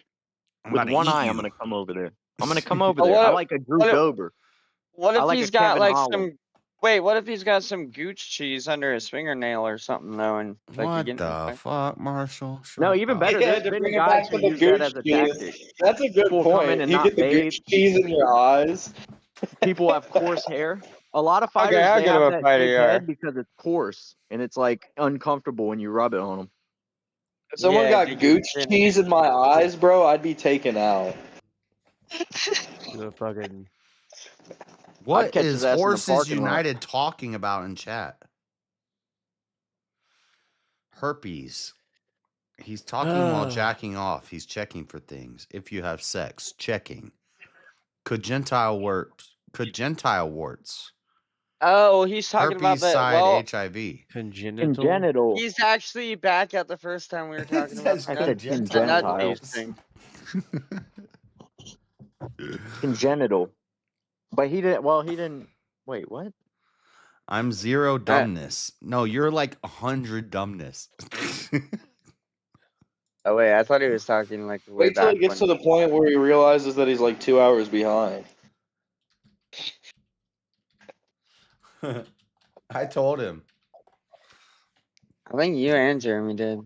I'm With about to one eat eye, I'm you. gonna come over there. I'm gonna come over But there. I what like a Drew what if, Dober. what I if like a he's got Kevin like Holland. what if he's got some gooch cheese under his fingernail or something though, and like you What get in a the fight? fuck, Marshall? No, Shut even up. better. Yeah, There's to been bring it guys back who to the use that gooch as a cheese. tactic. That's a good People come in point. and You not get the bathe. gooch cheese in your eyes. People have coarse hair. A lot of Okay, fighters, how they good of have a that fighter shaved you head are. because it's coarse and it's like uncomfortable when you rub it on them. If someone Yeah, got dude, gooch you're cheese in my eyes, bro, I'd be taken out. The fucking I'd What catch his is ass in the Horses parking lot. United talking about in chat? Herpes. He's talking while jacking off. He's checking for things. If you have sex, checking. Congenital warts. Oh, he's talking about Herpes that. side Well, HIV. congenital. Congenital. he's actually back at the first time we were It talking about says I the said congenital nut congenital. cheese thing. Congenital. But he didn't. Well, he didn't. Wait, what? I'm zero dumbness. No, you're like 100 dumbness. Oh wait, I thought he was talking like way Wait till back it gets when. to the point where he realizes that he's like 2 hours behind. I told him. I think you and Jeremy did.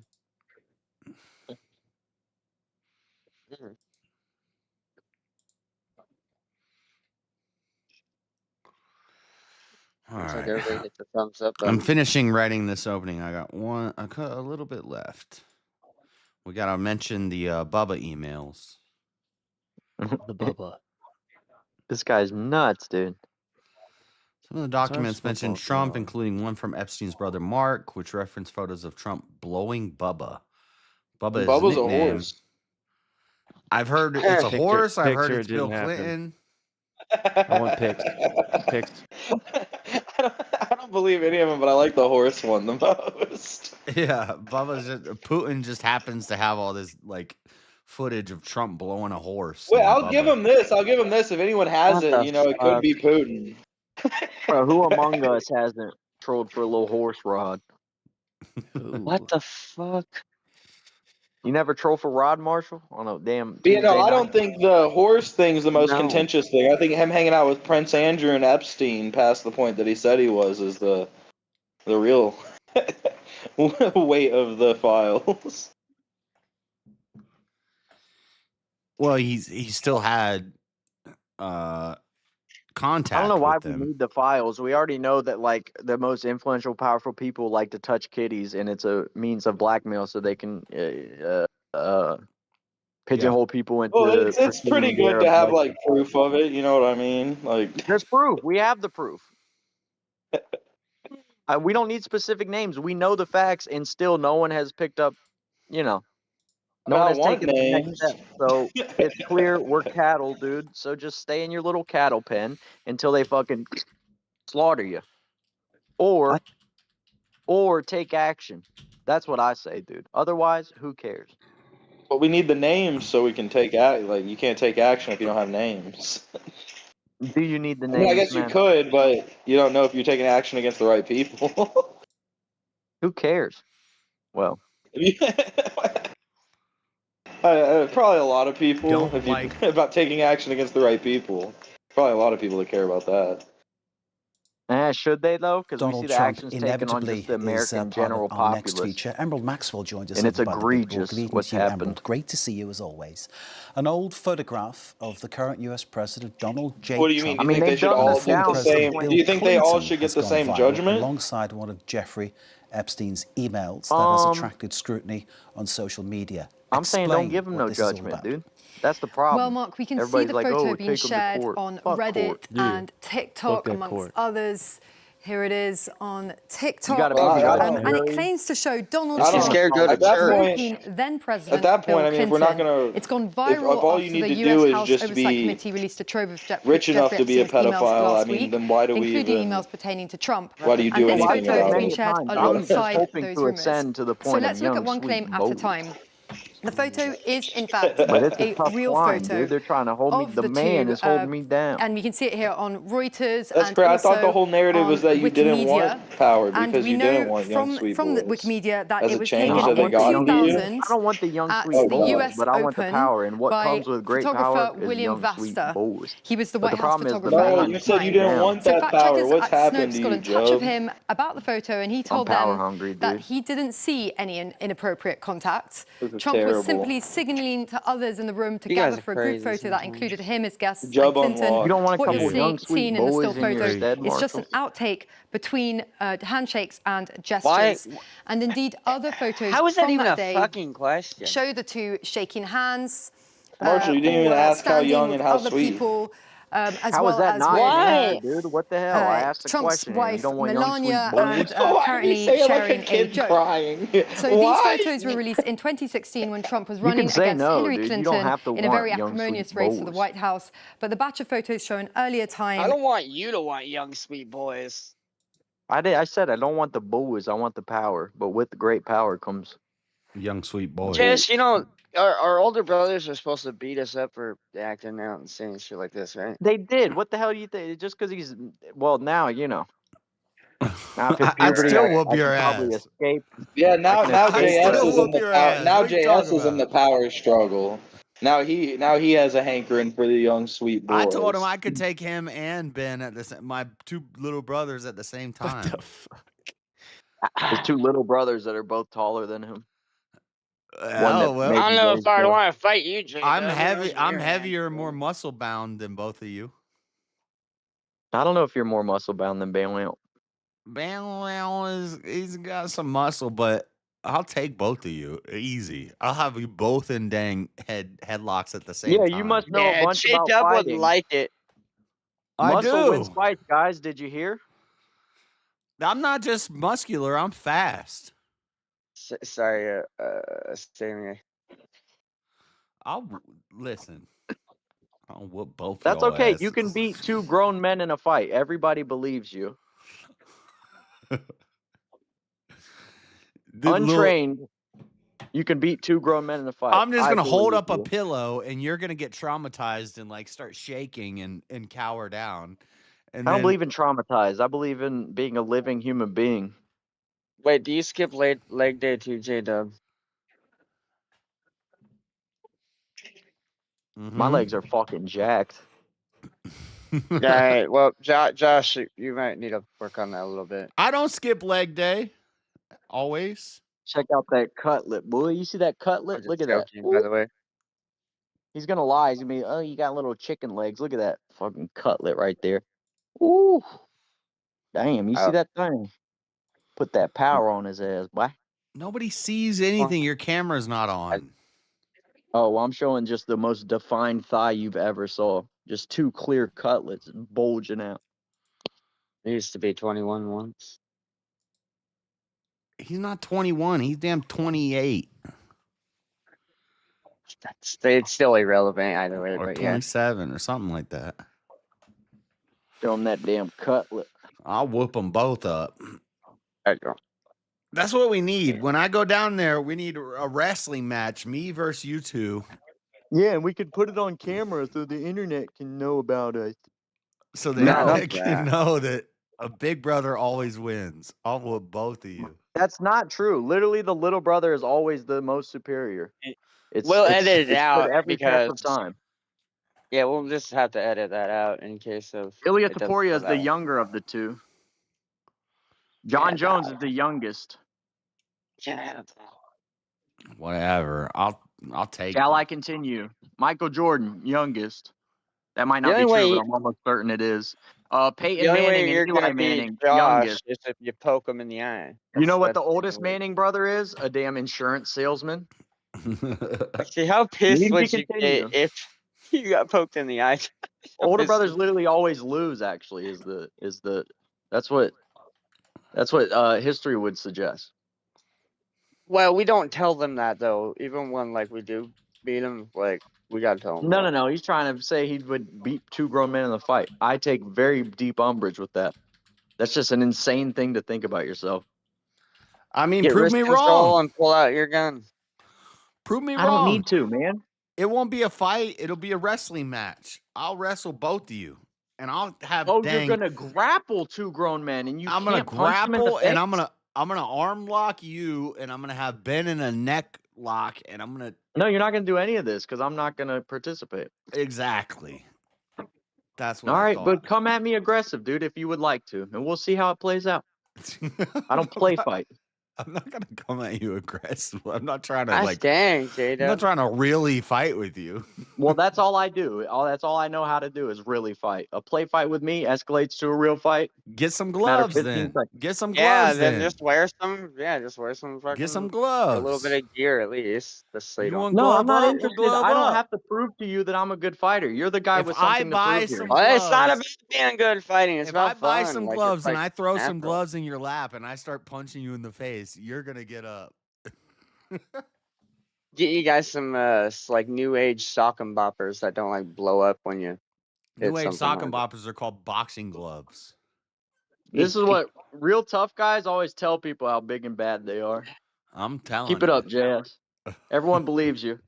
All Looks like right. everybody hit the thumbs up I'm button. finishing writing this opening. I got a little bit left. We got to mention the Bubba emails. The Bubba. This guy's nuts, dude. Some of the It's our documents mentioned football Trump, club. including one from Epstein's brother Mark, which referenced photos of Trump blowing Bubba. Bubba is a Bubba's a nickname. horse. I've heard it's a Picture- horse. I've heard picture it's it Bill didn't happen. Clinton. I want pics. Pics. I don't believe any of them, but I like the horse one the most. Yeah, Putin just happens to have all this like footage of Trump blowing a horse. Wait, named I'll give Bubba. him this. I'll give him this. If anyone has What it, the you know, it could fuck? be Putin. Bro, who among us hasn't trolled for a little horse rod? What Ooh. the fuck? You never troll for Rod Marshall on a damn But, you know, Tuesday I night? don't think the horse thing's the most No. contentious thing. I think him hanging out with Prince Andrew and Epstein past the point that he said he was is the real weight of the files. Well, he still had contact. I don't know why with we them. need the files. We already know that like the most influential, powerful people like to touch kitties, and it's a means of blackmail, so they can pigeonhole people into. Well, it's pretty good to have like proof of it. You know what I mean? Like, there's proof. We have the proof. We don't need specific names. We know the facts, and still no one has picked up. You know, no one has taken the next step. So it's clear we're cattle, dude. So just stay in your little cattle pen until they fucking slaughter you, or take action. That's what I say, dude. Otherwise, who cares? But we need the names so we can take like you can't take action if you don't have names. Do you need the I names? mean, I guess man? you could, but you don't know if you're taking action against the right people. Who cares? Well, probably a lot of people. Don't if you like- about taking action against the right people. Probably a lot of people that care about that. should they though? Because we see Donald the Trump actions taken on inevitably just the is American part general of our next populace. feature. Emerald Maxwell joined us And it's over by the big board. egregious Good evening what's to you, happened. Emerald. Great to see you as always. An old photograph of the current U.S. President Donald J. What do you mean? Trump. Do you think they should all get the same? Do you think they all should get the same judgment? Alongside one of Jeffrey Epstein's emails that has attracted scrutiny on social media. I'm saying don't give them what no this is all judgment, about. dude. That's the problem. Well, Mark, we can Everybody's see the like, photo oh, being take 'em to shared court. on Fuck Reddit court. and TikTok, that amongst court. others. Here it is on You TikTok, gotta be Wow, and it claims to show Donald I She's don't. scared to Trump go to At that church. point, stroking then President at that Bill point, I mean, if we're not Clinton. gonna, It's gone if viral all you after need the to U.S. do is House just Oversight be Committee released a trove of rich enough to be a Jeffrey Epstein's emails pedophile, I last mean, week, then why do we including even? emails pertaining to Trump. Why do you do And this anything photo has about been it? shared I was just alongside hoping those to rumours. ascend to the So point of let's look at young, one sweet claim at a Moses. time. The photo is, in fact, But it's a a tough real climb, photo dude. They're trying to hold me. of The the man two, is holding me down. and we can see it here on Reuters That's and great. I thought the also whole narrative on was that you didn't Wikimedia. want power And because we you know didn't want young sweet from the boys. Wikimedia that Has it it was changed? taken Have they in gotten to you? 2000 I don't want the young at sweet the boys, US but I want the Open power. And what by comes with great photographer power is William young sweet Vasta. boys. He was the But White the House problem is the photographer No, at man you the said you time. didn't want So that fact power. checkers What's at happened Snopes to got you, in touch with Job? him about the photo, and he I'm told power them hungry, that dude. he didn't see any inappropriate contact. This is Trump was terrible. simply signaling to others in the room to You guys gather are for a group crazy photo that sometimes. included him, his guests, and Job Clinton. You don't want a What you're couple young sweet seeing in the still boys in your photo stead, is just an Marshall? outtake between handshakes and Why? gestures. And indeed, other photos How is that from even that a day fucking question? show the two shaking hands, Marshall, you didn't even or ask how standing young with and how other sweet. people, as How is well that as not with Why? innocent, dude? What the hell? I asked a Trump's question here. You wife don't want young sweet Melania, boys? and Why do you apparently say it like a sharing a kid joke. crying? So these Why? photos were released in 2016 when Trump was You can running say against no, Hillary dude. You don't Clinton have to in a very want young acrimonious sweet race for the boys. White House. But the batch of photos show an earlier I time. don't want you to want young sweet boys. I said I don't want the boys. I want the power. But with the great power comes. Young sweet boy. Just, you know, our older brothers are supposed to beat us up for acting out and saying shit like this, right? They did. What the hell do you think? Just because he's well now, you know. After I'd puberty, still whoop I your can probably ass. escape. Yeah, I now can now I'd escape JS still is in whoop the your power. ass. Now What are you JS talking is in the about? power struggle. Now he has a hankering for the young sweet I told him boys. I could take him and Ben at the my two little brothers at the same time. His two little brothers that are both taller than him. One that Oh well, I don't maybe know weighs if I'd more. want to fight you, J. I'm heavier and more muscle bound than both of you. I don't know if you're more muscle bound than Bam. He's got some muscle, but I'll take both of you easy. I'll have you both in dang headlocks at the same Yeah, time. you must know a Yeah, bunch J. about Dub would fighting. like it. I Muscle wins do. fights, guys. Did you hear? I'm not just muscular. I'm fast. Sorry, Sammy. Listen. I'll whoop both That's y'all okay. asses. You can beat two grown men in a fight. Everybody believes you. Untrained, you can beat two grown men in a fight. I'm just gonna hold believe up a you. pillow, and you're gonna get traumatized and like start shaking and cower down. And I don't then believe in traumatized. I believe in being a living human being. Wait, do you skip leg day too, J. Dub? My legs are fucking jacked. All right. Well, Josh, you might need to work on that a little bit. I don't skip leg day. Always. Check out that cutlet, boy. You see that cutlet? Look at that. By the way. He's gonna lie. He's gonna be, oh, you got little chicken legs. Look at that fucking cutlet right there. Ooh. Damn, you see that thing? Put that power on his ass, boy. Nobody sees anything. Your camera's not on. Oh, well, I'm showing just the most defined thigh you've ever saw. Just two clear cutlets bulging out. He used to be 21 once. He's not 21. He's damn 28. It's still irrelevant either way, Or but 27 or something like that. Show him that damn cutlet. I'll whoop them both up. There you go. That's what we need. When I go down there, we need a wrestling match. Me versus you two. Yeah, and we could put it on camera so the internet can know about it. So the internet can know that a big brother always wins. I'll whoop both of you. That's not true. Literally, the little brother is always the most superior. We'll edit it out every test because of time. Yeah, we'll just have to edit that out in case of Ilya it doesn't Taporia go is the that way. younger of the two. John Jones is the youngest. Whatever. I'll take. Shall I continue? Michael Jordan, youngest. That might The not be only true, way- but I'm almost certain it is. The Peyton only Manning way you're and Eli gonna beat Manning, Josh youngest. is if you poke him in the eye. You know what That's the oldest Manning brother is? A damn insurance salesman. See, how pissed Need me would you continue. get if you got poked in the eye? Older brothers literally always lose. Actually, is the that's what That's what history would suggest. Well, we don't tell them that though. Even when like we do beat them, like we gotta tell them. No. He's trying to say he would beat 2 grown men in a fight. I take very deep umbrage with that. That's just an insane thing to think about yourself. I mean, Get prove wrist me control wrong. and pull out your gun. Prove me I don't wrong. need to, man. It won't be a fight. It'll be a wrestling match. I'll wrestle both of you, and I'll have. Oh, dang, you're gonna grapple 2 grown men, and I'm gonna can't punch them in the grapple, face? and I'm gonna arm lock you, and I'm gonna have Ben in a neck lock, and I'm gonna. No, you're not gonna do any of this because I'm not gonna participate. Exactly. That's what All I right, thought. but come at me aggressive, dude, if you would like to, and we'll see how it plays out. I don't play fight. I'm not gonna come at you aggressive. I'm not trying to Gosh dang, I'm not Jada. trying to really fight with you. Well, that's all I do. That's all I know how to do is really fight. A play fight with me escalates to a real fight. Get some Matter of gloves 15 then. seconds. Get some Yeah, gloves then then. just wear some. Yeah, just wear some fucking. Get some A gloves. little bit of gear at least. Just so you You don't. want No, I'm glove not up? interested. We'll glove I don't up. have to prove to you that I'm a good fighter. You're the guy If with I something to buy prove here. some Well, it's not gloves, about being good fighting. It's if I about buy fun. some Like, gloves it's and like I throw some natural. gloves in your lap and I start punching you in the face, you're gonna get up. Get you guys some like new age sock and boppers that don't like blow up when you New hit age something sock and hard. boppers are called boxing gloves. This is what real tough guys always tell people how big and bad they are. I'm telling Keep it you. up, JS. Everyone believes you.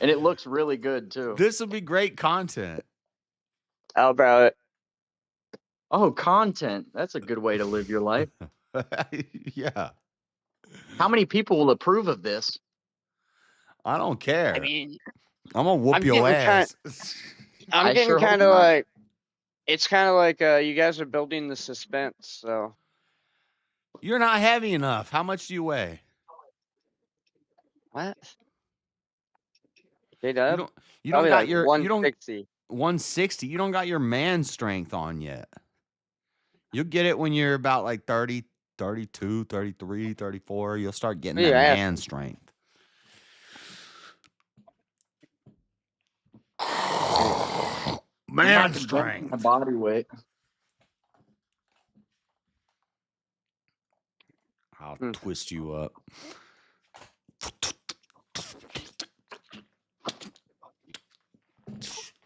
And it looks really good too. This would be great content. How about it? Oh, content. That's a good way to live your life. Yeah. How many people will approve of this? I don't care. I mean, I'm gonna whoop I'm your getting ass. I'm I getting sure hope kind of not. like. It's kind of like you guys are building the suspense. So You're not heavy enough. How much do you weigh? what? You J-Dub? don't Probably got like your 160. 160. You don't got your man strength on yet. You'll get it when you're about like 30, 32, 33, 34. You'll start getting that Yeah, man strength. Man strength. My body weight. I'll twist you up.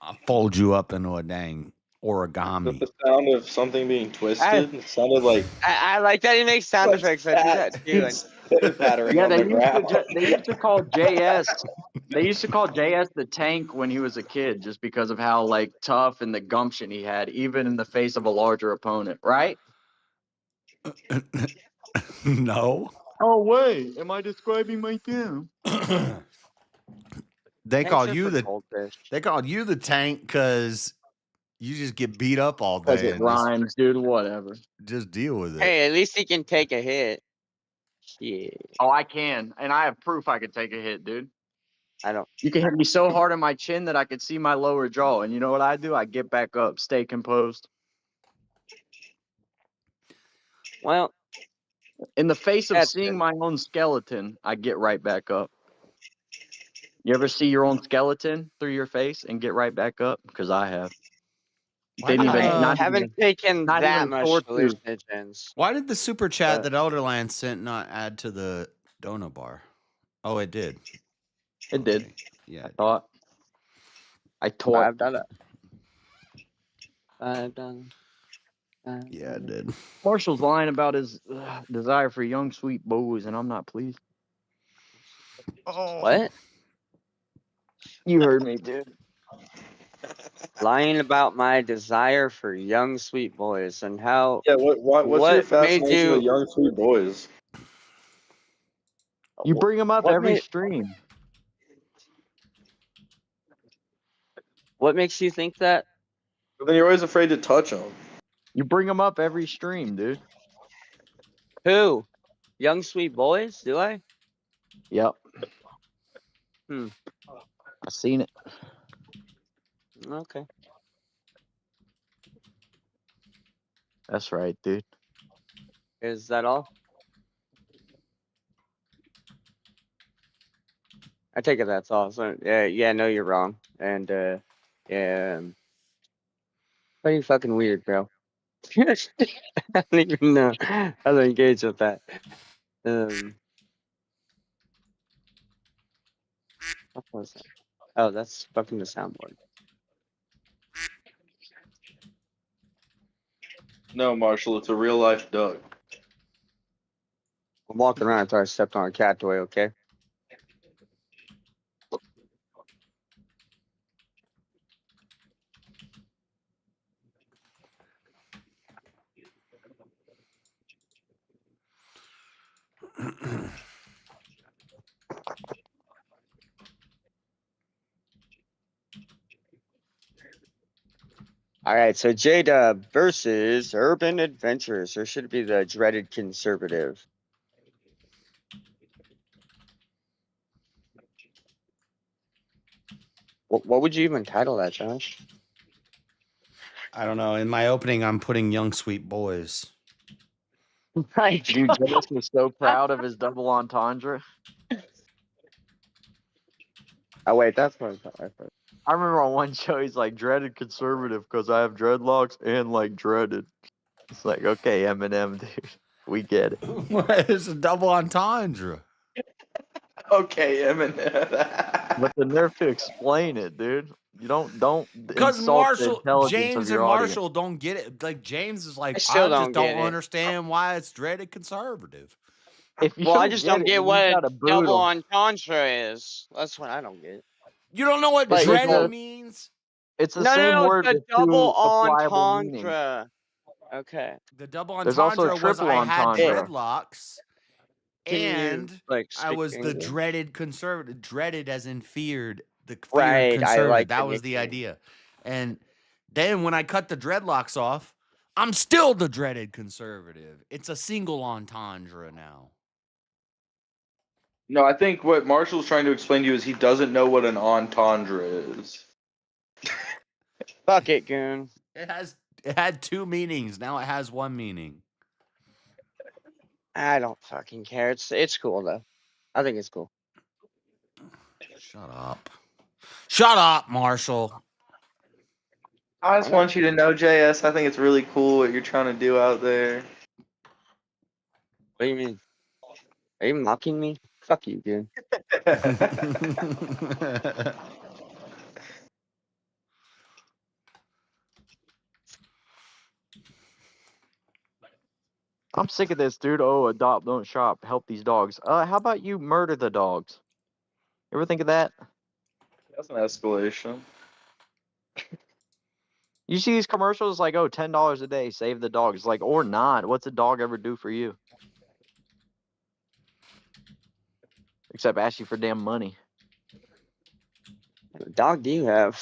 I'll fold you up into a dang origami. The sound of something being twisted. It sounded like I like that he makes sound effects. I do that too. pattering Yeah, on the ground. they used to call JS. They used to call JS the tank when he was a kid, just because of how like tough and the gumption he had, even in the face of a larger opponent. Right? No. Oh wait, am I describing my team? They Tanks called are you for the goldfish. they called you the tank because you just get beat up all Because day it and rhymes, dude. Whatever. just deal with it. Hey, at least he can take a hit. Yeah. Oh, I can, and I have proof I could take a hit, dude. I don't. You can hit me so hard on my chin that I could see my lower jaw, and you know what I do? I get back up, stay composed. Well, In the face of that's seeing good. my own skeleton, I get right back up. You ever see your own skeleton through your face and get right back up? Because I have. Didn't even, I haven't taken not that even much sword tooth. hallucinogens. Why did the super chat that Elderland sent not add to the donut bar? Oh, it did. It did. Yeah. I taught. I've done it. I've done. Yeah, it did. Marshall's lying about his desire for young, sweet boys, and I'm not pleased. What? You heard me, dude. Lying about my desire for young, sweet boys and how. Yeah, what's your What made fascination with you? young sweet boys? You bring them up What every made- stream. What makes you think that? But then you're always afraid to touch them. You bring them up every stream, dude. Who? Young, sweet boys? Do I? Yep. Hmm. I seen it. Okay. That's right, dude. Is that all? I take it that's all. So yeah, no, you're wrong. And yeah, pretty fucking weird, bro. I don't even know how to engage with that. What was that? Oh, that's fucking the soundboard. No, Marshall, it's a real life duck. I'm walking around. I thought I stepped on a cat toy. Okay. All right, so J-Dub versus Urban Adventures. Or should it be the Dreaded Conservative? What would you even title that, Josh? I don't know. In my opening, I'm putting Young Sweet Boys. Right. Dude, Dennis was so proud of his double entendre. Oh, wait, that's what I thought. I remember on one show he's like dreaded conservative because I have dreadlocks and like dreaded. It's like, okay, Eminem, dude, we get it. It's a double entendre. Okay, Eminem. But the nerve to explain it, dude. You don't Because insult the Marshall, intelligence James of your and audience. Marshall don't get it. Like James is like, I still I just don't get don't it. understand why it's dreaded conservative. If you Well, I just don't it, get you what gotta boot double 'em. entendre is. That's what I don't get. You don't know what It's like dreaded the means? it's the No, same no, word the with double two applicable meanings. entendre. Okay. The double There's also a entendre was triple I had entendre. dreadlocks Can you, and like, I speak was the English? dreaded conservative. Dreaded as in feared, the feared Right, I conservative. like That the was the nickname. idea. And then when I cut the dreadlocks off, I'm still the dreaded conservative. It's a single entendre now. No, I think what Marshall's trying to explain to you is he doesn't know what an entendre is. Fuck it, goon. It had two meanings. Now it has one meaning. I don't fucking care. It's cool though. I think it's cool. Shut up. Shut up, Marshall. I just want you to know, JS, I think it's really cool what you're trying to do out there. What do you mean? Are you mocking me? Fuck you, goon. I'm sick of this, dude. Oh, adopt, don't shop. Help these dogs. How about you murder the dogs? You ever think of that? That's an escalation. You see these commercials like, oh, $10 a day, save the dogs. Like, or not. What's a dog ever do for you? Except ask you for damn money. What dog do you have?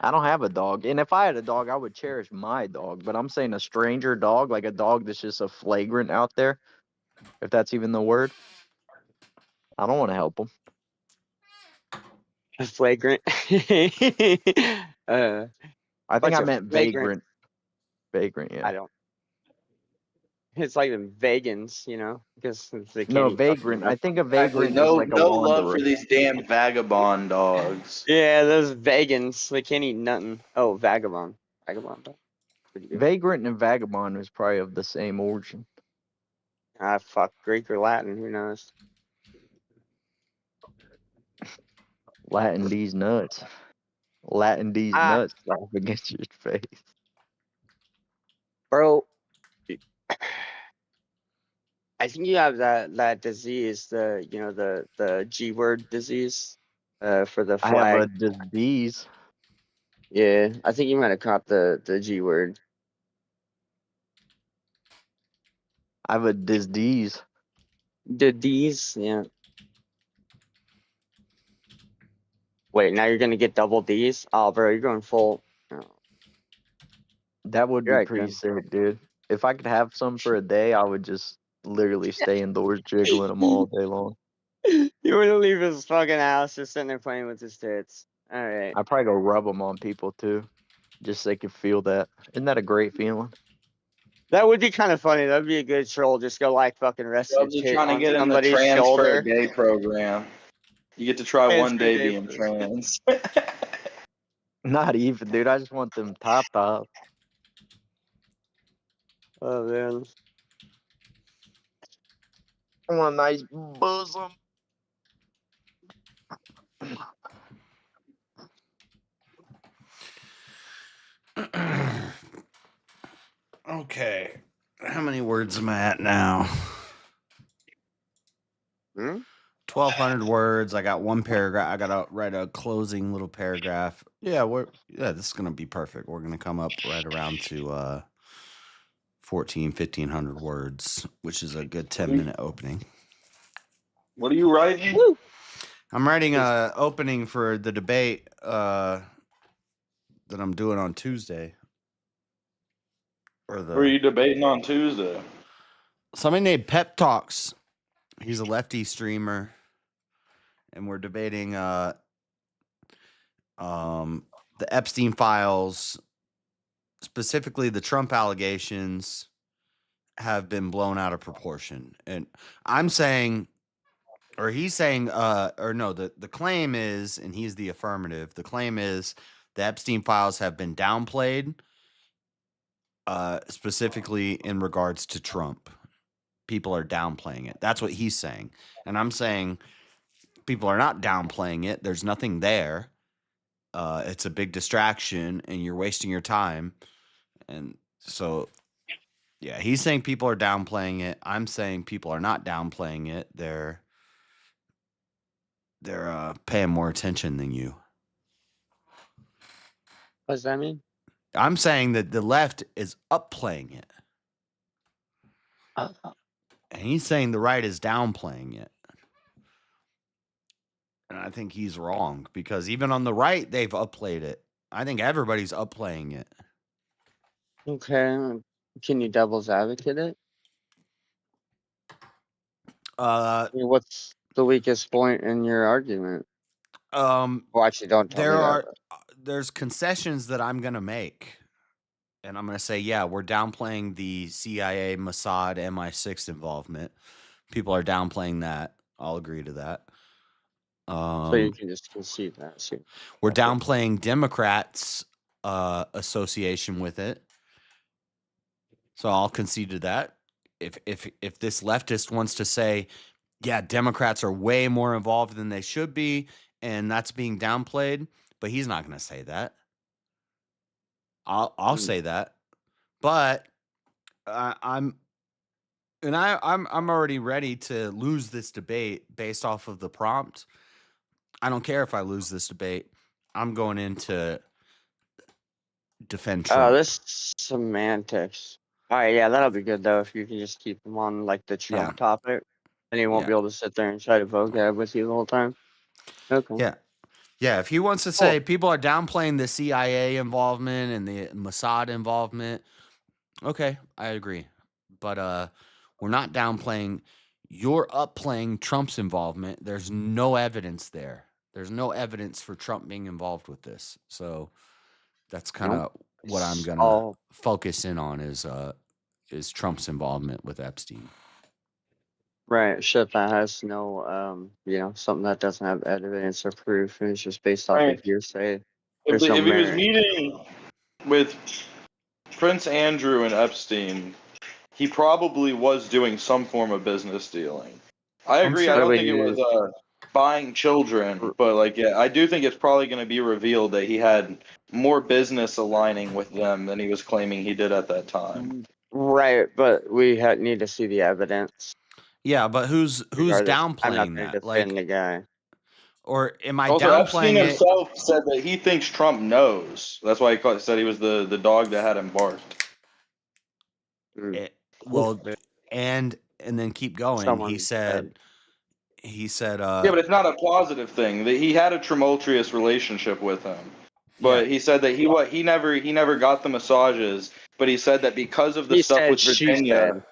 I don't have a dog. And if I had a dog, I would cherish my dog. But I'm saying a stranger dog, like a dog that's just a flagrant out there, if that's even the word. I don't want to help them. A flagrant. I think I meant vagrant. Vagrant, yeah. I don't. It's like the vegans, you know, because they can't No, eat fucking vagrant. meat. I think a Exactly. vagrant is like a No love wanderer. for these damn vagabond dogs. Yeah, those vegans, they can't eat nothing. Oh, vagabond. Vagabond dog. Pretty good. Vagrant and vagabond is probably of the same origin. Ah, fuck, Greek or Latin, who knows? Latin D's nuts. Latin D's nuts off against your face. Bro, I think you have that disease, the G word disease, for the I have a flag. disease. Yeah, I think you might have caught the G word. I have a disease. Disease, yeah. Wait, now you're gonna get double D's? Oh, bro, you're going full. Oh. That would You're be right, pretty Grim. sick, dude. If I could have some for a day, I would just literally stay indoors jiggling them all day long. You wouldn't leave his fucking house, just sitting there playing with his tits. All right. I'd probably go rub them on people too, just so they could feel that. Isn't that a great feeling? That would be kind of funny. That would be a good troll. Just go like fucking rest your Dubs are tit trying to on get in the somebody's trans for shoulder. a gay program. You get to try Trans one for day gay being program. trans. Not even, dude. I just want them top. Oh man. I want a nice bosom. Okay. How many words am I at now? 1,200 words. I got one paragraph. I got to write a closing little paragraph. Yeah, this is going to be perfect. We're going to come up right around to 1,500 words, which is a good 10-minute opening. What are you writing? I'm writing a opening for the debate that I'm doing on Tuesday. Who are you debating on Tuesday? Somebody named Pep Talks. He's a lefty streamer, and we're debating the Epstein files, specifically the Trump allegations, have been blown out of proportion. And I'm saying, or he's saying, or no, the claim is, and he's the affirmative, the claim is the Epstein files have been downplayed, specifically in regards to Trump. People are downplaying it. That's what he's saying. And I'm saying people are not downplaying it. There's nothing there. It's a big distraction and you're wasting your time. And so, yeah, he's saying people are downplaying it. I'm saying people are not downplaying it. They're paying more attention than you. What does that mean? I'm saying that the left is upplaying it. And he's saying the right is downplaying it. And I think he's wrong because even on the right, they've upplayed it. I think everybody's upplaying it. Okay. Can you devil's advocate it? I mean, what's the weakest point in your argument? Well, actually, don't tell me that. There's concessions that I'm going to make. And I'm going to say, yeah, we're downplaying the CIA, Mossad, MI6 involvement. People are downplaying that. I'll agree to that. So you can just concede that. See. We're downplaying Democrats' association with it. So I'll concede to that. If this leftist wants to say, yeah, Democrats are way more involved than they should be, and that's being downplayed, but he's not going to say that. I'll say that, but I'm already ready to lose this debate based off of the prompt. I don't care if I lose this debate. I'm going in to defend Trump. This semantics. All right, yeah, that'll be good though if you can just keep them on like the Trump topic, and he won't be able to sit there and try to vocab with you the whole time. Okay. Yeah. If he wants to say people are downplaying the CIA involvement and the Mossad involvement, okay, I agree. But we're not downplaying. You're upplaying Trump's involvement. There's no evidence there. There's no evidence for Trump being involved with this. So that's kind of what I'm gonna focus in on is Trump's involvement with Epstein. Right, shit that has no, something that doesn't have evidence or proof, and it's just based off of hearsay. If There's no he was merit. meeting with Prince Andrew and Epstein, he probably was doing some form of business dealing. I agree. I don't think it was buying children, but I do think it's probably going to be revealed that he had more business aligning with them than he was claiming he did at that time. Right, but we need to see the evidence. Yeah, but who's downplaying I'm not that? defend the guy. Or am I Also, downplaying Epstein it? himself said that he thinks Trump knows. That's why he said he was the dog that had him barked. And then keep going. He said. Yeah, but it's not a positive thing. That he had a tumultuous relationship with him. But he said that he never got the massages. But he said that because of the stuff with Virginia,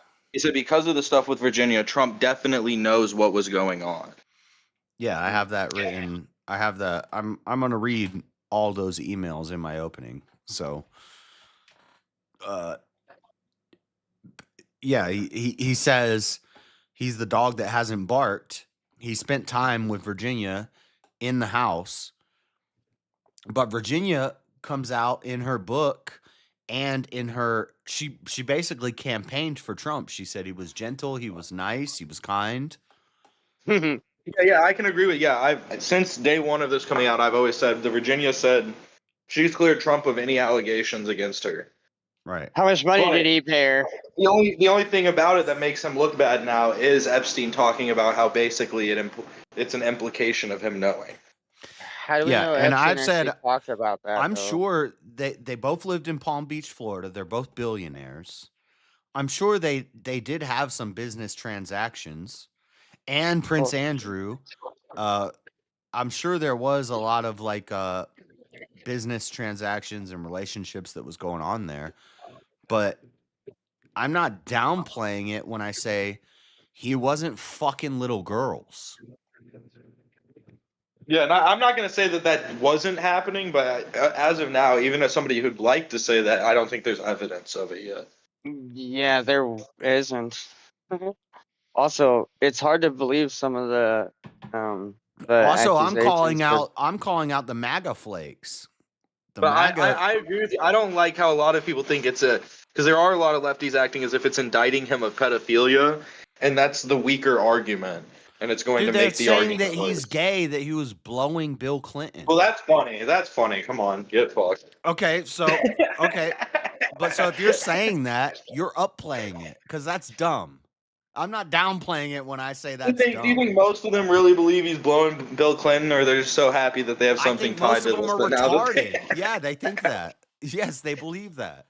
because of the stuff with Virginia, Trump definitely knows what was going on. Yeah, I have that written. I have the. I'm gonna read all those emails in my opening. So, yeah, he says he's the dog that hasn't barked. He spent time with Virginia in the house, but Virginia comes out in her book and in her she basically campaigned for Trump. She said he was gentle, he was nice, he was kind. Yeah, I can agree with. Yeah, I've since day one of this coming out, I've always said Virginia said she's cleared Trump of any allegations against her. Right. How much money But did he pay her? the only thing about it that makes him look bad now is Epstein talking about how basically it's an implication of him knowing. How do we Yeah, know and Epstein I've said actually talked about that? I'm though? sure they both lived in Palm Beach, Florida. They're both billionaires. I'm sure they did have some business transactions. And Prince Andrew, I'm sure there was a lot of like business transactions and relationships that was going on there. But I'm not downplaying it when I say he wasn't fucking little girls. Yeah, and I'm not going to say that wasn't happening, but as of now, even as somebody who'd like to say that, I don't think there's evidence of it yet. Yeah, there isn't. Also, it's hard to believe some of the Also, accusations. I'm calling out the MAGA flakes. But I agree with you. I don't like how a lot of people think it's because there are a lot of lefties acting as if it's indicting him of pedophilia, and that's the weaker argument, and it's going Dude, to they're make the saying argument that he's worse. gay, that he was blowing Bill Clinton. Well, that's funny. That's funny. Come on, get fucked. Okay, so but so if you're saying that, you're upplaying it because that's dumb. I'm not downplaying it when I say that's dumb. Do you think most of them really believe he's blowing Bill Clinton, or they're just so happy that they have I something think tied most to of them this? are But now that retarded. Yeah, they think that. Yes, they believe that.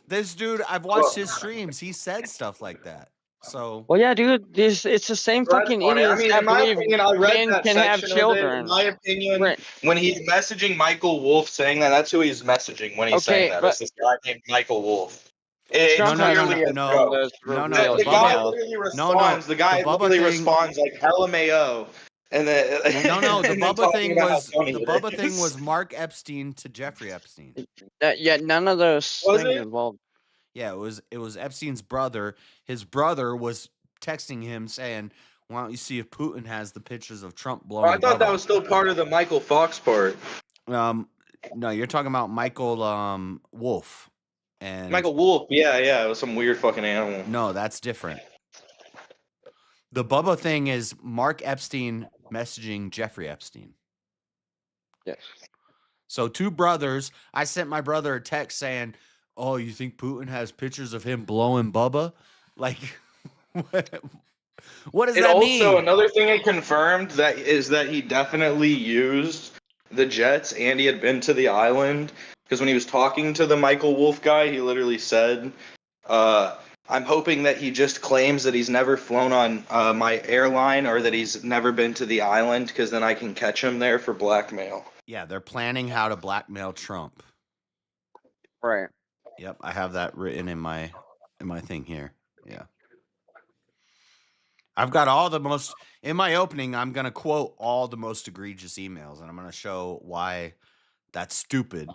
This dude, I've watched his streams. He said stuff like that. So Well, yeah, dude, it's the same Well, that's fucking funny. I idiots mean, that in my believe opinion, I read men that can have section of it. In children. my opinion, Right. when he's messaging Michael Wolff saying that, that's who he's messaging when he's saying Okay, that. but It's this guy named Michael Wolff. It's Trump has clearly a confirmed joke. those No, real The guy emails. literally responds. The guy Bubba literally thing- responds like "LMAO," and then no, the and then Bubba talking thing about how was funny the it Bubba is. thing was Mark Epstein to Jeffrey Epstein. Yeah, none of those Was things it? involved. Yeah, it was Epstein's brother. His brother was texting him saying, "Why don't you see if Putin has the pictures of Trump blowing?" Oh, I thought that was still part of the Michael Fox part. No, you're talking about Michael Wolff. And Michael Wolff, yeah, it was some weird fucking animal. No, that's different. The Bubba thing is Mark Epstein messaging Jeffrey Epstein. Yes. So two brothers. I sent my brother a text saying, "Oh, you think Putin has pictures of him blowing Bubba?" Like, what does that mean? Also, another thing it confirmed is that he definitely used the jets and he had been to the island, because when he was talking to the Michael Wolff guy, he literally said, I'm hoping that he just claims that he's never flown on my airline or that he's never been to the island, because then I can catch him there for blackmail. Yeah, they're planning how to blackmail Trump. Right. Yep, I have that written in my thing here. Yeah. I've got all the most in my opening. I'm going to quote all the most egregious emails, and I'm going to show why that's stupid.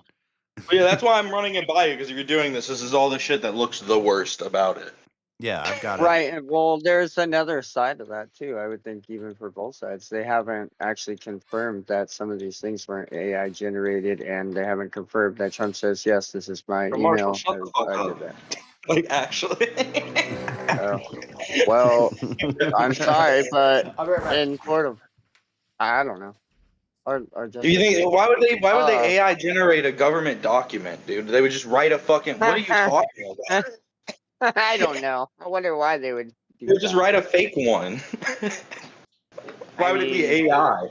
But yeah, that's why I'm running it by you, because if you're doing this is all the shit that looks the worst about it. Yeah, I've got it. Right. And well, there's another side of that too. I would think even for both sides, they haven't actually confirmed that some of these things weren't AI generated, and they haven't confirmed that Trump says, "Yes, this is my But email." Marshall, shut the fuck I up. did that. Like, actually. Well, I'm sorry, but in court of, I don't know. Or just Do you think why would they AI generate a government document, dude? They would just write a fucking. What are you talking about? I don't know. I wonder why they would. They would just write a fake one. Why would it be AI?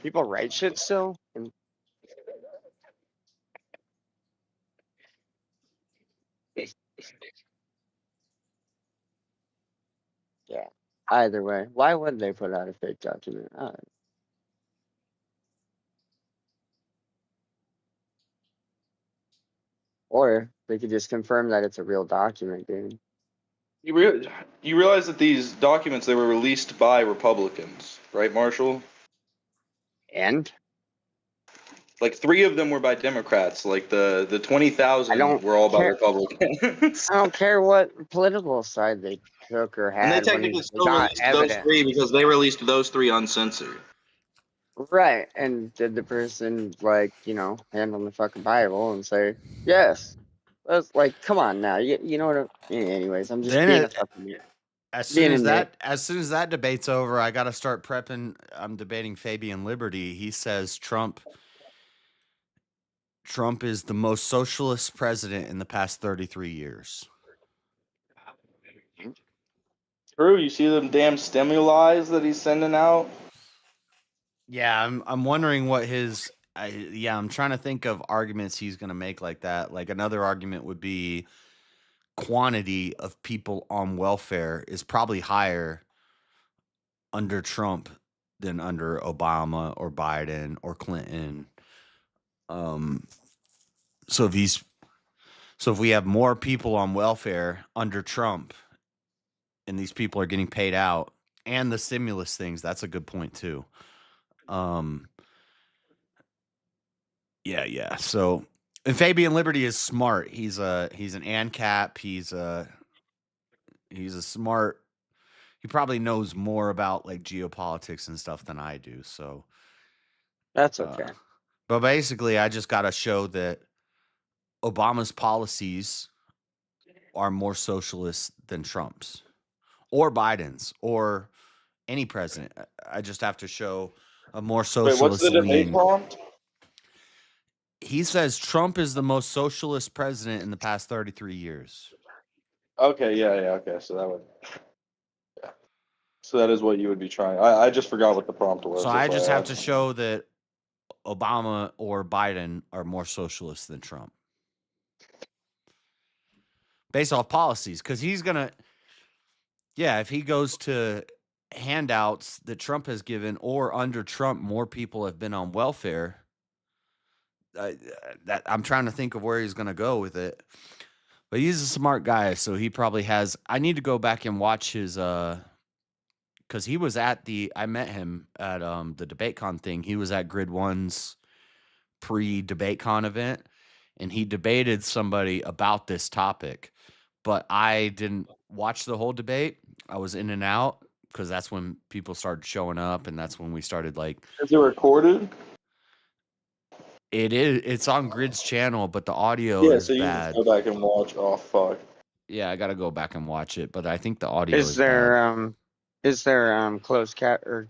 People write shit still. Yeah. Either way, why would they put out a fake document? I don't know. Or they could just confirm that it's a real document, dude. You realize that these documents, they were released by Republicans, right, Marshall? And like 3 of them were by Democrats. Like the 20,000 were all by Republicans. I don't care what political side they took or And they had when technically they still got released those evidence. 3 because they released those 3 uncensored. Right. And did the person, like, hand on the fucking Bible and say, yes? That's like, come on now. You know what anyways, I'm just Then being a it, fucking as soon being a as nit. that debate's over, I got to start prepping. I'm debating Fabian Liberty. He says Trump is the most socialist president in the past 33 years. Thru, you see them damn stimuli that he's sending out? Yeah, I'm wondering what his I'm trying to think of arguments he's going to make like that. Like another argument would be quantity of people on welfare is probably higher under Trump than under Obama or Biden or Clinton. So if we have more people on welfare under Trump and these people are getting paid out and the stimulus things, that's a good point too. Yeah. So, and Fabian Liberty is smart. He's an ANCAP. He's a smart. He probably knows more about like geopolitics and stuff than I do. So That's okay. But basically, I just got to show that Obama's policies are more socialist than Trump's or Biden's or any president. I just have to show a more Wait, what's the socialist debate lean. prompt? He says Trump is the most socialist president in the past 33 years. Okay, yeah, okay. So that would, yeah. So that is what you would be trying. I just forgot what the prompt was. So I that's just why have to asked. show that Obama or Biden are more socialist than Trump based off policies. Because he's going to, if he goes to handouts that Trump has given or under Trump, more people have been on welfare. That I'm trying to think of where he's going to go with it. But he's a smart guy, so he probably has. I need to go back and watch his because he was at I met him at the DebateCon thing. He was at Grid One's pre-DebateCon event, and he debated somebody about this topic. But I didn't watch the whole debate. I was in and out because that's when people started showing up, and that's when we started like. Is it recorded? It is. It's on Grid's channel, but the audio Yeah, is so you bad. just go back and watch. Oh fuck. Yeah, I got to go back and watch it, but I think the audio Is is bad. there closed cat or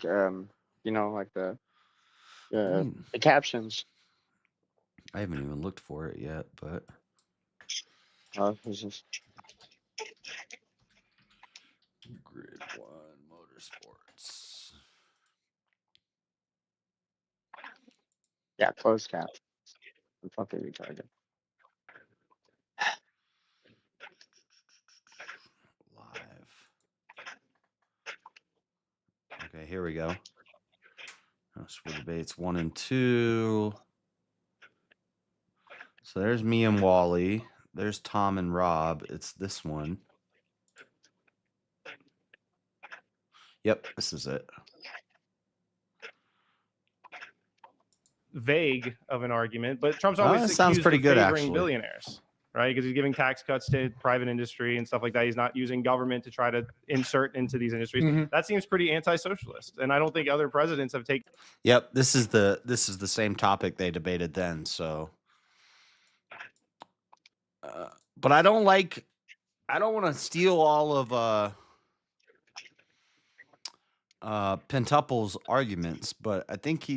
like the captions? I haven't even looked for it yet, but It's just Grid One Motorsports. closed cap. I'm fucking retarded. Live. Okay, here we go. That's for debates 1 and 2. So there's me and Wally. There's Tom and Rob. It's this one. Yep, this is it. Vague of an argument, but Trump's Oh, always that sounds accused pretty of good, favoring actually. billionaires, right? Because he's giving tax cuts to private industry and stuff like that. He's not using government to try to insert into these industries. That seems pretty anti-socialist, and I don't think other presidents have taken. Yep, this is the same topic they debated then. So, but I don't want to steal all of Pentuple's arguments, but I think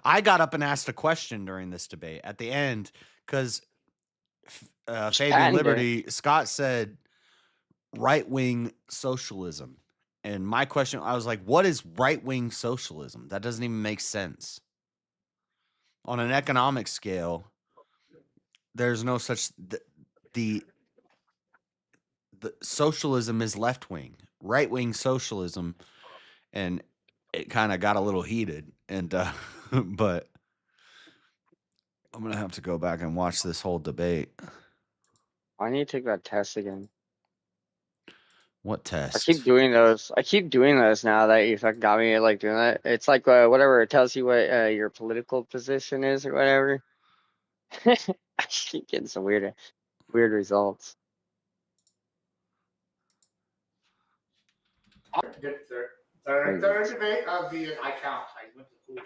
I got up and asked a question during this debate at the end because Fabian Liberty, Scott said right-wing socialism. And my question, I was like, what is right-wing socialism? That doesn't even make sense. On an economic scale, there's no such the socialism is left-wing, right-wing socialism, and it kind of got a little heated. And but I'm gonna have to go back and watch this whole debate. I need to take that test again. What test? I keep doing those now that you fucking got me like doing that. It's like whatever it tells you what your political position is or whatever. I keep getting some weird results. Third debate of the I count. I went to school.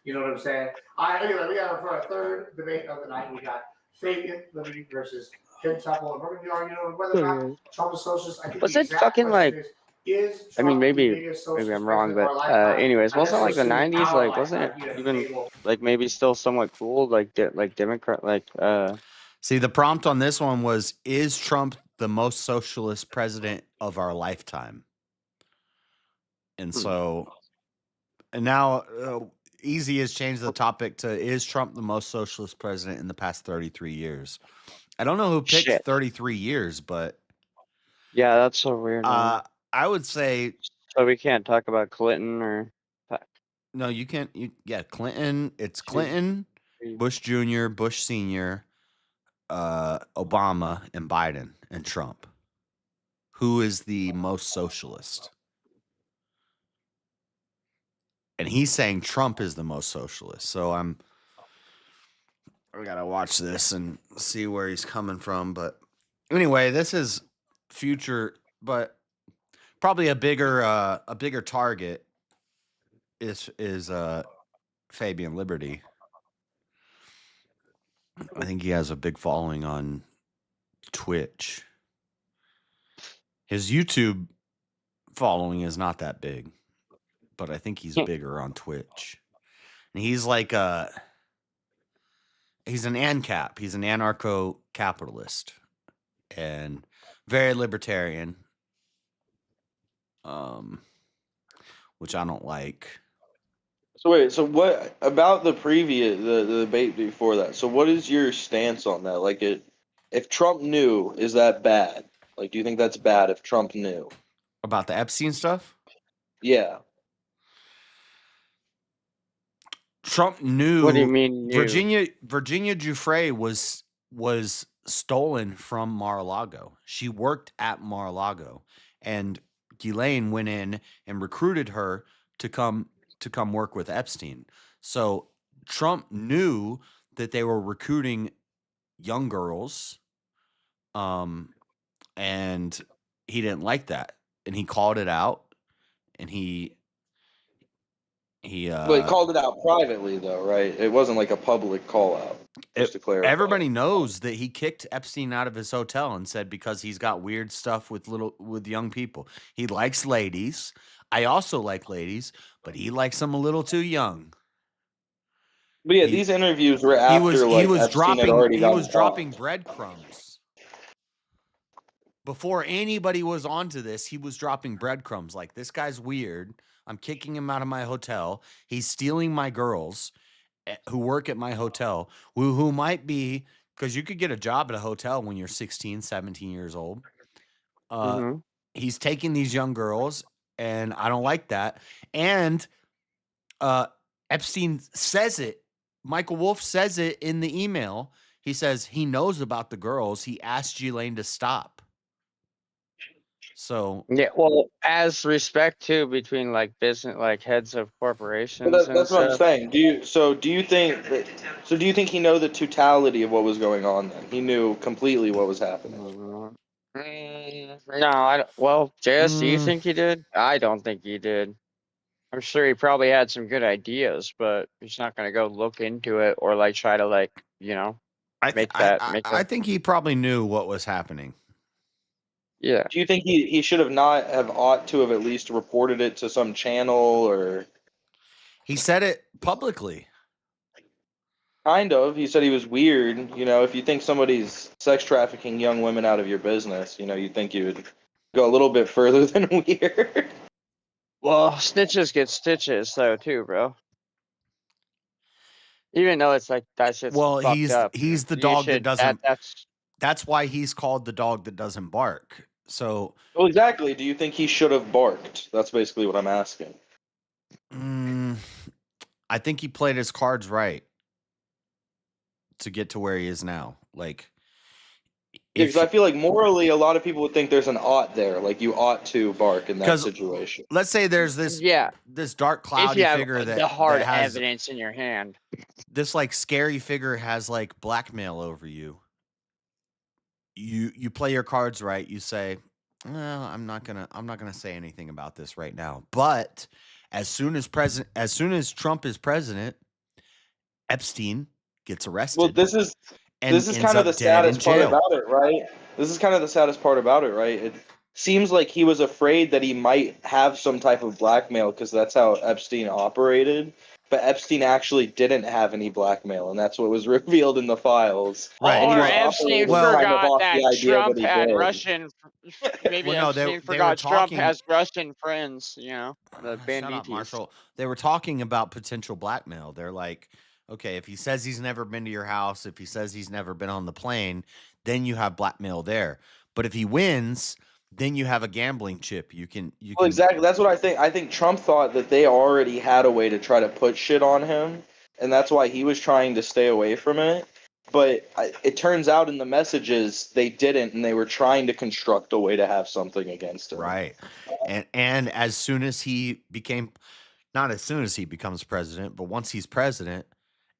You know what I'm saying? Anyway, we got for our third debate of the night. We got Fabian Liberty versus Ken Temple, and we're going to be arguing over whether or not Trump is socialist. I think Was the it exact fucking question like? is I mean, Trump the maybe biggest I'm socialist wrong, president of but our lifetime? anyways, I guess wasn't we're like the assuming '90s, our like wasn't lifetime. it He doesn't even able. like maybe still somewhat cool, like Democrat, See, the prompt on this one was, is Trump the most socialist president of our lifetime? And so, and now Easy has changed the topic to, is Trump the most socialist president in the past 33 years? I don't know who picked 33 years, but yeah, that's so weird. Man. I would say. So we can't talk about Clinton or. No, you can't. Clinton. It's Clinton, Bush Jr., Bush Sr., Obama, and Biden, and Trump. Who is the most socialist? And he's saying Trump is the most socialist. So I gotta watch this and see where he's coming from. But anyway, this is future, but probably a bigger target is Fabian Liberty. I think he has a big following on Twitch. His YouTube following is not that big, but I think he's bigger on Twitch. And he's like he's an ANCAP. He's an anarcho-capitalist and very libertarian, which I don't like. So wait, so what about the debate before that? So what is your stance on that? Like, if Trump knew, is that bad? Like, do you think that's bad if Trump knew about the Epstein stuff? Yeah. Trump knew. What do you mean knew? Virginia Giuffre was stolen from Mar-a-Lago. She worked at Mar-a-Lago, and Ghislaine went in and recruited her to come work with Epstein. So Trump knew that they were recruiting young girls, and he didn't like that, and he called it out, and he Well, he called it out privately, though, right? It wasn't like a public call out. Just to clarify. Everybody knows that he kicked Epstein out of his hotel and said because he's got weird stuff with young people. He likes ladies. I also like ladies, but he likes them a little too young. But yeah, these interviews were after he was Epstein dropping breadcrumbs. Before anybody was onto this, he was dropping breadcrumbs like, this guy's weird. I'm kicking him out of my hotel. He's stealing my girls who work at my hotel, who might be, because you could get a job at a hotel when you're 16, 17 years old. He's taking these young girls, and I don't like that. And Epstein says it. Michael Wolff says it in the email. He says he knows about the girls. He asked Ghislaine to stop. So yeah, well, as respect too between like business, like heads of corporations. But that's what I'm saying. Do you think he know the totality of what was going on? Then he knew completely what was happening. No, I don't. Well, JS, do you think he did? I don't think he did. I'm sure he probably had some good ideas, but he's not going to go look into it or like try to like I think he probably knew what was happening. Yeah. Do you think he should have not have ought to have at least reported it to some channel or? He said it publicly. Kind of. He said he was weird. You know, if you think somebody's sex trafficking young women out of your business, you know, you think you would go a little bit further than weird. Well, snitches get stitches, though, too, bro. Even though it's like that shit's fucked up. He's the dog that doesn't. That's why he's called the dog that doesn't bark. So. Well, exactly. Do you think he should have barked? That's basically what I'm asking. I think he played his cards right to get to where he is now. Like, because I feel like morally, a lot of people would think there's an ought there. Like you ought to bark in that situation. Let's say there's this dark cloudy figure that the hard that has, evidence in your hand. This like scary figure has like blackmail over you. You play your cards right. You say, Well, I'm not gonna say anything about this right now. But as soon as Trump is president, Epstein gets arrested. Well, this is and ends kind of the up dead in saddest part jail. about it, right? This is kind of the saddest part about it, right? It seems like he was afraid that he might have some type of blackmail because that's how Epstein operated. But Epstein actually didn't have any blackmail, and that's what was revealed in the files. Right. And he Or was Epstein operating kind of forgot off that the idea Trump that he had did. Russian. Maybe Well, no, Epstein they were forgot Trump talking. has Russian friends. You know, the Shut up, banditis. Marshall. They were talking about potential blackmail. They're like, okay, if he says he's never been to your house, if he says he's never been on the plane, then you have blackmail there. But if he wins, then you have a gambling chip. You can. Well, exactly. That's what I think. I think Trump thought that they already had a way to try to put shit on him, and that's why he was trying to stay away from it. But it turns out in the messages they didn't, and they were trying to construct a way to have something against him. Right. And as soon as he became, not as soon as he becomes president, but once he's president,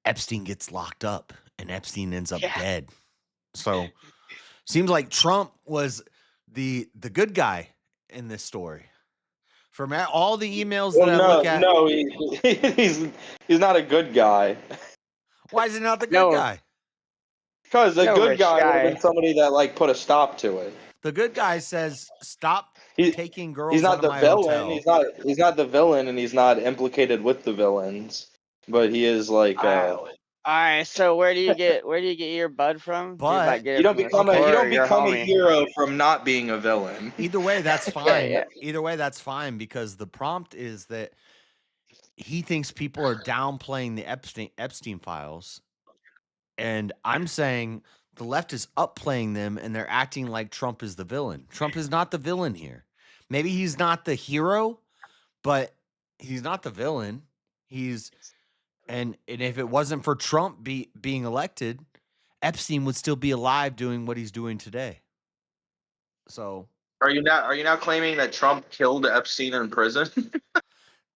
Epstein gets locked up and Epstein ends up dead. So seems like Trump was the good guy in this story. From all the emails that I look at. No, he's not a good guy. Why is he not the good guy? Because a No good rich guy would have guy. been somebody that like put a stop to it. The good guy says stop taking girls He's out not of the my villain. hotel. He's not the villain, and he's not implicated with the villains. But he is like. All right. So where do you get your bud from? Do you But get You it don't from the become store you or don't your become a homie? hero from not being a villain. Either way, that's fine. yeah. Either way, that's fine because the prompt is that he thinks people are downplaying the Epstein files, and I'm saying the left is upplaying them, and they're acting like Trump is the villain. Trump is not the villain here. Maybe he's not the hero, but he's not the villain. And if it wasn't for Trump being elected, Epstein would still be alive doing what he's doing today. So Are you now claiming that Trump killed Epstein in prison?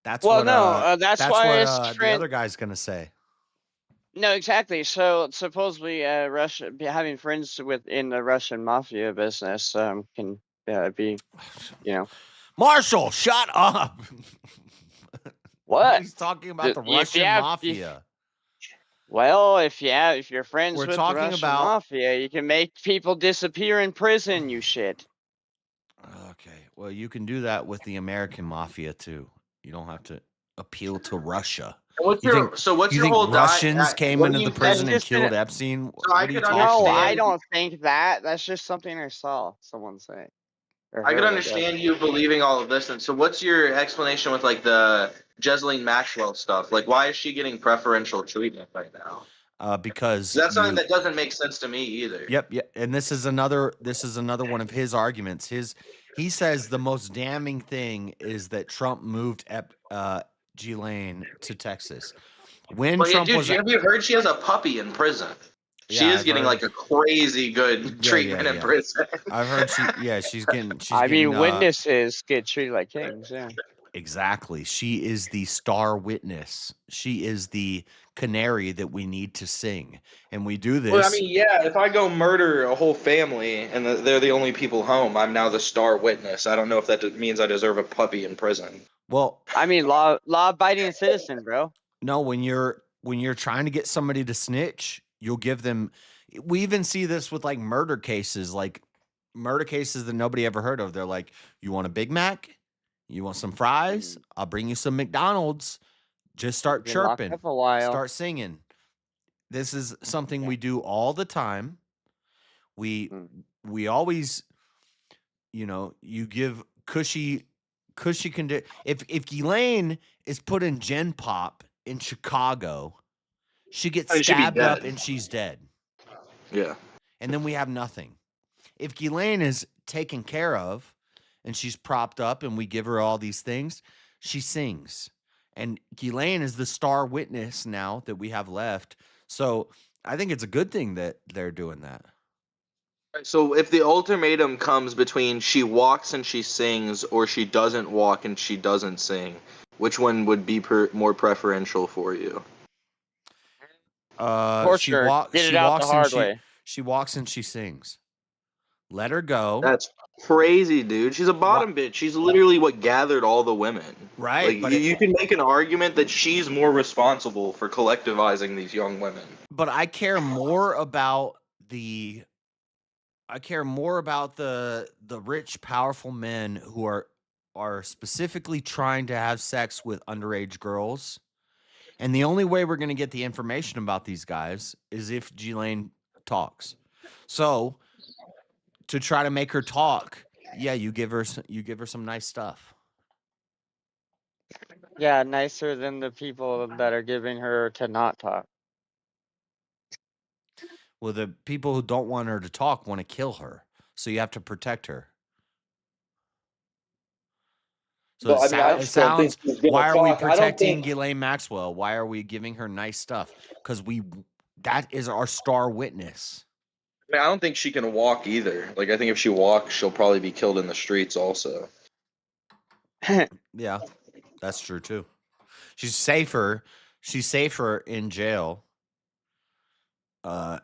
that's Well, what no, that's why his the friend. other guy's gonna say. No, exactly. So supposedly, Russia having friends in the Russian mafia business can be, you know. Marshall, shut up. What? He's talking about the If Russian you have- mafia. Well, if you're friends We're with the talking Russian about- mafia, you can make people disappear in prison. You shit. Okay, well, you can do that with the American mafia too. You don't have to appeal to Russia. What's You your think- so what's you your think whole Russians came what into do the you prison think- and killed Epstein? So I What are you could talking No, about? I don't think that. That's just something I saw someone say. Or I could heard, understand you believing all of this, and so what's your explanation with like the Ghislaine Maxwell stuff? Like, why is she getting preferential treatment right now? Because That's something you- that doesn't make sense to me either. Yep. And this is another one of his arguments. He says the most damning thing is that Trump moved Ghislaine to Texas. When Well, yeah, Trump dude, was have you heard she has a puppy in prison? She Yeah, is I've getting heard. like a crazy good treatment in prison. I've heard she's getting I mean, witnesses get treated like kings. Yeah. Exactly. She is the star witness. She is the canary that we need to sing. And we do this. Well, I mean, yeah, if I go murder a whole family and they're the only people home, I'm now the star witness. I don't know if that means I deserve a puppy in prison. Well, I mean, law-abiding citizen, bro. No, when you're trying to get somebody to snitch, you'll give them. We even see this with like murder cases that nobody ever heard of. They're like, "You want a Big Mac? You want some fries? I'll bring you some McDonald's. Just start Been locked chirping, up a while. start singing." This is something we do all the time. We always, you give cushy condition. If Ghislaine is put in Gen Pop in Chicago, she gets Oh, she'd be stabbed up dead. and she's dead. Yeah. And then we have nothing. If Ghislaine is taken care of and she's propped up and we give her all these things, she sings. And Ghislaine is the star witness now that we have left. So I think it's a good thing that they're doing that. So if the ultimatum comes between she walks and she sings or she doesn't walk and she doesn't sing, which one would be more preferential for you? Torture. Get it out the hard way. She walks and she sings. Let her go. crazy, dude. She's a bottom bitch. She's literally what gathered all the women. Right, Like but you can make an argument that she's more responsible for collectivizing these young women. But I care more about the rich, powerful men who are specifically trying to have sex with underage girls. And the only way we're going to get the information about these guys is if Ghislaine talks. So, to try to make her talk, yeah, you give her some nice stuff. Yeah, nicer than the people that are giving her to not talk. Well, the people who don't want her to talk want to kill her. So you have to protect her. So But I mean, I it still think sounds. she's gonna Why are we talk. I don't protecting think. Ghislaine Maxwell? Why are we giving her nice stuff? Because that is our star witness. I mean, I don't think she can walk either. Like, I think if she walks, she'll probably be killed in the streets also. Yeah, that's true too. She's safer. She's safer in jail.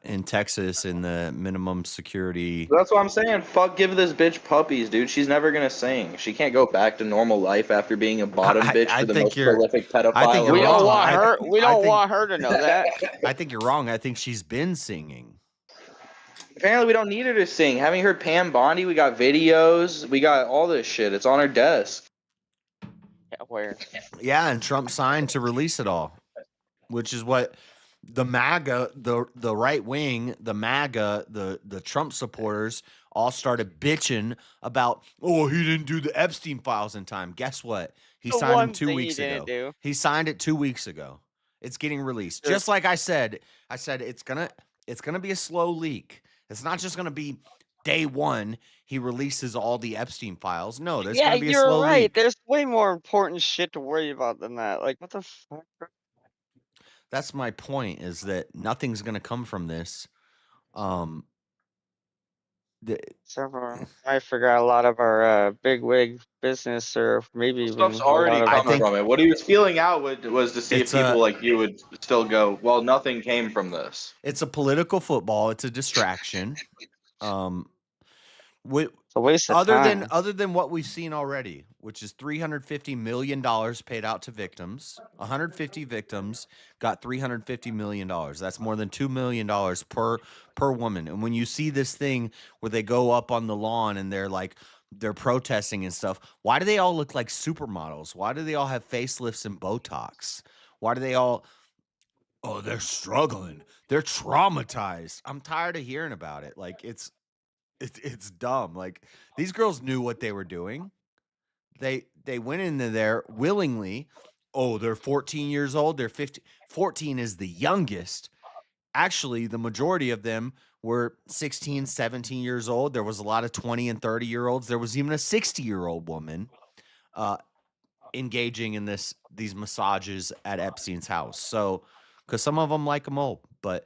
In Texas, in the minimum security. That's what I'm saying. Fuck, give this bitch puppies, dude. She's never gonna sing. She can't go back to normal life after being a bottom bitch I for the think most you're. prolific I think pedophile you're We of all don't wrong. want time. her. We don't want her to know that. I think you're wrong. I think she's been singing. Apparently, we don't need her to sing. Having heard Pam Bondi, we got videos, we got all this shit. It's on her desk. Yeah, where? Yeah, and Trump signed to release it all, which is what the MAGA, the right wing, the MAGA, the Trump supporters all started bitching about. Oh, he didn't do the Epstein files in time. Guess what? He The signed them one 2 thing he weeks didn't ago. do. He signed it 2 weeks ago. It's getting released. Sure. Just like I said. I said it's gonna be a slow leak. It's not just gonna be day one. He releases all the Epstein files. No, there's Yeah, gonna be a you're slow right. leak. There's way more important shit to worry about than that. Like, what the fuck? That's my point, is that nothing's gonna come from this. The, I forgot a lot of our bigwig business, or maybe even Stuff's a lot already of. come from it. What he was feeling out was to see if It's people a like you would still go, well, nothing came from this. it's a political football. It's a distraction. With It's a waste of other time. than what we've seen already, which is $350 million paid out to victims. 150 victims got $350 million. That's more than $2 million per woman. And when you see this thing where they go up on the lawn and they're protesting and stuff, why do they all look like supermodels? Why do they all have facelifts and Botox? Why do they all? Oh, they're struggling. They're traumatized. I'm tired of hearing about it. Like it's dumb. Like, these girls knew what they were doing. They went into there willingly. Oh, they're 14 years old. They're 15. 14 is the youngest. Actually, the majority of them were 16, 17 years old. There was a lot of 20 and 30-year-olds. There was even a 60-year-old woman engaging in these massages at Epstein's house. So, because some of them like them old, but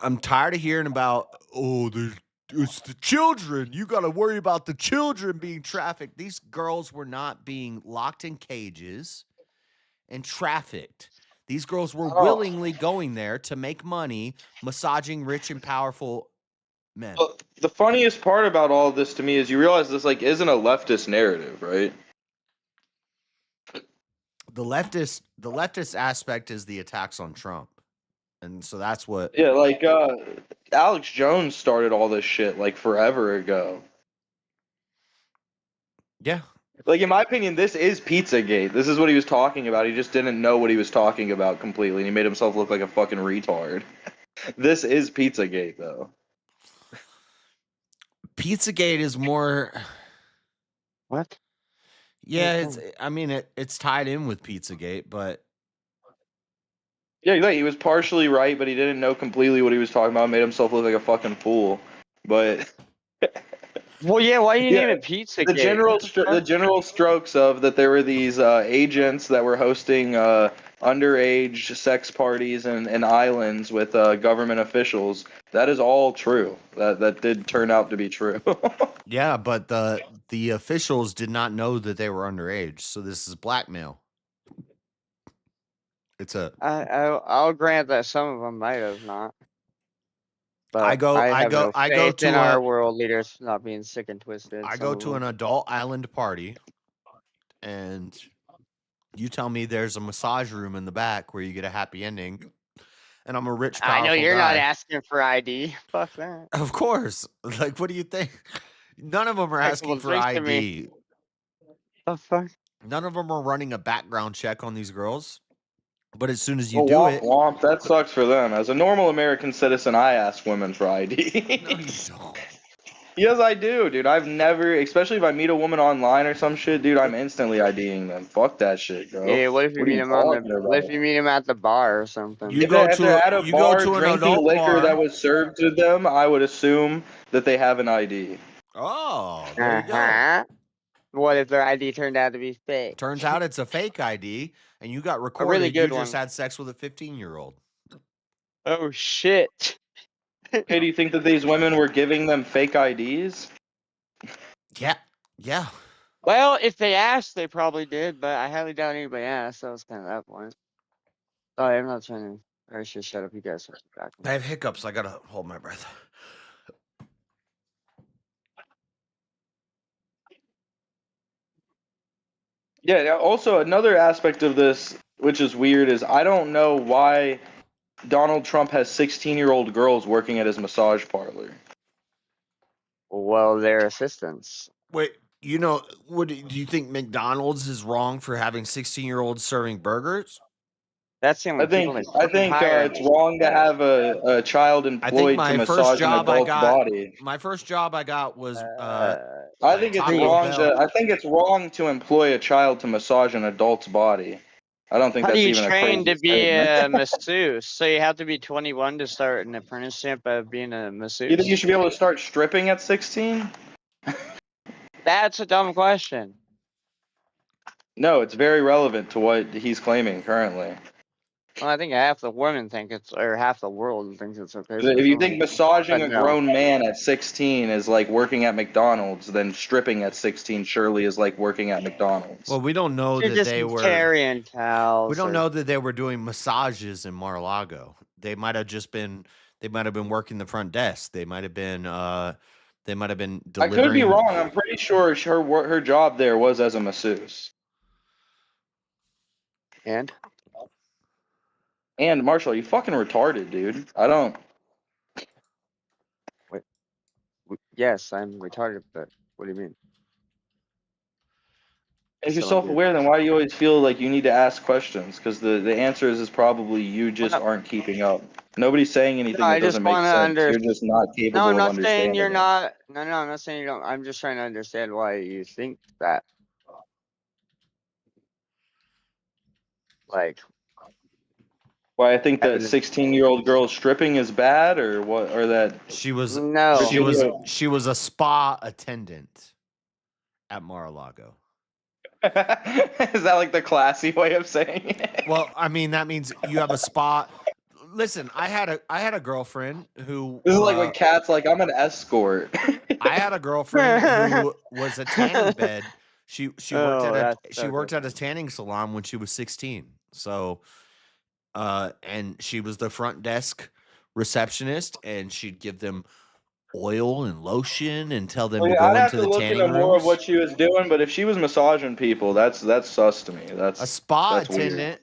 I'm tired of hearing about, oh, it's the children. You got to worry about the children being trafficked. These girls were not being locked in cages and trafficked. These girls were willingly going there to make money, massaging rich and powerful men. Well, the funniest part about all of this to me is you realize this isn't a leftist narrative, right? The leftist aspect is the attacks on Trump. And so that's what. Yeah, Alex Jones started all this shit forever ago. Yeah. Like, in my opinion, this is Pizzagate. This is what he was talking about. He just didn't know what he was talking about completely, and he made himself look like a fucking retard. This is Pizzagate, though. Pizzagate is more. What? Yeah, it's tied in with Pizzagate, but. Yeah, he was partially right, but he didn't know completely what he was talking about. Made himself look like a fucking fool. But Well, yeah. Why do you name it Pizzagate? the general strokes of that there were these agents that were hosting underage sex parties and islands with government officials. That is all true. That did turn out to be true. Yeah, but the officials did not know that they were underage, so this is blackmail. It's a. I'll grant that some of them might have not. But I go faith in to our a world leaders not being sick and twisted. I some go of to an them. adult island party, and you tell me there's a massage room in the back where you get a happy ending, and I'm a rich, I know powerful you're not guy. asking for ID. Fuck that. Of course. Like, what do you think? None of them are Take a asking couple for drinks to me. ID. The fuck? None of them are running a background check on these girls. But as soon as you Well, do womp it, womp. That sucks for them. As a normal American citizen, I ask women for ID. no, you don't. Yes, I do, dude. I've never, especially if I meet a woman online or some shit, dude, I'm instantly IDing them. Fuck that shit, bro. Yeah, what if you What are meet you him on the? talking What if about? you meet him at the bar or something? You If they're at a you bar go to an drinking adult liquor that bar. was served to them, I would assume that they have an ID. Oh, there you go. What if their ID turned out to be fake? Turns out it's a fake ID, and you got A recorded. really good you just one. had sex with a 15-year-old. Oh shit. Hey, do you think that these women were giving them fake IDs? Yeah. Yeah. Well, if they asked, they probably did, but I highly doubt anybody asked. That was kind of that point. Oh, I'm not trying to. I should shut up. You guys are back. I have hiccups. I gotta hold my breath. Yeah, also another aspect of this, which is weird, is I don't know why Donald Trump has 16-year-old girls working at his massage parlor. Well, their assistants. Wait, what do you think McDonald's is wrong for having 16-year-olds serving burgers? That's the I only think people they I think hire. it's wrong to have a child I think employed to my first massage an job I adult's got. body. My first job I got was I think it's Taco wrong Bell. I think it's wrong to employ a child to massage an adult's body. I don't think How do that's you even a train crazy to be statement. a masseuse? So you have to be 21 to start an apprenticeship of being a masseuse? You think you should be able to start stripping at 16? That's a dumb question. No, it's very relevant to what he's claiming currently. Well, I think half the women think it's, or half the world thinks it's okay. If you think massaging But a no. grown man at 16 is like working at McDonald's, then stripping at 16 surely is like working at McDonald's. Well, we don't know You're that just they were. carrying towels. We don't know that they were doing massages in Mar-a-Lago. They might have just been. They might have been working the front desk. They might have been. They might have been I delivering. could be wrong. I'm pretty sure her job there was as a masseuse. And Marshall, you fucking retarded, dude. I don't. Wait. Yes, I'm retarded, but what do you mean? If you're So self-aware, then why do you always feel like you need to ask questions? Because the answer is probably you just aren't keeping up. Nobody's saying anything No, that I just doesn't make want to sense. understand. You're just not capable No, I'm of not understanding saying you're it. not. No, I'm not saying you don't. I'm just trying to understand why you think that. Like, Why I think that 16-year-old girl stripping is bad, or what, or that She was. No. She was a spa attendant at Mar-a-Lago. Is that like the classy way of saying it? Well, I mean that means you have a spa. Listen, I had a girlfriend who. This is like when Kat's like, I'm an escort. I had a girlfriend who was a tanning bed. She worked at a tanning salon when she was 16. So, and she was the front desk receptionist, and she'd give them oil and lotion and tell them to go I'd have into to the look tanning into more of rooms. what she was doing, but if she was massaging people, that's sus to me. That's A spa that's weird. attendant.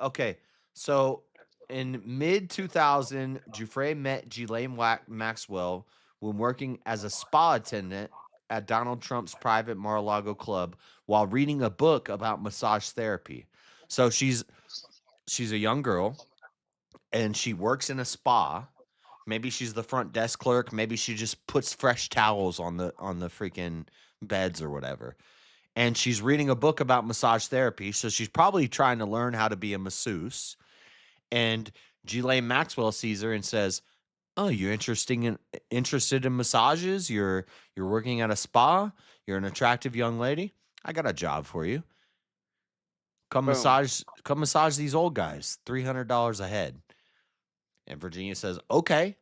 Okay. So in mid 2000, Giuffre met Ghislaine Maxwell when working as a spa attendant at Donald Trump's private Mar-a-Lago club while reading a book about massage therapy. So she's a young girl and she works in a spa. Maybe she's the front desk clerk. Maybe she just puts fresh towels on the freaking beds or whatever. And she's reading a book about massage therapy. So she's probably trying to learn how to be a masseuse. And Ghislaine Maxwell sees her and says, "Oh, you're interested in massages? You're working at a spa? You're an attractive young lady? I got a job for you. Come massage these old guys, $300 a head." And Virginia says, "Okay,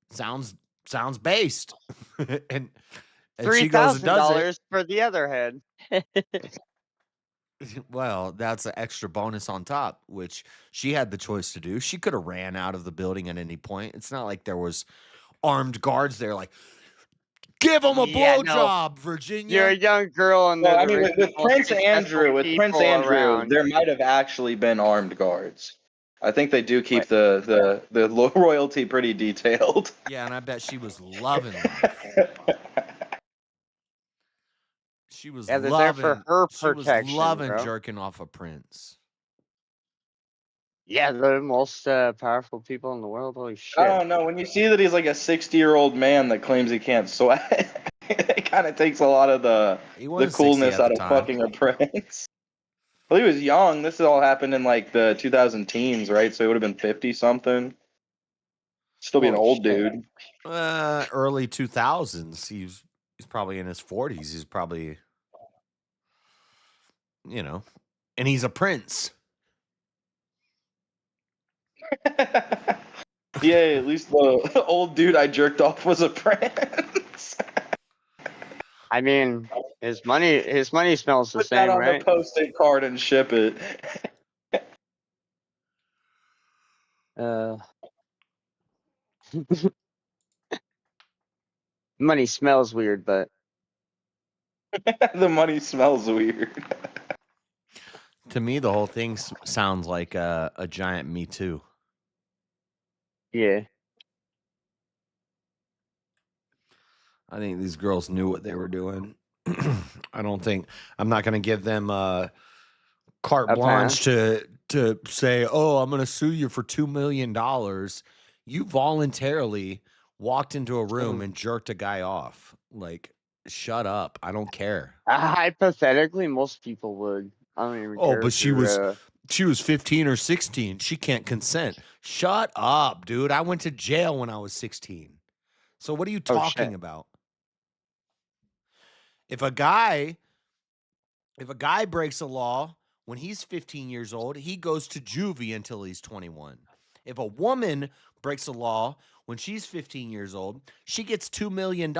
sounds based." and she goes and does it. $3,000 for the other head. Well, that's an extra bonus on top, which she had the choice to do. She could have ran out of the building at any point. It's not like there was armed guards there, like, give him a Yeah, no. blowjob, You're a Virginia. young girl, and Well, they're I the mean, with most Prince successful Andrew, people around. there might have actually been armed guards. I think they do keep the royalty pretty detailed. Yeah, and I bet she was loving life. She was Yeah, they're there for her she was protection, loving bro. jerking off a prince. Yeah, they're the most powerful people in the world. Holy shit. I don't know. When you see that he's like a 60-year-old man that claims he can't sweat, it kind of takes a lot of the wasn't 60 coolness at out the of time. fucking a prince. Well, he was young. This all happened in like the 2000 teens, right? So he would have been 50 something. Still be an Holy old shit. dude. Early 2000s. He's probably in his 40s. He's probably, and he's a prince. Yeah, at least the old dude I jerked off was a prince. I mean, his money smells the Put same, that on right? the postage card and ship it. Money smells weird, but The money smells weird. To me, the whole thing sounds like a giant Me Too. yeah. I think these girls knew what they were doing. I'm not going to give them carte A blanche pass. to say, "Oh, I'm going to sue you for $2 million." You voluntarily walked into a room and jerked a guy off. Like, shut up. I don't care. Hypothetically, most people would. I don't even Oh, care but if she was 15 or 16. She can't consent. Shut up, dude. I went to jail when I was 16. So what are you talking about? If a guy breaks a law when he's 15 years old, he goes to juvie until he's 21. If a woman breaks a law when she's 15 years old, she gets $2 million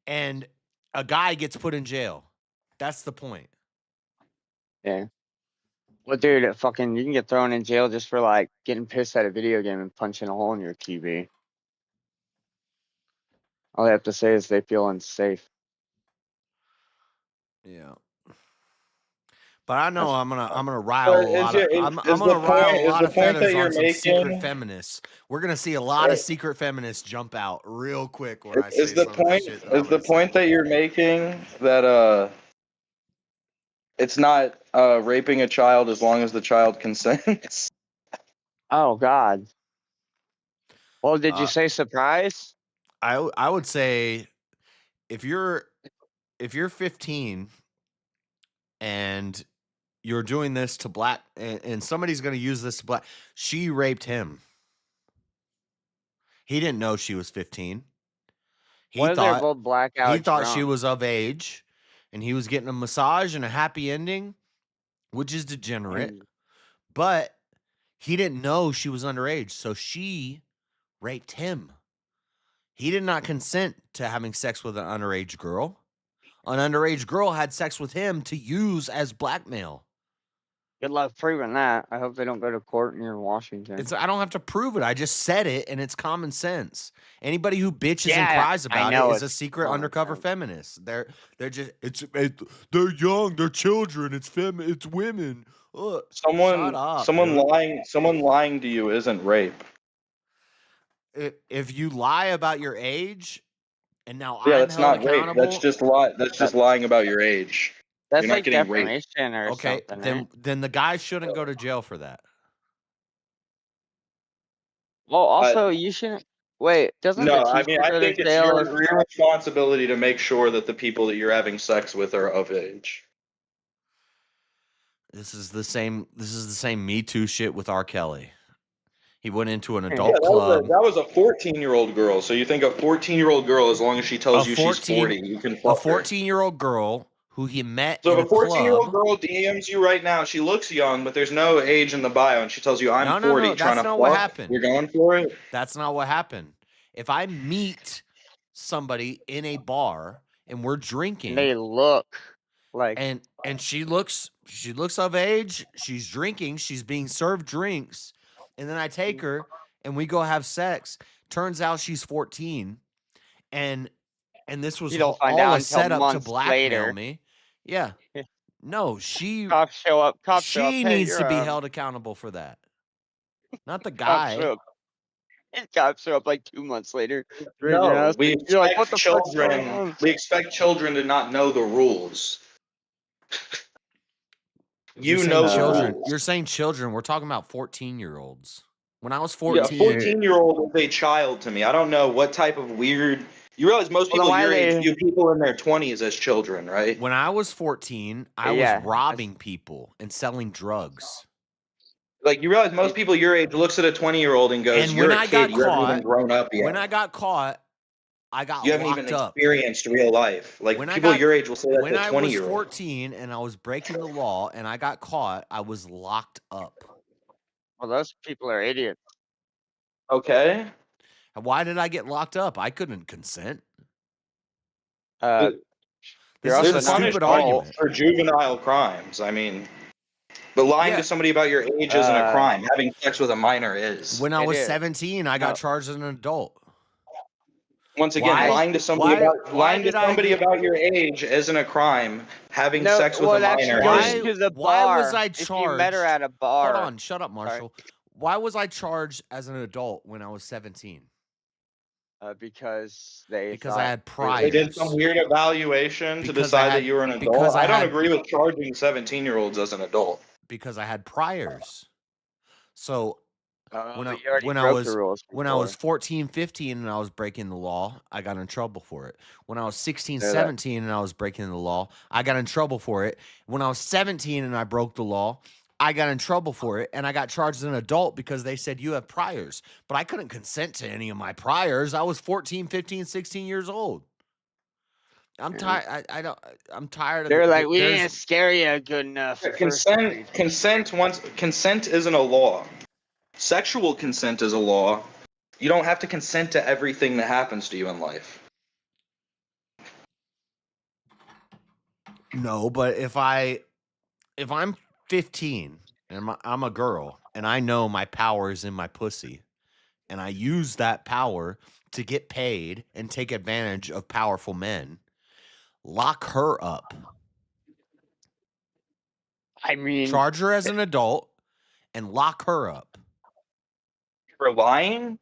and a guy gets put in jail. That's the point. Yeah. Well, dude, you can get thrown in jail just for like getting pissed at a video game and punching a hole in your TV. All they have to say is they feel unsafe. Yeah. But I know I'm gonna rile But a lot of I'm is gonna the rile point a lot of that feathers you're on some secret making? feminists. We're gonna see a lot of secret feminists jump out real quick when I say Is the some of the point shit that I'm is the gonna say. point that you're making that it's not raping a child as long as the child consents? Oh God. Well, did you say surprise? I would say if you're 15 and you're doing this to black and somebody's gonna use this to black, she raped him. He didn't know she was 15. What if they're both blackout He thought she drunk? was of age and he was getting a massage and a happy ending, which is degenerate. But he didn't know she was underage, so she raped him. He did not consent to having sex with an underage girl. An underage girl had sex with him to use as blackmail. Good luck proving that. I hope they don't go to court near Washington. I don't have to prove it. I just said it, and it's common sense. Anybody who bitches and Yeah, cries I about know it is a it's secret common undercover feminist. They're just they're young, they're children, it's women. Ugh, shut up, dude. Someone lying to you isn't rape. If you lie about your age, and now Yeah, I'm that's held not rape. accountable, That's just lying about your age. That's You're not like getting raped. defamation or okay, something, right? then the guy shouldn't go to jail for that. Well, also you shouldn't. Wait, doesn't the No, I teacher mean, I go to think it's jail? your responsibility to make sure that the people that you're having sex with are of age. This is the same Me Too shit with R. Kelly. He went into an Yeah, adult club. that was a 14-year-old girl. So you think a 14-year-old girl, as long as she tells you she's 40, you can fuck her. A 14-year-old girl who he met So in if a a 14-year-old club. girl DMs you right now, she looks young, but there's no age in the bio, and she tells you, I'm No, 40, trying that's to not fuck, what happened. you're going for it? That's not what happened. If I meet somebody in a bar and we're drinking, they look Like, and she looks of age. She's drinking. She's being served drinks, and then I take her and we go have sex. Turns out she's 14, and this was you don't find all out a until setup to months blackmail later. me. Yeah. No, she Cops show up. she Hey, needs to be you're held accountable for that. Not the cops guy. show up. Cops show up like 2 months later. During your No, house. we You're like, what expect the fuck's going children. on? We expect children to not know the rules. You're You saying know the children. rules. You're saying children. We're talking about 14-year-olds. When I was Yeah, 14, 14-year-old is a child to me. I don't know what type of weird. You realize most Well, then people why your are age they? view people in their 20s as children, right? when I was 14, I was Yeah. robbing people and selling drugs. Like you realize most people your age looks at a 20-year-old and goes, And "You're when a I kid. got You haven't even caught, grown up yet. when I got caught, I got You haven't even locked up. experienced real life." Like When I people got your age will say that when to a I was 20-year-old. 14 and I was breaking the law and I got caught, I was locked up. Well, those people are idiots. Okay. Why did I get locked up? I couldn't consent. You're This also is a They're not an punished stupid adult. argument. for juvenile crimes. I mean, but lying Yeah. to somebody about your age isn't a crime. Having sex with a minor is. When I It was is. 17, I got charged as an adult. Once again, Why? lying to somebody Why did I get? about your age isn't a crime. Having No, sex with well, a that's minor goes is. to the Why was bar. I If you met her charged? at a bar. Hold on, shut up, Marshall. Why was I charged as an adult when I was 17? Because they Because thought I had They did priors. some weird evaluation to Because I decide that had- you were an because adult. I I don't had- agree with charging 17-year-olds as an adult. Because I had priors. So when but you already broke the rules when I was before. 14, 15 and I was breaking the law, I got in trouble for it. When I was 16, Know that. 17 and I was breaking the law, I got in trouble for it. When I was 17 and I broke the law, I got in trouble for it and I got charged as an adult because they said you have priors. But I couldn't consent to any of my priors. I was 14, 15, 16 years old. I'm tired. I'm tired of They're the, like, we there's- didn't scare you good enough. Consent isn't a law. Sexual consent is a law. You don't have to consent to everything that happens to you in life. No, but if I'm 15 and I'm a girl and I know my power is in my pussy and I use that power to get paid and take advantage of powerful men, lock her up. I mean, charge her as an adult and lock her up. For lying?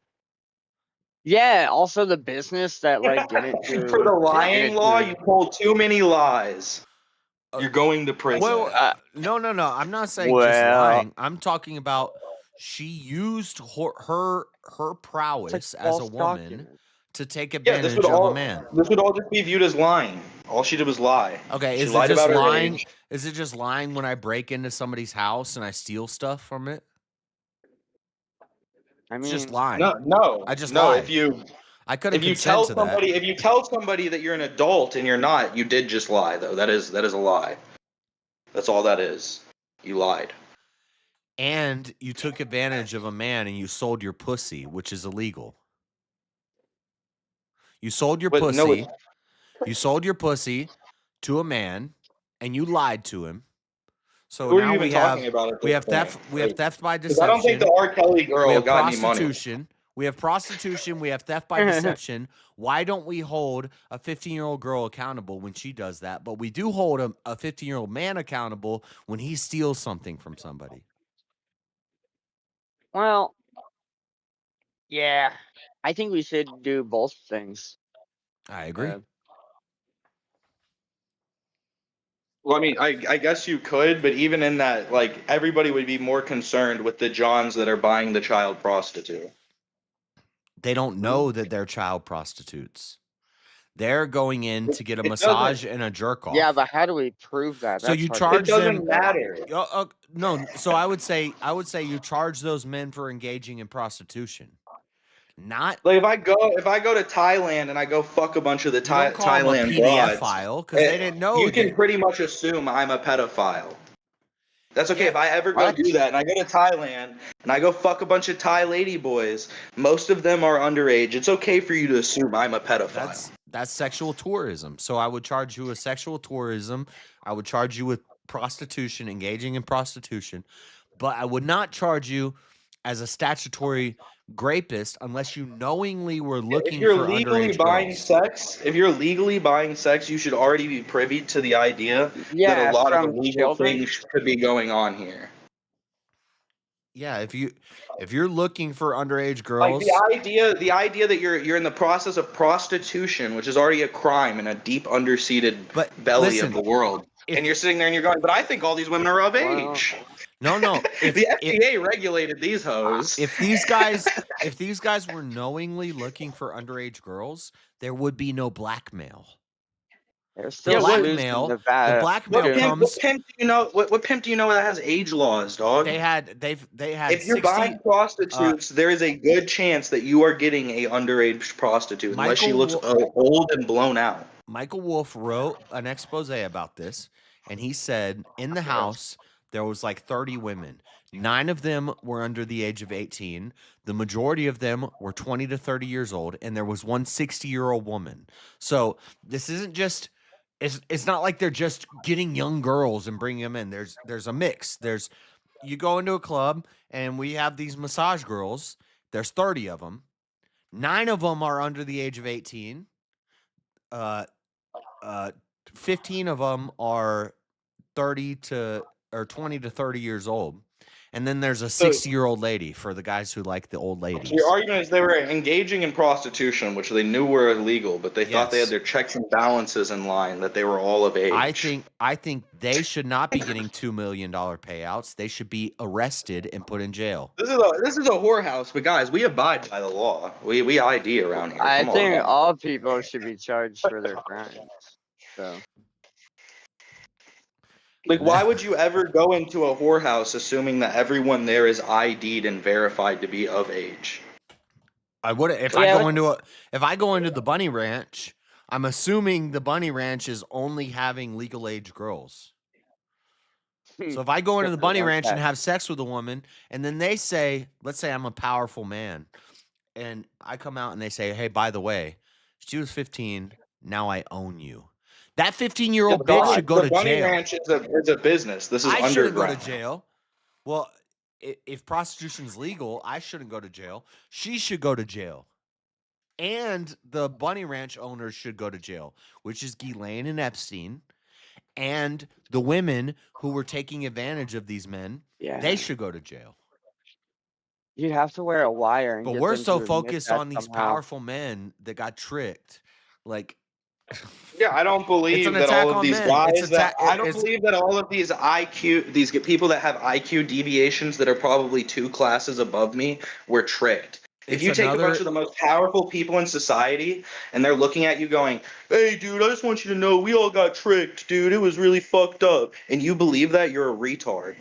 Yeah, also the business that like didn't do For the lying didn't law, do- you told too many lies. You're going to prison. Well, no. I'm not saying just well- lying. I'm talking about she used her prowess as a false woman document. to take Yeah, advantage this would of all a man. this would all just be viewed as lying. All she did was lie. Okay, she is it lied just about her lying? age. Is it just lying when I break into somebody's house and I steal stuff from it? I It's just mean, lying. No. I just no. lied. If I couldn't you consent tell to somebody that. if you tell somebody that you're an adult and you're not, you did just lie though. That is a lie. That's all that is. You lied. And you took advantage of a man and you sold your pussy, which is illegal. You sold your But no, pussy. You sold your pussy to a man and you lied to him. So Who are now you even we have talking about at we this have theft point? we have Like, theft by 'cause I don't think deception. the R. Kelly girl We have got any money. prostitution. We have prostitution. We have theft by deception. Why don't we hold a 15-year-old girl accountable when she does that? But we do hold a 15-year-old man accountable when he steals something from somebody. well, yeah, I think we should do both things. I agree. Well, I mean, I guess you could, but even in that, like, everybody would be more concerned with the Johns that are buying the child prostitute. They don't know that they're child prostitutes. They're going in to get a It massage doesn't- and a jerk off. Yeah, but how do we prove that? So That's you hard to charge It doesn't them. matter. No. So I would say you charge those men for engaging in prostitution. Not Like if I go to Thailand and I go fuck a bunch of the you don't call them a Thailand PDF broads, file because they didn't know. you can pretty much assume I'm a pedophile. That's okay. Yeah. If I ever go do that and I go to Thailand and I go fuck a bunch of Thai lady boys, most of them are underage. It's okay for you to assume I'm a pedophile. That's sexual tourism. So I would charge you with sexual tourism. I would charge you with prostitution, engaging in prostitution, but I would not charge you as a statutory rapist unless you knowingly were If looking you're for legally underage buying girls. sex, you should already be privy to the idea that a Yeah, lot of from illegal children. things could be going on here. Yeah, if you're looking for underage Like girls, the idea that you're in the process of prostitution, which is already a crime in a deep underseated belly listen, of the world, and you're sitting there and you're going, but I think all these women are of age. no. The FDA regulated these hoes. If these guys were knowingly looking for underage girls, there would be no blackmail. They're The still blackmail, the blackmail What comes. pimp do you know? What pimp do you know that has age laws, dog? They had. If you're buying prostitutes, there is a good chance that you are getting a underage prostitute, unless she looks old and blown out. Michael Wolff wrote an expose about this, and he said in the house there was like 30 women. 9 of them were under the age of 18. The majority of them were 20 to 30 years old, and there was one 60-year-old woman. So this isn't just. It's not like they're just getting young girls and bringing them in. There's a mix. You go into a club and we have these massage girls. There's 30 of them. 9 of them are under the age of 18. 15 of them are 20 to 30 years old. And then there's a 60-year-old lady for the guys who like the old ladies. So your argument is they were engaging in prostitution, which they knew were illegal, but they thought they had their checks and balances in line, that they were all of age. I think they should not be getting $2 million payouts. They should be arrested and put in jail. This is a whorehouse, but guys, we abide by the law. We ID around here. I Come think on. all people should be charged for their crimes. So. Like, why would you ever go into a whorehouse assuming that everyone there is ID'd and verified to be of age? I would if I go into the bunny ranch, I'm assuming the bunny ranch is only having legal age girls. So if I go into the bunny ranch and have sex with a woman, and then they say, let's say I'm a powerful man, and I come out and they say, hey, by the way, she was 15, now I own you. That 15-year-old bitch should go to jail. The bunny ranch is a business. This is I shouldn't go underground. to jail. Well, if prostitution's legal, I shouldn't go to jail. She should go to jail. And the bunny ranch owners should go to jail, which is Ghislaine and Epstein. And the women who were taking advantage of these men, they should go to jail. You'd have to wear a wire. And But get we're them so to admit focused that on these somehow. powerful men that got tricked. Like, yeah, I don't believe that all of these guys I don't believe that all of these these people that have IQ deviations that are probably 2 classes above me were tricked. If you take a bunch of the most powerful people in society and they're looking at you going, hey, dude, I just want you to know we all got tricked, dude. It was really fucked up. And you believe that, you're a retard.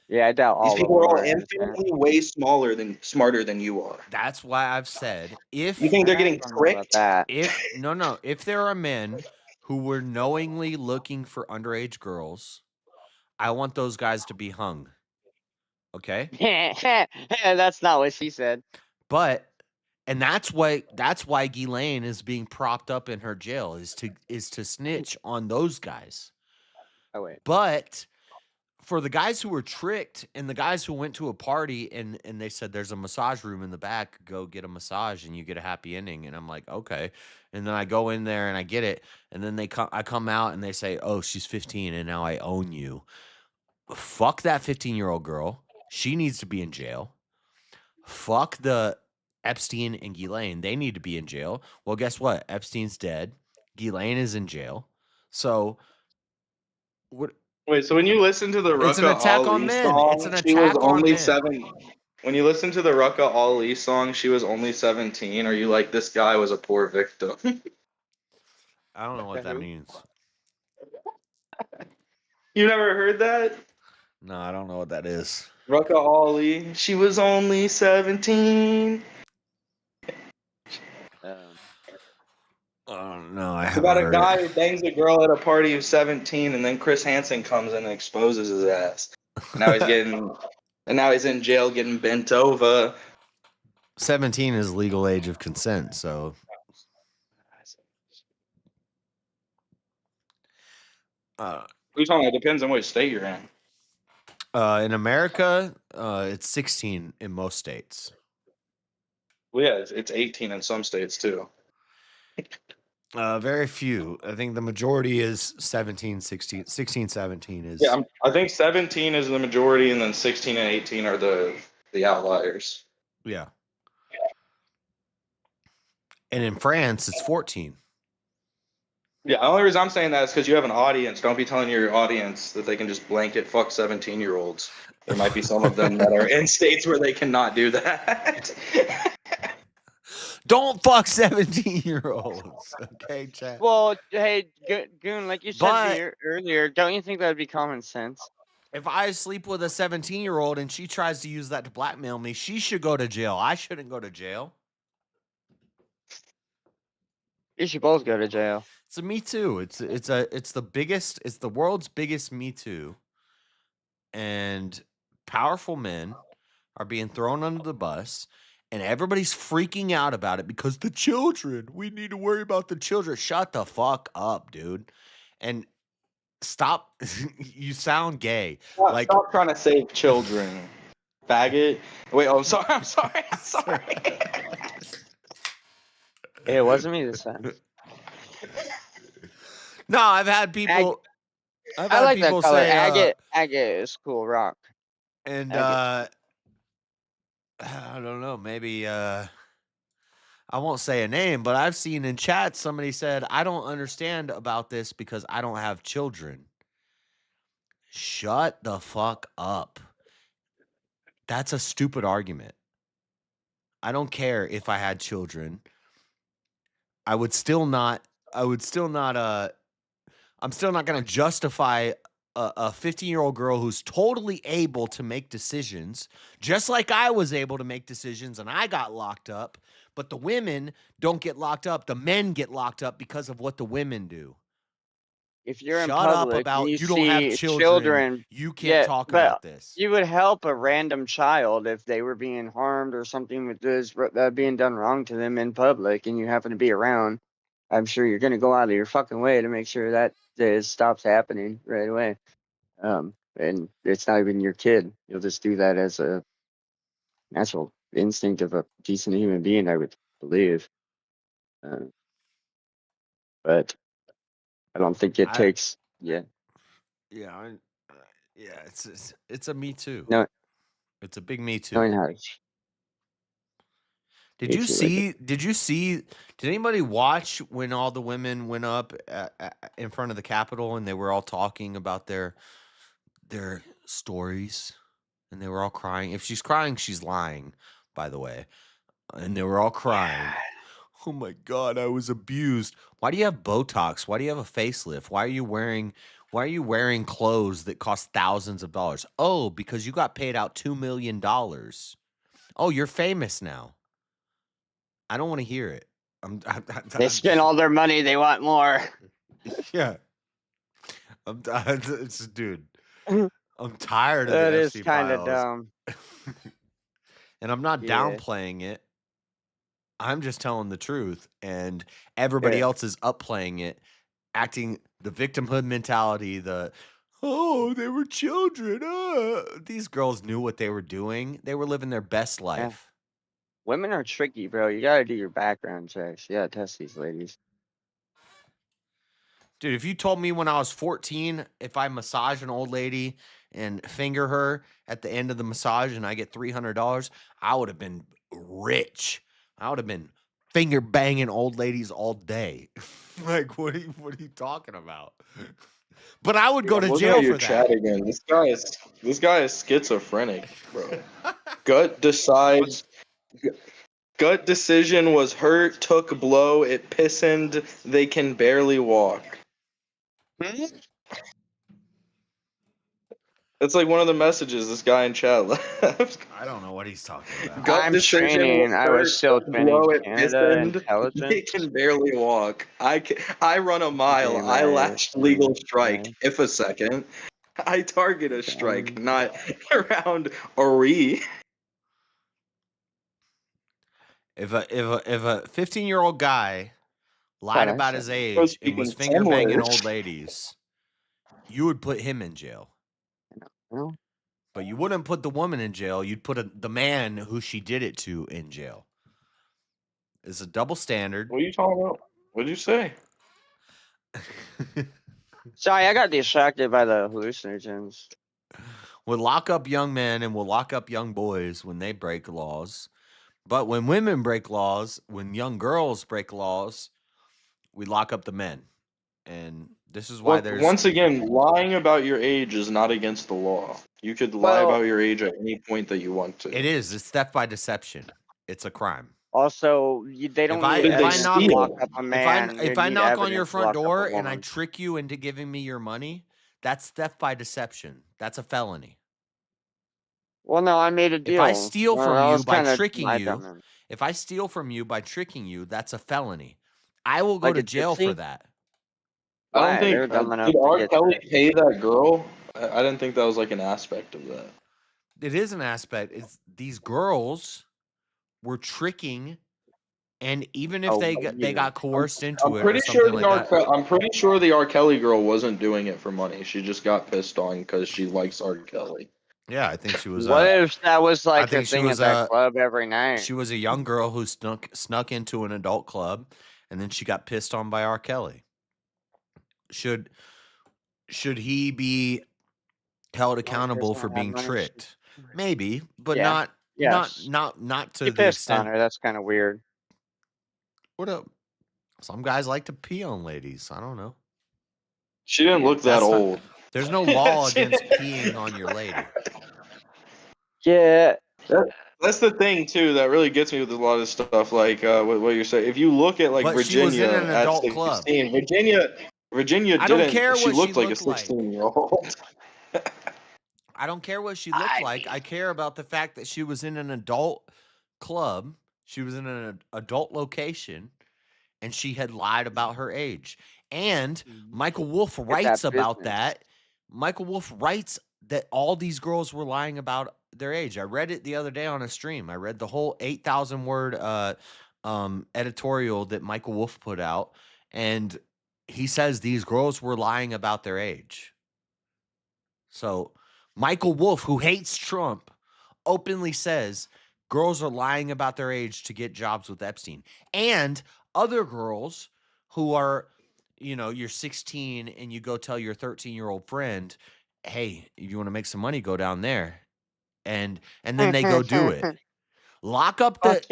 Yeah, I doubt all These people of them are all infinitely way smarter than you are. That's why I've said, if you think they're getting tricked, if there are men who were knowingly looking for underage girls, I want those guys to be hung. Okay? That's not what she said. And that's why Ghislaine is being propped up in her jail is to snitch on those guys. Oh wait. But for the guys who were tricked and the guys who went to a party and they said there's a massage room in the back, go get a massage and you get a happy ending. And I'm like, okay. And then I go in there and I get it. And then I come out and they say, oh, she's 15 and now I own you. Fuck that 15-year-old girl. She needs to be in jail. Fuck the Epstein and Ghislaine. They need to be in jail. Well, guess what? Epstein's dead. Ghislaine is in jail. So what? Wait, so when you listen to the It's an Rucka attack Ali on men. song, It's an she was attack on only men. 7. When you listen to the Rucka Ali song, she was only 17. Are you like, this guy was a poor victim? I don't know what that means. You never heard that? No, I don't know what that is. Rucka Ali, she was only 17. No, I It's haven't about a heard guy it. who bangs a girl at a party who's 17, and then Chris Hansen comes in and exposes his ass. Now he's getting, and now he's in jail getting bent over. 17 is legal age of consent, so What are you talking about? It depends on what state you're in. in America, it's 16 in most states. Well, yeah, it's 18 in some states too. Very few. I think the majority is 17, 16, 16, 17 is. Yeah, I think 17 is the majority, and then 16 and 18 are the outliers. Yeah. And in France, it's 14. Yeah, the only reason I'm saying that is because you have an audience. Don't be telling your audience that they can just blanket fuck 17-year-olds. There might be some of them that are in states where they cannot do that. Don't fuck 17-year-olds. Okay, chat. Well, hey, Goon, like you said But earlier, don't you think that would be common sense? if I sleep with a 17-year-old and she tries to use that to blackmail me, she should go to jail. I shouldn't go to jail. You should both go to jail. It's a Me Too. It's the world's biggest Me Too. And powerful men are being thrown under the bus, and everybody's freaking out about it because the children. We need to worry about the children. Shut the fuck up, dude. And stop. You sound gay. Stop trying to save children, faggot. Wait, I'm sorry. I'm sorry. It wasn't me this time. No, I've had people. I like that people color. say, agate is cool rock. and I don't know, maybe I won't say a name, but I've seen in chat somebody said, I don't understand about this because I don't have children. Shut the fuck up. That's a stupid argument. I don't care if I had children. I'm still not going to justify a 15-year-old girl who's totally able to make decisions, just like I was able to make decisions and I got locked up, but the women don't get locked up. The men get locked up because of what the women do. If you're in Shut public, up about you don't have see children. You can't talk but about this. you would help a random child if they were being harmed or something with this being done wrong to them in public, and you happen to be around. I'm sure you're going to go out of your fucking way to make sure that this stops happening right away. And it's not even your kid. You'll just do that as a natural instinct of a decent human being, I would believe. But I don't think it takes. Yeah. Yeah, it's a Me Too. No. It's a big Me Too. Knowing how to Did you see? Did anybody watch when all the women went up in front of the Capitol and they were all talking about their stories, and they were all crying? If she's crying, she's lying, by the way. And they were all crying. Oh my God, I was abused. Why do you have Botox? Why do you have a facelift? Why are you wearing clothes that cost thousands of dollars? Oh, because you got paid out $2 million. Oh, you're famous now. I don't want to hear it. They spend all their money. They want more. Yeah. Dude. I'm tired of That the is FC kind of files. dumb. And I'm not Yeah. downplaying it. I'm just telling the truth. And everybody else is upplaying it, acting the victimhood mentality, oh, they were children. These girls knew what they were doing. They were living their best life. Women are tricky, bro. You gotta do your background checks. You gotta test these ladies. Dude, if you told me when I was 14, if I massage an old lady and finger her at the end of the massage and I get $300, I would have been rich. I would have been finger banging old ladies all day. Like, what are you talking about? But I would go to jail for that. Chat again. This guy is schizophrenic, bro. Gut decision was hurt, took blow, it pissened, they can barely walk. It's like one of the messages this guy in chat left. I don't know what he's talking about. Gut decision was I was hurt, still took training blow, it Canada pissened, intelligence. they can barely walk. I run a mile. I lashed legal strike. If a second. I target a strike, not around Ori. If a 15-year-old guy lied about his We're age and was speaking finger banging English. old ladies, you would put him in jail. Well, But you wouldn't put the woman in jail. You'd put the man who she did it to in jail. It's a double standard. What are you talking about? What did you say? sorry, I got distracted by the hallucinogens. We'll lock up young men and we'll lock up young boys when they break laws. But when women break laws, when young girls break laws, we lock up the men. And this is why Look, there's once again, lying about your age is not against the law. You could lie Well, about your age at any point that you want to. it is. It's theft by deception. It's a crime. also, they don't need What did they evidence to steal? lock up a man. If You I need knock on your evidence to front lock up a door and I woman. trick you into giving me your money, that's theft by deception. That's a felony. Well, no, I made a deal. If I steal Well, from that you was by kinda tricking my you, dumb. if I steal from you by tricking you, that's a felony. I will go Like to a jail for gypsy? that. I don't Why? They're think dumb enough did to R. get Kelly that. pay that girl? I didn't think that was like an aspect of that. It is an aspect. It's these girls were tricking, and even if Oh, they but they you. got coerced I'm into it or pretty sure something like that. I'm pretty sure the R. Kelly girl wasn't doing it for money. She just got pissed on because she likes R. Kelly. Yeah, I think she was What if that was I like her think she thing was at that club every night? she was a young girl who snuck into an adult club, and then she got pissed on by R. Kelly. Should he be held accountable for being tricked? Maybe, but Yeah. not Yes. not to You the pissed on extent. her. That's kind of weird. What up? Some guys like to pee on ladies. I don't know. She didn't look that That's not- old. There's no law against peeing on your lady. Yeah. That's the thing too that really gets me with a lot of stuff like what you're saying. If you look at like But she was Virginia in an at adult 16, club. Virginia I don't didn't. care She what she looked like a looked like. 16-year-old. I don't care what she looked like. I care about the fact that she was in an adult club. She was in an adult location, and she had lied about her age. And Michael Wolff writes about that. Michael Wolff writes that all these girls were lying about their age. I read it the other day on a stream. I read the whole 8,000 word editorial that Michael Wolff put out, and he says these girls were lying about their age. So Michael Wolff, who hates Trump, openly says girls are lying about their age to get jobs with Epstein. And other girls who are, you're 16 and you go tell your 13-year-old friend, hey, you want to make some money, go down there. And then they go do it. Lock up that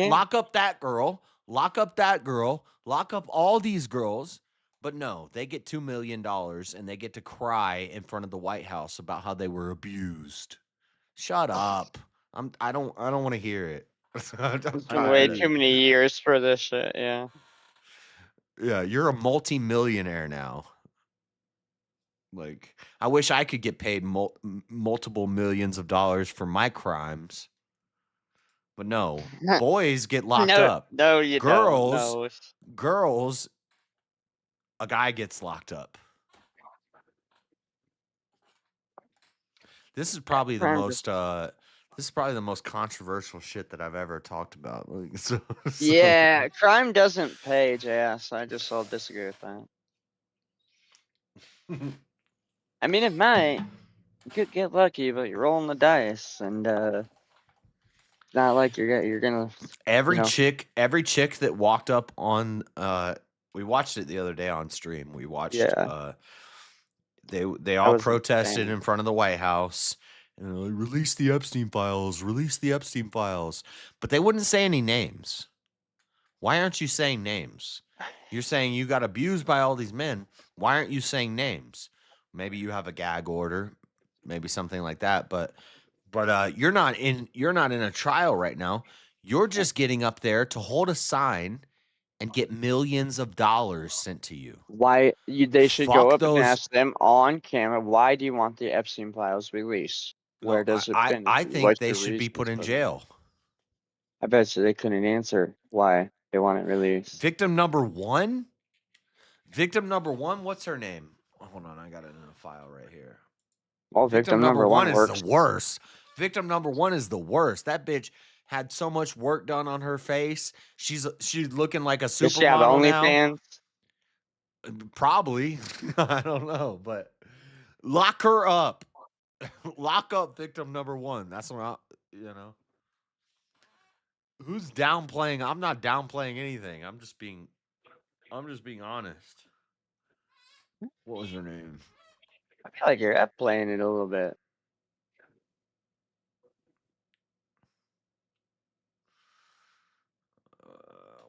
girl, lock up all these girls. But no, they get $2 million and they get to cry in front of the White House about how they were abused. Shut up. I don't want to hear it. I'm It's been way too many years for this shit. Yeah. Yeah, you're a multi-millionaire now. Like, I wish I could get paid multiple millions of dollars for my crimes. But no, boys get locked up. No, you Girls, don't. No. girls, a guy gets locked up. This is probably the most controversial shit that I've ever talked about. Yeah, crime doesn't pay, JS. I just all disagree with that. I mean, it might. You could get lucky, but you're rolling the dice, and it's not like you're gonna. Every chick that walked up on we watched it the other day on stream. We watched they all protested in front of the White House and like, release the Epstein files, but they wouldn't say any names. Why aren't you saying names? You're saying you got abused by all these men. Why aren't you saying names? Maybe you have a gag order, maybe something like that, but you're not in a trial right now. You're just getting up there to hold a sign and get millions of dollars sent to you. They should go up and ask them on camera, why do you want the Epstein files released? Where does it finish? I think they should be put in jail. I bet you they couldn't answer why they want it released. Victim number one, what's her name? Hold on, I got it in a file right here. Well, Victim victim number number one one is works. the worst. Victim number one is the worst. That bitch had so much work done on her face. She's looking like a Does she have supermodel now. OnlyFans? Probably. I don't know, but lock her up. Lock up victim number one. That's what I, you know. Who's downplaying? I'm not downplaying anything. I'm just being honest. What was her name? I feel like you're playing it a little bit.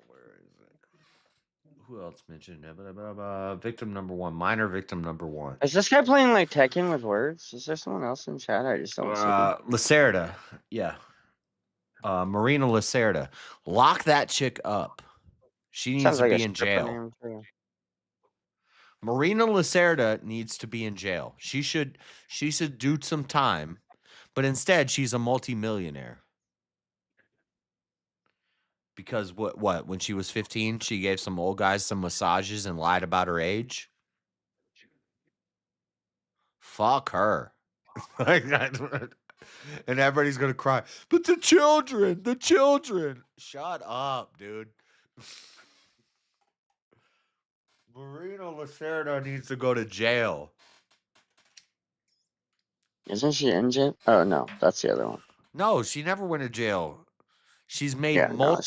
Where is it? Who else mentioned it? Victim number one. Minor victim number one. Is this guy playing like Tekken with words? Is there someone else in chat? I just don't see. Lacerda. Yeah. Marina Lacerda. Lock that chick up. She needs Sounds to like be a in stripper jail. name too. Marina Lacerda needs to be in jail. She should do some time, but instead she's a multimillionaire. Because what when she was 15, she gave some old guys some massages and lied about her age. Fuck her. And everybody's gonna cry. But the children. Shut up, dude. Marina Lacerda needs to go to jail. Isn't she in jail? Oh no, that's the other one. No, she never went to jail. She's made Yeah, no,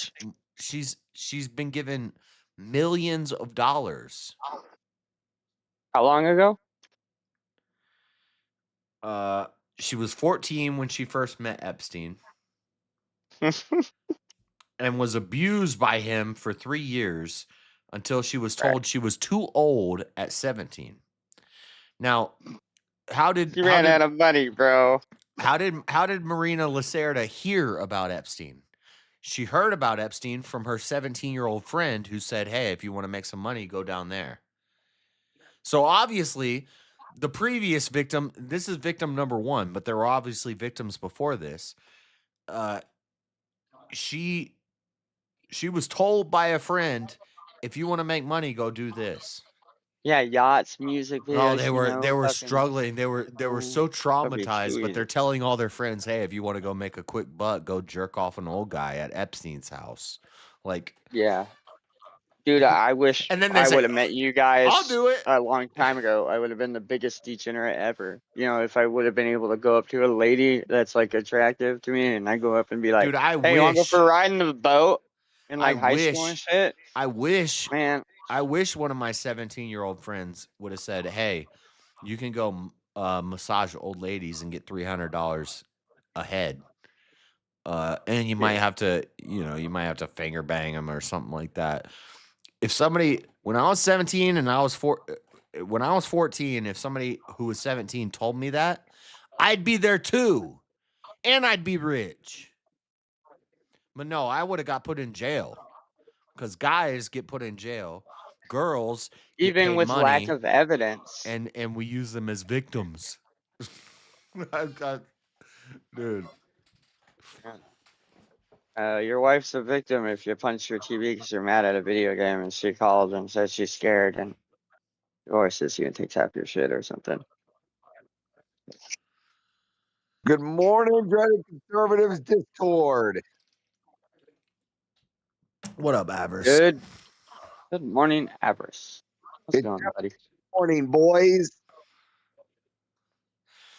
she's been given millions of dollars. How long ago? She was 14 when she first met Epstein. And was abused by him for 3 years until she was told she was too old at 17. Now, You ran out of money, bro. How did Marina Lacerda hear about Epstein? She heard about Epstein from her 17-year-old friend who said, "Hey, if you want to make some money, go down there." So obviously, the previous victim, this is victim number one, but there were obviously victims before this. She was told by a friend, "If you want to make money, go do this." Yeah, yachts, music videos. Oh, they were fucking- struggling. They were so traumatized, but chewy. they're telling all their friends, "Hey, if you want to go make a quick buck, go jerk off an old guy at Epstein's house." Like, Yeah. Dude, I wish and then they I say, would have met you guys "I'll do it." a long time ago. I would have been the biggest degenerate ever. You know, if I would have been able to go up to a lady that's like attractive to me and I go up and be like, Dude, I "Hey, you want to go wish- for a ride in the boat?" In like I high wish, school and shit. man, I wish one of my 17-year-old friends would have said, "Hey, you can go massage old ladies and get $300 a head." And you might have to, finger bang them or something like that. If somebody, when I was 17 and when I was 14, if somebody who was 17 told me that, I'd be there too, and I'd be rich. But no, I would have got put in jail because guys get put in jail, girls get Even paid with money, lack of evidence. and we use them as victims. Dude. Your wife's a victim if you punch your TV because you're mad at a video game and she calls and says she's scared and divorces you and takes half your shit or something. Good morning, Dreaded Conservatives Discord. What up, Avers? Good morning, Avers. How's it going, buddy? Morning, boys.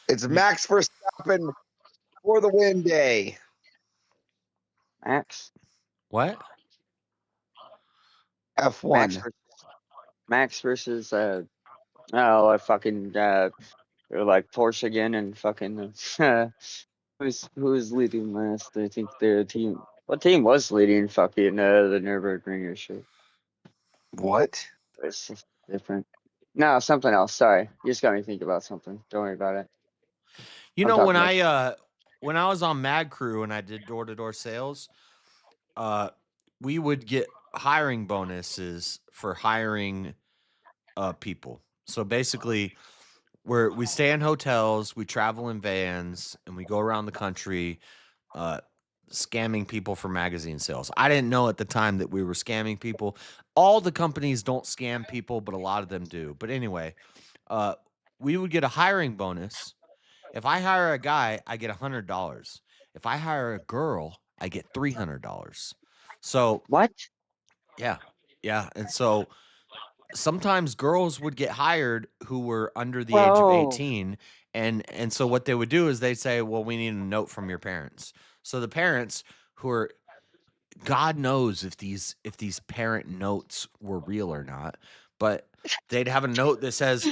It's Max Verstappen for the win day. Max? What? F1. Max versus I fucking like Porsche again and fucking who's leading last? I think their team. What team was leading fucking the Nürburgring shit? What? It's just different. No, something else. Sorry, you just got me thinking about something. Don't worry about it. You I'm know, when talking when I was on Mad Crew and I did door-to-door sales, we would get hiring bonuses for hiring people. So basically, we stay in hotels, we travel in vans, and we go around the country scamming people for magazine sales. I didn't know at the time that we were scamming people. All the companies don't scam people, but a lot of them do. But anyway, we would get a hiring bonus, If I hire a guy, I get $100. If I hire a girl, I get $300. So what? Yeah, and so sometimes girls would get hired who were under the age of Whoa. 18, and so what they would do is they'd say, well, we need a note from your parents. So the parents who are, God knows if these parent notes were real or not, but they'd have a note that says,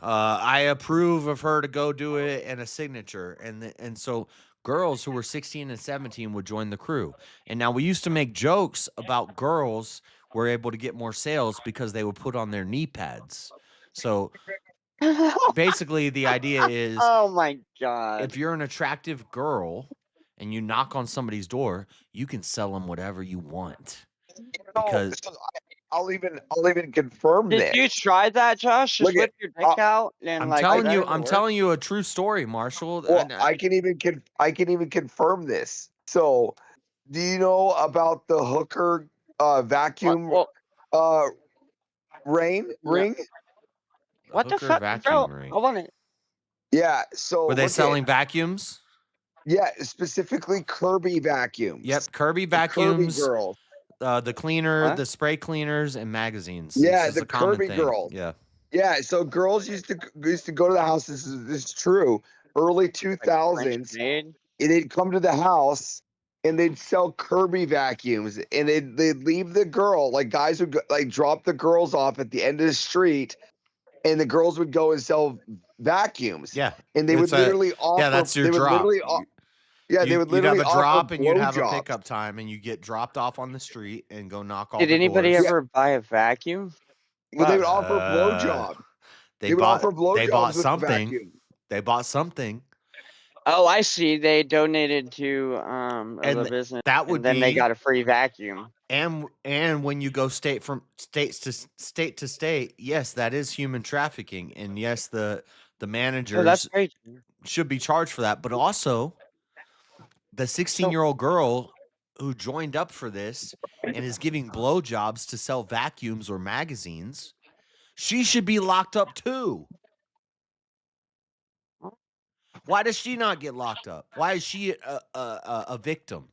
I approve of her to go do it, and a signature. And so girls who were 16 and 17 would join the crew. And now we used to make jokes about girls were able to get more sales because they would put on their knee pads. So basically the idea is, Oh my god. if you're an attractive girl and you knock on somebody's door, you can sell them whatever you want. Because I'll even confirm Did this. you try that, Josh? Just whip your dick out and I'm like. telling you a true story, Marshall. Well, I can even confirm this. So, do you know about the hooker vacuum ring? What the hooker fuck, bro? vacuum ring. I want it. Yeah. So Were they look selling at, vacuums? yeah, specifically Kirby vacuums. Yep, Kirby The vacuums. Kirby girls. The cleaner, Huh? the spray cleaners, and magazines. Yeah, This is the a common Kirby thing. girls. Yeah. Yeah, so girls used to go to the house. This is true. Early 2000s, and they'd come to the house and they'd sell Kirby vacuums, and they'd leave the girl, like guys would go, like drop the girls off at the end of the street, and the girls would go and sell vacuums. Yeah, and they would literally offer. that's your they would drop. literally. Yeah, they would You'd have literally a offer drop and you'd have a blowjobs. pickup time, and you get dropped off on the street and go knock all Did the anybody doors. ever buy a vacuum? Well, they would offer blowjobs. They would bought offer blowjobs with the something. vacuum. They bought something. Oh, I see. They donated to the business, that would and then they be- got a free vacuum. And when you go from state to state, yes, that is human trafficking, and yes, the managers great. should be charged for that. But also, the 16-year-old girl who joined up for this and is giving blowjobs to sell vacuums or magazines, she should be locked up too. Why does she not get locked up? Why is she a victim?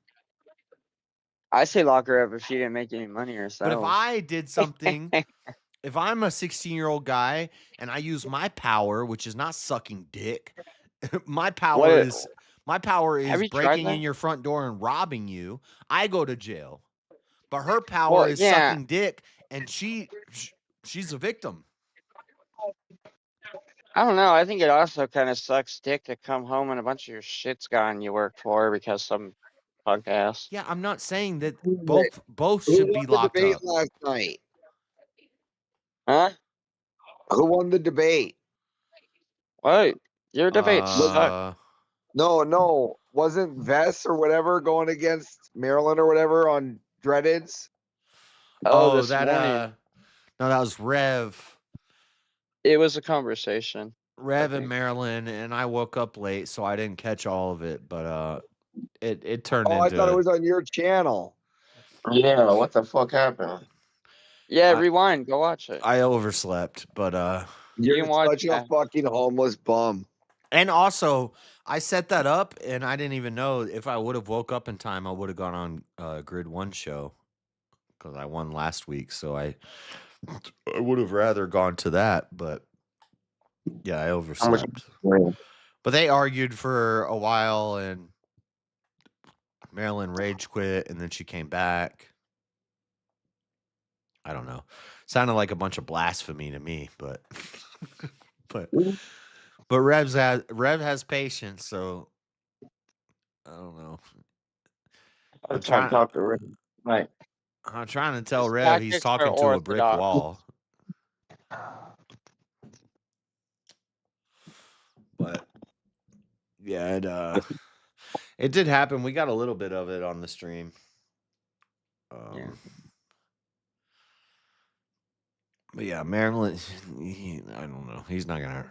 I say lock her up if she didn't make any money herself. But if I did something, if I'm a 16-year-old guy and I use my power, which is not sucking dick, my power is breaking in your front door and robbing you, I go to jail. But her power is sucking dick, and she's a victim. I don't know. I think it also kind of sucks dick to come home and a bunch of your shit's gone you worked for because some punk ass. Yeah, I'm not saying that both should be locked debate up. last night? Huh? Who won the debate? What? Your debate sucked. No. Wasn't Vess or whatever going against Maryland or whatever on Dreadeds? Oh, that morning. no, that was Rev. It was a conversation. Rev in Maryland, and I woke up late, so I didn't catch all of it. But it turned into. I thought it was on your channel. Yeah, what the fuck happened? Yeah, rewind. Go watch it. I overslept, but You're such a fucking homeless bum. And also, I set that up, and I didn't even know if I would have woke up in time, I would have gone on Grid 1 show because I won last week. So I would have rather gone to that, but yeah, I overslept. But they argued for a while, and Marilyn rage quit, and then she came back. I don't know. Sounded like a bunch of blasphemy to me, but but Rev has patience, so I don't know. I'm trying to talk to Rick. Right. I'm trying to tell Rev he's talking to a brick wall. But yeah, it did happen. We got a little bit of it on the stream. But yeah, Maryland, I don't know. He's not gonna.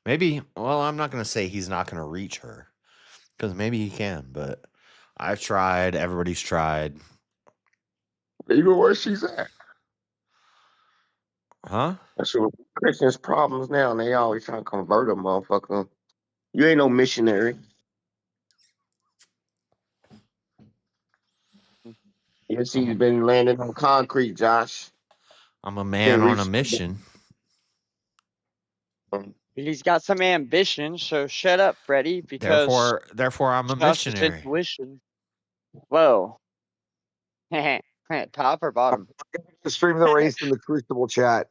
Maybe. Well, I'm not gonna say he's not gonna reach her, because maybe he can. But I've tried. Everybody's tried. Even where she's at. Huh? That's what Christians' problems now, and they always trying to convert a motherfucker. You ain't no missionary. Yes, he's been landing on concrete, Josh. I'm a man on a mission. He's got some ambition, so shut up, Freddie, because Therefore, I'm a Josh's missionary. intuition. Whoa. Top or bottom? To stream the race in the Crucible chat.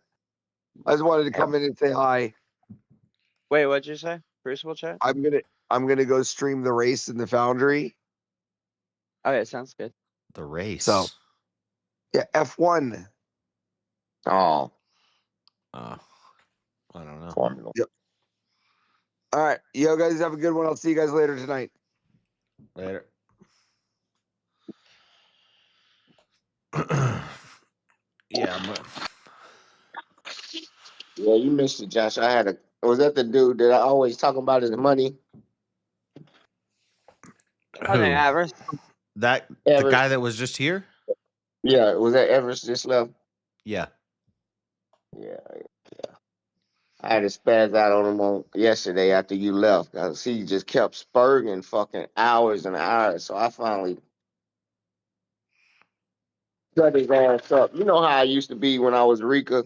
I just wanted to come in and say hi. Wait, what'd you say? Crucible chat? I'm gonna go stream the race in the Foundry. Okay, sounds good. The race. So yeah, F1. Oh. I don't know. Formula. Yep. All right, yo guys, have a good one. I'll see you guys later tonight. Later. Yeah, Yeah, you missed it, Josh. Was that the dude that I always talk about his money? Oh, they Everest. The Everest. guy that was just here? Yeah, was that Everest just left? Yeah. Yeah. I had to spaz out on him yesterday after you left. Cause he just kept spurging fucking hours and hours. So I finally cut his ass up. You know how I used to be when I was Rika?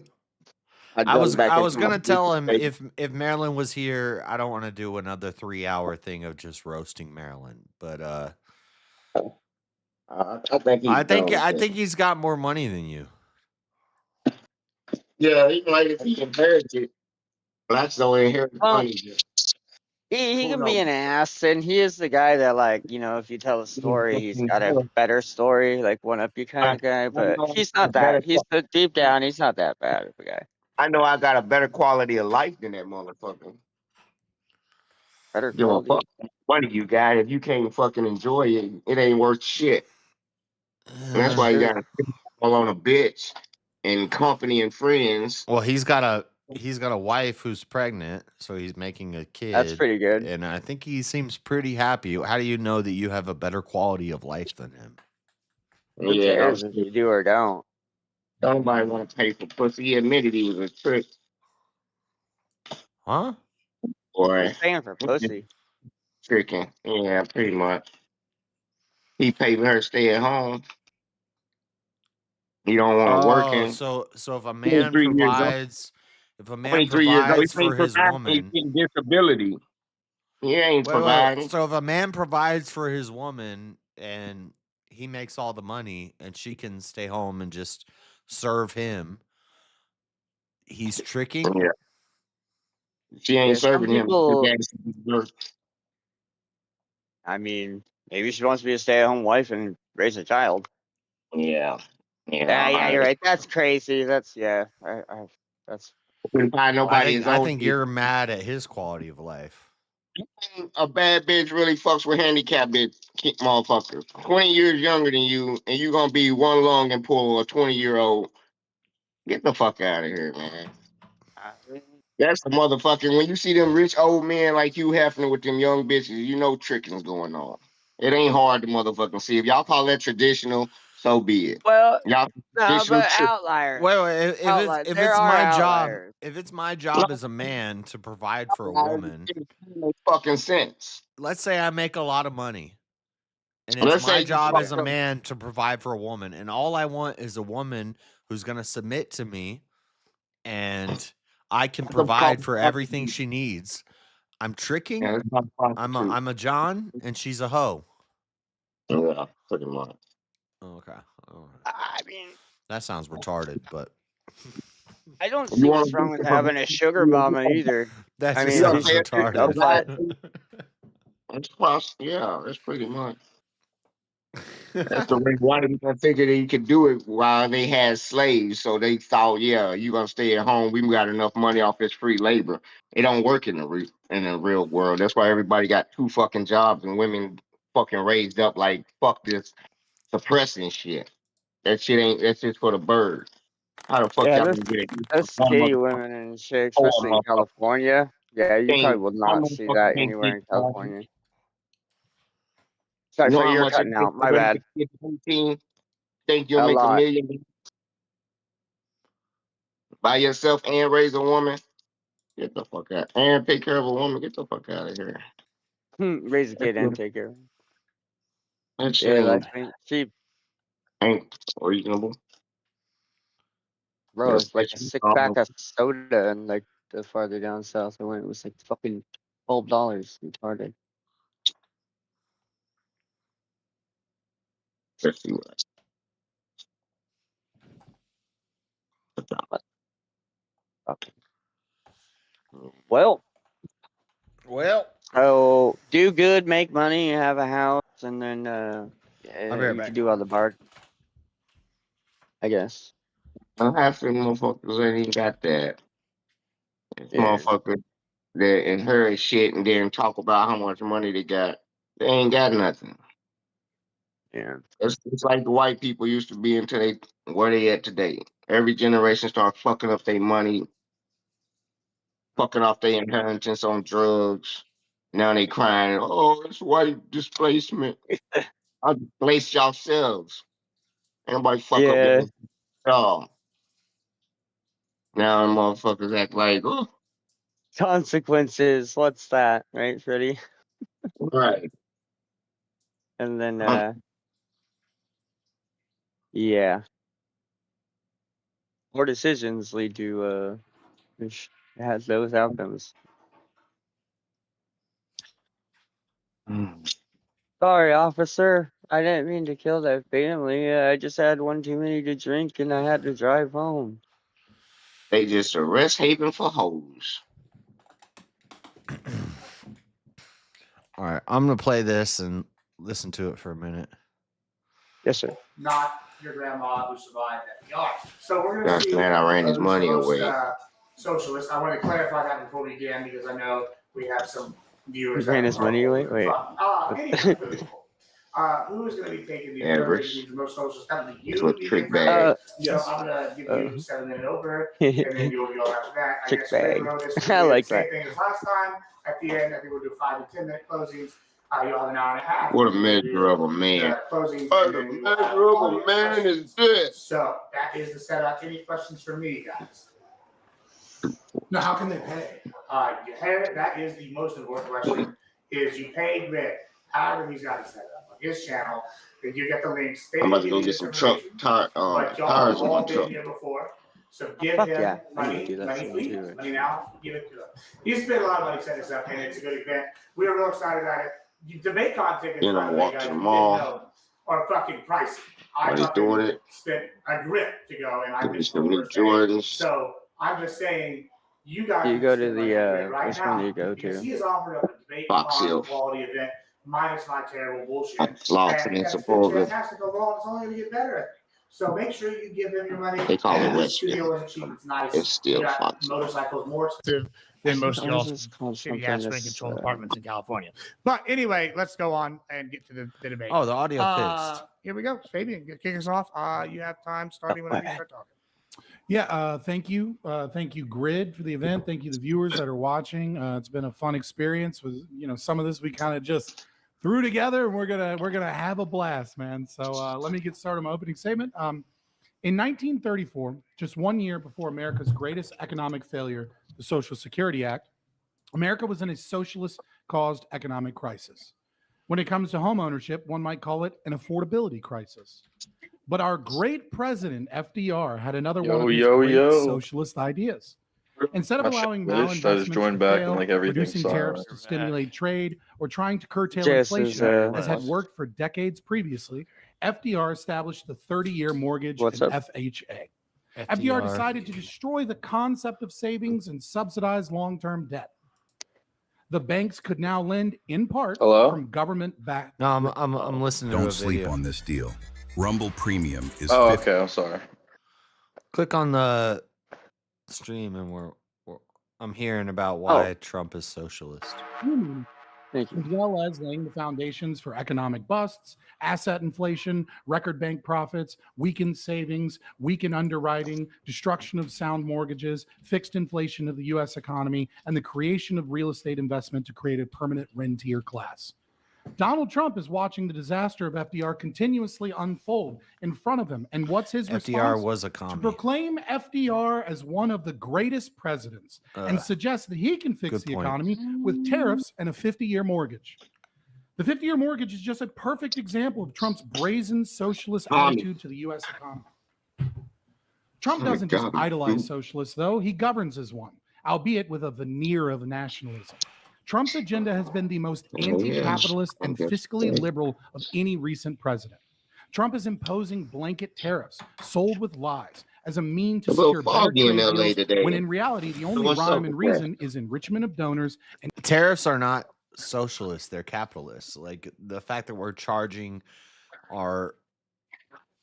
I was into my gonna tell him Rika if Marilyn was here, I don't want to do another 3-hour thing of just roasting Marilyn. But I think he's got more money than you. Yeah, he might if he inherited. Blacks don't inherit money. He can be an ass, and he is the guy that, like, if you tell a story, he's got a better story, like one up you kind of guy. But he's not that. He's deep down, he's not that bad of a guy. I know I got a better quality of life than that motherfucker. Better Give a fuck money you got. If you can't fucking enjoy it, it ain't worth shit. And that's why you gotta fall on a bitch and company and friends. Well, he's got a wife who's pregnant, so he's making a kid. That's pretty good. And I think he seems pretty happy. How do you know that you have a better quality of life than him? Who cares if you do or don't? Nobody want to pay for pussy. He admitted he was a trick. Huh? Boy. He's paying for pussy. Tricking. Yeah, pretty much. He paid her to stay at home. You don't want to work in. So if a man provides, for his woman, he's getting disability. He ain't providing. So if a man provides for his woman and he makes all the money and she can stay home and just serve him, he's tricking. Yeah. She ain't serving him. I mean, maybe she wants to be a stay-at-home wife and raise a child. Yeah. Yeah, you're right. That's crazy. That's that's. I think you're mad at his quality of life. A bad bitch really fucks with handicapped bitch motherfuckers. 20 years younger than you, and you gonna be one lung and pull a 20-year-old. Get the fuck out of here, man. That's the motherfucking. When you see them rich old men like Hugh Hefner with them young bitches, you know tricking's going on. It ain't hard to motherfucking see. If y'all call that traditional, so be it. Well, y'all no, but outliers. Wait, Outliers. if There it's are my outliers. job, if it's my job as a man to provide for a woman, makes fucking sense. Let's say I make a lot of money, and Let's it's my say job as a man to provide for a woman, and all I want is a woman who's going to submit to me, and I can provide for everything she needs. I'm tricking. Yeah, I'm a John, and she's a hoe. Yeah, pretty much. Okay. I mean, that sounds retarded, but I don't see what's wrong with having a sugar mama either. That I just mean, sounds retarded. Yeah, that's pretty much. That's the reason why they figured they could do it while they had slaves. So they thought, yeah, you gonna stay at home. We got enough money off this free labor. It don't work in the real world. That's why everybody got 2 fucking jobs and women fucking raised up like fuck this suppressing shit. That shit ain't. That's just for the birds. How the fuck y'all gonna get it? Those skinny women and shit, especially in California. Yeah, you probably will not see that anywhere in California. Sorry, You know for how you're much cutting out. My bad. Think you'll A make lot. $1 million by yourself and raise a woman? Get the fuck out. And take care of a woman. Get the fuck out of here. Raise a kid and take care of him. That Yeah, shit life ain't cheap. ain't reasonable. Bro, it's like a Especially 6-pack of soda, and like the farther down south I went, it was like fucking $12. Retarded. Well, so do good, make money, have a house, and then I'll be right you back. can do all the bar. I guess. Half the motherfuckers ain't even got that. Yeah. Motherfuckers that inherit shit and then talk about how much money they got. They ain't got nothing. Yeah. It's like the white people used to be until they where they at today. Every generation start fucking up their money, fucking off their inheritance on drugs. Now they crying, oh, it's white displacement. I displaced yourselves. Anybody fuck up Yeah. your dog. Now motherfuckers act like, oh, Consequences. What's that, right, Freddie? right. And then yeah. Poor decisions lead to which has those outcomes. Sorry, officer. I didn't mean to kill that family. I just had one too many to drink and I had to drive home. They just a rest haven for hoes. All right, I'm gonna play this and listen to it for a minute. Yes, sir. Not your grandma who survived FDR. So we're going Gosh, to see man, I ran his who's money the most away. socialist. I want to clarify that before we begin because I know we have some viewers. Ran his money away? Wait. Anyway, who is going to be taking the Average. the most socialist? That would be you. It's a trick bag. So I'm going to give you 7 minutes over, and then you'll go after that. I Trick guess bag. I like same that. thing as last time. At the end, I think we'll do 5 to 10 minute closings. You'll have an hour and a half. What a measure of a man. What a measure of a man is this? So that is the setup. Any questions from me, guys? Now, how can they pay? That is the most important question. Is you pay Grit? However, he's got it set up on his channel. That you get the links. They I'm about to give go you get this some truck information, but y'all have tires in my all been truck. here before. So give Fuck him yeah. I need money, to do that money soon please, too. money now, give it to him. He spent a lot of money setting this up, and it's a good event. We are real excited about it. Debate tickets, Then by I the way, walk guys, to the if you didn't mall. know, are fucking pricey. I While he's fucking doing it, spent a grip to go, and I give me missed some the new first day. Jordans. So I'm just saying, you guys You can go to spend money on the Grit right which one do now you go because to? he has offered up a debate Fox con Hill. quality event minus my terrible bullshit. Lawson and That's been Sepulveda. fantastic overall. It's only going to get better. So make sure you give him your money. They call it The Westfield. studio isn't cheap. It's nice. It's still We got Fox. motorcycles more expensive than most of y'all's shitty ass rent control apartments in California. But anyway, let's go on and get to the debate. Oh, the audio fixed. Here we go. Fabian, kick us off. You have time starting whenever you start talking. Yeah, thank you. Thank you, Grid, for the event. Thank you, the viewers that are watching. It's been a fun experience. With some of this we kind of just threw together, and we're gonna have a blast, man. So let me get started on my opening statement. In 1934, just 1 year before America's greatest economic failure, the Social Security Act, America was in a socialist-caused economic crisis. When it comes to home ownership, one might call it an affordability crisis. But our great president, FDR, had another one of his great socialist ideas. Instead of allowing malinvestments joined to back fail, and like everything. reducing tariffs to stimulate trade, or trying to curtail inflation, as had worked for decades previously, FDR established the 30-year mortgage and FHA. FDR decided to destroy the concept of savings and subsidize long-term debt. The banks could now lend in part from government-backed. No, I'm listening to a Don't sleep video. on this deal. Rumble Premium is okay, I'm sorry. Click on the stream and I'm hearing about why Trump is socialist. As well as laying the foundations for economic busts, asset inflation, record bank profits, weakened savings, weakened underwriting, destruction of sound mortgages, fixed inflation of the U.S. economy, and the creation of real estate investment to create a permanent rentier class. Donald Trump is watching the disaster of FDR continuously unfold in front of him. And what's his FDR response? was a To commie. proclaim FDR as one of the greatest presidents and suggest that he can fix Good the point. economy with tariffs and a 50-year mortgage. The 50-year mortgage is just a perfect example of Trump's brazen socialist attitude to the U.S. economy. Trump doesn't just idolize socialists, though. He governs as one, albeit with a veneer of nationalism. Trump's agenda has been the most anti-capitalist and fiscally liberal of any recent president. Trump is imposing blanket tariffs sold with lies as a mean to A little Oh, secure better foggy in trade LA deals, today. when in reality, the only What's up rhyme and with that? reason is enrichment of donors and Tariffs are not socialists; they're capitalists. Like the fact that we're charging our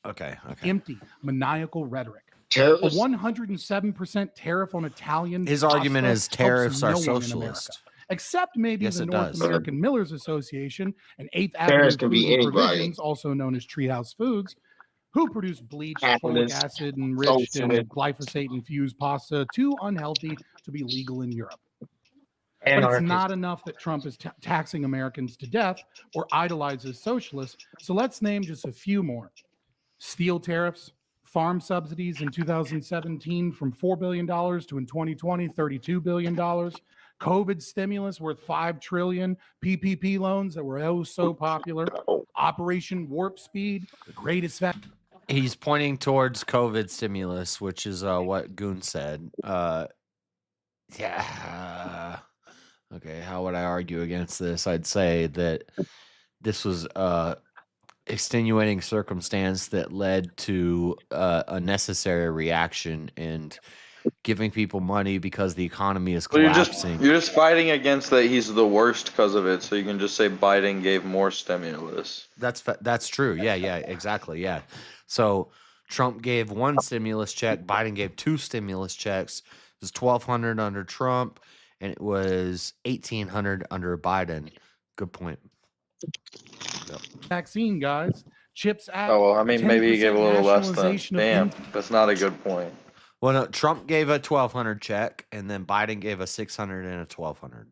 okay. empty, maniacal rhetoric. Terrorists? A 107% tariff on Italian His argument pasta is tariffs are helps no one in America, socialist. except maybe Yes, the it North does. American Millers Association and 8th Tariffs Avenue can Food be and anybody. Provisions, also known as Treehouse Foods, who produce bleached folic Capitalist, acid enriched in socialist, glyphosate infused pasta too unhealthy to be legal in Europe. But it's anarchist. not enough that Trump is taxing Americans to death or idolizes socialists. So let's name just a few more. Steel tariffs, farm subsidies in 2017 from $4 billion to in 2020, $32 billion. COVID stimulus worth $5 trillion. PPP loans that were oh so popular. Operation Warp Speed, the greatest He's pointing towards COVID stimulus, which is what Goon said. Yeah. Okay, how would I argue against this? I'd say that this was extenuating circumstance that led to a necessary reaction and giving people money because the economy is Well, collapsing. you're just fighting against that he's the worst because of it, so you can just say Biden gave more stimulus. That's true. Yeah, exactly. Yeah. So Trump gave one stimulus check, Biden gave two stimulus checks. It was $1,200 under Trump, and it was $1,800 under Biden. Good point. Yep. vaccine, guys. CHIPS Act. Oh well, I mean maybe he gave a little less than. nationalization of Damn, that's not a good point. Well, no, Trump gave a $1,200 check, and then Biden gave a $600 and a $1,200.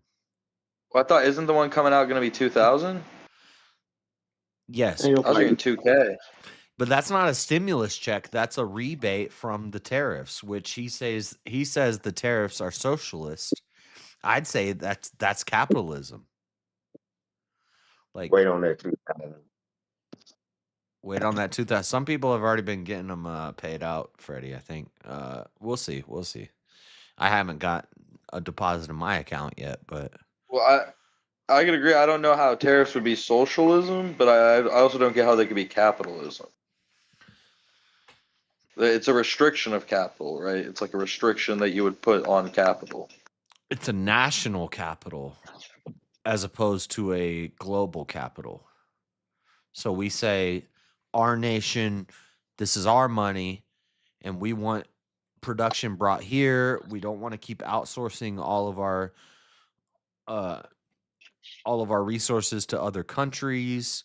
Well, I thought isn't the one coming out going to be 2,000? Yes, I was thinking 2K. but that's not a stimulus check. That's a rebate from the tariffs, which he says the tariffs are socialist. I'd say that's capitalism. Like Wait on that 2,000. wait on that 2,000. Some people have already been getting them paid out, Freddie. I think. We'll see. I haven't got a deposit in my account yet, but Well, I could agree. I don't know how tariffs would be socialism, but I also don't get how they could be capitalism. It's a restriction of capital, right? It's like a restriction that you would put on capital. it's a national capital as opposed to a global capital. So we say our nation, this is our money, and we want production brought here. We don't want to keep outsourcing all of our resources to other countries.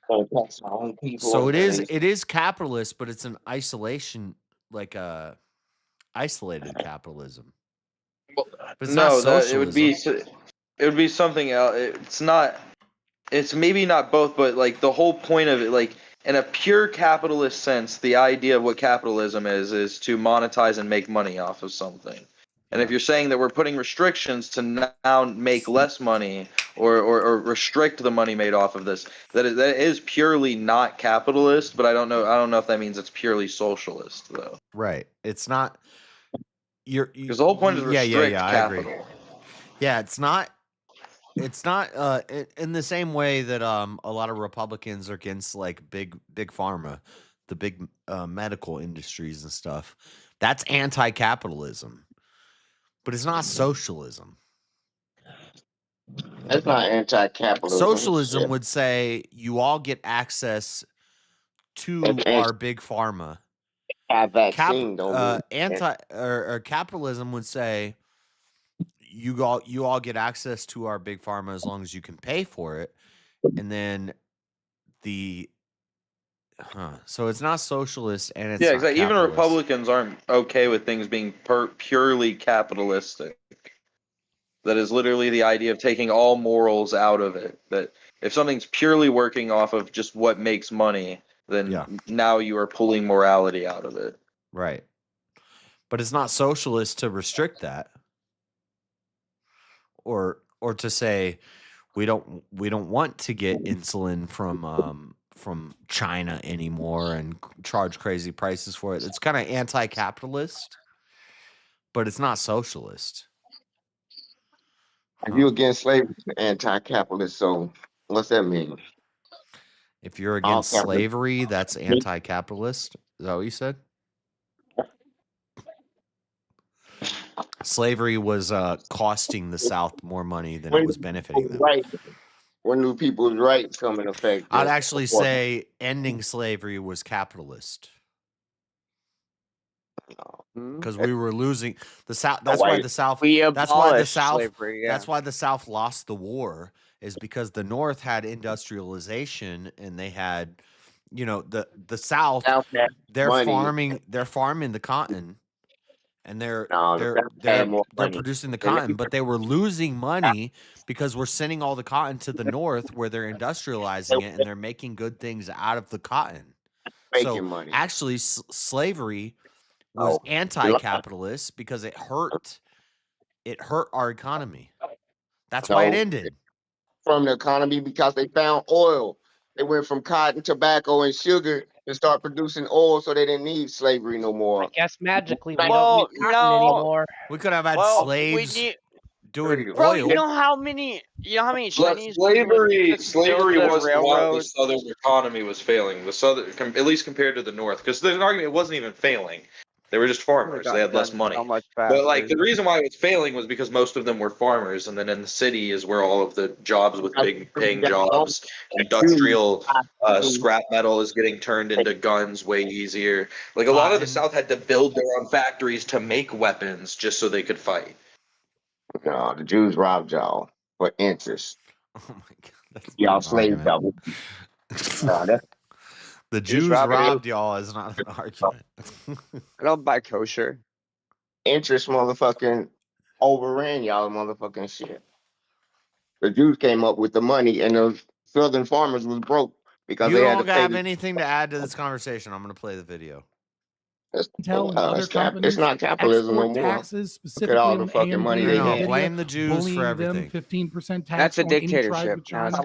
So it is capitalist, but it's an isolation, like a isolated capitalism. But it's not socialism. it would be something else. It's not. It's maybe not both, but like the whole point of it, like in a pure capitalist sense, the idea of what capitalism is to monetize and make money off of something. And if you're saying that we're putting restrictions to now make less money or restrict the money made off of this, that is purely not capitalist. But I don't know if that means it's purely socialist though. Right. It's not. Because the whole point is restrict I capital. agree. Yeah, it's not. It's not in the same way that a lot of Republicans are against like big pharma, the big medical industries and stuff. That's anti-capitalism, but it's not socialism. That's not anti-capitalism. Socialism would say you all get access to our big pharma. Have vaccine, or capitalism would say you all get access to our big pharma as long as you can pay for it, and then so it's not socialist and it's not exactly. Even capitalist. Republicans aren't okay with things being purely capitalistic. That is literally the idea of taking all morals out of it. That If something's purely working off of just what makes money, then now you are pulling morality out of it. Right. But it's not socialist to restrict that. Or to say we don't want to get insulin from China anymore and charge crazy prices for it. It's kind of anti-capitalist, but it's not socialist. If you're against slavery, anti-capitalist. So what's that mean? If you're All against capitalists. slavery, that's anti-capitalist. Is that what you said? Slavery was costing the South more money than it was benefiting them. Right. When do people's rights come in effect? I'd actually say ending slavery was capitalist. Because we were losing the South. That's why the South. That's why the South. Slavery, yeah. That's why the South lost the war. Is because the North had industrialization and they had, the South. They're money. farming the cotton, and they're more money producing the than cotton, but they were losing money because we're sending all the cotton to the North where they're industrializing it and they're making good things out of the cotton. So money. actually, slavery was anti-capitalist because it hurt our economy. That's why it ended. From the economy because they found oil. They went from cotton, tobacco, and sugar and start producing oil, so they didn't need slavery no more. I guess magically we don't need cotton anymore. We could have had slaves doing Bro, oil. you know how many Chinese Slavery built the was why the railroad? Southern economy was failing. The Southern, at least compared to the North, because there's an argument it wasn't even failing. They were just farmers. They had less money. But like the reason why it was failing was because most of them were farmers, and then in the city is where all of the jobs with big paying jobs, industrial scrap metal is getting turned into guns way easier. Like a lot of the South had to build their own factories to make weapons just so they could fight. No, the Jews robbed y'all for interest. Oh my God, that's y'all not an slave argument. double. The Jews robbed y'all is not an argument. I don't buy kosher. Interest motherfucking overran y'all motherfucking shit. The Jews came up with the money, and the Southern farmers was broke because You they had don't to pay. have anything to add to this conversation. I'm going to play the video. Intel and other companies It's not capitalism no export more. taxes, Look at specifically all the on fucking AMD money and they No, had. blame the Jews for bullying everything. them 15% tax That's a on any tribe dictatorship. of China.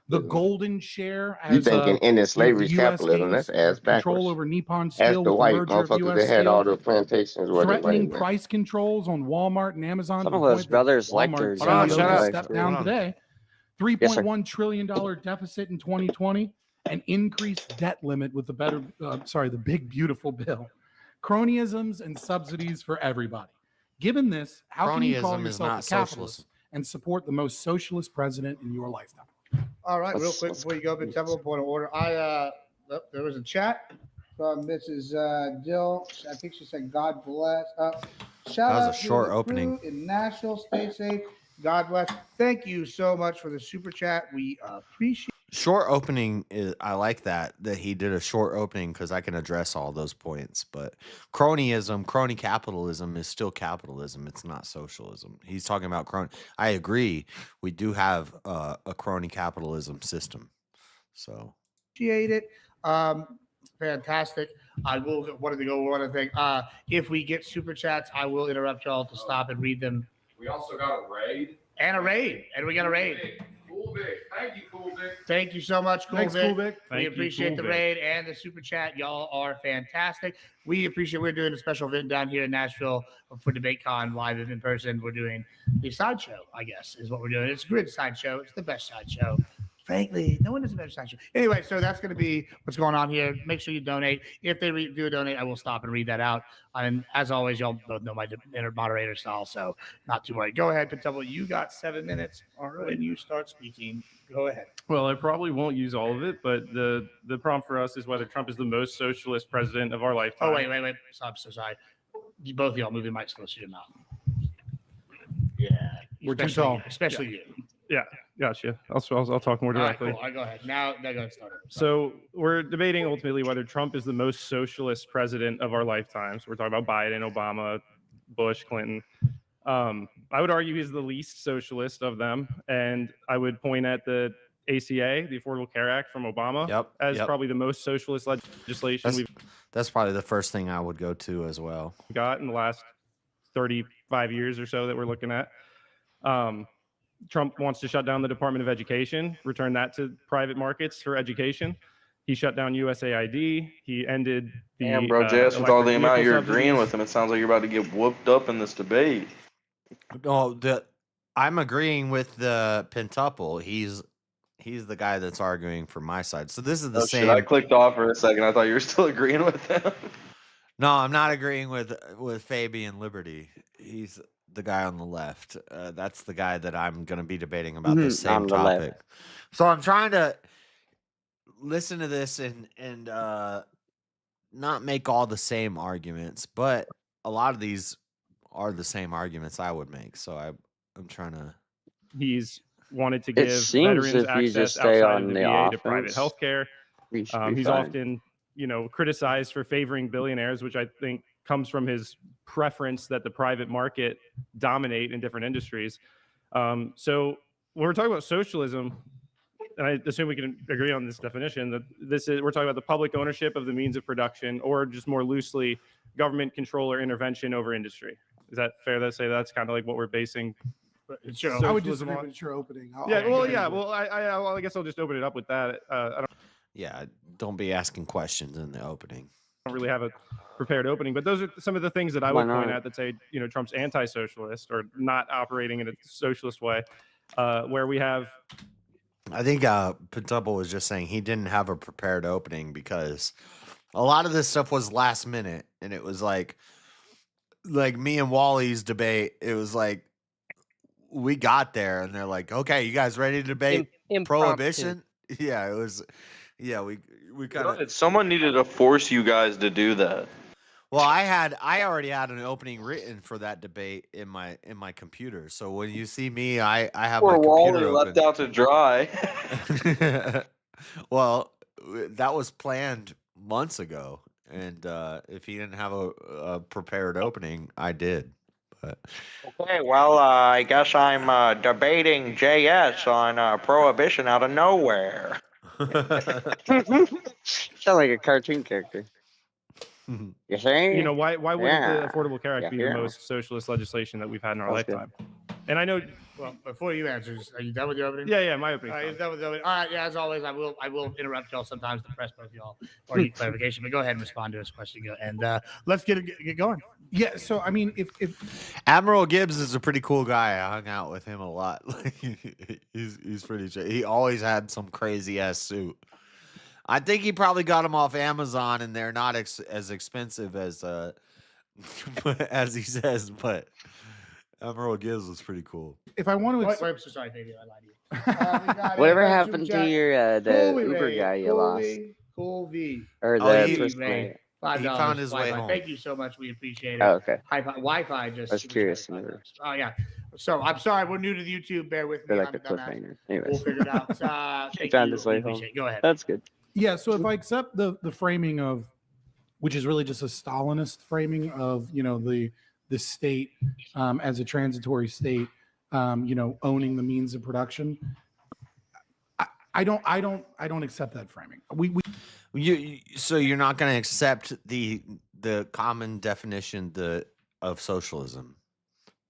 The golden share You as thinking ending slavery the is U.S. capitalism? That's gains ass control backwards. over Nippon Ask Steel the with the white merger of motherfuckers U.S. that had all Steel, the plantations where they threatening money went. price controls on Walmart and Amazon. Some to of the those point that brothers like Walmart their CEO shut up. stepped down Hold on. today. $3.1 trillion deficit in 2020, an increased debt limit with the big beautiful bill, cronyisms and subsidies for everybody. Given this, how can you call Cronyism is yourself not a capitalist and support the most socialist president in your lifetime? All right, real quick before you go, Big Temple, point of order. There was a chat from Mrs. Dill. I think she said, "God bless." Shout was a out short to opening. Thru in Nashville. Stay safe. God bless. Thank you so much for the super chat. We appreciate. Short opening I like that he did a short opening because I can address all those points. But crony capitalism is still capitalism. It's not socialism. He's talking about crony. I agree. We do have a crony capitalism system. So Appreciate it. Fantastic. I will wanted to go one other thing. If we get super chats, I will interrupt y'all to stop and read them. We also got a raid. And we got a raid. Cool Vic. Thank you, Cool Vic. Thank you so much, Cool Thanks, Vic. Cool Vic. We Thank you, appreciate Cool the Vic. raid and the super chat. Y'all are fantastic. We appreciate. We're doing a special event down here in Nashville for DebateCon live in person. We're doing the sideshow, I guess, is what we're doing. It's a good sideshow. It's the best sideshow. Frankly, no one does a better sideshow. Anyway, so that's going to be what's going on here. Make sure you donate. If they do a donate, I will stop and read that out. And as always, y'all both know my moderator style, so not too worried. Go ahead, Patel. You got 7 minutes. All right. When you start speaking, go ahead. Well, I probably won't use all of it, but the prompt for us is whether Trump is the most socialist president of our lifetime. Oh, wait. I'm so sorry. Both of y'all move your mics close to your mouth. Yeah. We're too tall. Especially you. Yeah, gotcha. I'll talk more directly. All right, cool. All right, go ahead. Now go ahead, start. So we're debating ultimately whether Trump is the most socialist president of our lifetimes. We're talking about Biden, Obama, Bush, Clinton. I would argue he's the least socialist of them, and I would point at the ACA, the Affordable Care Act from Obama, as probably the most socialist legislation That's probably the first thing I would go to as well. got in the last 35 years or so that we're looking at. Trump wants to shut down the Department of Education, return that to private markets for education. He shut down USAID. He ended the Damn, bro, JS, with all the electric amount vehicle you're agreeing subsidies. with him, it sounds like you're about to get whooped up in this debate. No, I'm agreeing with the Pentuple. He's the guy that's arguing for my side. So this is the same. Shit, I clicked off for a second. I thought you were still agreeing with him. No, I'm not agreeing with Fabian Liberty. He's the guy on the left. That's the guy that I'm going to be debating about the same on the left. topic. So I'm trying to listen to this and not make all the same arguments, but a lot of these are the same arguments I would make. So I'm trying to. He's wanted to It give seems veterans if you just access stay outside on of the the VA to private offense, health care. we should be He's fine. often, criticized for favoring billionaires, which I think comes from his preference that the private market dominate in different industries. So when we're talking about socialism, and I assume we can agree on this definition, that we're talking about the public ownership of the means of production, or just more loosely, government control or intervention over industry. Is that fair to say that's kind of like what we're basing? I would disagree, but it's your opening. I guess I'll just open it up with that. I don't be asking questions in the opening. don't really have a prepared opening, but those are some of the things that I would point out that say, Trump's anti-socialist or not operating in a socialist way, where we have. I think Pentuple was just saying he didn't have a prepared opening because a lot of this stuff was last minute, and it was like me and Wally's debate. It was like we got there, and they're like, "Okay, you guys ready to debate prohibition?" Yeah, it was. Yeah, we kind of. Someone needed to force you guys to do that. Well, I already had an opening written for that debate in my computer. So when you see me, I have my computer Wally open. left out to dry. Well, that was planned months ago, and if he didn't have a prepared opening, I did. But Okay, well, I guess I'm debating JS on prohibition out of nowhere. Sound like a cartoon character. You see? Why wouldn't Yeah. the Affordable Care Act Yeah, be yeah. the most socialist legislation that we've had in our That's good. lifetime? And I know. Well, before you answer, are you done with your opening? Yeah, my opening. All right, you're done with the opening. All right, yeah, as always, I will interrupt y'all sometimes to press both y'all or need clarification. But go ahead and respond to his question, and let's get going. Yeah. So I mean, if Admiral Gibbs is a pretty cool guy. I hung out with him a lot. He's pretty. He always had some crazy ass suit. I think he probably got them off Amazon, and they're not as expensive as as he says. But Admiral Gibbs was pretty cool. if I want to, Wait, I'm so sorry, Fabio, I lied to you. Whatever happened to your the Cool Uber V, guy you Cool lost? V, Cool V. Or the first Ray, one? $5. He found his way Wi-Fi. home. Thank you so much. We appreciate it. Oh, okay. Wi-Fi just. I was curious. Oh yeah. So I'm sorry, we're new to the YouTube. Bear with me. They're like I'm a a dumbass. cliffhanger. Anyways. We'll figure it out. He Thank found you. his way We home. appreciate it. Go ahead. That's good. Yeah, so if I accept the framing of, which is really just a Stalinist framing of the state as a transitory state, owning the means of production, I don't accept that framing. So you're not going to accept the common definition of socialism.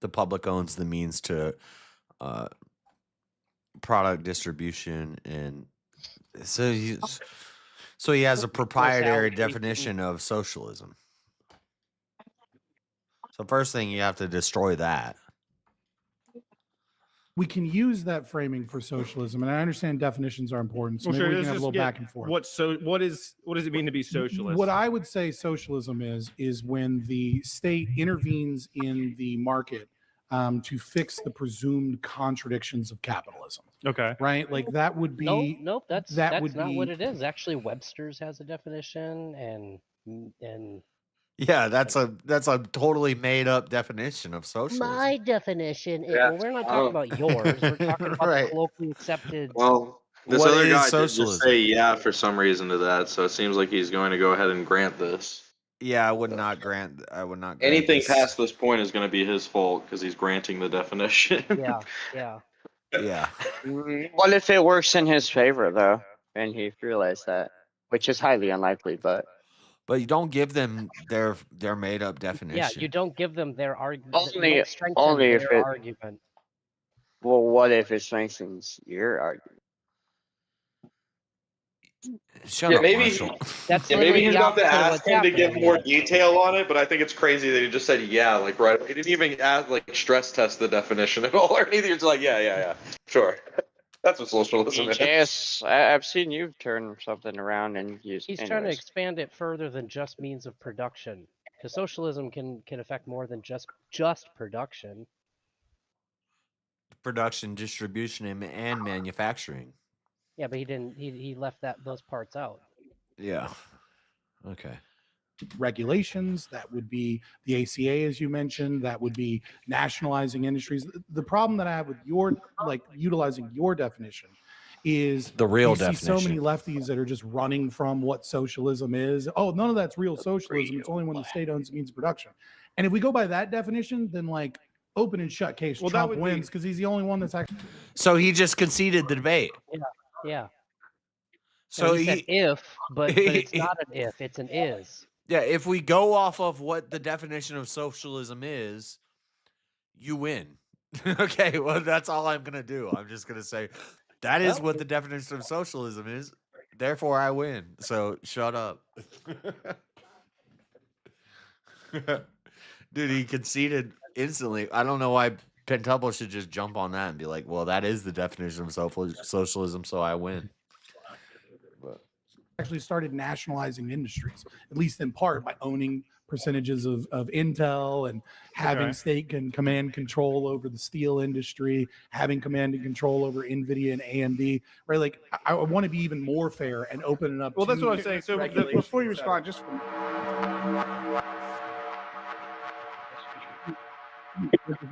The public owns the means to product distribution, and so he has a proprietary definition of socialism. So first thing, you have to destroy that. We can use that framing for socialism, and I understand definitions are important. So maybe we can have a little back and forth. What does it mean to be socialist? What I would say socialism is when the state intervenes in the market to fix the presumed contradictions of capitalism. Okay. Right? Like that would be Nope, that's that would not be, what it is. Actually, Webster's has a definition, and Yeah, that's a totally made up definition of socialism. my definition is, Yeah. well, we're not talking about yours. We're talking about Right. the colloquially accepted. Well, this What other is guy did socialism? just say yeah for some reason to that, so it seems like he's going to go ahead and grant this. Yeah, I would not grant. Anything this. past this point is going to be his fault because he's granting the definition. Yeah. Yeah. What if it works in his favor though, and he realized that, which is highly unlikely, but But you don't give them their made up Yeah, definition. you don't give them their argument. You only don't strengthen only if their it. argument. Well, what if it strengthens your argument? Shut Yeah, up, maybe. Marshall. That's Yeah, maybe literally he's the about to opposite of ask what's him to give happening. more detail on it, but I think it's crazy that he just said yeah, like right. He didn't even ask, like stress test the definition at all or anything. It's like yeah, sure. That's what socialism is. Yes, I've seen you turn something around and use. He's trying to Anyways, expand it further than just means of production, because socialism can affect more than just production. Production, distribution, and manufacturing. Yeah, but he didn't. He left those parts out. Yeah. Okay. Regulations, that would be the ACA, as you mentioned, that would be nationalizing industries. The problem that I have with your, like, utilizing your definition is The real you see so many definition. lefties that are just running from what socialism is. Oh, none of that's real socialism. It's only when the state owns means of production. And if we go by that definition, then like open and shut case, Well, that Trump would be- wins because he's the only one that's actually. So he just conceded the debate. Yeah. So No, he said if, but it's not an if. It's an is. Yeah, if we go off of what the definition of socialism is, you win. Okay, well, that's all I'm going to do. I'm just going to say that is what the definition of socialism is. Therefore, I win. So shut up. Dude, he conceded instantly. I don't know why Pentuple should just jump on that and be like, well, that is the definition of socialism, so I win. But actually started nationalizing industries, at least in part by owning percentages of Intel and having state and command control over the steel industry, having command and control over NVIDIA and AMD, right? Like I want to be even more fair and open it up. Well, to that's what I'm saying. So before you respond, just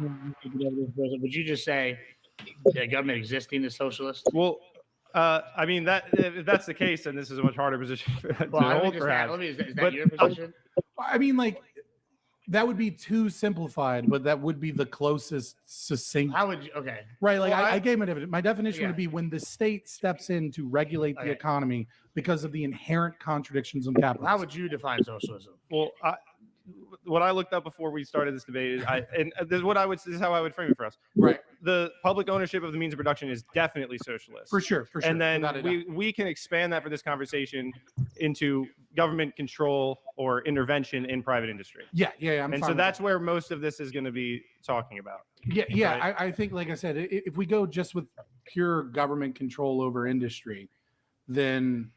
Would you just say the government existing is socialist? Well, I mean that if that's the case, then this is a much harder position to Well, let me hold. just Perhaps. ask, is that your position? I mean, like that would be too simplified, but that would be the closest succinct. How would you? Okay. Right, like Well, I gave my definition. My definition Yeah. would be when the state steps in to regulate the economy because of the inherent contradictions of capitalism. How would you define socialism? Well, what I looked up before we started this debate is, this is how I would frame it for us. Right. The public ownership of the means of production is definitely socialist. For sure. And then without a doubt. we can expand that for this conversation into government control or intervention in private industry. Yeah. I'm And fine so with that's that. where most of this is going to be talking about. Yeah. Right? I think, like I said, if we go just with pure government control over industry, then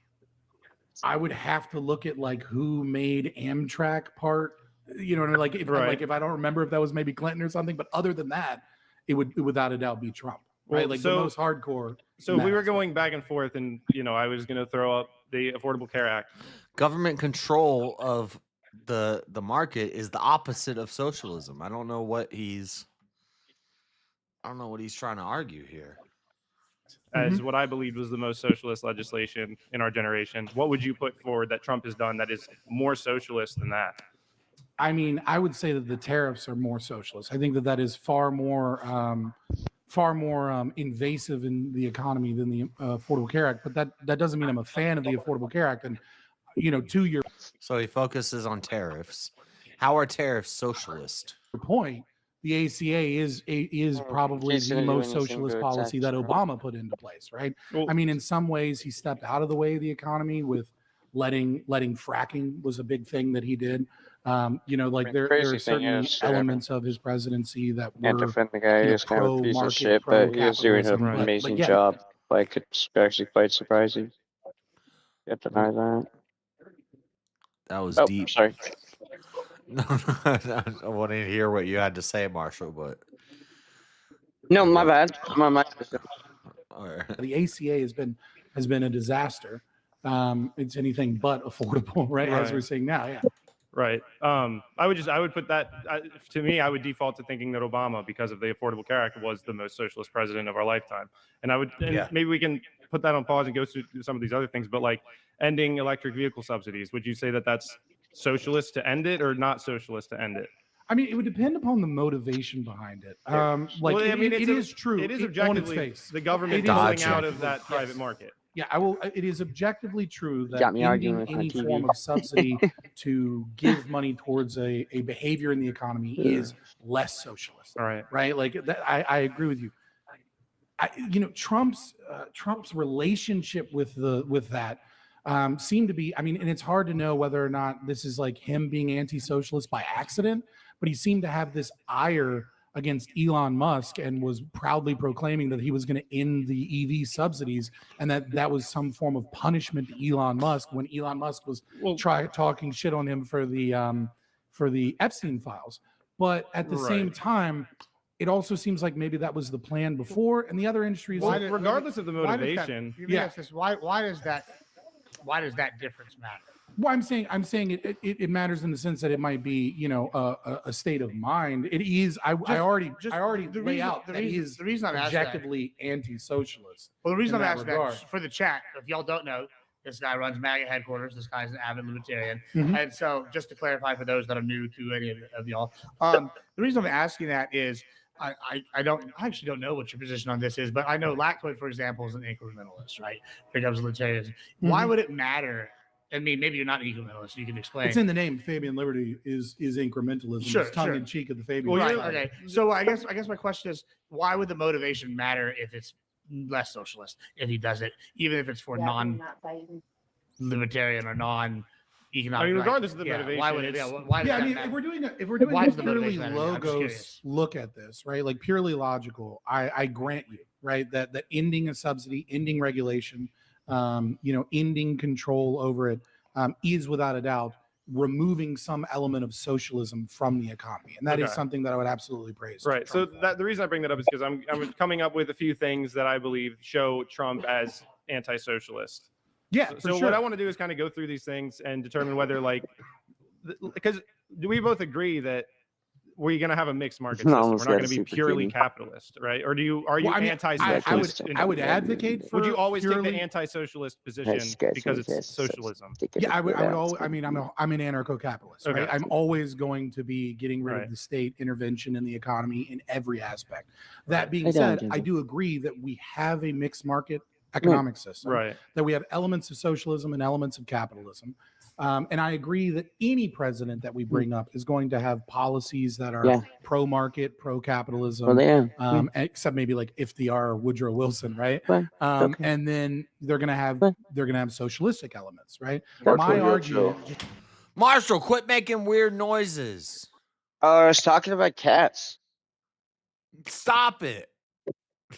I would have to look at like who made Amtrak part. You know, like if I don't remember if that was maybe Clinton or something, but other than that, it would without a doubt be Trump, right? Well, Like so- the most hardcore. So in if we that were aspect. going back and forth, and I was going to throw up the Affordable Care Act. government control of the market is the opposite of socialism. I don't know what he's trying to argue here. As what I believed was the most socialist legislation in our generation. What would you put forward that Trump has done that is more socialist than that? I mean, I would say that the tariffs are more socialist. I think that is far more invasive in the economy than the Affordable Care Act. But that doesn't mean I'm a fan of the Affordable Care Act. And to your So he focuses on tariffs. How are tariffs socialist? point, the ACA is probably He's the gonna do most anything socialist to policy that attack Obama put into place, right? Well- I mean, in some ways, he stepped out of the way of the economy with letting fracking was a big thing that he did. Like there crazy are thing certainly is, elements of his presidency that Can't were defend the guy. He's kind of a piece of pro-market, shit, but he was doing pro-capitalism, an but amazing yeah. job. Like, it's actually quite surprising. Can't deny that. That was Oh, deep. sorry. I wanted to hear what you had to say, Marshall, but No, my bad. My The ACA has been a disaster. It's anything but affordable, right? As Right. we're seeing now, yeah. Right. I would put that to me. I would default to thinking that Obama, because of the Affordable Care Act, was the most socialist president of our lifetime. And maybe we can put that on pause and go through some of these other things. But like ending electric vehicle subsidies, would you say that that's socialist to end it or not socialist to end it? I mean, it would depend upon the motivation behind it. Like, Well, I mean, it is true. It is on its objectively face. the government It is pulling out of objectively- that private market. Yeah, I will. It is objectively true that got me arguing ending with my any TV. form of subsidy to give money towards a behavior in the economy is less socialist. All right. Right. Like that, I agree with you. Trump's relationship with that seemed to be. I mean, and it's hard to know whether or not this is like him being anti-socialist by accident, but he seemed to have this ire against Elon Musk and was proudly proclaiming that he was going to end the EV subsidies and that was some form of punishment to Elon Musk when Elon Musk was talking shit on him for the Epstein files. But at the same time, it also seems like maybe that was the plan before, and the other industries, regardless of the motivation, why does that difference matter? Well, I'm saying it matters in the sense that it might be, a state of mind. It is. I already lay out that he is the reason I'm asking that- objectively anti-socialist. Well, the reason in I'm that asking regard. that for the chat, if y'all don't know, this guy runs MAGA headquarters. This guy's an avid libertarian. Mhm. And so, just to clarify for those that are new to any of y'all, the reason I'm asking that is I actually don't know what your position on this is, but I know Lactoid, for example, is an incrementalist, right? When it comes to libertarianism. Why Mhm. would it matter? I mean, maybe you're not an incrementalist. You can explain. It's in the name. Fabian Liberty is incrementalism. Sure, it's tongue sure. in cheek of the Fabian. Well, side. okay. So I guess my question is, why would the motivation matter if it's less socialist if he does it, even if it's for non-libertarian or non-economic? I mean, regardless of the motivation, why would it? it's- Why does Yeah, I that mean, matter? if we're doing a Why does the purely motivation matter? I'm just logos curious. look at this, right? Like purely logical, I grant you, right, that ending a subsidy, ending regulation, ending control over it is without a doubt removing some element of socialism from the economy, and that is Okay. something that I would absolutely praise. Right. So the reason I bring that up is because I'm coming up with a few things that I believe show Trump as anti-socialist. Yeah. So what I want to do is kind of go through these things and determine whether, like, because do we both agree that we're going to have a mixed market system? We're not going to be purely capitalist, right? Or are you Well, I mean, anti-socialist? I would advocate for. Would you always take the purely- anti-socialist position because it's socialism? Yeah, I would always, I mean, I'm an anarcho-capitalist, right? Okay. I'm always going to be getting rid Right. of the state intervention in the economy in every aspect. That being I don't, said, I Ginger. do agree that we have a mixed market economic system, Right. that we have elements of socialism and elements of capitalism. And I agree that any president that we bring up is going to have policies that are Yeah. pro-market, pro-capitalism, Well, they are. except maybe like FDR or Woodrow Wilson, right? Well, okay. And then they're gonna have socialistic elements, right? Marshall, My you're argument. Marshall, quit making weird noises. I was talking about cats. Stop it.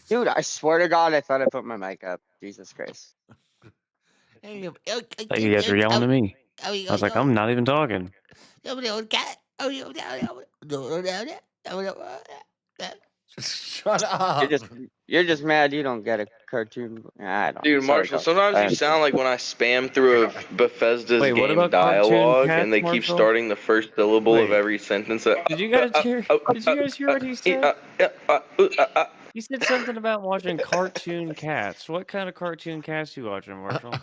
Dude, I swear to God, I thought I put my mic up. Jesus Christ. Like you guys were yelling at me. I was like, I'm not even talking. Shut up. You're just mad you don't get a cartoon. I don't. Dude, sorry, Marshall, dog. sometimes I you am- sound like when I spam through a Bethesda's Wait, what game about cartoon dialogue cats, and they keep Marshall? starting the first syllable of every sentence. Did you guys hear? Did you guys hear what he said? He said something about watching cartoon cats. What kind of cartoon cats you watching, Marshall?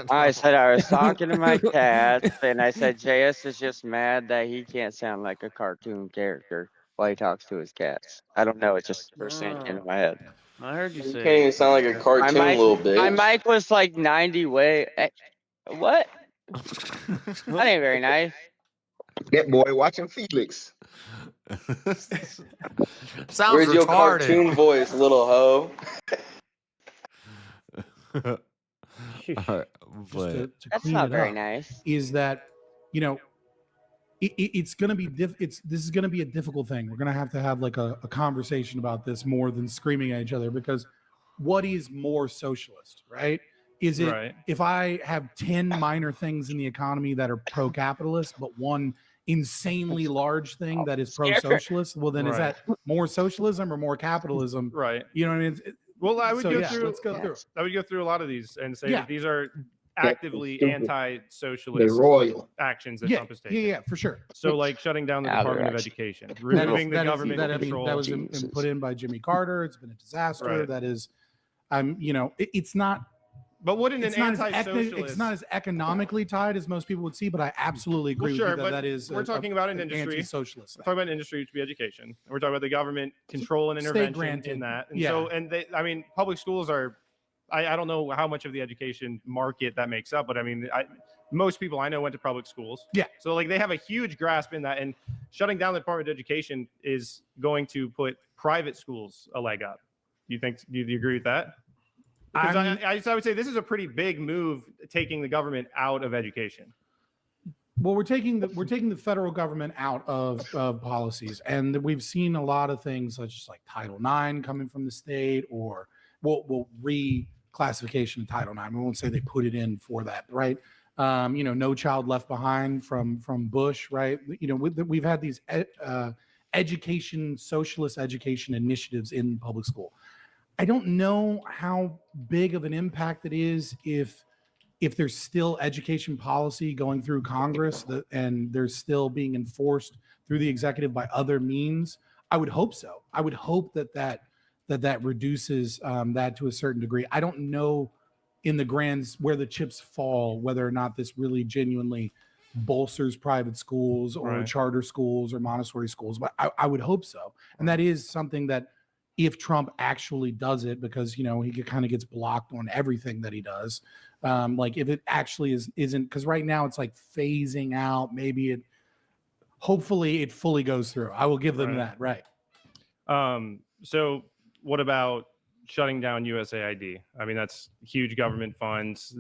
I said I was talking to my cats, and I said JS is just mad that he can't sound like a cartoon character while he talks to his cats. I don't know. It just first thing came to my head. I heard you You say. can't even sound like a cartoon, little bitch. My mic was like 90 way. What? That ain't very nice. That boy watching Felix. Sounds Where's your retarded. cartoon voice, little hoe? Just to That's clean not it very up, nice. is that it's going to be this is going to be a difficult thing. We're going to have like a conversation about this more than screaming at each other, because what is more socialist, right? Is it Right. if I have 10 minor things in the economy that are pro-capitalist, but one insanely large thing that is pro-socialist? Well, then is Right. that more socialism or more capitalism? Right. You know what I mean? Well, I would So, go yeah, through. let's go through. I would go through a lot of these and say Yeah. that these are actively stupid. anti-socialist They're royal. actions that Yeah, Trump has taken. yeah, for sure. So, like shutting down the Yeah, they're Department of actually- Education, That removing is- the that is- government that, I mean, control. that was Jesus. put in by Jimmy Carter. It's been a disaster. Right. That is, it's not But wouldn't an anti-socialist? It's not as economically tied as most people would see, but I absolutely agree with you that that is. We're talking about an industry. Anti-socialist. We're talking about an industry, which would be education. We're talking about the government control and intervention in that. And so, and they, I mean, public schools are. I don't know how much of the education market that makes up, but I mean, most people I know went to public schools. Yeah. So like they have a huge grasp in that, and shutting down the Department of Education is going to put private schools a leg up. Do you agree with that? Because I would say this is a pretty big move, taking the government out of education. Well, we're taking the federal government out of policies, and we've seen a lot of things such as like Title IX coming from the state, or reclassification of Title IX. We won't say they put it in for that, right? No Child Left Behind from Bush, right? We've had these socialist education initiatives in public school. I don't know how big of an impact it is if there's still education policy going through Congress and there's still being enforced through the executive by other means. I would hope so. I would hope that reduces that to a certain degree. I don't know in the grands where the chips fall, whether or not this really genuinely bolsters private schools or charter schools or Montessori schools, but I would hope so. And that is something that, if Trump actually does it, because he kind of gets blocked on everything that he does, like if it actually isn't, because right now it's like phasing out. Hopefully it fully goes through. I will give them that, right? So what about shutting down USAID? I mean, that's huge government funds.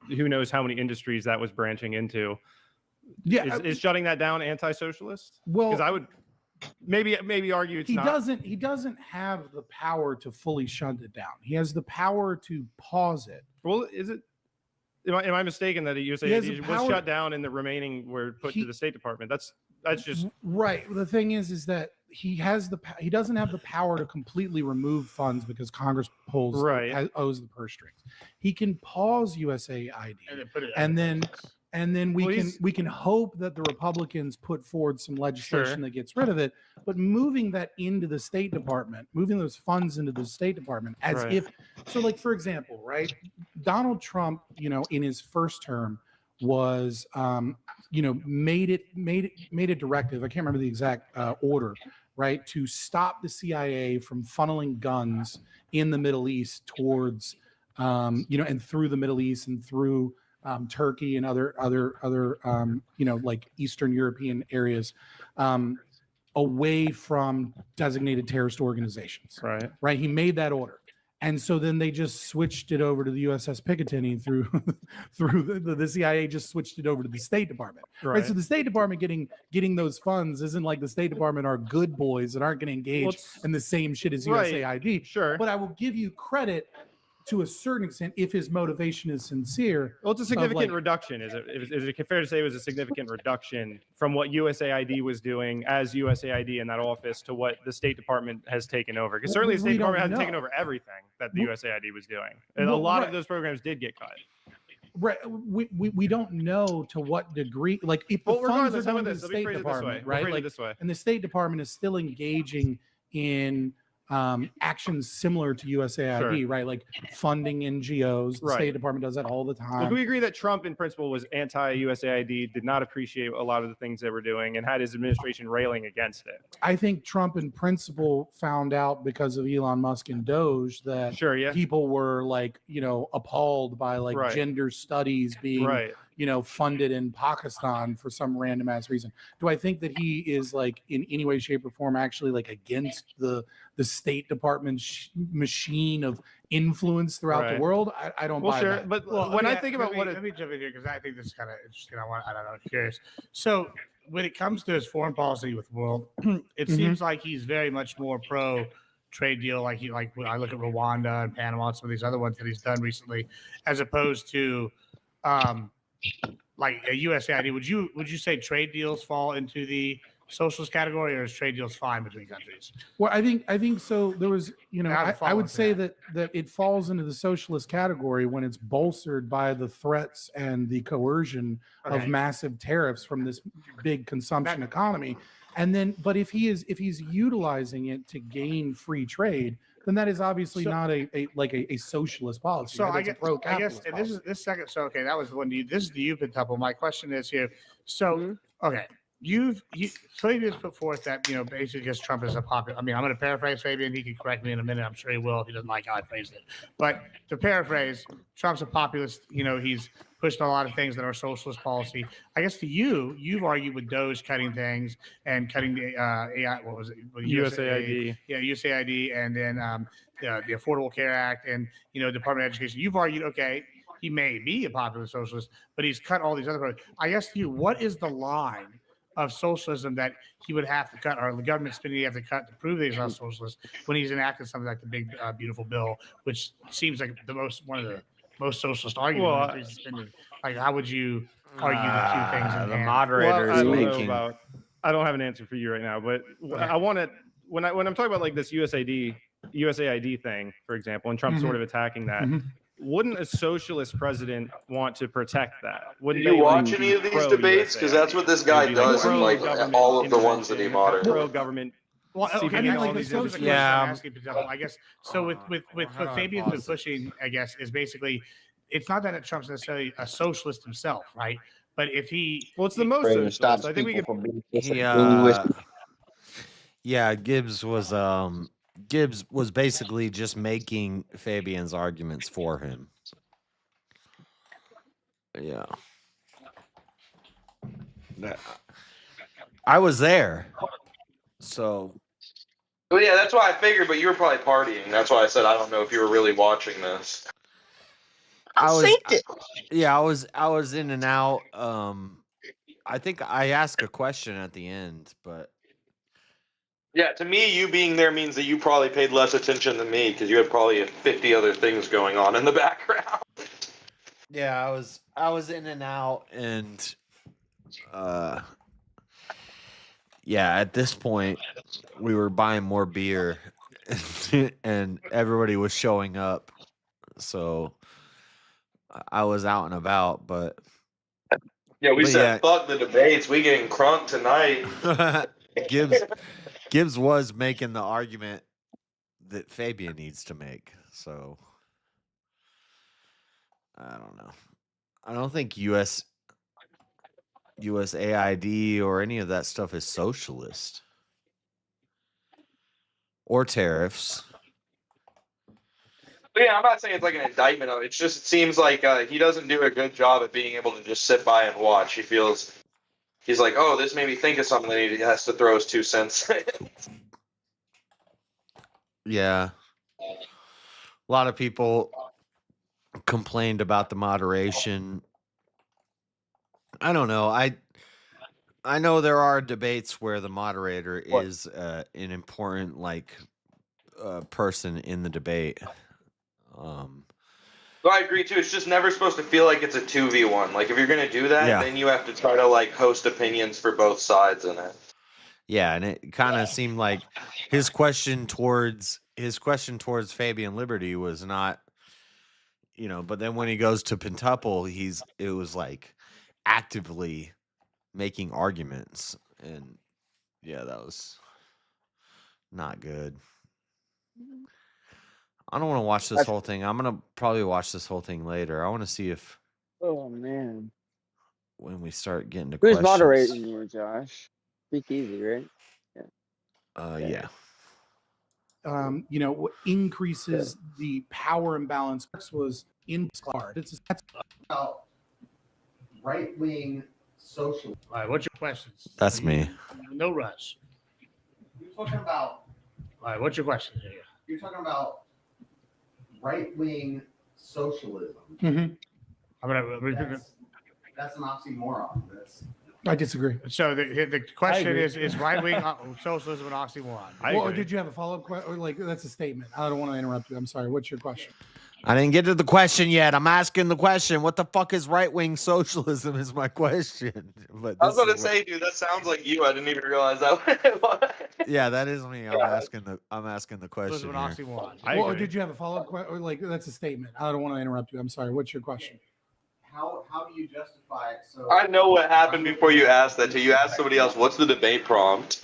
Who knows how many industries that was branching into? Yeah, is shutting that down anti-socialist? Well, because I would. Maybe argue it's not. He doesn't have the power to fully shut it down. He has the power to pause it. Well, is it? Am I mistaken that USAID was shut down and the remaining were put to the State Department? That's just right. The thing is that he doesn't have the power to completely remove funds because Congress owes the purse strings. He can pause USAID and then we can hope that the Republicans put forward some legislation that gets rid of it. But moving that into the State Department, moving those funds into the State Department, as if so, like for example, right? Donald Trump, in his first term, was made a directive. I can't remember the exact order, right, to stop the CIA from funneling guns in the Middle East towards and through the Middle East and through Turkey and other like Eastern European areas, away from designated terrorist organizations. Right. He made that order, and so then they just switched it over to the USS Picatinny through the CIA just switched it over to the State Department. Right. So the State Department getting those funds isn't like the State Department are good boys that aren't going to engage in the same shit as USAID. Sure. But I will give you credit to a certain extent if his motivation is sincere. Well, it's a significant reduction. Is it fair to say it was a significant reduction from what USAID was doing as USAID in that office to what the State Department has taken over? Because certainly the State Department hasn't taken over everything that the USAID was doing. And a lot of those programs did get cut. Right. We don't know to what degree, like if the funds are going to the State Department, right? Like, and the State Department is still engaging in actions similar to USAID, right? Like funding NGOs. The State Department does that all the time. Well, we agree that Trump, in principle, was anti-USAID, did not appreciate a lot of the things they were doing, and had his administration railing against it. I think Trump, in principle, found out because of Elon Musk and Doge that people were like, appalled by like gender studies being, funded in Pakistan for some random ass reason. Do I think that he is like in any way, shape, or form actually like against the State Department machine of influence throughout the world? I don't buy that. But when I think about let me jump in here because I think this is kind of interesting. I don't know, curious. So when it comes to his foreign policy with the world, it seems like he's very much more pro trade deal. Like when I look at Rwanda and Panama and some of these other ones that he's done recently, as opposed to like a USAID. Would you say trade deals fall into the socialist category, or is trade deals fine between countries? Well, I think so. There was, I would say that it falls into the socialist category when it's bolstered by the threats and the coercion of massive tariffs from this big consumption economy. And then, but if he's utilizing it to gain free trade, then that is obviously not a socialist policy. So right? I That's a guess, pro-capitalist and this is this second. So okay, that was the one. This is the you Pentuple. My question is here. So okay, Fabian's put forth that basically because Trump is a popular. I mean, I'm going to paraphrase Fabian. He can correct me in a minute. I'm sure he will if he doesn't like how I phrased it. But to paraphrase, Trump's a populist. He's pushed a lot of things that are socialist policy. I guess to you've argued with Doge cutting things and cutting the AI. What was it? USAID. Yeah, USAID, and then the Affordable Care Act, and Department of Education. You've argued, okay, he may be a populist socialist, but he's cut all these other programs. I guess to you, what is the line of socialism that he would have to cut, or the government spending he have to cut to prove that he's not socialist when he's enacted something like the big beautiful bill, which seems like one of the most socialist arguments. Well, increasing spending. Like, how would you argue the two things in The hand? moderator I is don't know making. about. I don't have an answer for you right now, but I want to when I'm talking about like this USAID thing, for example, and Trump sort of attacking that. Wouldn't a socialist president want to protect that? Wouldn't Did you they, like, watch be any of these pro debates? Because that's what this guy They'd be, like, does in like pro-government all of the ones that he intervention, moderates. pro-government. Well, okay, CBD, now, all like these this is different the question I'm Yeah. asking, for example, I guess. So with what Fabian's been pushing, I guess, is basically, it's not that Trump's necessarily a socialist himself, right? But if he, well, it's the most Brandon, socialist. stops I think we people can. from being Yeah, Gibbs was basically just making Fabian's arguments for him. Yeah. I was there. So Well, yeah, that's why I figured, but you were probably partying. That's why I said I don't know if you were really watching this. I was in and out. I think I asked a question at the end, but Yeah, to me, you being there means that you probably paid less attention than me because you had probably 50 other things going on in the background. yeah, I was in and out, and yeah, at this point we were buying more beer and everybody was showing up. So I was out and about, but Yeah, we But said yeah. fuck the debates. We getting crunk tonight. Gibbs was making the argument that Fabian needs to make. So I don't know. I don't think USAID or any of that stuff is socialist or tariffs. But yeah, I'm not saying it's like an indictment of it. It's just it seems like he doesn't do a good job at being able to just sit by and watch. He's like, oh, this made me think of something that he has to throw his 2 cents in. Yeah. A lot of people complained about the moderation. I don't know. I know there are debates where the moderator is an important person in the debate. Well, I agree too. It's just never supposed to feel like it's a 2v1. Like if you're gonna do that, Yeah. then you have to try to like host opinions for both sides in it. Yeah, and it kind of seemed like his question towards Fabian Liberty was not, but then when he goes to Pentuple, it was like actively making arguments, and yeah, that was not good. I don't want to watch this whole thing. I'm gonna probably watch this whole thing later. I want to see if Oh man, when we start getting to who's questions. moderating you, Josh? Speak easy, right? Yeah. What increases the power imbalance was in part. It's about right-wing social. All right, what's your questions? That's me. No rush. You're talking about. All right, what's your question? Here? You're talking about right-wing socialism. Mhm. I'm gonna. That's an oxymoron. I disagree. So the question agree. is right wing socialism an oxymoron? Well, did you have a follow-up question? Or that's a statement. I don't want to interrupt you. I'm sorry. What's your question? I didn't get to the question yet. I'm asking the question. What the fuck is right-wing socialism is my question. But I was this going to is say, dude, that sounds like you. I didn't even realize that was. yeah, that is me. I'm asking the question. an here. oxymoron. Well, did you have a follow-up question? Or that's a statement. I don't want to interrupt you. I'm sorry. What's your question? How do you justify it? So I know what happened before you asked that. Till you asked somebody else, what's the debate prompt?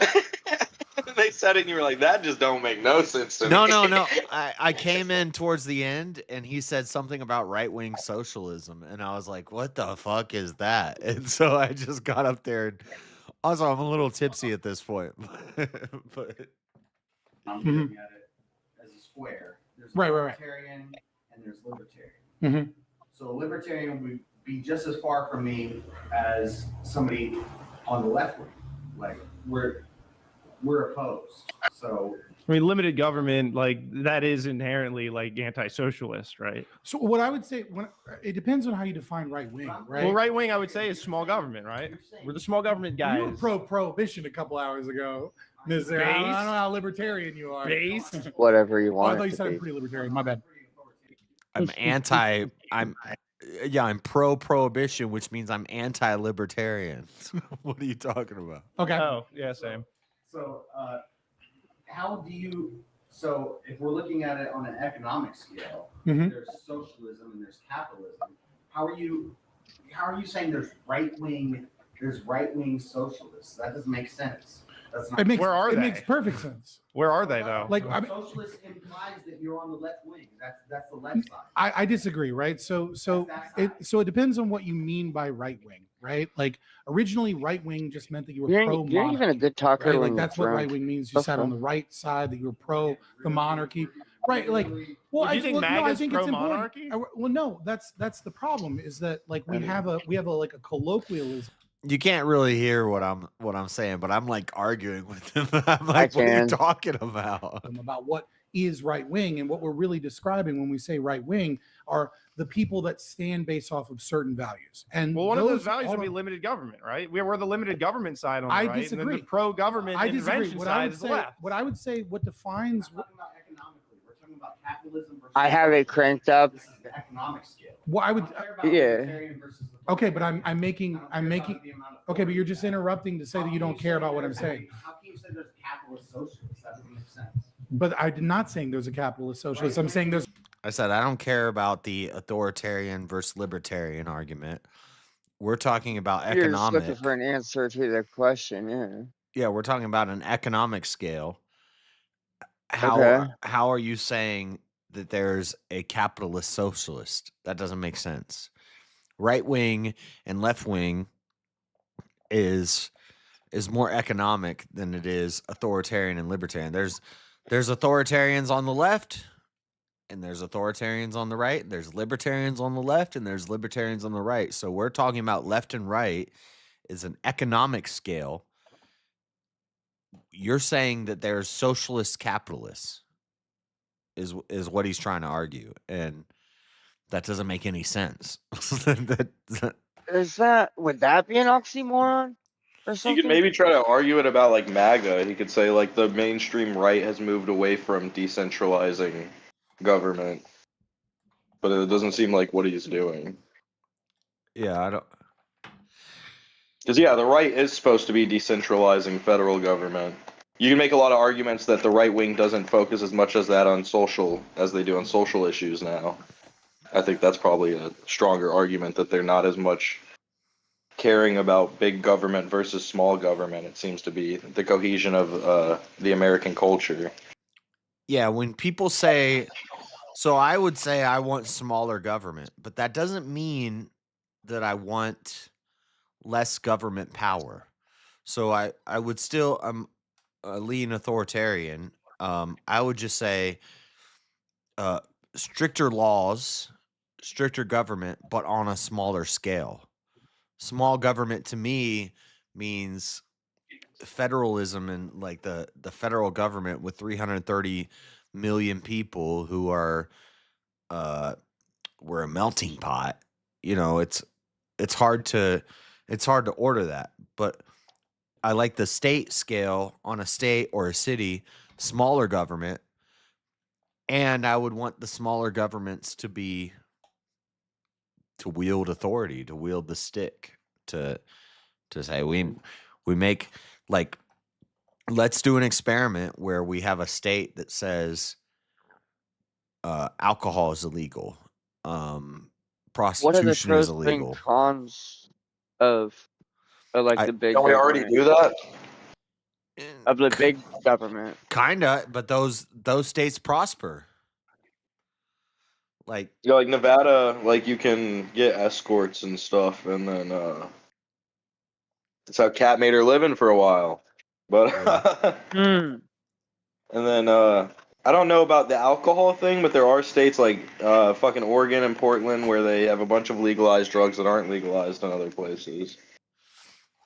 They said it, and you were like, "That just don't make no sense to me." No. I came in towards the end, and he said something about right-wing socialism, and I was like, "What the fuck is that?" And so I just got up there. And also, I'm a little tipsy at this point, but I'm Mhm. looking at it as a square. There's Right. libertarian and there's libertarian. Mhm. So a libertarian would be just as far from me as somebody on the left wing. Like we're opposed. So I mean, limited government, like that is inherently like anti-socialist, right? So what I would say, it depends on how you define right wing, right? Well, right wing, I would say, is small government, right? We're the small government guys. You were pro-prohibition a couple hours ago, Mr. I don't know how libertarian you are. Based. Whatever you Oh, want. I thought it you to said I'm be. pretty libertarian. My bad. I'm I'm pro-prohibition, which means I'm anti-libertarian. What are you talking about? Okay. Oh, yeah, same. So how do you? So if we're looking at it on an economic scale, Mhm. there's socialism and there's capitalism. How are you saying there's right wing socialists? That doesn't make sense. That's not. It makes Where are it they? makes perfect sense. Where are they though? Like I mean, Socialist implies that you're on the left wing. That's the left side. I disagree, right? So it depends on what you mean by right wing, right? Like originally, right wing just meant that you were You're pro you're even a good talker right? when Like you're that's what drunk. right wing means. You sat on Okay. the right side, that you were pro the monarchy, right? Like, well, Do you think no, I MAGA's think it's important. pro-monarchy? Well, no, that's the problem. Is that like we have a like a colloquialism. You can't really hear what I'm saying, but I'm like arguing with him. I'm I like, what are you can. talking about? About what is right wing, and what we're really describing when we say right wing are the people that stand based off of certain values. And Well, one of those those values hold would be on. limited government, right? We're the limited government side on the I right, and then disagree. the pro-government I disagree. intervention What I side would is the say, left. what I would say, what defines We're talking about economically. We're talking about capitalism versus. I have it cranked up. This is the economic scale. what I would. I don't care about Yeah. libertarian versus the Okay, but I'm making. I don't care about the amount of- Okay, but you're just interrupting to say that you don't care about what I'm saying. How can you say there's capitalist socialists? That doesn't make sense. But I did not saying there's a capitalist socialist. I'm saying there's. I said I don't care about the authoritarian versus libertarian argument. We're talking about You're just looking economic. for an answer to the question. Yeah. Yeah, we're talking about an economic scale. Okay. How are you saying that there's a capitalist socialist? That doesn't make sense. Right wing and left wing is more economic than it is authoritarian and libertarian. There's authoritarians on the left, and there's authoritarians on the right. There's libertarians on the left, and there's libertarians on the right. So we're talking about left and right is an economic scale. You're saying that there's socialist capitalists is what he's trying to argue, and that doesn't make any sense. Would that be an oxymoron or You something? could maybe try to argue it about like MAGA. He could say like the mainstream right has moved away from decentralizing government, but it doesn't seem like what he's doing. Yeah, I don't. Because yeah, the right is supposed to be decentralizing federal government. You can make a lot of arguments that the right wing doesn't focus as much as that on social as they do on social issues now. I think that's probably a stronger argument that they're not as much caring about big government versus small government. It seems to be the cohesion of the American culture. Yeah, when people say, so I would say I want smaller government, but that doesn't mean that I want less government power. So I would still, I'm a lean authoritarian. I would just say stricter laws, stricter government, but on a smaller scale. Small government to me means federalism and like the federal government with 330 million people who are we're a melting pot. You know, it's hard to order that, but I like the state scale on a state or a city, smaller government, and I would want the smaller governments to wield authority, to wield the stick, to say we make, like, let's do an experiment where we have a state that says alcohol is illegal, What are the prostitution is pros and illegal. cons of like I- the big Don't we already government? do that? of the big government. Kinda, but those states prosper. Like Yeah, like Nevada, like you can get escorts and stuff, and then that's how Cat made her living for a while. But Hmm. and then I don't know about the alcohol thing, but there are states like fucking Oregon and Portland where they have a bunch of legalized drugs that aren't legalized in other places.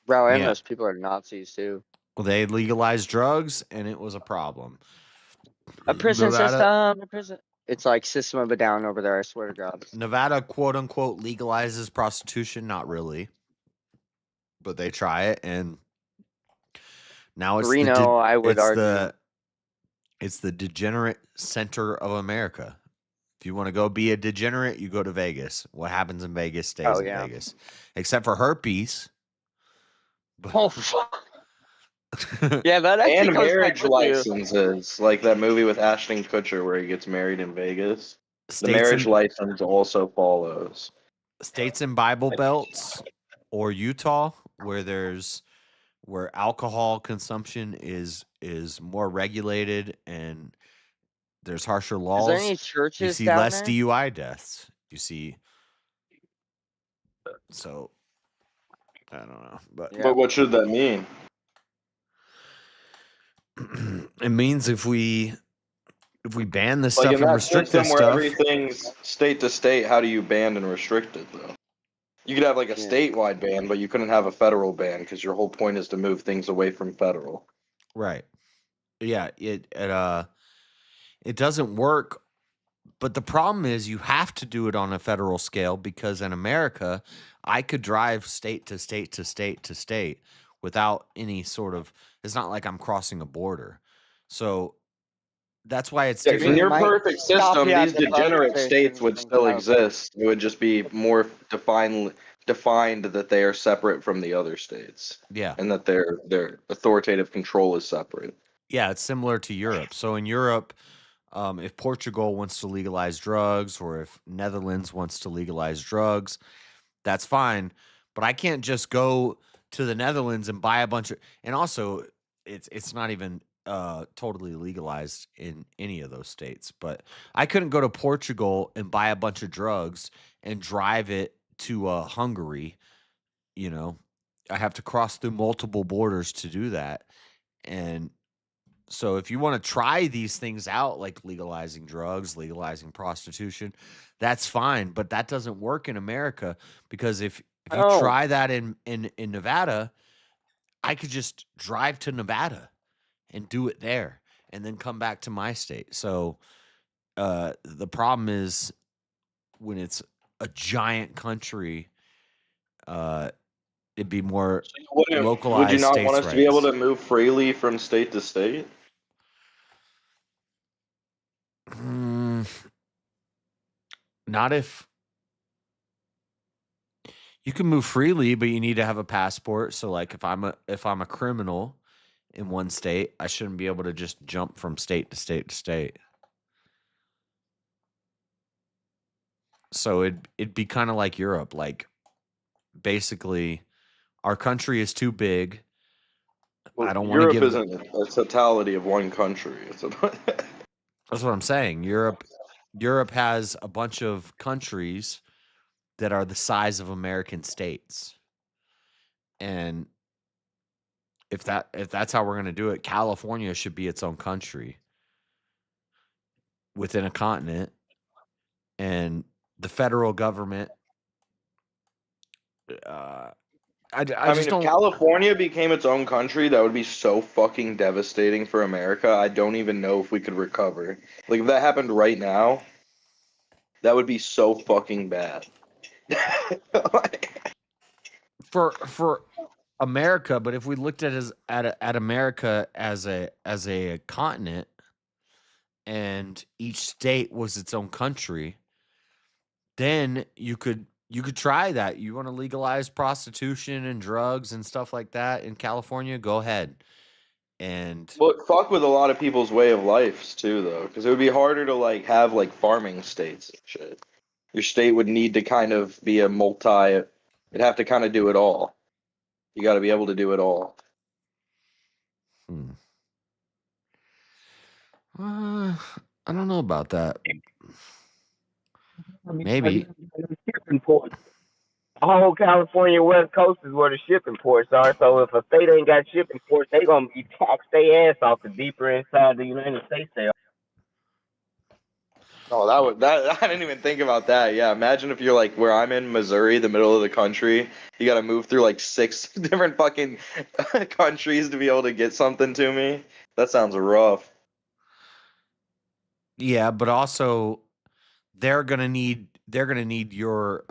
Bro, and Yeah. those people are Nazis too. Well, they legalized drugs, and it was a problem. A prison Nevada, system, a prison. It's like System of a Down over there. I swear to God. Nevada, quote unquote, legalizes prostitution. Not really, but they try it, and now it's Reno, I would argue. it's the degenerate center of America. If you want to go be a degenerate, you go to Vegas. What happens in Vegas stays Oh, in yeah. Vegas, except for herpes. Oh fuck. Yeah, that actually And goes back marriage with you. licenses, like that movie with Ashton Kutcher where he gets married in Vegas. The States marriage and license also follows. states and Bible belts, or Utah, where alcohol consumption is more regulated and there's harsher Is there laws. any You churches see down less there? DUI deaths. You see, so I don't know, but Yeah. But what should that mean? it means if we ban this Like stuff in and that restrict this system where stuff, everything's state to state, how do you ban and restrict it though? You could have like a Yeah. statewide ban, but you couldn't have a federal ban because your whole point is to move things away from federal. right? Yeah, it doesn't work. But the problem is you have to do it on a federal scale because in America, I could drive state to state to state to state without any sort of. It's not like I'm crossing a border, so that's why it's Yeah, different. in your perfect system, these degenerate states would still exist. It would just be more defined that they are separate from the other states. Yeah. And that their authoritative control is separate. Yeah, it's similar to Europe. So in Europe, if Portugal wants to legalize drugs or if Netherlands wants to legalize drugs, that's fine. But I can't just go to the Netherlands and buy a bunch of. And also, it's not even totally legalized in any of those states. But I couldn't go to Portugal and buy a bunch of drugs and drive it to Hungary. You know, I have to cross through multiple borders to do that. And so if you want to try these things out, like legalizing drugs, legalizing prostitution, that's fine. But that doesn't work in America because if you Oh. try that in Nevada, I could just drive to Nevada and do it there and then come back to my state. So the problem is when it's a giant country, it'd be more localized. Would you not want us states' to be able rights. to move freely from state to state? Not if you can move freely, but you need to have a passport. So, like, if I'm a criminal in one state, I shouldn't be able to just jump from state to state to state. So it'd be kind of like Europe. Like, basically, our country is too big. I don't want to Europe give. isn't a totality of one country. It's a That's what I'm saying. Europe has a bunch of countries that are the size of American states. And if that's how we're going to do it, California should be its own country within a continent, and the federal government. I mean, just if don't. California became its own country, that would be so fucking devastating for America. I don't even know if we could recover. Like, if that happened right now, that would be so fucking bad. for America, but if we looked at America as a continent, and each state was its own country, then you could try that. You want to legalize prostitution and drugs and stuff like that in California? Go ahead. And Well, it fuck with a lot of people's way of lives too, though, because it would be harder to like have like farming states and shit. Your state would need to kind of be a multi. It'd have to kind of do it all. You got to be able to do it all. I don't know about that. I mean, Maybe. shipping ports. The whole California West Coast is where the shipping ports are. So if a state ain't got shipping ports, they gonna be taxed their ass off the deeper inside the United States they are. Oh, I didn't even think about that. Yeah, imagine if you're like where I'm in Missouri, the middle of the country. You got to move through like 6 different fucking countries to be able to get something to me. That sounds rough. Yeah, but also they're gonna need your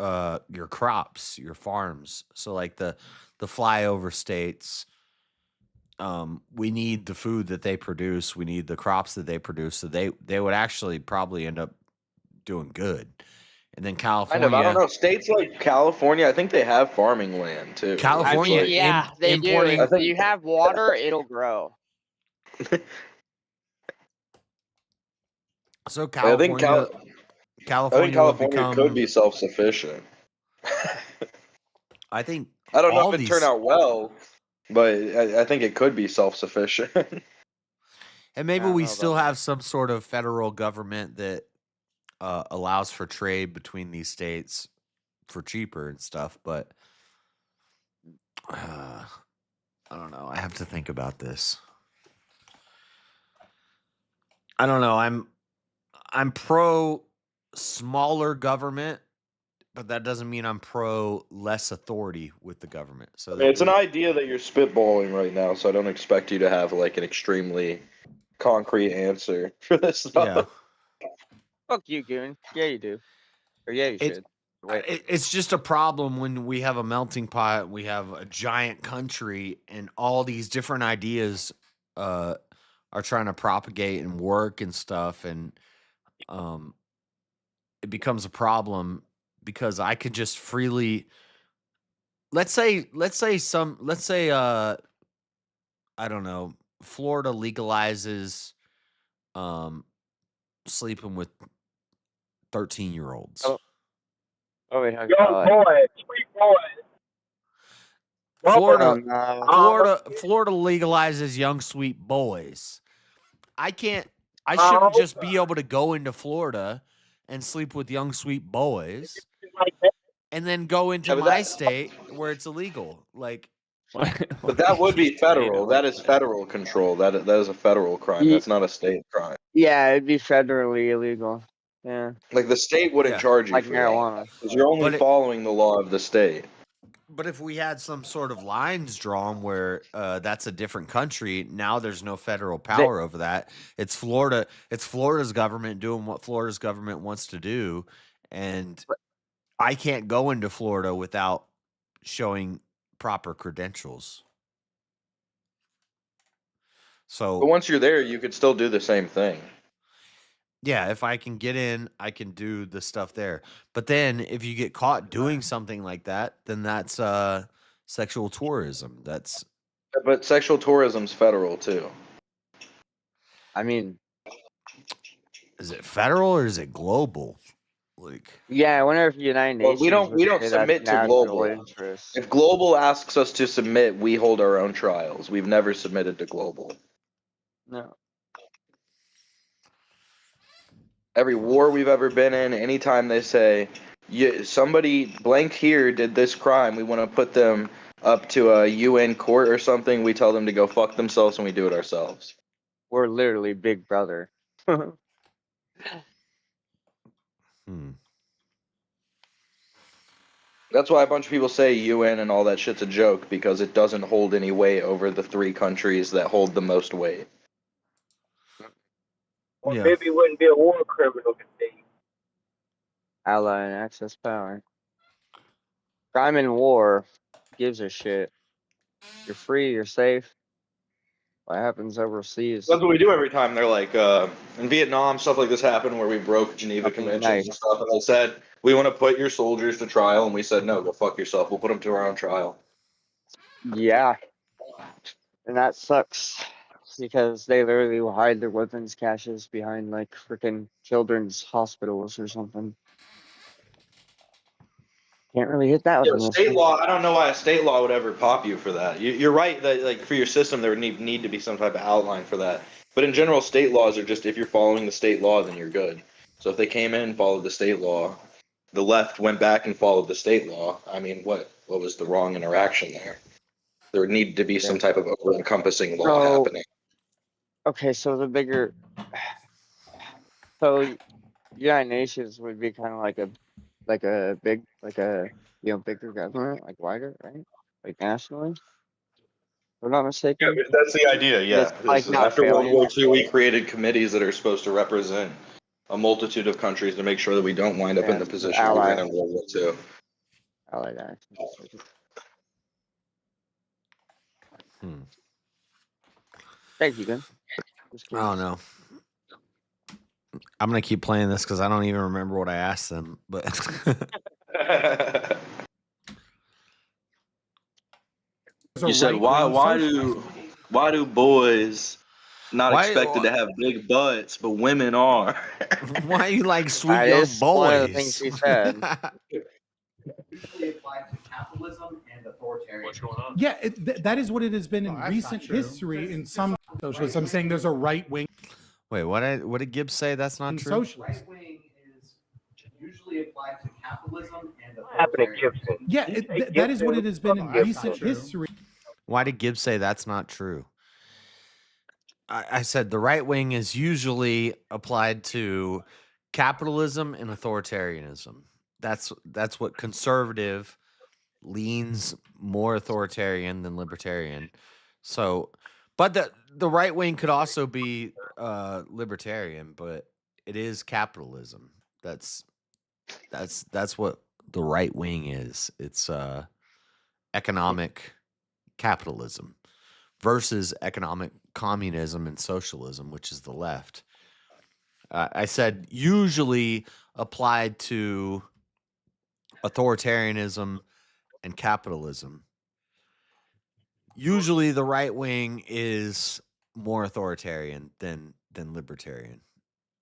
crops, your farms. So like the flyover states, we need the food that they produce. We need the crops that they produce. So they would actually probably end up doing good. And then Kind of. I don't California, know. States like California, I think they have farming land too. I California mean, yeah, they do. importing. If you have water, it'll grow. So I think California would California could become. be self-sufficient. I think I don't know all if it'd turn these, out well, but I think it could be self-sufficient. and maybe I don't we know still about have some sort of federal government that allows for trade between these states for cheaper and stuff. But I don't know. I have to think about this. I don't know. I'm pro smaller government, but that doesn't mean I'm pro less authority with the government. So I mean, it's an idea that you're spitballing right now, so I don't expect you to have like an extremely concrete answer for this stuff. yeah. Fuck you, Goon. Yeah, you do. Or yeah, you should. Wait. It's just a problem when we have a melting pot, we have a giant country, and all these different ideas are trying to propagate and work and stuff, and it becomes a problem because I could just freely, let's say I don't know, Florida legalizes sleeping with 13-year-olds. Oh wait, how Young boy, sweet boy. Florida legalizes young sweet boys. I shouldn't just be able to go into Florida and sleep with young sweet boys and then go into my state where it's illegal. Like, but that would be federal. That is federal control. That is a federal crime. That's not a state crime. Yeah, it'd be federally illegal. Yeah. Like the state wouldn't Yeah. charge you Like for marijuana. because you're only following the law of the state. But if we had some sort of lines drawn where that's a different country, now there's no federal power over that. It's Florida. It's Florida's government doing what Florida's government wants to do, and I can't go into Florida without showing proper credentials. So, But once you're there, you could still do the same thing. yeah, if I can get in, I can do the stuff there. But then if you get caught doing something like that, then that's sexual tourism. That's But sexual tourism's federal too. I mean, is it federal or is it global? Like, yeah, whenever the United Well, Nations. we don't would say that's submit to national global. interest. If global asks us to submit, we hold our own trials. We've never submitted to global. No. Every war we've ever been in, anytime they say somebody blank here did this crime, we want to put them up to a UN court or something, we tell them to go fuck themselves and we do it ourselves. We're literally Big Brother. That's why a bunch of people say UN and all that shit's a joke, because it doesn't hold any weight over the 3 countries that hold the most weight. Or maybe it wouldn't be a war criminal state. Ally and access power. Crime and war gives a shit. You're free, you're safe. What happens overseas? That's what we do every time. They're like, in Vietnam, stuff like this happened where we broke Geneva Conventions and stuff, and they said, we want to put your soldiers to trial, and we said, no, go fuck yourself. We'll put them to our own trial. Yeah. And that sucks. Because they literally will hide their weapons caches behind like freaking children's hospitals or something. Can't really hit that with a State law, I don't know why a state law would ever pop you for that. You're right that like for your system there would need to be some type of outline for that. But in general, state laws are just if you're following the state law, then you're good. So if they came in and followed the state law, the left went back and followed the state law. I mean, what was the wrong interaction there? There would need to be some type of over-encompassing law happening. Okay, so the bigger, so United Nations would be kind of like a big, bigger government, like wider, right? Like nationally, if I'm not mistaken. Yeah, that's the idea. Yeah, It's like not after World failing. War II, we created committees that are supposed to represent a multitude of countries to make sure that we don't wind up in the position we were in World War II. Allied action. Thank you, Ben. I don't know. I'm gonna keep playing this because I don't even remember what I asked them. But You said why do boys not expected to have big butts, but women are? Why you like sweet That young is one of the things boys? he said. Usually applied to capitalism and authoritarianism. What's going on? Yeah, that is what it has been in recent history in some socialists. I'm saying there's a right wing. Wait, what did Gibbs say? That's not true. Socialist. Right wing is usually applied to capitalism and authoritarianism. Yeah, that is what it has been in recent history. Why did Gibbs say that's not true? I said the right wing is usually applied to capitalism and authoritarianism. That's what conservative leans more authoritarian than libertarian. So, but the right wing could also be libertarian, but it is capitalism. That's what the right wing is. It's economic capitalism versus economic communism and socialism, which is the left. I said usually applied to authoritarianism and capitalism. Usually the right wing is more authoritarian than libertarian.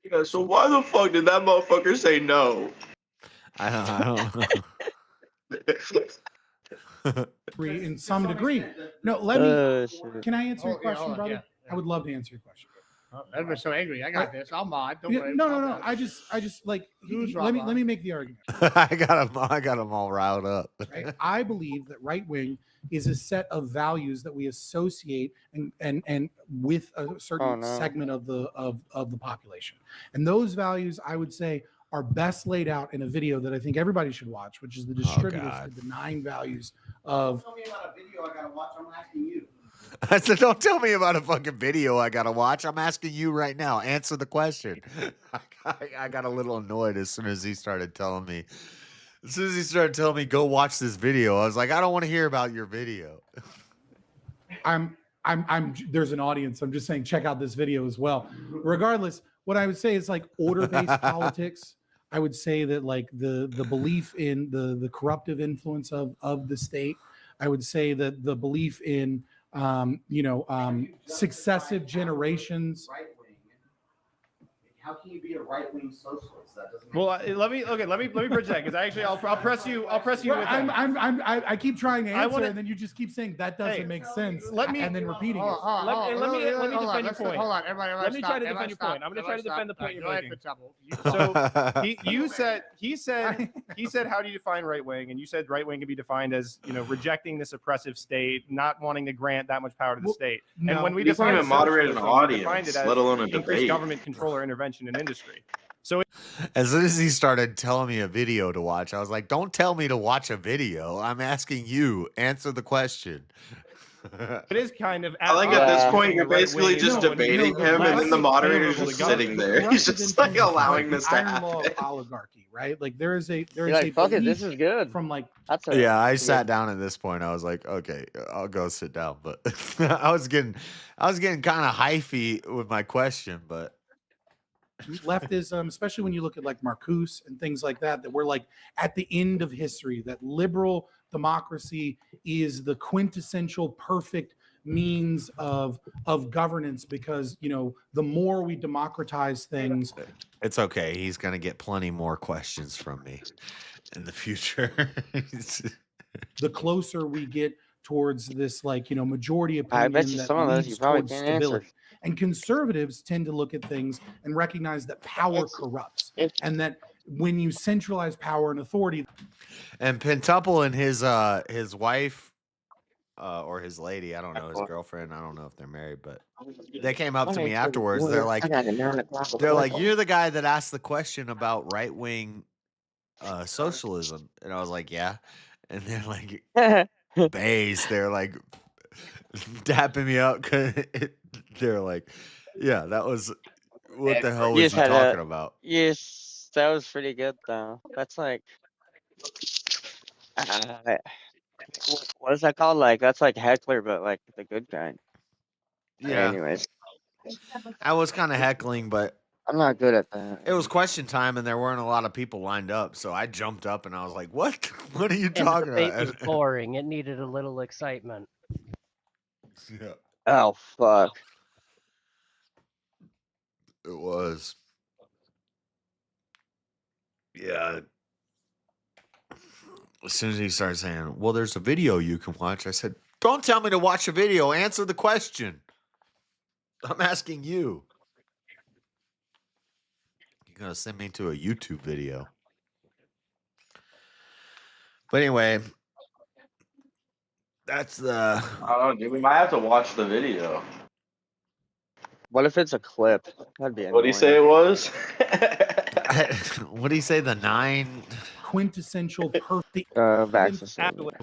Yeah, so why the fuck did that motherfucker say no? I don't know. In some degree. No, let me. Can I answer your question, brother? Yeah. I would love to answer your question. Everyone's so angry. I got this. I'll mod. Don't Yeah, worry. no. I just like let me make the argument. I got him all riled up. Right? I believe that right wing is a set of values that we associate and with a certain segment of the population, and those values I would say are best laid out in a video that I think everybody should watch, which is the distributors to the 9 values of. Tell me about a video I gotta watch. I'm asking you. I said, don't tell me about a fucking video I gotta watch. I'm asking you right now. Answer the question. I got a little annoyed as soon as he started telling me. As soon as he started telling me, go watch this video, I was like, I don't want to hear about your video. I'm there's an audience. I'm just saying, check out this video as well. Regardless, what I would say is like order-based politics. I would say that like the belief in the corruptive influence of the state. I would say that the belief in successive generations. Right wing. How can you be a right wing socialist? That doesn't. Well, let me bridge that because I'll press you. I'll press you with that. I keep trying to answer, wanna, and then you just keep saying that doesn't make sense. Let me and then repeating it. Let me defend your point. Hold on, everybody. Let me try to defend your point. I'm going to try to defend the point you're making. So he said, how do you define right wing? And you said right wing can be defined as rejecting this oppressive state, not wanting to grant that much power to the state. And when we define even moderate an socialism, we audience, defined it as let alone a increased debate. government control or intervention in industry. So as soon as he started telling me a video to watch, I was like, don't tell me to watch a video. I'm asking you. Answer the question. it is kind of. I like at this point you're basically just debating him, and then the moderator's just sitting there. He's just like allowing this to iron law happen. of oligarchy, right? Like there is a fuck it, this is good. From like yeah, I sat down at this point. I was like, okay, I'll go sit down. But I was getting kind of hyphy with my question, but leftism, especially when you look at like Marcuse and things like that we're like at the end of history, that liberal democracy is the quintessential perfect means of governance because the more we democratize things. It's okay. He's gonna get plenty more questions from me in the future. The closer we get towards this, like, majority I opinion bet you that some of those you leads probably towards can't answer. stability. And conservatives tend to look at things and recognize that power corrupts, and that when you centralize power and authority. And Pentuple and his wife, or his lady, I don't know, his girlfriend, I don't know if they're married, but they came up to me afterwards. They're like, you're the guy that asked the question about right wing socialism, and I was like, yeah, and they're like, Bays, they're like dapping me up because they're like, yeah, that was what the hell You was just you had talking a about? yes. That was pretty good though. That's like, what is that called? Like that's like heckler, but like the good kind. Yeah. Anyways, I was kind of heckling, but I'm not good at that. it was question time, and there weren't a lot of people lined up, so I jumped up and I was like, "What? What are you And the talking debate was about?" boring. It needed a little excitement. Yeah, Oh fuck! it was. Yeah. As soon as he started saying, "Well, there's a video you can watch," I said, "Don't tell me to watch a video. Answer the question. I'm asking you. You're gonna send me to a YouTube video." But anyway, that's the. I don't know, dude. We might have to watch the video. What if it's a clip? That'd be What do you annoying. say it was? What do you say? The 9 quintessential perfect.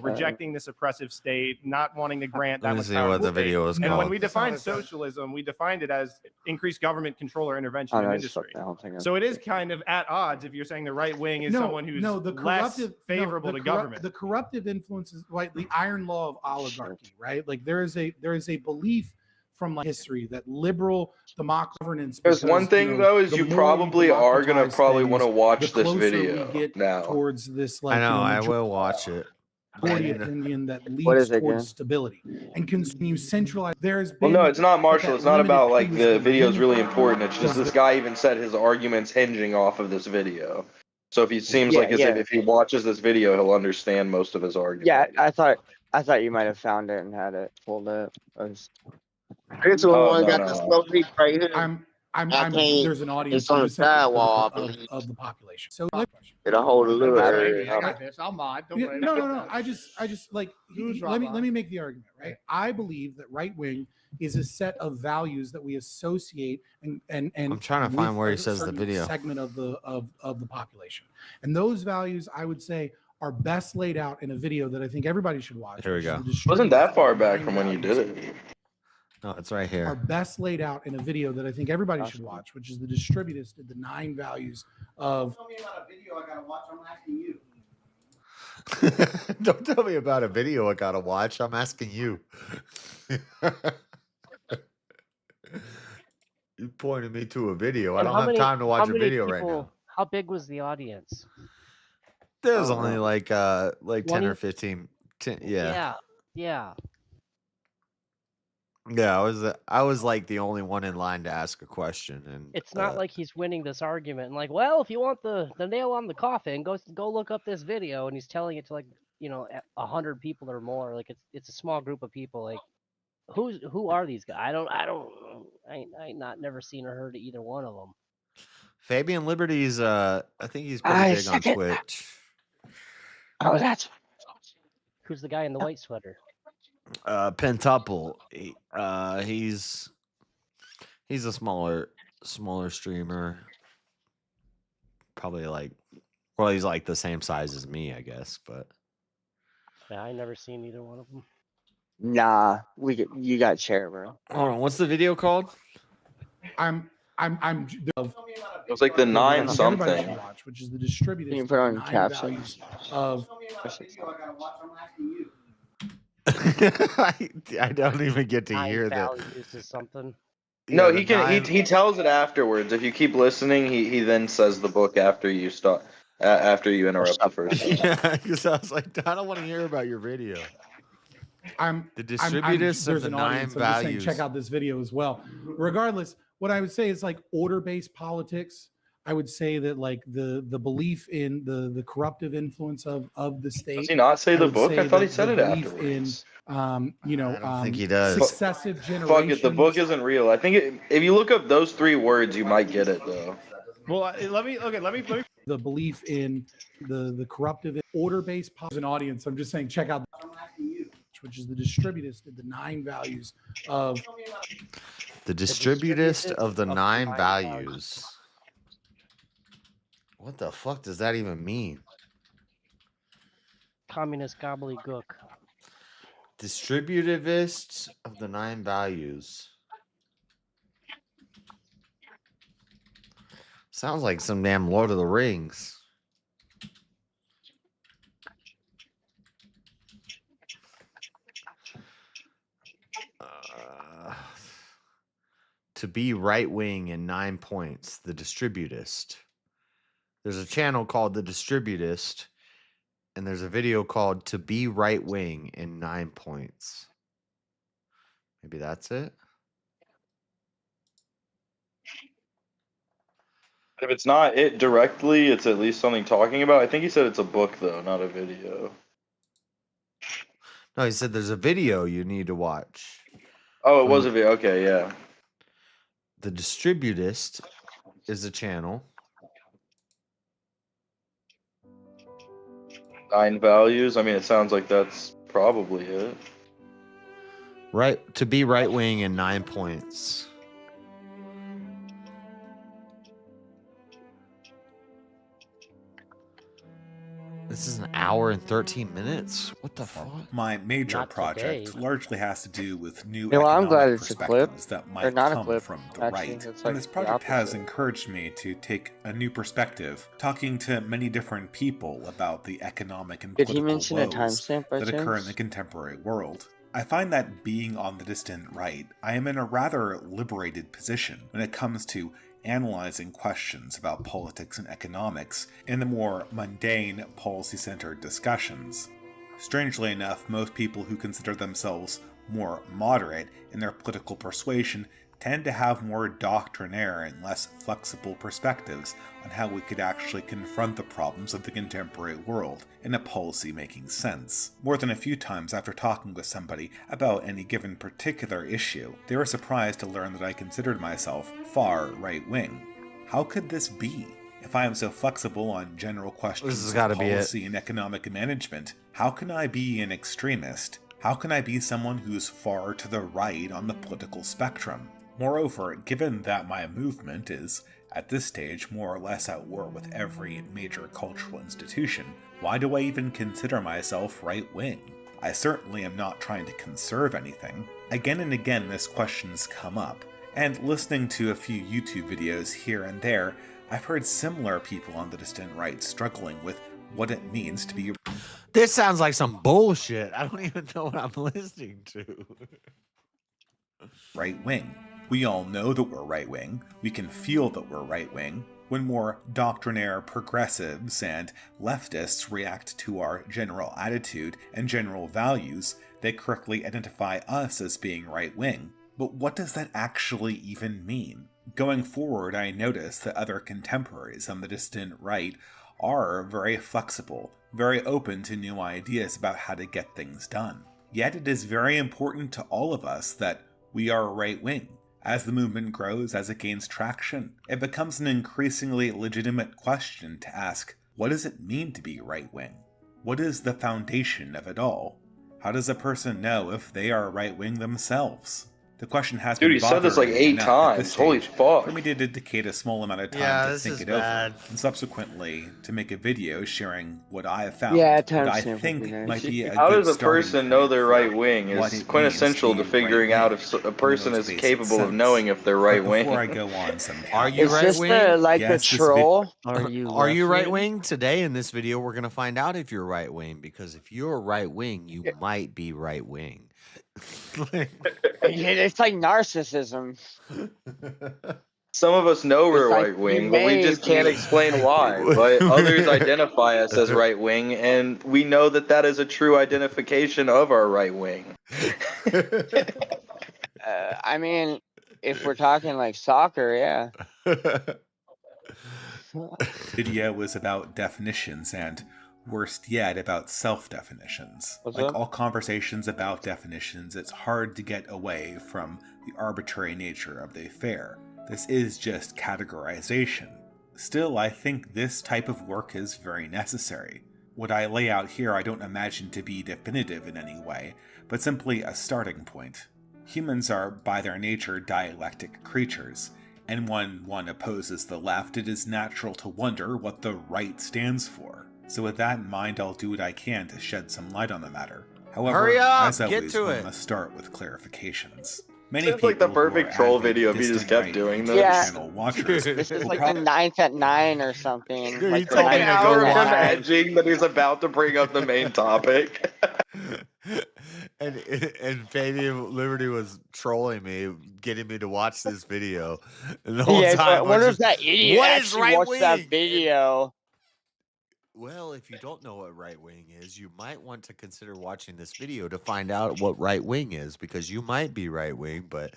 Rejecting this oppressive state, not wanting to grant Let that me much see power what to the the state. video was And called. when we defined socialism, we defined it as increased government control or intervention in industry. So it is kind of at odds if you're saying the right wing is someone who's less favorable to government. The corruptive influences, like the iron law of oligarchy, right? Like there is a belief from like history that liberal democracy governance. There's one thing though is the you more probably are gonna democratize probably things, want to watch the this closer video we get now. towards this, I like know. I majority will watch it. opinion that What leads is it towards again? stability. And can you centralize? There's Well, been no, it's not Marshall. that It's not limited about like things the been video is really limited important. It's just because this guy even said his arguments hinging off of this video. So if he seems Yeah, like as yeah. if he watches this video, he'll understand most of his argument. Yeah, I thought you might have found it and had it pulled up. This one got the slow leak right here. I'm there's an audience It's on the sidewall, I believe. of the population. So It'll hold a little I area. got this. I'll mod. Don't Yeah, worry no, about no, no. that. I just like Who's let me Rob? make the argument, right? I believe that right wing is a set of values that we associate and I'm trying to find with where he a says the certain video. segment of the population, and those values I would say are best laid out in a video that I think everybody should watch. Here we which is go. the Wasn't that far Distributors back from when you did it? No, it's right here. are best laid out in a video that I think everybody should watch, which is the Distributors did the 9 values of. Tell me about a video I gotta watch. I'm asking you. Don't tell me about a video I gotta watch. I'm asking you. You pointed me to a video. I And don't have time to watch a video right now. How big was the audience? There's only like 10 20? or 15. 10, yeah. Yeah. Yeah, I was like the only one in line to ask a question, and It's not like he's winning this argument and like, well, if you want the nail on the coffin, go look up this video, and he's telling it to like 100 people or more. Like it's a small group of people. Like who are these guys? I ain't never seen or heard of either one of them. Fabian Liberty's I think he's pretty big on Twitch. Oh, that's who's the guy in the white sweater. Pentuple. He's a smaller streamer. Probably he's like the same size as me, I guess, but Yeah, I never seen either one of them. Nah, you got chair, bro. Hold on, what's the video called? I'm It was like the 9 something. Watch, which is the Distributors. You can put on 9 caption. values of. I don't even get to 9 hear that. values is something. No, Yeah, he can. the He tells it afterwards. If you keep listening, he then says the book after you stop. After you interrupt the first one. Yeah, because I was like, I don't want to hear about your video. The Distributors of There's the an 9 audience. I'm just saying, values. check out this video as well. Regardless, what I would say is like order-based politics. I would say that like the belief in the corruptive influence of the state. Does he not say I the would book? I say thought he that said the it belief afterwards. in I think he does. successive generations. Fuck it, the book isn't real. I think if you look up those 3 words, you might get it though. Well, let me. The belief in the corruptive order-based as an audience. I'm just saying, check out which is the distributist of the 9 values of The distributist of the 9 values. What the fuck does that even mean? Communist gobbledygook. Distributivist of the 9 values. Sounds like some damn Lord of the Rings. To be right wing in 9 points, the distributist. There's a channel called the distributist, and there's a video called To Be Right Wing in 9 points. Maybe that's it. If it's not it directly, it's at least something talking about. I think he said it's a book though, not a video. No, he said there's a video you need to watch. Oh, it was a video. Okay, yeah. The distributist is a channel. 9 values. I mean, it sounds like that's probably it. Right, to be right wing in 9 points. This is an hour and 13 minutes. What the fuck? My major Not project today. largely has to do with new Yeah, well, I'm glad economic it's a clip. perspectives that Or might not a come clip, from the actually, right. it's And like this the project has opposite. encouraged me to take a new perspective, talking to many different people about the economic and Did he political mention a woes timestamp by that occur in the chance? contemporary world. I find that being on the distant right, I am in a rather liberated position when it comes to analyzing questions about politics and economics in the more mundane, policy-centered discussions. Strangely enough, most people who consider themselves more moderate in their political persuasion tend to have more doctrinaire and less flexible perspectives on how we could actually confront the problems of the contemporary world in a policy-making sense. More than a few times after talking with somebody about any given particular issue, they were surprised to learn that I considered myself far right-wing. How could this be? If I am so flexible on general questions of policy and economic management, how can I be an extremist? How can I be someone who's far to the right on the political spectrum? Moreover, given that my movement is, at this stage, more or less at war with every major cultural institution, why do I even consider myself right-wing? I certainly am not trying to conserve anything. Again and again this question's come up, and listening to a few YouTube videos here and there, I've heard similar people on the distant right struggling with what it means to be. This sounds like some bullshit. I don't even know what I'm listening to. Right-wing. We all know that we're right-wing. We can feel that we're right-wing. When more doctrinaire progressives and leftists react to our general attitude and general values, they correctly identify us as being right-wing. But what does that actually even mean? Going forward, I notice that other contemporaries on the distant right are very flexible, very open to new ideas about how to get things done. Yet it is very important to all of us that we are right-wing. As the movement grows, as it gains traction, it becomes an increasingly legitimate question to ask, what does it mean to be right-wing? What is the foundation of it all? How does a person know if they are right-wing themselves? The question has Dude, been he said this like bothering me 8 enough at this times. Holy stage fuck. for me to dedicate a small amount of time Yeah, to this think is it bad. over, and subsequently to make a video sharing what I have found, Yeah, what I timestamp would think be nice. might be a How good does a starting person know point they're for right wing what is it means quintessential to be figuring out right-wing if a in the person most is basic capable of sense. knowing if they're But right before I wing. go on some Are you Is right this wing? the like the Yes, this troll? Are you Are you right left-wing? wing? Today in this video, we're gonna find out if you're right wing, because if you're right wing, you might be right wing. It's like narcissism. Some of us know we're It's like right you wing, but we may just can't be. explain why. But others identify us as right wing, and we know that that is a true identification of our right wing. I mean, if we're talking like soccer, yeah. Video was about definitions and, worst yet, about self-definitions. What's Like up? all conversations about definitions, it's hard to get away from the arbitrary nature of the affair. This is just categorization. Still, I think this type of work is very necessary. What I lay out here I don't imagine to be definitive in any way, but simply a starting point. Humans are, by their nature, dialectic creatures, and when one opposes the left, it is natural to wonder what the right stands for. So with that in mind, I'll do what I can to shed some light on the matter. However, Hurry up, as get always, to one it. must start with clarifications. Many It's like the perfect troll video if he just kept doing this. Yeah. channel watchers This is will like prob- the 9th at 9 or something. Dude, like he the told me An to 9th go hour of watch him it. edging that he's about to bring up the main topic. and Fabian Liberty was trolling me, getting me to watch this video. And the whole Yeah, so I time, wonder I'm if that just, idiot what is actually right watched wing? that video. Well, if you don't know what right wing is, you might want to consider watching this video to find out what right wing is, because you might be right wing, but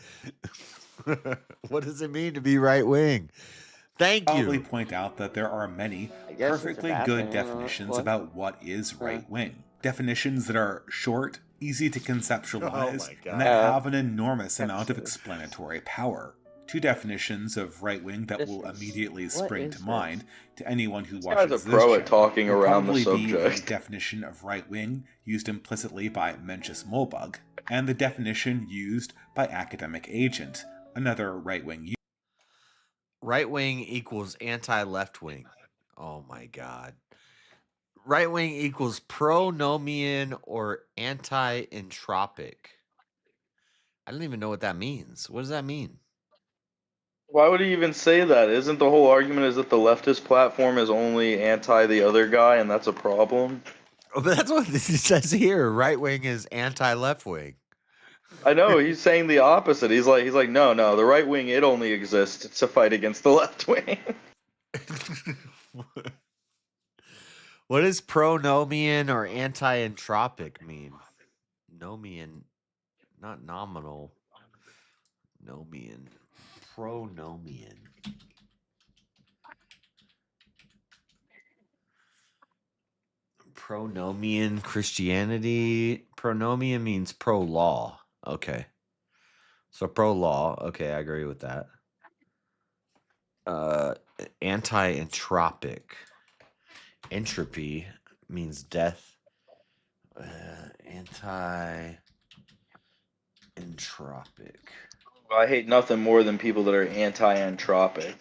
what does it mean to be right wing? Thank probably you. point out that there are many I guess it's a perfectly bad good thing, I don't know. definitions What? about what is right wing. Definitions that are short, easy to conceptualize, my and that God. have an enormous amount of explanatory power. Two definitions of right wing that This will is- immediately what spring is to this? mind to anyone who This watches guy's a this pro at channel talking will around the probably be the subject. definition of right wing used implicitly by Mencius Mollbug, and the definition used by Academic Agent, another right wing Right wing equals anti left wing. Oh my God. Right wing equals pronomian or anti entropic. I don't even know what that means. What does that mean? Why would he even say that? Isn't the whole argument is that the leftist platform is only anti the other guy, and that's a problem? Oh, but that's what it says here. Right wing is anti left wing. I know he's saying the opposite. He's like, no, the right wing it only exists to fight against the left wing. What does pronomian or anti entropic mean? Nomian, not nominal. Nomian. Pronomian. Pronomian Christianity. Pronomian means pro law. Okay. So pro law. Okay, I agree with that. Anti entropic. Entropy means death. Anti entropic. I hate nothing more than people that are anti-entropic.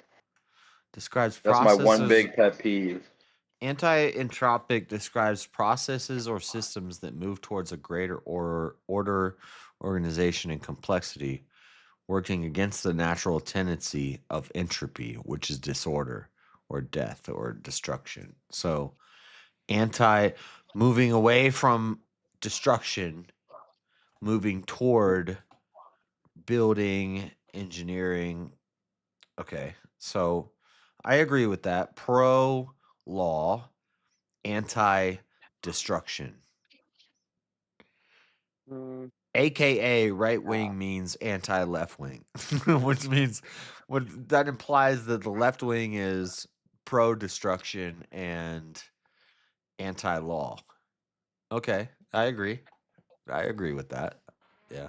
Describes That's my processes. one big pet peeve. Anti-entropic describes processes or systems that move towards a greater order, organization, and complexity, working against the natural tendency of entropy, which is disorder or death or destruction. So, moving away from destruction, moving toward building, engineering. Okay, so I agree with that. Pro law, anti destruction. AKA right wing means anti left wing, which means that implies that the left wing is pro destruction and anti law. Okay, I agree. I agree with that. Yeah.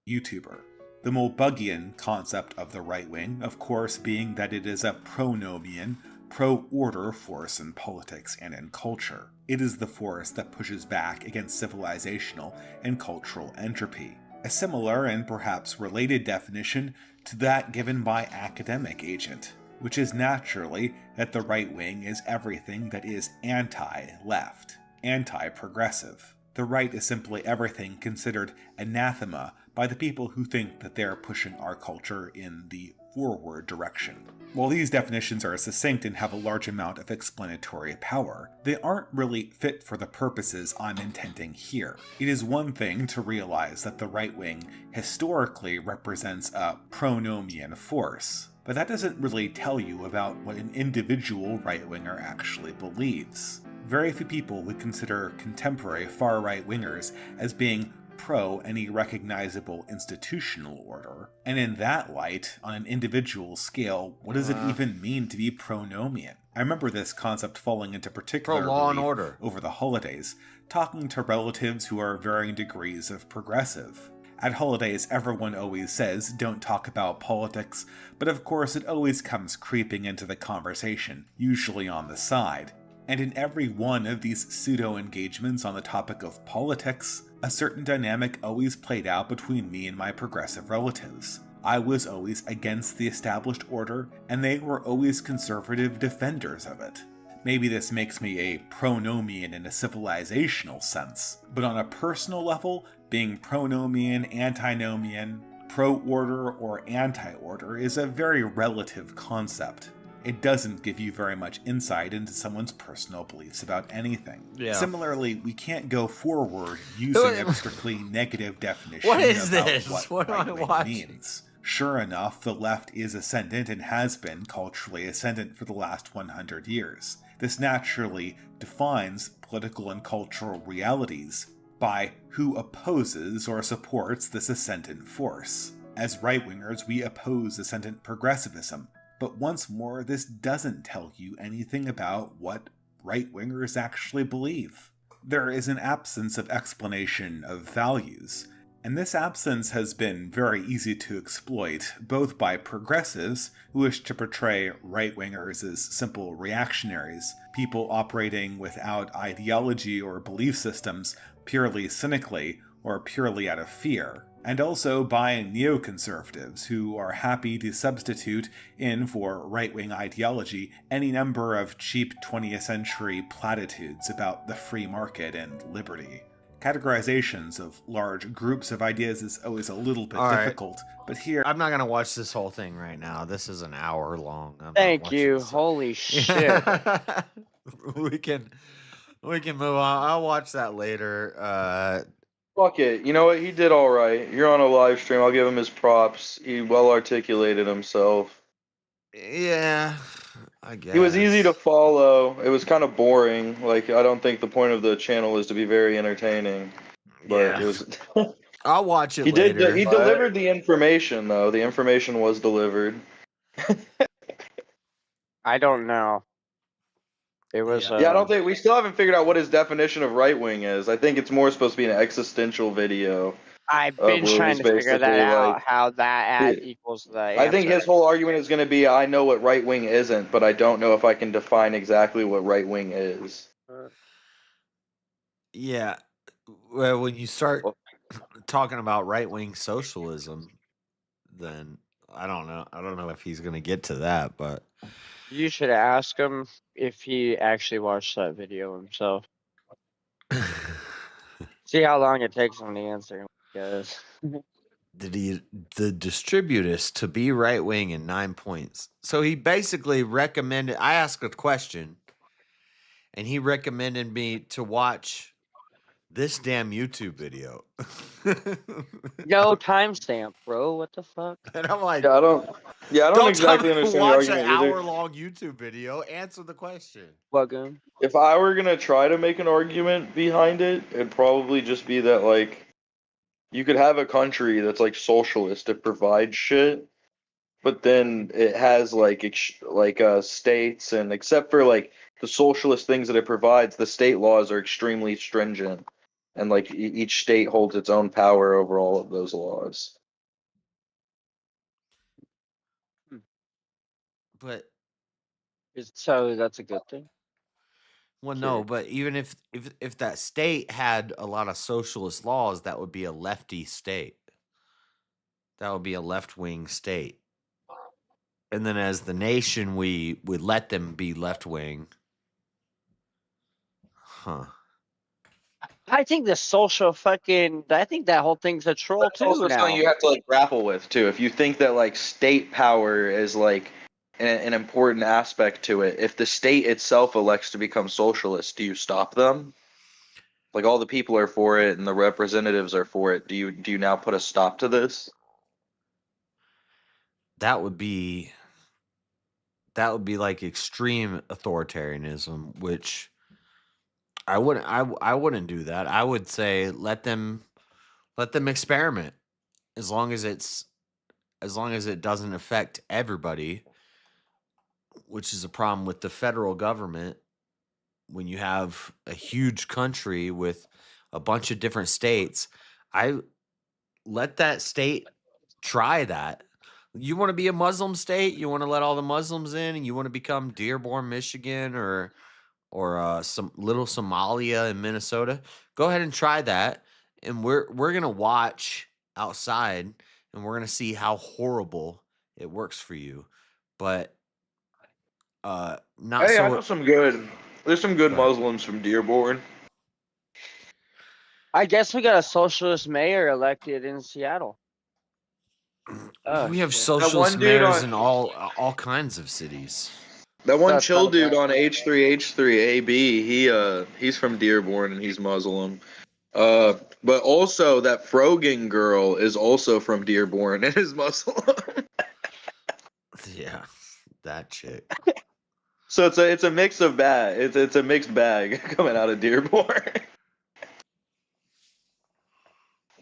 YouTuber. The Mollbugian concept of the right wing, of course, being that it is a pronomian, pro-order force in politics and in culture. It is the force that pushes back against civilizational and cultural entropy. A similar and perhaps related definition to that given by Academic Agent, which is naturally that the right wing is everything that is anti-left, anti-progressive. The right is simply everything considered anathema by the people who think that they are pushing our culture in the forward direction. While these definitions are succinct and have a large amount of explanatory power, they aren't really fit for the purposes I'm intending here. It is one thing to realize that the right wing historically represents a pronomian force, but that doesn't really tell you about what an individual right-winger actually believes. Very few people would consider contemporary far-right wingers as being pro any recognizable institutional order. And in that light, on an individual scale, what does it even mean to be pronomian? I remember this concept falling into particular Pro-law and relief order. over the holidays, talking to relatives who are varying degrees of progressive. At holidays, everyone always says, don't talk about politics, but of course it always comes creeping into the conversation, usually on the side. And in every one of these pseudo-engagements on the topic of politics, a certain dynamic always played out between me and my progressive relatives. I was always against the established order, and they were always conservative defenders of it. Maybe this makes me a pronomian in a civilizational sense, but on a personal level, being pronomian, antinomian, pro-order, or anti-order is a very relative concept. It doesn't give you very much insight into someone's personal beliefs about anything. Yeah. Similarly, we can't go forward using a strictly negative definition What is about this? What am I right-wing watching? means. Sure enough, the left is ascendant and has been culturally ascendant for the last 100 years. This naturally defines political and cultural realities by who opposes or supports this ascendant force. As right-wingers, we oppose ascendant progressivism, but once more, this doesn't tell you anything about what right-wingers actually believe. There is an absence of explanation of values, and this absence has been very easy to exploit, both by progressives who wish to portray right-wingers as simple reactionaries, people operating without ideology or belief systems purely cynically or purely out of fear, and also by neoconservatives who are happy to substitute in for right-wing ideology any number of cheap 20th century platitudes about the free market and liberty. Categorizations of large groups of ideas is always a little bit All right. difficult, but here I'm not gonna watch this whole thing right now. This is an hour long. I'm not Thank watching you. this. Holy shit. we can move on. I'll watch that later. Fuck it. You know what? He did all right. You're on a live stream. I'll give him his props. He well articulated himself. Yeah, I guess. He was easy to follow. It was kind of boring. Like, I don't think the point of the channel is to be very entertaining. But Yeah. it was. I'll watch it He later. did. He delivered the information, though. The information was delivered. I don't know. It was. Yeah, I don't think we still haven't figured out what his definition of right wing is. I think it's more supposed to be an existential video. I've where been trying he's to figure that basically out. like- How that ad equals the answer. I think his whole argument is going to be, I know what right wing isn't, but I don't know if I can define exactly what right wing is. Yeah. Well, when you start talking about right-wing socialism, then I don't know. I don't know if he's gonna get to that, but You should ask him if he actually watched that video himself. See how long it takes him to answer. Guys. the distributist to be right-wing in 9 points. So he basically recommended. I asked a question, and he recommended me to watch this damn YouTube video. No timestamp, bro. What the fuck? And I'm like, Yeah, I don't exactly understand the watch an argument either. hour-long YouTube video. Answer the question. Welcome. If I were gonna try to make an argument behind it, it'd probably just be that like you could have a country that's like socialist that provides shit, but then it has like states, and except for like the socialist things that it provides, the state laws are extremely stringent, and like each state holds its own power over all of those laws. But So that's a good thing. well, no, but even if that state had a lot of socialist laws, that would be a lefty state. That would be a left-wing state. And then as the nation, we would let them be left-wing. Huh. I think the social fucking. I think that whole thing's a troll It's too also now. something you have to like grapple with too. If you think that like state power is like an important aspect to it, if the state itself elects to become socialist, do you stop them? Like all the people are for it and the representatives are for it. Do you now put a stop to this? That would be like extreme authoritarianism, which I wouldn't do that. I would say let them Let them experiment. As long as it doesn't affect everybody, which is a problem with the federal government when you have a huge country with a bunch of different states. I let that state try that. You want to be a Muslim state? You want to let all the Muslims in, and you want to become Dearborn, Michigan, or some little Somalia in Minnesota? Go ahead and try that, and we're gonna watch outside, and we're gonna see how horrible it works for you. But not Hey, I so. know some good. There's some good Go ahead. Muslims from Dearborn. I guess we got a socialist mayor elected in Seattle. Oh, We have shit. socialist one dude mayors on- in all kinds of cities. That one That's chill not dude bad. on H3H3AB, he's from Dearborn and he's Muslim. But also that Frogan girl is also from Dearborn and is Muslim. Yeah, that chick. So it's a mix of bag. It's a mixed bag coming out of Dearborn.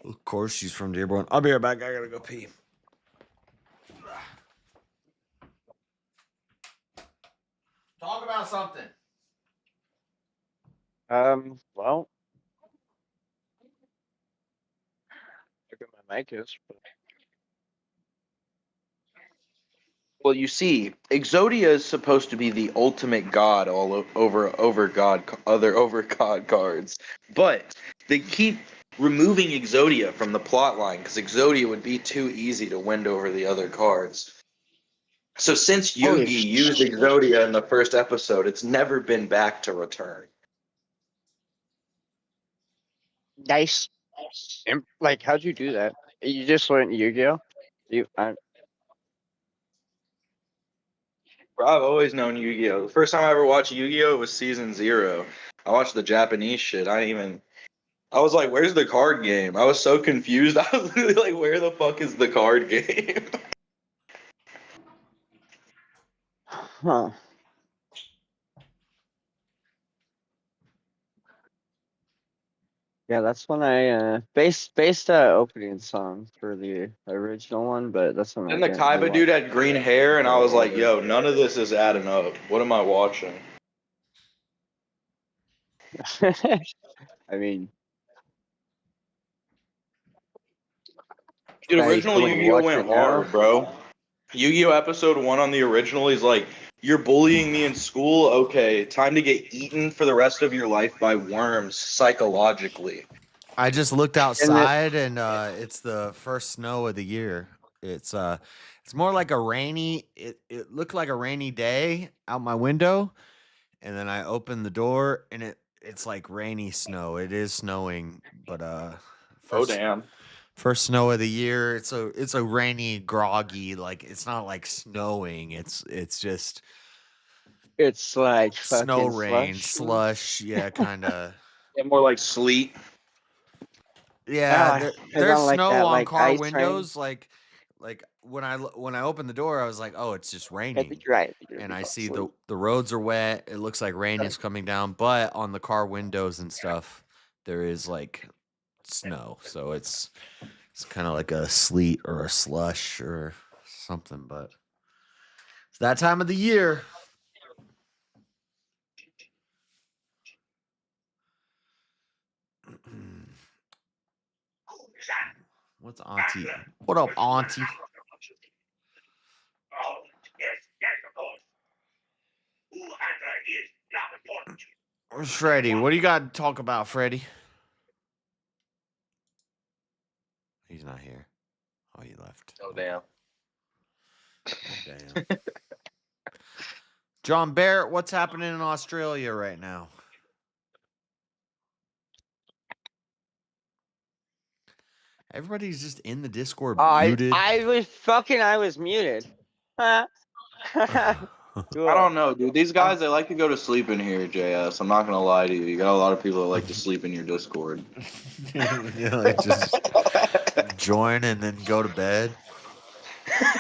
Of course, she's from Dearborn. I'll be right back. I gotta go pee. Talk about something. Well, look at my mic is. But... Well, you see, Exodia is supposed to be the ultimate god over god cards, but they keep removing Exodia from the plot line because Exodia would be too easy to win over the other cards. So since Holy Yugi used Exodia in the first episode, it's never been back to return. Nice. Like, how'd you do that? You just learned Yu-Gi-Oh? Bro, I've always known Yu-Gi-Oh! The first time I ever watched Yu-Gi-Oh! Was season 0. I watched the Japanese shit. I was like, where's the card game? I was so confused. I was literally like, where the fuck is the card game? Huh. Yeah, that's when I based opening song for the original one, but that's when I And the didn't Kaiba dude had green hair, and I was like, yo, none of this is adding up. What am I watching? I mean, Dude, now you original still wanna Yu-Gi-Oh! watch it Went now? hard, bro. Yu-Gi-Oh! Episode 1 on the original, he's like, you're bullying me in school? Okay, time to get eaten for the rest of your life by worms psychologically. I just looked outside, and it's the first snow of the year. It's more like a rainy. It looked like a rainy day out my window, and then I opened the door, and it's like rainy snow. It is snowing, but Oh, first damn. first snow of the year. It's a rainy, groggy. Like, it's not like snowing. It's just It's like snow, fucking rain, slush. slush. Yeah, kind of. Yeah, more like sleet. Yeah, I there's don't like snow that, on like car ice rain. windows. Like when I opened the door, I was like, oh, it's just raining. And I see the roads are wet. It looks like rain is coming down, but on the car windows and stuff, there is like snow. So it's kind of like a sleet or a slush or something. But it's that time of the year. What's Auntie? What up, Auntie? Where's Freddie? What do you got to talk about, Freddie? He's not here. Oh, he left. Oh, damn. Oh, damn. John Barrett, what's happening in Australia right now? Everybody's just in the Discord muted. I was muted. I don't know, dude. These guys, they like to go to sleep in here, JS. I'm not going to lie to you. You got a lot of people that like to sleep in your Discord. Like just join and then go to bed.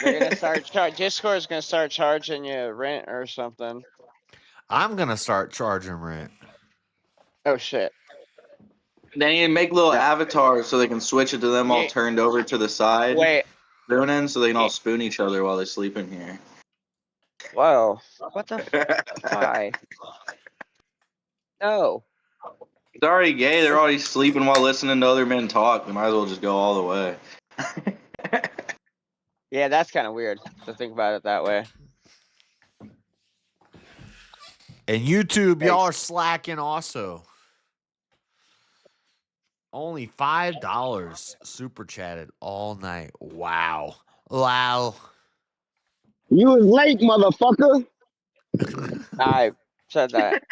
They're gonna start. Discord's gonna start charging you rent or something. I'm gonna start charging rent. Oh shit! They need to make little avatars so they can switch it to them all turned over to the side. Wait. Spooning so they can all spoon each other while they sleep in here. Whoa. What the? Why? No. It's already gay. They're already sleeping while listening to other men talk. They might as well just go all the way. Yeah, that's kind of weird to think about it that way. And YouTube, y'all are slacking also. Only $5 super chatted all night. Wow. Wow. You was late, motherfucker. I said that.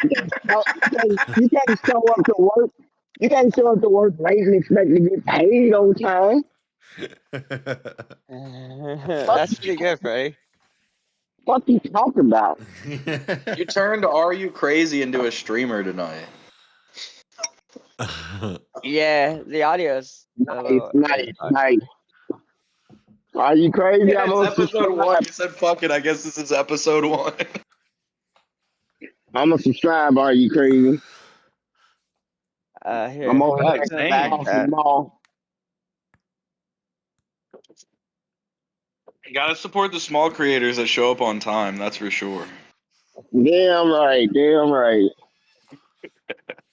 You can't show up to work. You can't show up to work late and expect to get paid on time. That's pretty good, Freddie. What you talking about? You turned Are You Crazy into a streamer tonight. Yeah, the audio's nice. Are you crazy? Yeah, it's episode 1. You said fuck it. I guess this is episode 1. I'm gonna subscribe. Are you crazy? Here. I'm over That's there back across the mall. You gotta support the small creators that show up on time. That's for sure. Damn right. Damn right.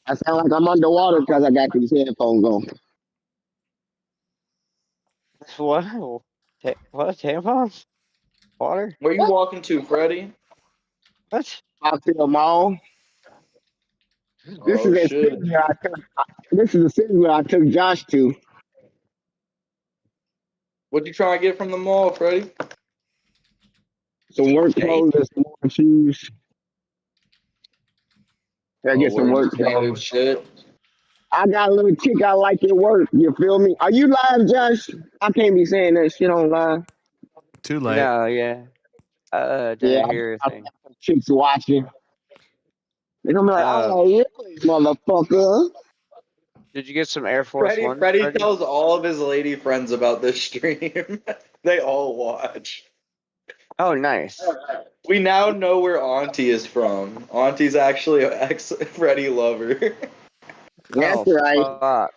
I sound like I'm underwater because I got these headphones on. What? What? Tampons? Water? Where you walking to, Freddie? What? Out to the mall. This Oh, is a shit. city where I took. This is a city where I took Josh to. What'd you try to get from the mall, Freddie? Some work clothes and some more shoes. I get some work clothes. Shit. I got a little chick I like at work. You feel me? Are you live, Josh? I can't be saying that shit on live. Too late. No, yeah. Didn't hear a thing. Chicks watching. They're gonna be like, oh, really, motherfucker? Did you get some Air Force One? Freddie tells all of his lady friends about this stream. They all watch. Oh, nice. We now know where Auntie is from. Auntie's actually an ex-Freddie lover. That's right. Fuck.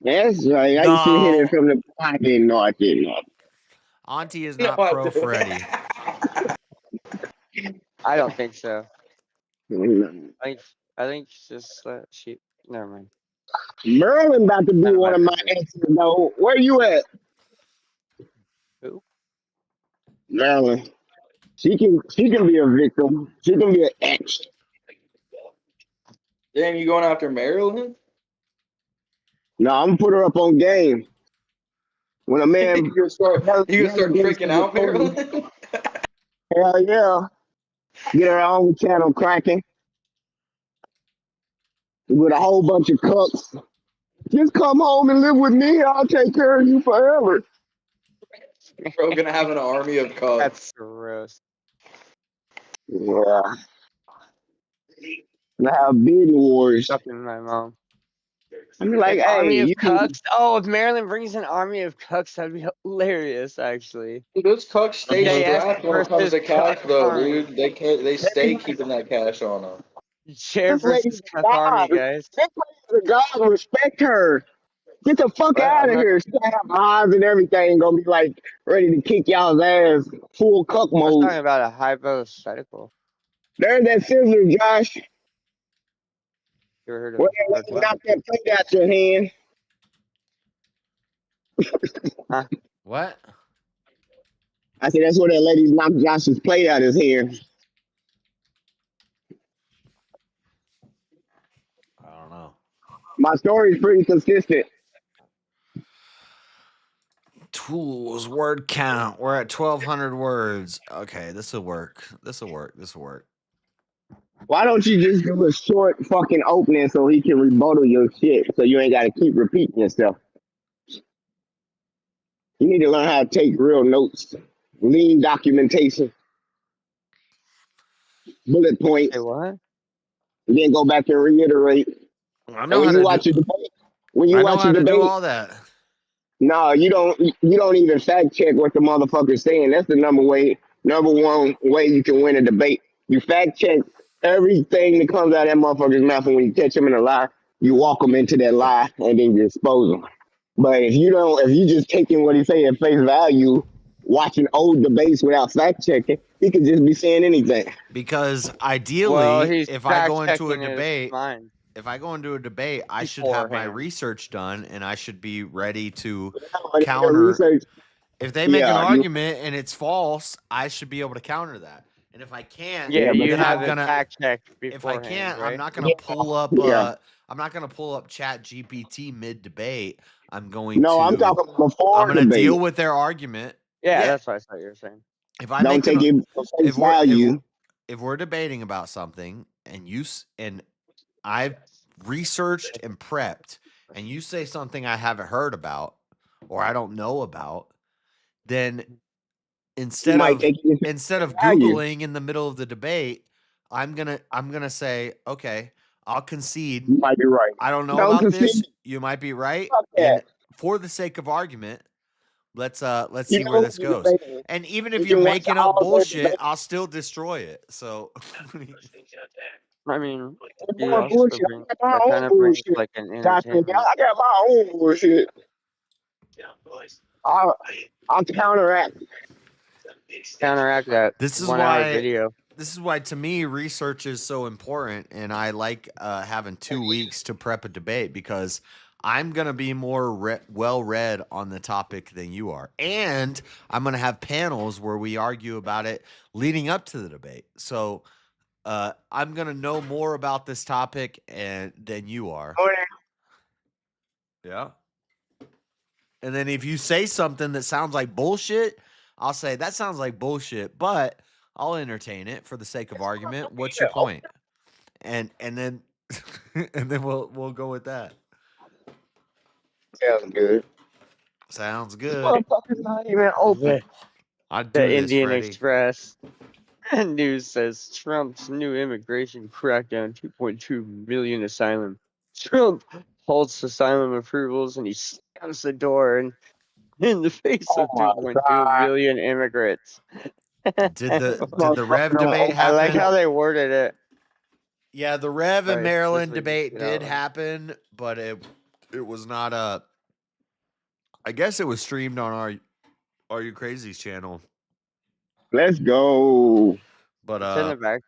That's right. I used to hit it from the. I didn't know. Auntie is not pro Freddy. I don't think so. I think it's just she. Never mind. Merlin about to be one of my exes, though. Where you at? Who? Merlin. She can be a victim. She can be an ex. Damn, you going after Marilyn? No, I'm gonna put her up on game. When a man you gonna start freaking out, Marilyn? Hell yeah. Get her own channel cracking. With a whole bunch of cucks. Just come home and live with me. I'll take care of you forever. Bro, gonna have an army of cubs. That's gross. Yeah. Gonna have beauty wars. Fucking my mom. I'm like, An army hey, of you cucks. Oh, if Maryland brings an army of cucks, that'd be hilarious, actually. Those cucks stay JS strapped when it comes to cash, cuck though, army. dude. They stay keeping that cash on them. Share This lady's versus cuck army, guys. This lady's a god. Respect her. Get the fuck out of here. She gonna have eyes and everything. Gonna be like ready to kick y'all's ass. Full cuck I was mode. talking about a hypothetical. There's that scissor, Josh. You ever heard of Well, let me knock that plate out your hand. Huh? What? I said that's where that lady knocked Josh's plate out his hand. I don't know. My story is pretty consistent. Tools, word count. We're at 1,200 words. Okay, this will work. This will work. Why don't you just do a short fucking opening so he can rebuttal your shit so you ain't got to keep repeating yourself? You need to learn how to take real notes, lean documentation, bullet points. Hey, what? And then go back and reiterate. I And know when how you to watch do. your debate, when I you know watch how your to do debate, all that. no, you don't even fact check what the motherfucker's saying. That's the number one way you can win a debate. You fact check everything that comes out of that motherfucker's mouth, and when you catch him in a lie, You walk them into that lie and then you expose them. But if you just taking what he say at face value, watching old debates without fact checking, he could just be saying anything. Because Well, ideally, he's if I fact go into a checking his debate, mind I should have my beforehand. research done and I should be ready to But counter. research, If they make an yeah, argument and it's false, I should be able to counter that. And if I can't, Yeah, you then have I'm it gonna. fact checked If I beforehand, can't, I'm right? not gonna pull up. yeah. I'm not gonna pull up Chat GPT mid debate. I'm going No, I'm to. talking I'm before gonna debate. deal with their argument. Yeah, Yeah. that's what I thought you were saying. If I Don't make take an, it for face if we're value. if we're debating about something and and I've researched and prepped, and you say something I haven't heard about or I don't know about, then You instead might of take it for instead face of value. Googling in the middle of the debate, I'm gonna say, okay, I'll concede. You might be right. I don't know Don't about this. concede. You might be right. Fuck And that. for the sake of argument, let's You see where know this who you goes. debating. And even You if you're can watch making all up their bullshit, debates. I'll still destroy it. So I mean, They're you doing also bullshit. bring I got my that own kind of brings bullshit. like an I entertainment. got my own bullshit. I'll counteract. Counteract that this is 1 hour why video. to me research is so important, and I like having 2 weeks to prep a debate because I'm gonna be more well read on the topic than you are, and I'm gonna have panels where we argue about it leading up to the debate. So I'm gonna know more about this topic than you are. Yeah. And then if you say something that sounds like bullshit, I'll say that sounds like bullshit, but I'll entertain it for the sake of argument. What's your point? And then and then we'll go with that. Sounds good. Sounds This good. motherfucker's not even open. I do The this, Indian Freddie. Express news says Trump's new immigration crackdown 2.2 million asylum. Trump halts asylum approvals and he slams the door in the face Oh of my 2.2 million immigrants. Did the God. Rev debate I like happen? how they worded it. Yeah, the Rev and Sorry, Maryland this was just debate get did out. happen, but it was not a. I guess it was streamed on our Are You Crazy's channel. Let's go. But Send it back.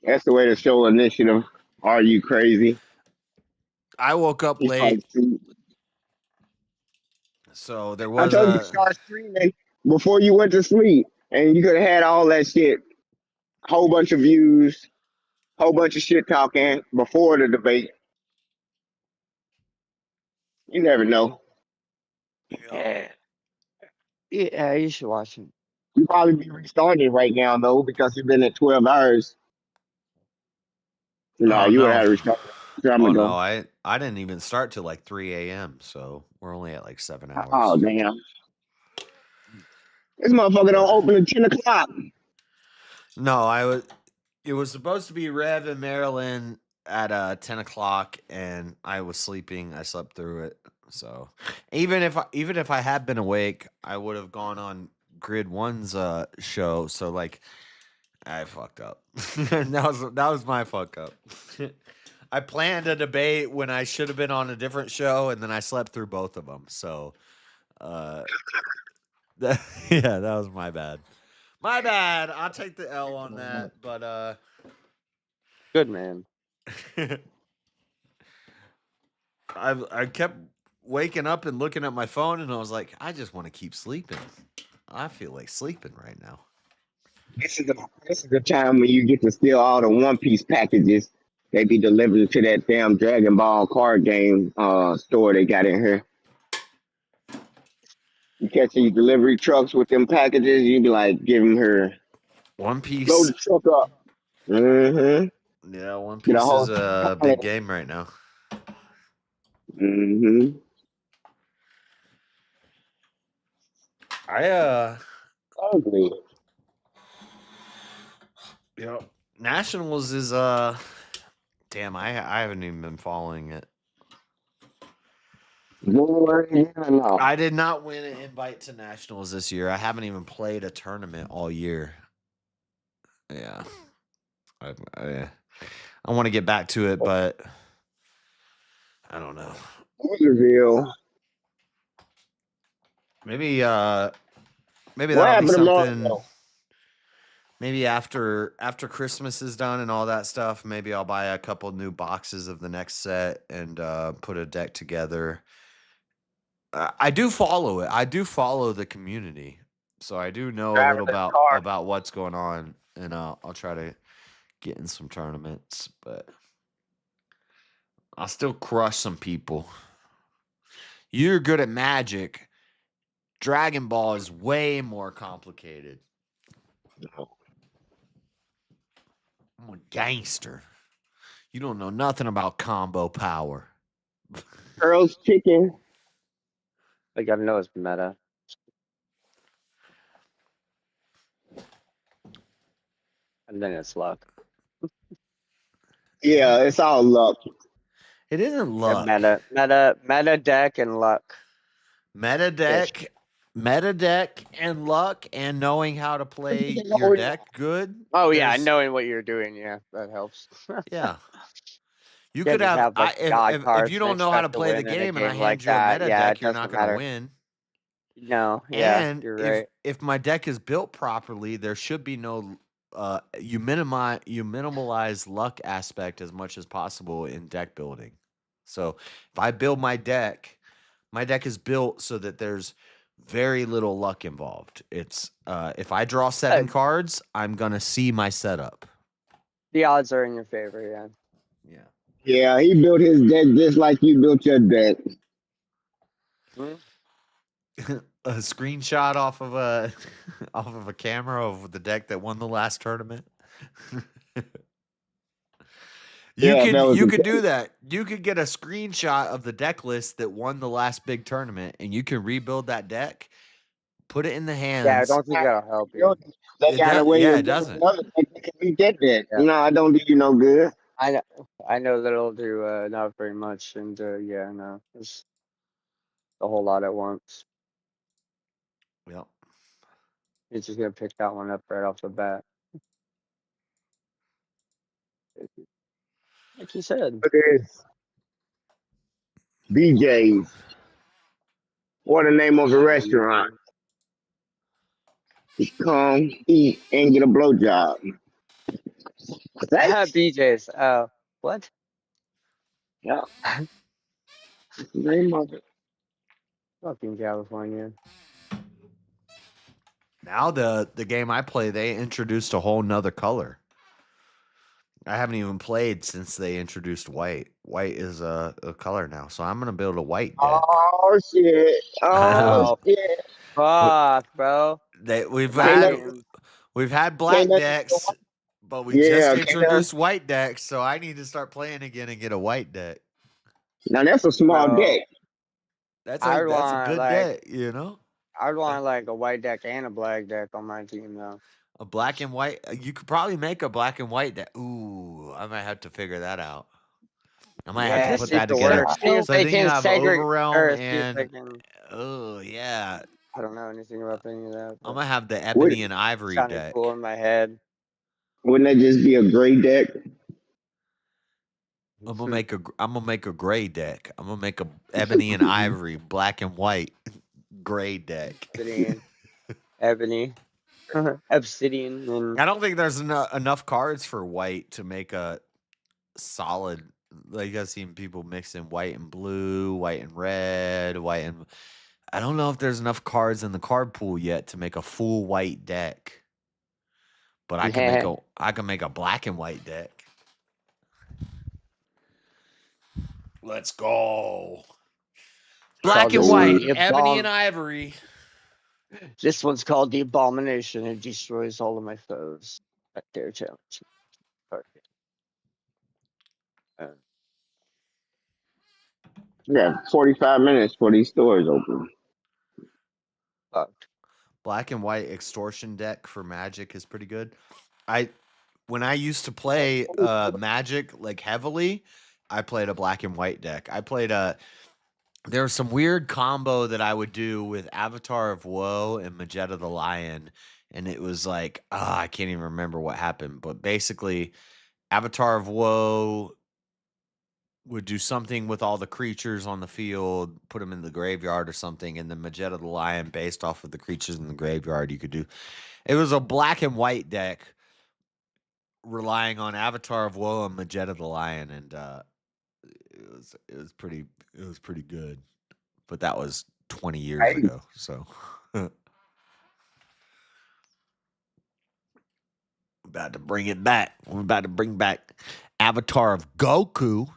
That's the way to show initiative. Are you crazy? I woke up It's like, late, see, so there I was told you to start streaming before you went to sleep, and you could have had all that shit. Whole bunch of views, whole bunch of shit talking before the debate. You never know. Yeah. Yeah, you should watch it. You probably be restarting right now though because you've been at 12 hours. No, Oh you would no. have restarted time Oh ago. no, I didn't even start till like 3 a.m. So we're only at like 7 hours. Oh damn! This motherfucker don't open at 10 o'clock. No, it was supposed to be Rev in Maryland at 10 o'clock, and I was sleeping. I slept through it. So even if I had been awake, I would have gone on Grid One's show. So like, I fucked up. that was my fuck up. I planned a debate when I should have been on a different show, and then I slept through both of them. So, yeah, that was my bad. My bad. I'll take the L on that. But Good man. I kept waking up and looking at my phone, and I was like, I just want to keep sleeping. I feel like sleeping right now. This is the time when you get to steal all the One Piece packages. They be delivered to that damn Dragon Ball card game store they got in here. You catch these delivery trucks with them packages, you be like, give them her. One Piece. Load the truck up. Mm-hmm. Yeah, One Get a Piece whole is a big game right now. Mm-hmm. Ugly. Yep. Nationals is damn, I haven't even been following it. I did not win an invite to Nationals this year. I haven't even played a tournament all year. Yeah. I want to get back to it, but I don't know. What reveal? Maybe maybe What that'll be happened to something. Mario? Maybe after Christmas is done and all that stuff, maybe I'll buy a couple new boxes of the next set and put a deck together. I do follow it. I do follow the community, so I do know a Driving little this car. about what's going on, and I'll try to get in some tournaments, but I'll still crush some people. You're good at Magic. Dragon Ball is way more complicated. I'm a gangster. You don't know nothing about combo power. Earl's Chicken. I gotta know it's meta. And then it's luck. Yeah, it's all luck. It isn't luck. Meta deck and luck. Meta deck and luck and knowing how to play your deck good. Oh yeah, There's- knowing what you're doing, yeah, that helps. Yeah. You can't could just have, like God if cards you and don't know how to expect to play the win in a game and I game hand like you a that. meta Yeah, deck, it you're not doesn't going to matter. win. No, yeah, And you're right. if my deck is built properly, there should be no you minimalize luck aspect as much as possible in deck building. So if I build my deck is built so that there's very little luck involved. It's if I draw 7 cards, I'm gonna see my setup. The odds are in your favor, yeah. Yeah, he built his deck just like you built your deck. A screenshot off of a camera of the deck that won the last tournament. You could do that. You could get a screenshot of the deck list that won the last big tournament, and you can rebuild that deck, put it in the hands. Yeah, I don't think that'll help you. They got a way yeah, of it doesn't. another deck that can beat that deck. No, I don't do you no good. I know that it'll do not very much, and yeah, no, it's a whole lot at once. Yep. You're just gonna pick that one up right off the bat. Like you said. Look at this. BJ's. What the name of the restaurant? Just come, eat, and get a blowjob. BJ's. What? Yeah. Name of it. Fucking California. Now the game I play, they introduced a whole nother color. I haven't even played since they introduced white. White is a color now, so I'm gonna build a white deck. Oh shit! Oh shit! Fuck, bro. We've had black decks, but we just introduced white decks, so I need to start playing again and get a white deck. Now that's a small deck. That's a good deck, you know. I'd want like a white deck and a black deck on my team though. A black and white. You could probably make a black and white deck. Ooh, I might have to figure that out. I might have to put that together. So then you have Overrealm and oh yeah. I don't know anything about any of that. I'm gonna have the ebony and ivory sounded deck. cool in my head. Wouldn't that just be a gray deck? I'm gonna make a gray deck. I'm gonna make a ebony and ivory, black and white, gray deck. Ebony. Obsidian. And I don't think there's enough cards for white to make a solid. Like I've seen people mixing white and blue, white and red, white and. I don't know if there's enough cards in the card pool yet to make a full white deck. But I can make a black and white deck. Let's go. Black and white, ebony and ivory. This one's called the Abomination. It destroys all of my foes at their challenge. Perfect. Yeah, 45 minutes for these stores open. Black and white extortion deck for Magic is pretty good. When I used to play Magic like heavily, I played a black and white deck. There was some weird combo that I would do with Avatar of Woe and Magetta the Lion, and it was like, I can't even remember what happened, but basically Avatar of Woe would do something with all the creatures on the field, put them in the graveyard or something, and then Vegeta the Lion, based off of the creatures in the graveyard, you could do. It was a black and white deck, relying on Avatar of Woe and Vegeta the Lion, and it was pretty good. But that was 20 years Hey, ago, so about to bring it back. We're about to bring back Avatar of Goku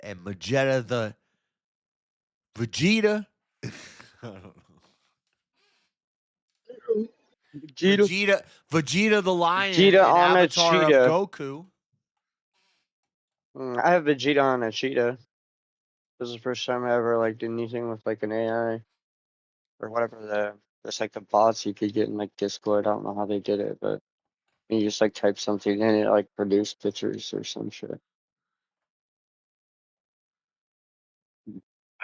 and Vegeta the Vegeta. I don't know. Vegeta the Lion Vegeta and on a Avatar of cheetah. Goku. I have Vegeta on a cheetah. This is the first time I ever like did anything with like an AI or whatever there's like the bots you could get in like Discord. I don't know how they did it, but you just like type something in it like produce pictures or some shit.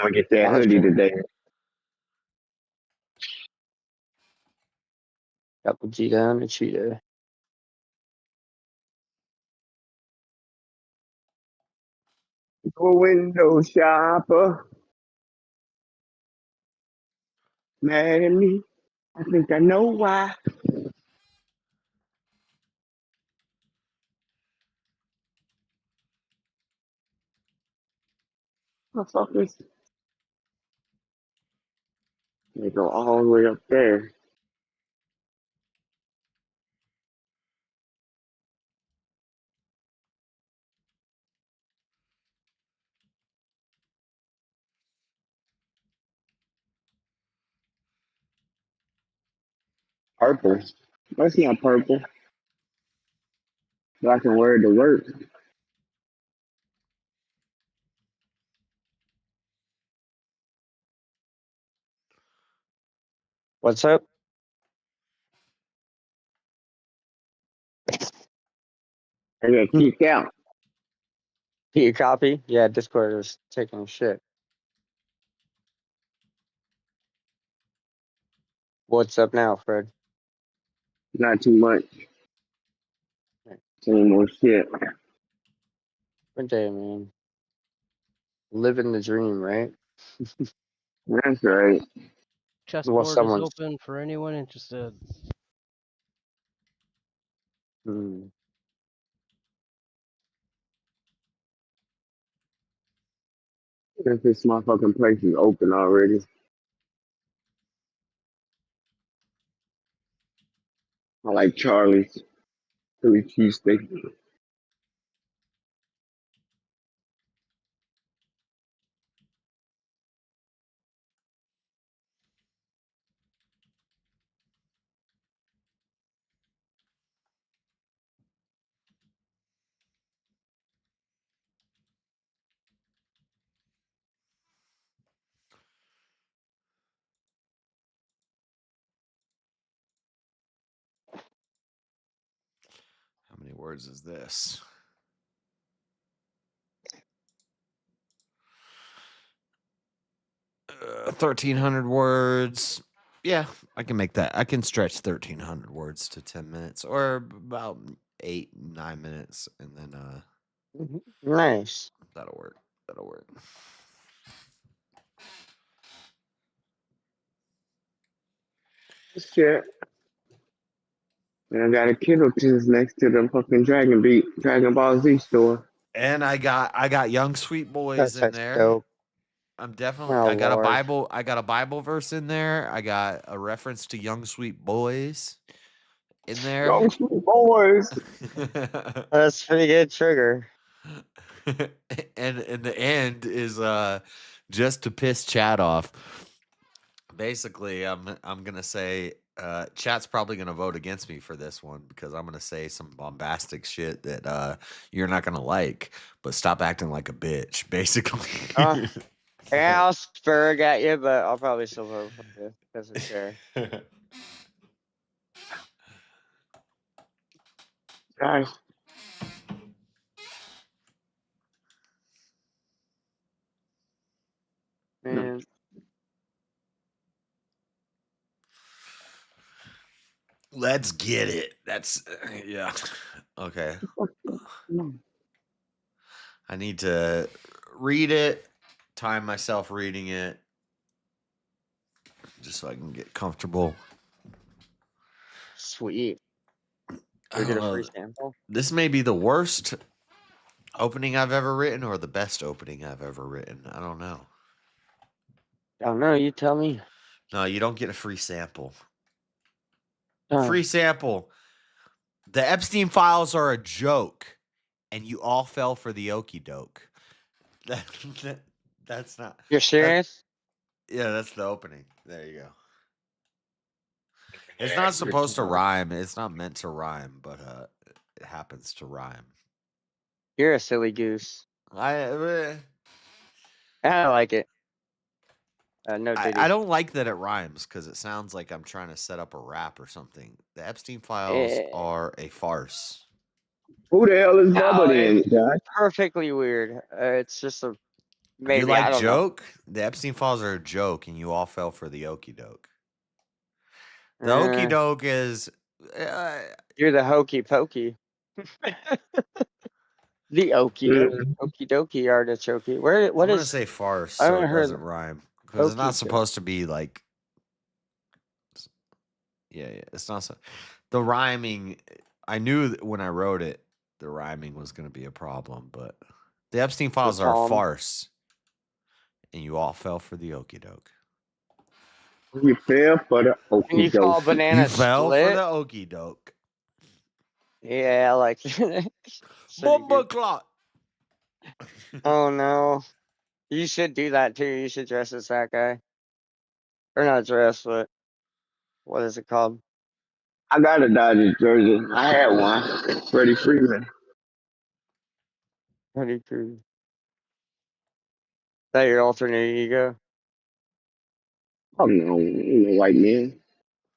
I'm gonna get that That was hoodie cool. today. Got Vegeta on a cheetah. Go window shopper. Mad at me. I think I know why. Motherfuckers. They go all the way up there. Purple. That's not purple. But I can wear it to work. What's up? I got kicked out. Get your copy? Yeah, Discord is taking a shit. What's up now, Fred? Not too much. Same more shit. Good day, man. Living the dream, right? That's right. Well, Chessboard is someone's. open for anyone interested. Hmm. If this motherfucking place is open already. I like Charlie's Philly cheesesteak. How many words is this? Uh, 1,300 words. Yeah, I can make that. I can stretch 1,300 words to 10 minutes, or about 8-9 minutes, and then Nice. that'll work. That'll work. Shit. And I got a Kindle just next to the fucking Dragon Ball Z store. And I got Young Sweet Boys in That's there. dope. I'm definitely. Oh, I got Lord. a Bible verse in there. I got a reference to Young Sweet Boys in there. Young Sweet Boys. That's pretty good trigger. And the end is just to piss Chad off. Basically, I'm gonna say Chat's probably gonna vote against me for this one because I'm gonna say some bombastic shit that you're not gonna like. But stop acting like a bitch, basically. Yeah, I'll spurg at you, but I'll probably still vote for you because it's fair. Guys. Man. Let's get it. That's yeah. Okay. I need to read it, time myself reading it, just so I can get comfortable. Sweet. I We get don't a free know. sample. This may be the worst opening I've ever written or the best opening I've ever written. I don't know. I don't know. You tell me. No, you don't get a free sample. Oh. Free sample. The Epstein files are a joke, and you all fell for the okey doke. That's not. You're serious? Yeah, that's the opening. There you go. It's not supposed to rhyme. It's not meant to rhyme, but it happens to rhyme. You're a silly goose. I like it. No Diddy. I don't like that it rhymes because it sounds like I'm trying to set up a rap or something. The Epstein files are a farce. Who the hell is No, Bubba then, it's Josh? perfectly weird. It's just a maybe. You like I don't know. joke? The Epstein files are a joke, and you all fell for the okey doke. The okey doke is. You're the hokey pokey. The okey doke. Okey dokey artichoke. What I'm gonna is? say farce I so haven't it heard doesn't rhyme because it's not okey-doke. supposed to be like. Yeah, it's not so. The rhyming, I knew that when I wrote it, the rhyming was going to be a problem, but the Epstein files are a Tom. farce, and you all fell for the okey doke. You fell for the Can you okey call doke. banana You fell for split? the okey doke. Yeah, like Bomba clot. Oh no. You should do that too. You should dress as that guy. Or not dress, but what is it called? I got a Dodgers jersey. I had one. Freddie Freeman. Pretty cool. Is that your alternate ego? Oh no, ain't no white man.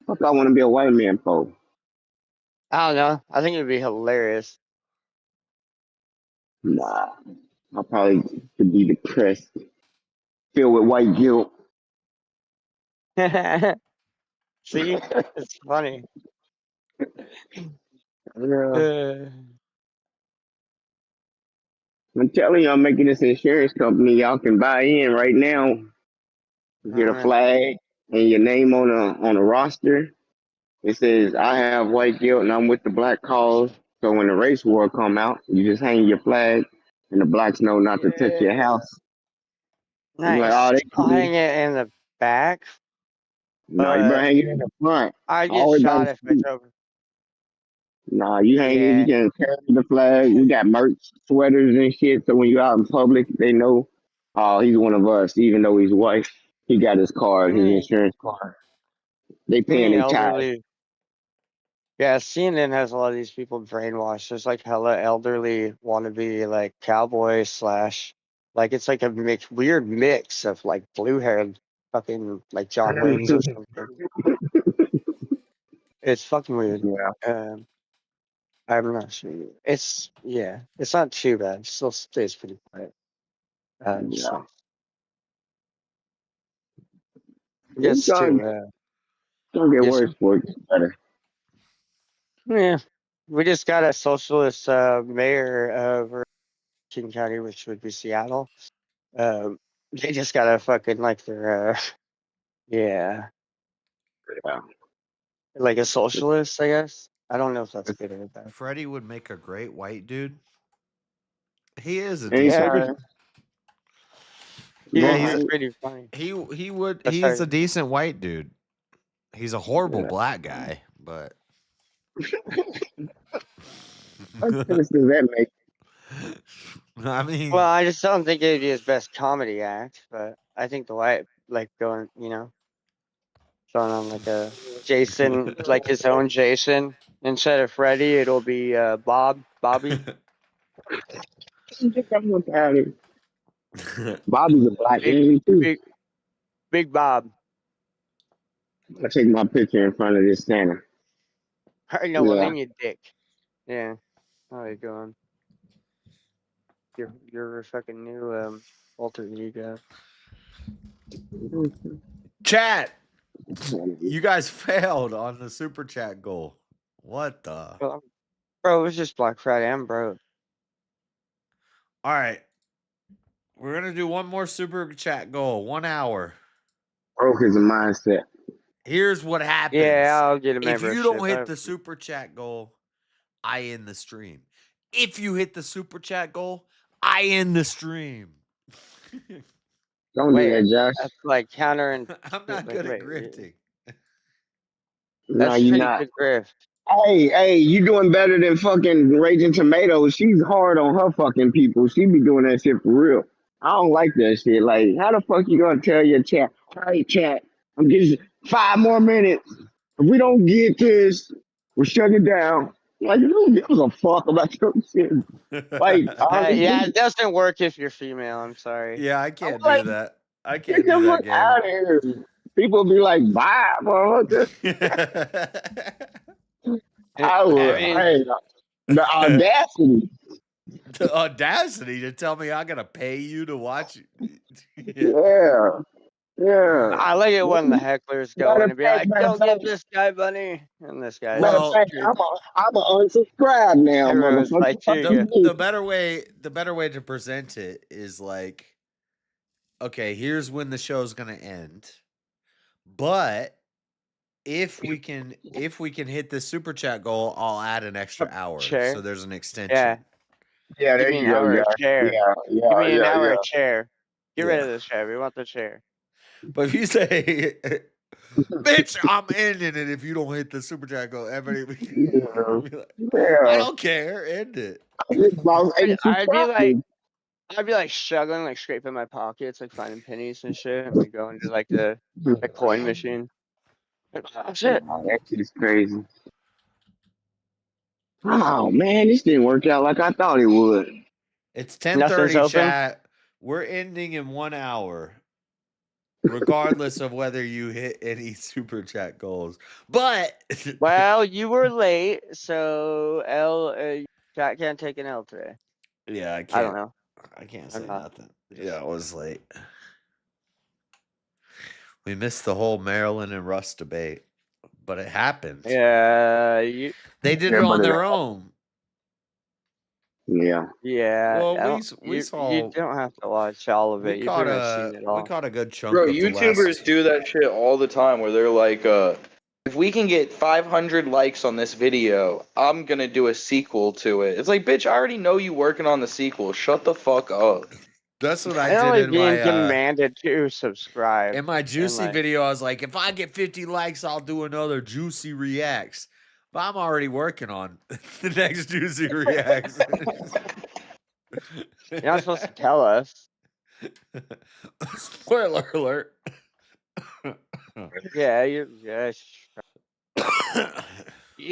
Fuck, I want to be a white man for. I don't know. I think it'd be hilarious. Nah, I probably could be depressed, filled with white guilt. See? It's funny. I'm telling you, I'm making this insurance company. Y'all can buy in right now. Get a flag and your name on a roster. It says I have white guilt and I'm with the black cause. So when the race war come out, you just hang your flag and the blacks know not to touch your house. I'm like, Nice. oh, they I'll hang it in the back. no, you better hang it in the front. I'd get Always shot down the if I street. drove. Nah, you hang it, Yeah. you can carry the flag. We got merch, sweaters and shit. So when you're out in public, they know, oh, he's one of us, even though he's white. He got his card, his insurance card. They paying their tithe. Elderly. Yeah, CNN has a lot of these people brainwashed. There's like hella elderly wannabe like cowboy slash like it's like a weird mix of like blue haired fucking like John Wayne's or something. It's fucking weird. Yeah. I'm not sure. It's not too bad. It still stays pretty quiet. So it It's gets gonna to get yes, worse for it gets better. yeah. We just got a socialist mayor of King County, which would be Seattle. They just got a fucking like their yeah, like a socialist, I guess. I don't know if that's good or bad. Freddie would make a great white dude. He is a And he's decent. Yeah, Yeah, he's pretty funny. he would. That's He's how- a decent white dude. He's a horrible black guy, but. What sense does that make? I mean, Well, I just don't think it'd be his best comedy act, but I think the white like going, showing on like a Jason, like his own Jason instead of Freddy, it'll be Bobby. Bobby's a black man too. Big Bob. I take my picture in front of this Santa. I know. Well, then you dick. Yeah. How you going? Your fucking new alter ego. Chat. You guys failed on the super chat goal. What the? Bro, it was just Black Friday. I'm broke. All right. We're gonna do one more super chat goal. 1 hour. Broke is a mindset. Here's what happens. Yeah, I'll get a If membership. you don't hit the super chat goal, I end the stream. If you hit the super chat goal, I end the stream. Don't do that, Josh. That's like counter and I'm not good at grifting. No, That's you're pretty not. good grift. Hey, you doing better than fucking Raging Tomatoes. She's hard on her fucking people. She be doing that shit for real. I don't like that shit. Like, how the fuck you gonna tell your chat, all right, chat, I'm getting 5 more minutes. If we don't get this, we're shutting it down. Like, you don't give a fuck about your shit. Like, Yeah, it doesn't work if you're female. I'm sorry. Yeah, I can't like, do that. I get can't the do that fuck game. out of here. People be like, bye, bro. I would. Hey, the audacity. The audacity to tell me I gotta pay you to watch. Yeah. I like it when the hecklers go in and be like, "Don't give this guy money," and this guy. Well, I'm a unsubscribe now, Everyone's motherfucker. like, "Here you go." the better way to present it is like, okay, here's when the show's gonna end, but if we can hit the super chat goal, I'll add an extra hour, Chair. so there's an extension. Yeah, there Give me you an go. hour Yeah, of chair. yeah, Give me an hour yeah. of chair. Get rid Yeah. of this chair. We want the chair. But if you say, "Bitch, I'm ending it if you don't hit the super chat goal," everybody be like, I don't care, end it. I'd be like struggling, like scraping my pockets, like finding pennies and shit, and we go into like the coin machine. That's it. Oh, that shit's crazy. Oh man, this didn't work out like I thought it would. It's Nothing's 10:30 open? chat. We're ending in 1 hour, regardless of whether you hit any super chat goals. But Well, you were late, so chat can't take an L today. yeah, I can't. I don't know. I can't I'm say not. nothing. Yeah, I was late. We missed the whole Maryland and Russ debate, but it happened. Yeah, They did it on their own. Yeah. Yeah. Well, we you saw. don't have to watch all of it. You pretty much seen it all. We caught a good chunk Bro, of the YouTubers last. do that shit all the time where they're like, if we can get 500 likes on this video, I'm gonna do a sequel to it. It's like, bitch, I already know you working on the sequel. Shut the fuck up. That's what I I only did in being my demanded to subscribe. in my Juicy like- video. I was like, if I get 50 likes, I'll do another Juicy Reacts. But I'm already working on the next Juicy Reacts. You're not supposed to tell us. Spoiler alert. Yeah, you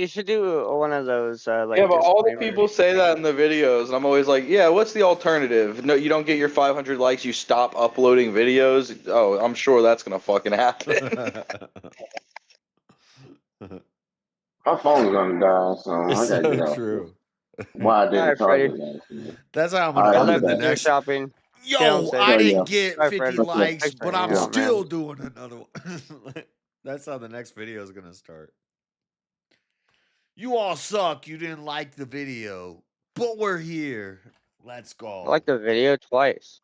should do one of those. Like, yeah, but all the disclaimers. people say that in the videos, and I'm always like, yeah, what's the alternative? No, you don't get your 500 likes, you stop uploading videos? Oh, I'm sure that's gonna fucking happen. My phone's gonna die, so I It's gotta so get off. true. Why I didn't Alright, talk Freddie. about it. That's how I'm All gonna right, open the You're next. shopping. Yo, I didn't get Bye, 50 Fred. likes, Thanks for but I'm hanging out, man. still doing another one. That's how the next video is gonna start. You all suck. You didn't like the video, but we're here. Let's go. I like the video twice.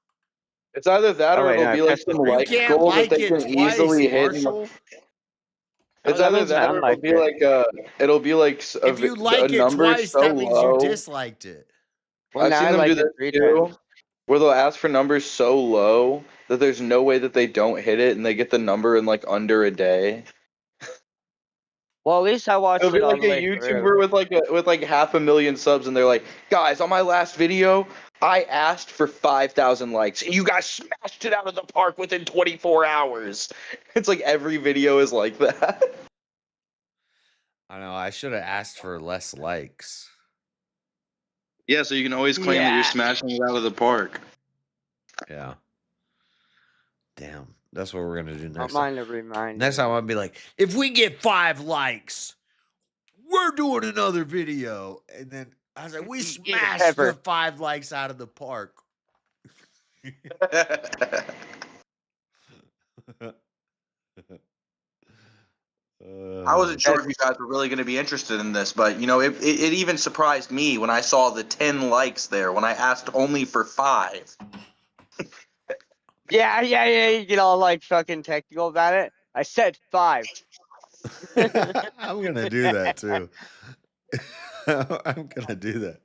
It's either that or it'll be like some like can't goal like that they it can twice, easily hit. Marshall. It's that either means that I or liked it'll be like a, If you a like it number twice, so that means low. you disliked it. Well, I've now seen I them like do it that 3 too, times. where they'll ask for numbers so low that there's no way that they don't hit it, and they get the number in like under a day. Well, at least I watched It'll it be all like the a way YouTuber through. with like 500,000 subs, and they're like, guys, on my last video, I asked for 5,000 likes, and you guys smashed it out of the park within 24 hours. It's like every video is like that. I know. I should have asked for less likes. Yeah, so you can always claim that you're smashing it out of the park. Yeah. Damn. That's what we're gonna do Don't next mind time. to remind Next time I'll be like, if we get 5 likes, we're doing another video. And then I was like, we smashed pepper. the 5 likes out of the park. I wasn't sure if you guys were really going to be interested in this, but you know, it even surprised me when I saw the 10 likes there when I asked only for 5. Yeah, you get all like fucking technical about it. I said 5. I'm gonna do that too. I'm gonna do that.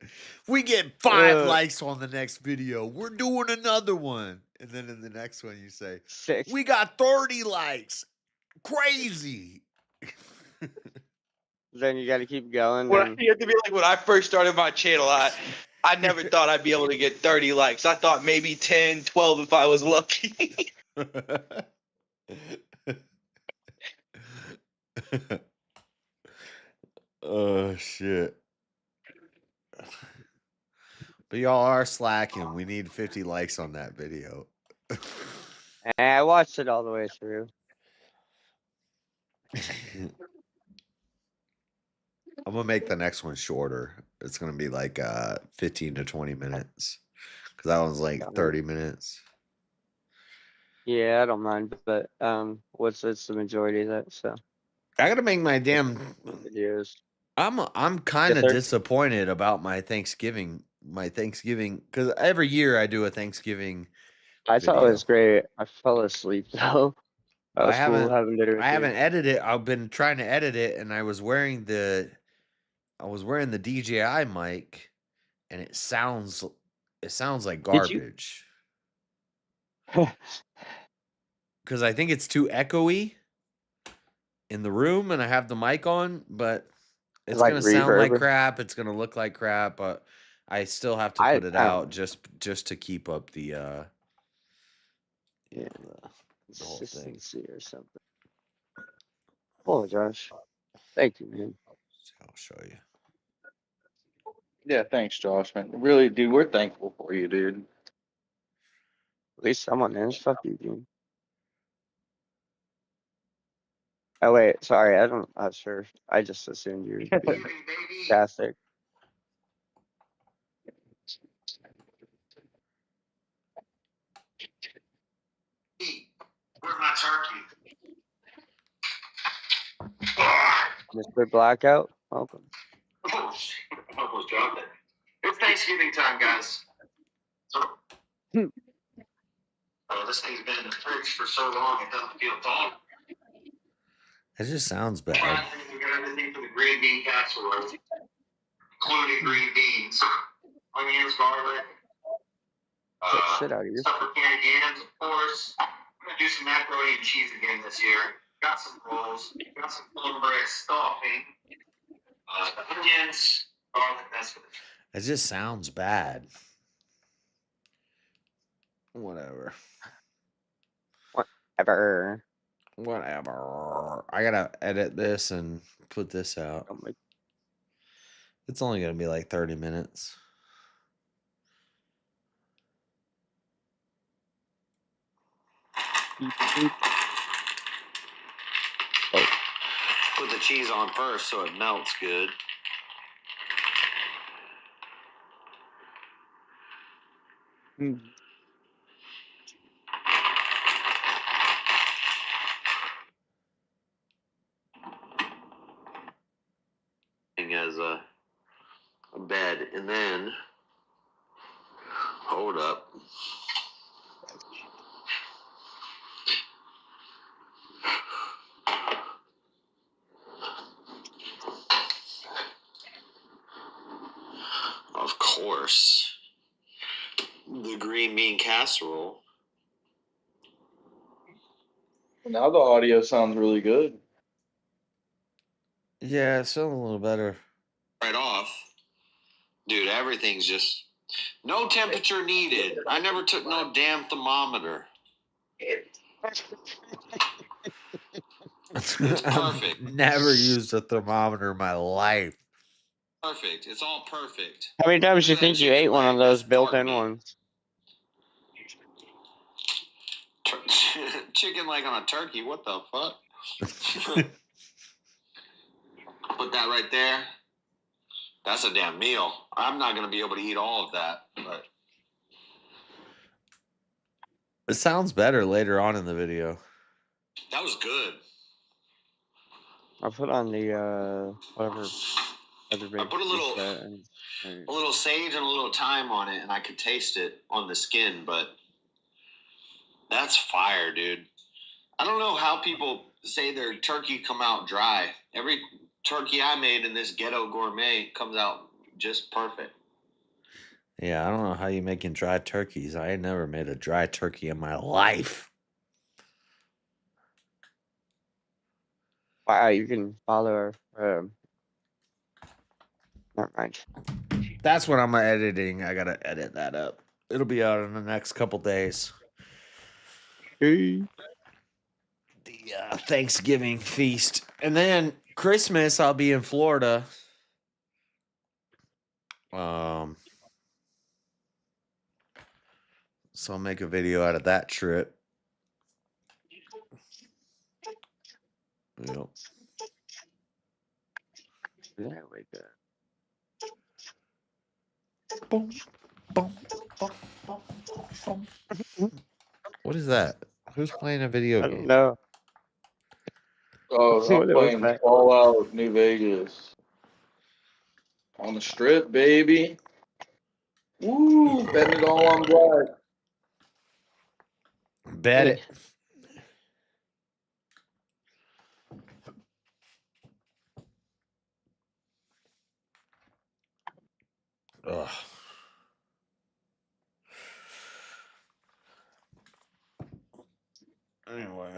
We get 5 likes on the next video. We're doing another one. And then in the next one, you say, 6. We got 30 likes. Crazy. Then you got to keep going. You have to be like when I first started my channel. I never thought I'd be able to get 30 likes. I thought maybe 10, 12 if I was lucky. Oh shit. But y'all are slacking. We need 50 likes on that video. I watched it all the way through. I'm gonna make the next one shorter. It's gonna be like 15 to 20 minutes. Cause that one's like 30 minutes. Yeah, I don't mind, but it's the majority of that, so. I gotta make my damn videos. I'm kind of disappointed about my Thanksgiving because every year I do a Thanksgiving I video. thought it was great. I fell asleep though. That was cool having dinner with I you. haven't edited it. I've been trying to edit it, and I was wearing the DJI mic, and it sounds like garbage. Because I think it's too echoey in the room, and I have the mic on, but it's like gonna sound like reverb. crap. It's gonna look like crap, but I still have to put it out just to keep up the the whole thing. Consistency or something. Oh, Josh. Thank you, man. I'll show you. Yeah, thanks, Josh, man. Really, dude, we're thankful for you, dude. At least someone is. Fuck you, dude. Oh wait, sorry. I'm sure. I just assumed you were being Catholic. Where's my turkey? Mr. Blackout, welcome. Oh shit! I almost dropped it. It's Thanksgiving time, guys. So, this thing's been in the fridge for so long it doesn't feel tall. It just sounds bad. We got everything from the green bean casserole, including green beans, onions, garlic, shit out of you. stuff for candy yams, of course. I'm gonna do some macaroni and cheese again this year. Got some rolls, got some cornbread stuffing, onions, garlic. That's what It just sounds bad. Whatever. Whatever. I gotta edit this and put this out. It's only gonna be like 30 minutes. Put the cheese on first so it melts good. As a bed, and then hold up. Of course, the green bean casserole. Now the audio sounds really good. Yeah, it's feeling a little better. Right off. Dude, everything's just no temperature needed. I never took no damn thermometer. It's perfect. Never used a thermometer in my life. Perfect. It's all perfect. How many times do you think you ate one of those built-in ones? Chicken leg on a turkey. What the fuck? Put that right there. That's a damn meal. I'm not going to be able to eat all of that, but It sounds better later on in the video. that was good. I put on the whatever. I put a little sage and a little thyme on it, and I could taste it on the skin, but That's fire, dude. I don't know how people say their turkey come out dry. Every turkey I made in this ghetto gourmet comes out just perfect. Yeah, I don't know how you making dry turkeys. I ain't never made a dry turkey in my life. Wow, you can follow our. Never mind. That's what I'm editing. I gotta edit that up. It'll be out in the next couple days. Hey. The Thanksgiving feast, and then Christmas. I'll be in Florida. So I'll make a video out of that trip. Yep. There we go. Boom, boom, boom, boom, boom. What is that? Who's playing a video I game? don't know. Oh, What I'm was playing that? Fallout New Vegas. On the strip, baby. Woo! Betting it all on black. Bet it. Ugh. Anyway.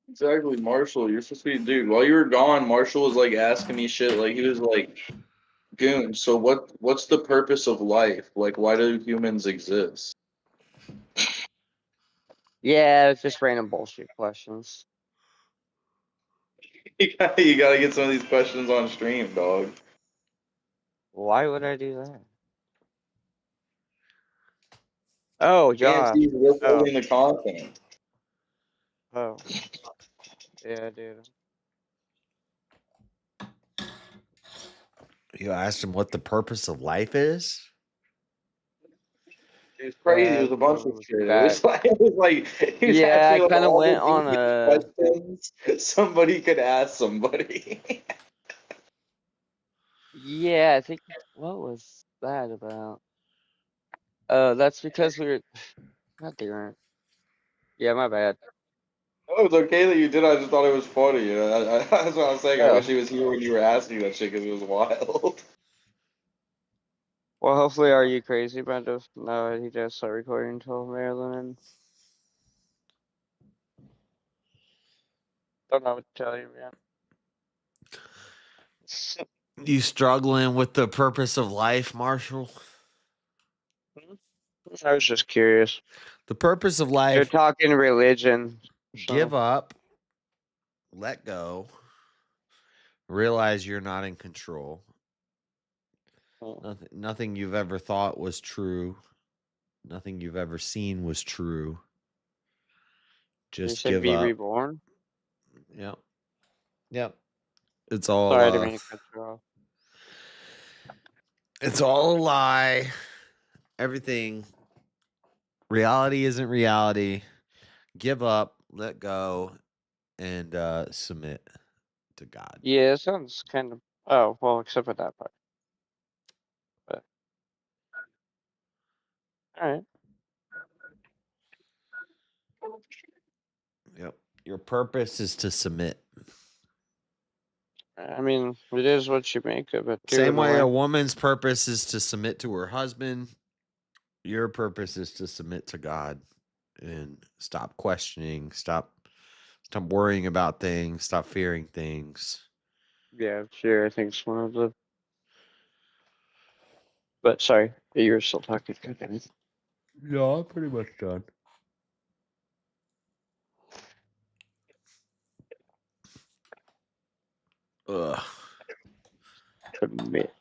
Exactly, Marshall. You're supposed to be, dude. While you were gone, Marshall was like asking me shit. Like he was like, "Goon, so what's the purpose of life? Like, why do humans exist?" Yeah, it's just random bullshit questions. You gotta get some of these questions on stream, dog. Why would I do that? Oh, Can't Josh. see you're Oh. building the content. Oh. Yeah, dude. You asked him what the purpose of life is? It was crazy. It was a bunch of shit. It was like he was Yeah, asking I like kind of all went the on deepest a. questions somebody could ask somebody. Yeah, I think. What was that about? Oh, that's because we were. God damn it. Yeah, my bad. Oh, it's okay that you did. I just thought it was funny. You know? That's what I'm saying. I Oh. wish he was here when you were asking that shit because it was wild. Well, hopefully, are you crazy? But just no, he just start recording until Maryland. Don't know what to tell you, man. You struggling with the purpose of life, Marshall? I was just curious. The purpose of You're life. talking religion. Give up. Let go. Realize you're not in control. Nothing you've ever thought was true. Nothing you've ever seen was true. Just you said give be up. reborn. Yep. Yep. It's all Sorry, I didn't mean to cut you off. It's all a lie. Everything. Reality isn't reality. Give up, let go, and submit to God. Yeah, it sounds kind of. Oh, well, except for that part. But. Alright. Yep. Your purpose is to submit. I mean, it is what you make of it. Too, Same in a way way. a woman's purpose is to submit to her husband. Your purpose is to submit to God and stop questioning, stop worrying about things, stop fearing things. Yeah, sure. I think it's one of the. But sorry, you were still talking. Yeah, I'm pretty much done. Ugh. Submit.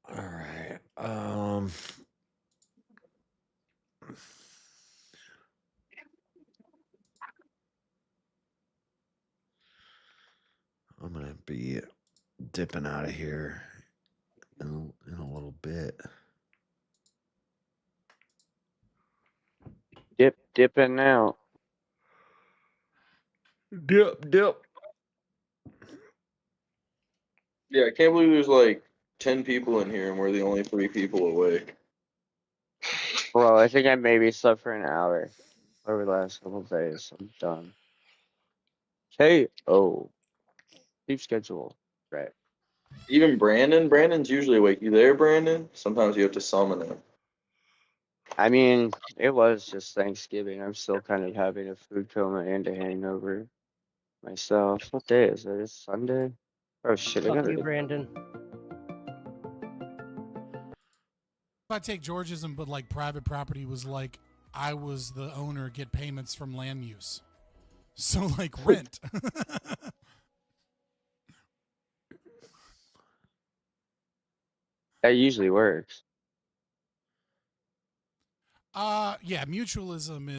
All right. I'm gonna be dipping out of here in a little bit. Dipping out. Dip. Yeah, I can't believe there's like 10 people in here and we're the only 3 people awake. Bro, I think I maybe slept for an hour over the last couple of days. I'm done. Hey, sleep schedule. Right. Even Brandon's usually awake. You there, Brandon? Sometimes you have to summon him. I mean, it was just Thanksgiving. I'm still kind of having a food coma and a hangover myself. What day is it? It's Sunday? Oh shit, I Fuck gotta you, Brandon. If I take George's and put like private property was like I was the owner, get payments from land use. So like rent. That usually works. Yeah, mutualism is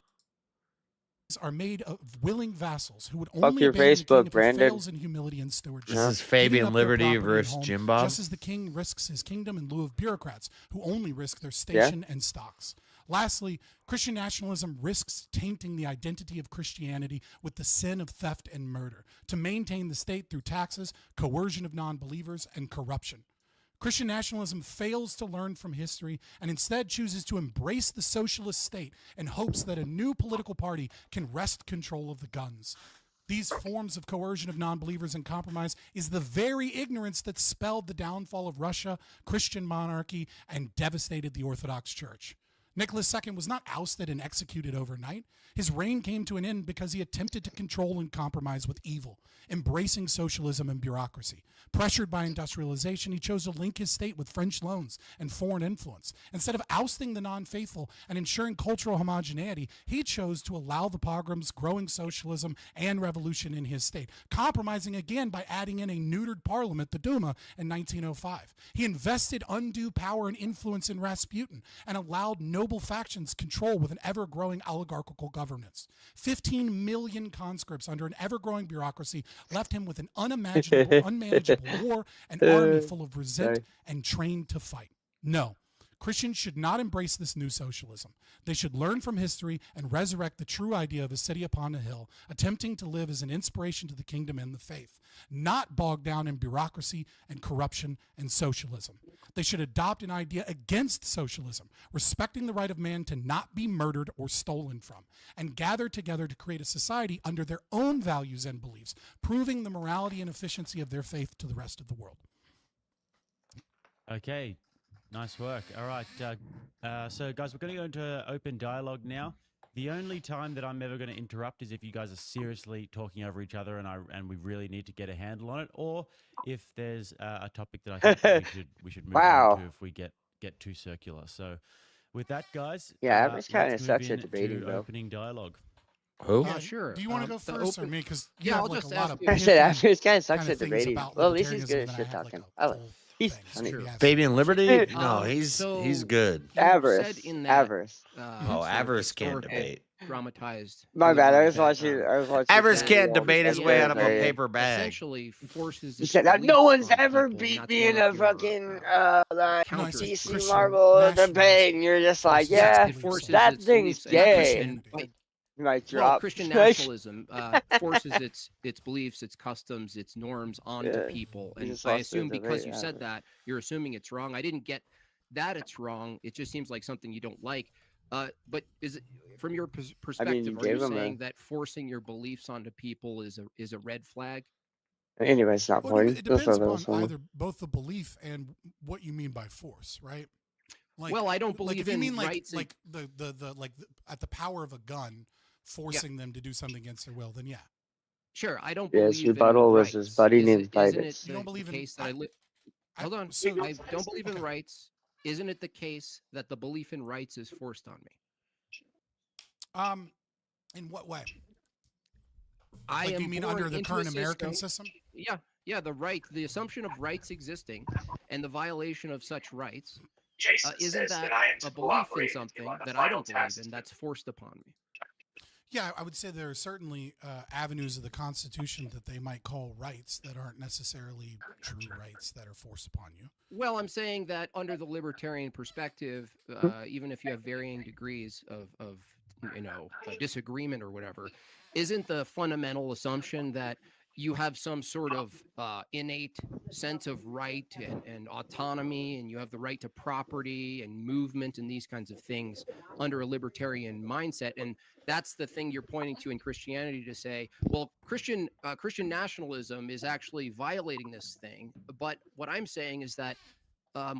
are made of willing vassals who would Fuck only your abandon the king Facebook, if Brandon. he fails in humility and stewardship. This is Giving Fabian up their Liberty property and versus home, Jim Bob. just as the king risks his kingdom in lieu of bureaucrats who only risk their station and stocks. Lastly, Christian nationalism risks tainting the identity of Christianity with the sin of theft and murder to maintain the state through taxes, coercion of non-believers, and corruption. Christian nationalism fails to learn from history and instead chooses to embrace the socialist state in hopes that a new political party can wrest control of the guns. These forms of coercion of non-believers and compromise is the very ignorance that spelled the downfall of Russia, Christian monarchy, and devastated the Orthodox Church. Nicholas II was not ousted and executed overnight. His reign came to an end because he attempted to control and compromise with evil, embracing socialism and bureaucracy. Pressured by industrialization, he chose to link his state with French loans and foreign influence. Instead of ousting the non-faithful and ensuring cultural homogeneity, he chose to allow the pogroms, growing socialism, and revolution in his state, compromising again by adding in a neutered parliament, the Duma, in 1905. He invested undue power and influence in Rasputin and allowed noble factions control with an ever-growing oligarchical governance. 15 million conscripts under an ever-growing bureaucracy left him with an unmanageable war, an army full of resent and trained to fight. No, Christians should not embrace this new socialism. They should learn from history and resurrect the true idea of a city upon a hill, attempting to live as an inspiration to the kingdom and the faith, not bogged down in bureaucracy and corruption and socialism. They should adopt an idea against socialism, respecting the right of man to not be murdered or stolen from, and gather together to create a society under their own values and beliefs, proving the morality and efficiency of their faith to the rest of the world. Okay, nice work. All right, so guys, we're going to go into open dialogue now. The only time that I'm ever going to interrupt is if you guys are seriously talking over each other and we really need to get a handle on it, or if there's a topic that I think that we should move on to if we get too circular. So, with that, guys, Yeah, it kind of let's sucks move at debating into though. opening dialogue. Who? Yeah, sure. Do you want to go first or me? Because you yeah, have I'll like just a lot ask of you- I said after it kind of sucks kind of at things debating. about Well, at least he's libertarianism, good and at I shit have, like, talking. a I like. full He's thing. funny. So, yeah, Fabian Liberty? Um, No, he's so good. you Avarice. said in that, Avarice. Oh, sort of Avarice can't historical, debate. dramatized. My bad. I delivery was that, watching. I was watching. Avarice some can't video. debate his That's way very, out of a very- paper bag. essentially forces He its said that no beliefs one's on ever people, and beat that's me one in of a your, fucking like counters. DC Christian Marvel nationalism debate, and you're just like, forces yeah, it forces that its thing's beliefs, and gay. and by, You might well, drop. Christian nationalism forces its beliefs, its customs, its norms onto Yeah, people, you and just I lost the assume because debate, you said that, you're assuming it's wrong. I didn't get that it's wrong. It just seems like something you don't like. But is it from your perspective? you Are gave you him a- saying that forcing your beliefs onto people is a red flag? Anyway, it's not Well, important. it Let's depends throw that upon somewhere. either both the belief and what you mean by force, right? Like, Well, I don't like believe if you in mean like rights and- like the at the power of a gun, forcing them to do something against their will, then yeah. Sure, I don't Yeah, believe his rebuttal in was rights. his buddy named Isn't Titus. it You don't believe the in- case that I live? Hold on, so- I don't believe in rights. Isn't it the case that the belief in rights is forced on me? In what way? I Like, am you mean born under the into current a American system? Yeah, the assumption of rights existing and the violation of such rights. Isn't that a belief in something that I don't believe in that's forced upon me? Yeah, I would say there are certainly avenues of the Constitution that they might call rights that aren't necessarily true rights that are forced upon you. Well, I'm saying that under the libertarian perspective, even if you have varying degrees of a disagreement or whatever, isn't the fundamental assumption that you have some sort of innate sense of right and autonomy, and you have the right to property and movement and these kinds of things under a libertarian mindset? And that's the thing you're pointing to in Christianity to say, well, Christian nationalism is actually violating this thing. But what I'm saying is that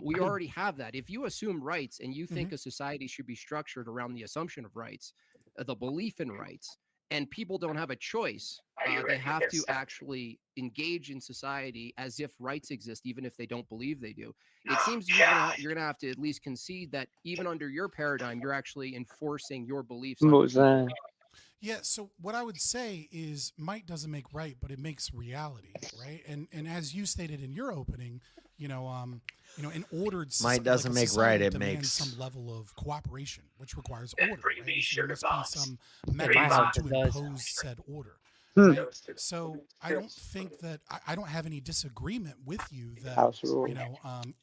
we already have that. If you assume rights and you think a society should be structured around the assumption of rights, the belief in rights, and people don't have a choice, they have to actually engage in society as if rights exist, even if they don't believe they do. It seems you're gonna have to at least concede that even under your paradigm, you're actually enforcing your beliefs. What was that? Yeah, so what I would say is might doesn't make right, but it makes reality, right? And as you stated in your opening, in ordered Might doesn't make right, it makes some level of cooperation, which requires order. Right? So there must be some mechanism to impose said order. Right? So I don't think that I don't have any disagreement with you that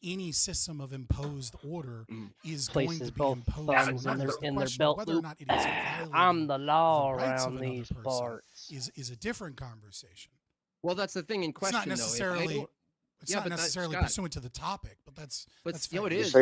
any system of imposed order is going to be imposed on others. The question of whether or not it is I'm the law the rights of around another these person parts. is a different conversation. Well, that's the thing in question. It's not necessarily. It's not necessarily Scott, pursuant to the topic, but that's it is.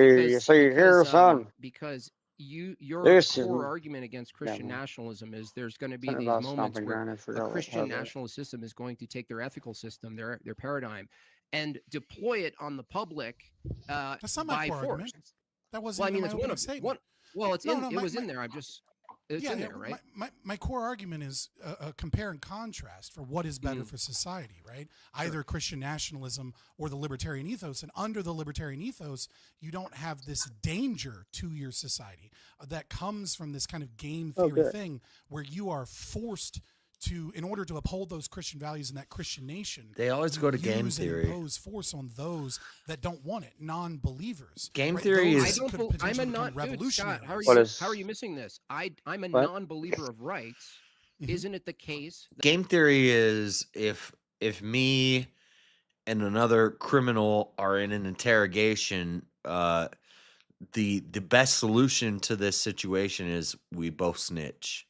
So you're here, son. Because your Listen. core argument against Christian nationalism is there's going to be Something these about moments stomping where ground, I a forgot what Christian happened. nationalist system is going to take their ethical system, their paradigm, and deploy it on the public That's not my by core force. argument. That wasn't Well, I even mean, my it's opening statement. Well, it's No, in. no, It was in there. I'm just. It's in there, right? My core argument is a compare and contrast for what is better for society, right? Either Christian nationalism or the libertarian ethos. And under the libertarian ethos, you don't have this danger to your society that comes from this kind of game theory thing where you are forced to, in order to uphold those Christian values and that Christian nation, They always go to game use and theory. impose force on those that don't want it, non-believers. Game right? theory Those is- could I'm a potentially become Dude, revolutionary. Scott, how are you missing this? I'm a What? non-believer of rights. Isn't it the case? Game theory is if me and another criminal are in an interrogation, the best solution to this situation is we both snitch.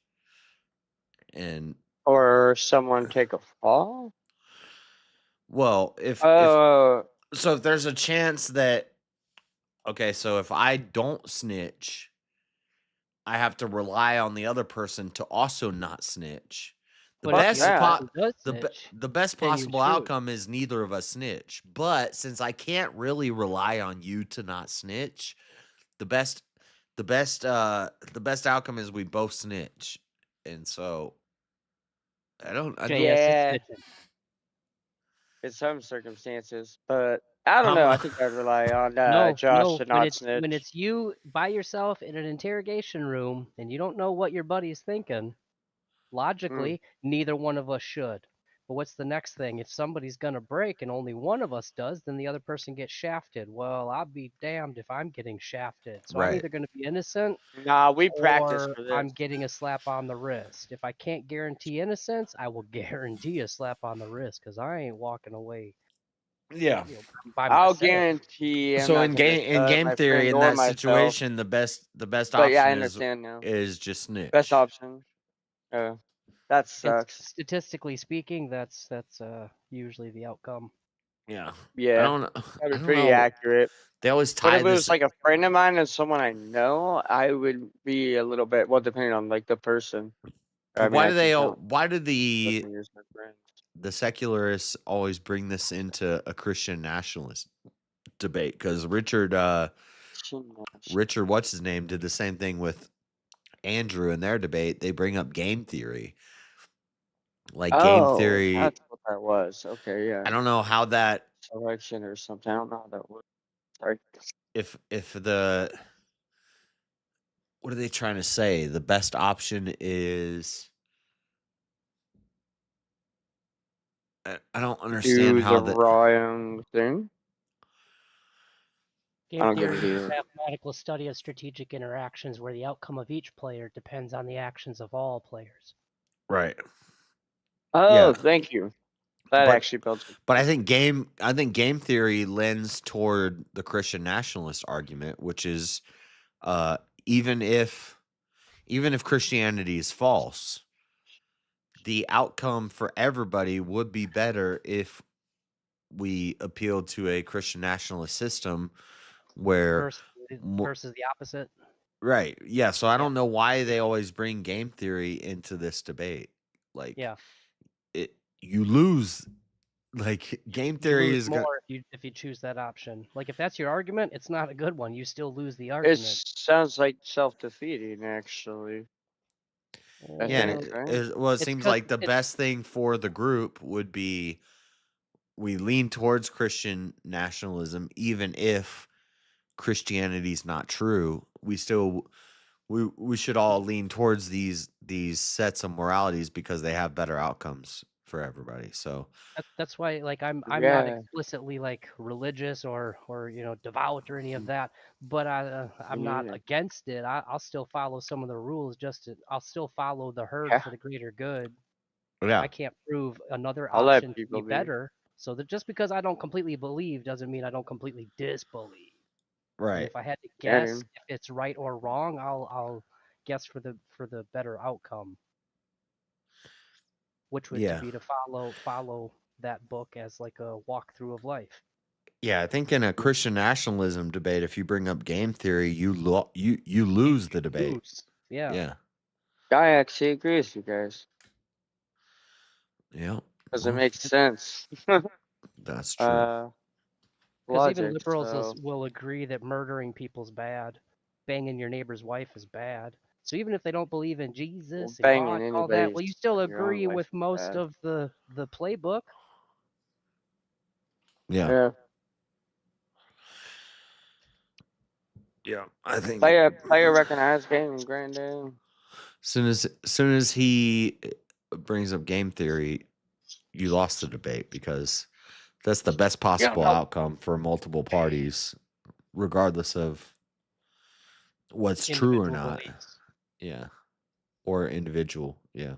And Or someone take a fall? well, if there's a chance that so if I don't snitch, I have to rely on the other person to also not snitch. The But if best the person does snitch, the best then you possible shoot. outcome is neither of us snitch. But since I can't really rely on you to not snitch, the best outcome is we both snitch. And so I don't Yeah. In some circumstances, but I don't know. I think I'd rely on Josh to not snitch. when it's you by yourself in an interrogation room and you don't know what your buddy's thinking, logically, neither one of us should. But what's the next thing? If somebody's going to break and only one of us does, then the other person gets shafted. Well, I'll be damned if I'm getting shafted. So I'm Right. either going to be innocent Nah, we practice or for this. I'm getting a slap on the wrist. If I can't guarantee innocence, I will guarantee a slap on the wrist because I ain't walking away. Yeah. By I'll myself. guarantee. I'm So not in gonna game my theory, friend in or that myself. situation, the best But option yeah, I understand now. is just snitch. Best option. That And sucks. statistically speaking, that's usually the outcome. Yeah. Yeah, I don't that'd I be don't pretty know. accurate. They always But tie if it this. was like a friend of mine and someone I know, I would be a little bit depending on like the person. I mean, Why I do they can all? count Why do the listeners as my friends. secularists always bring this into a Christian nationalist debate? Because Richard, what's his name, did the same thing with Andrew in their debate. They bring up game theory, like game theory. That's what that was. Okay, yeah. I don't know how that Selection or something. I don't know how that works. Sorry. if the what are they trying to say? The best option is. I don't understand Do how the that. wrong thing. Game I don't get theory it is a either. mathematical study of strategic interactions where the outcome of each player depends on the actions of all players. Right. Oh, Yeah. thank you. That actually builds. But I think game theory lends toward the Christian nationalist argument, which is even if even if Christianity is false, the outcome for everybody would be better if we appealed to a Christian nationalist system where versus the opposite. right. Yeah, so I don't know why they always bring game theory into this debate. Like you lose like game You theory lose is more if you choose that option. Like if that's your argument, it's not a good one. You still lose the It argument. sounds like self-defeating, actually. I yeah, and think, right? it seems like the best thing for the group would be we lean towards Christian nationalism, even if Christianity's not true. We still we should all lean towards these sets of moralities because they have better outcomes for everybody. So That's why, like, I'm not Yeah. explicitly like religious or devout or any of that, but I'm not neither. against it. I'll still follow some of the rules. I'll still follow the herd Yeah. for the greater good. Yeah. I can't prove another I'll let option to be people be. better. So that just because I don't completely believe doesn't mean I don't completely disbelieve. And right. if I had to Yeah, guess dude. if it's right or wrong, I'll guess for the better outcome, which would to Yeah. be to follow that book as like a walkthrough of life. Yeah, I think in a Christian nationalism debate, if you bring up game theory, you lose the debate. Lose. Yeah. Yeah. I actually agree with you guys. Yeah. Because Well, it makes sense. that's true. Because even Logic, liberals so. will agree that murdering people's bad, banging your neighbor's wife is bad. So even if they don't believe in Jesus and banging God and all that, well, you still your own agree wife with is most bad. of the playbook. Yeah. Yeah. I think Player recognized game, granddad. soon as he brings up game theory, you lost the debate because that's the best possible outcome for multiple parties, regardless of what's true or Individual not. beliefs. Yeah. Or individual. Yeah.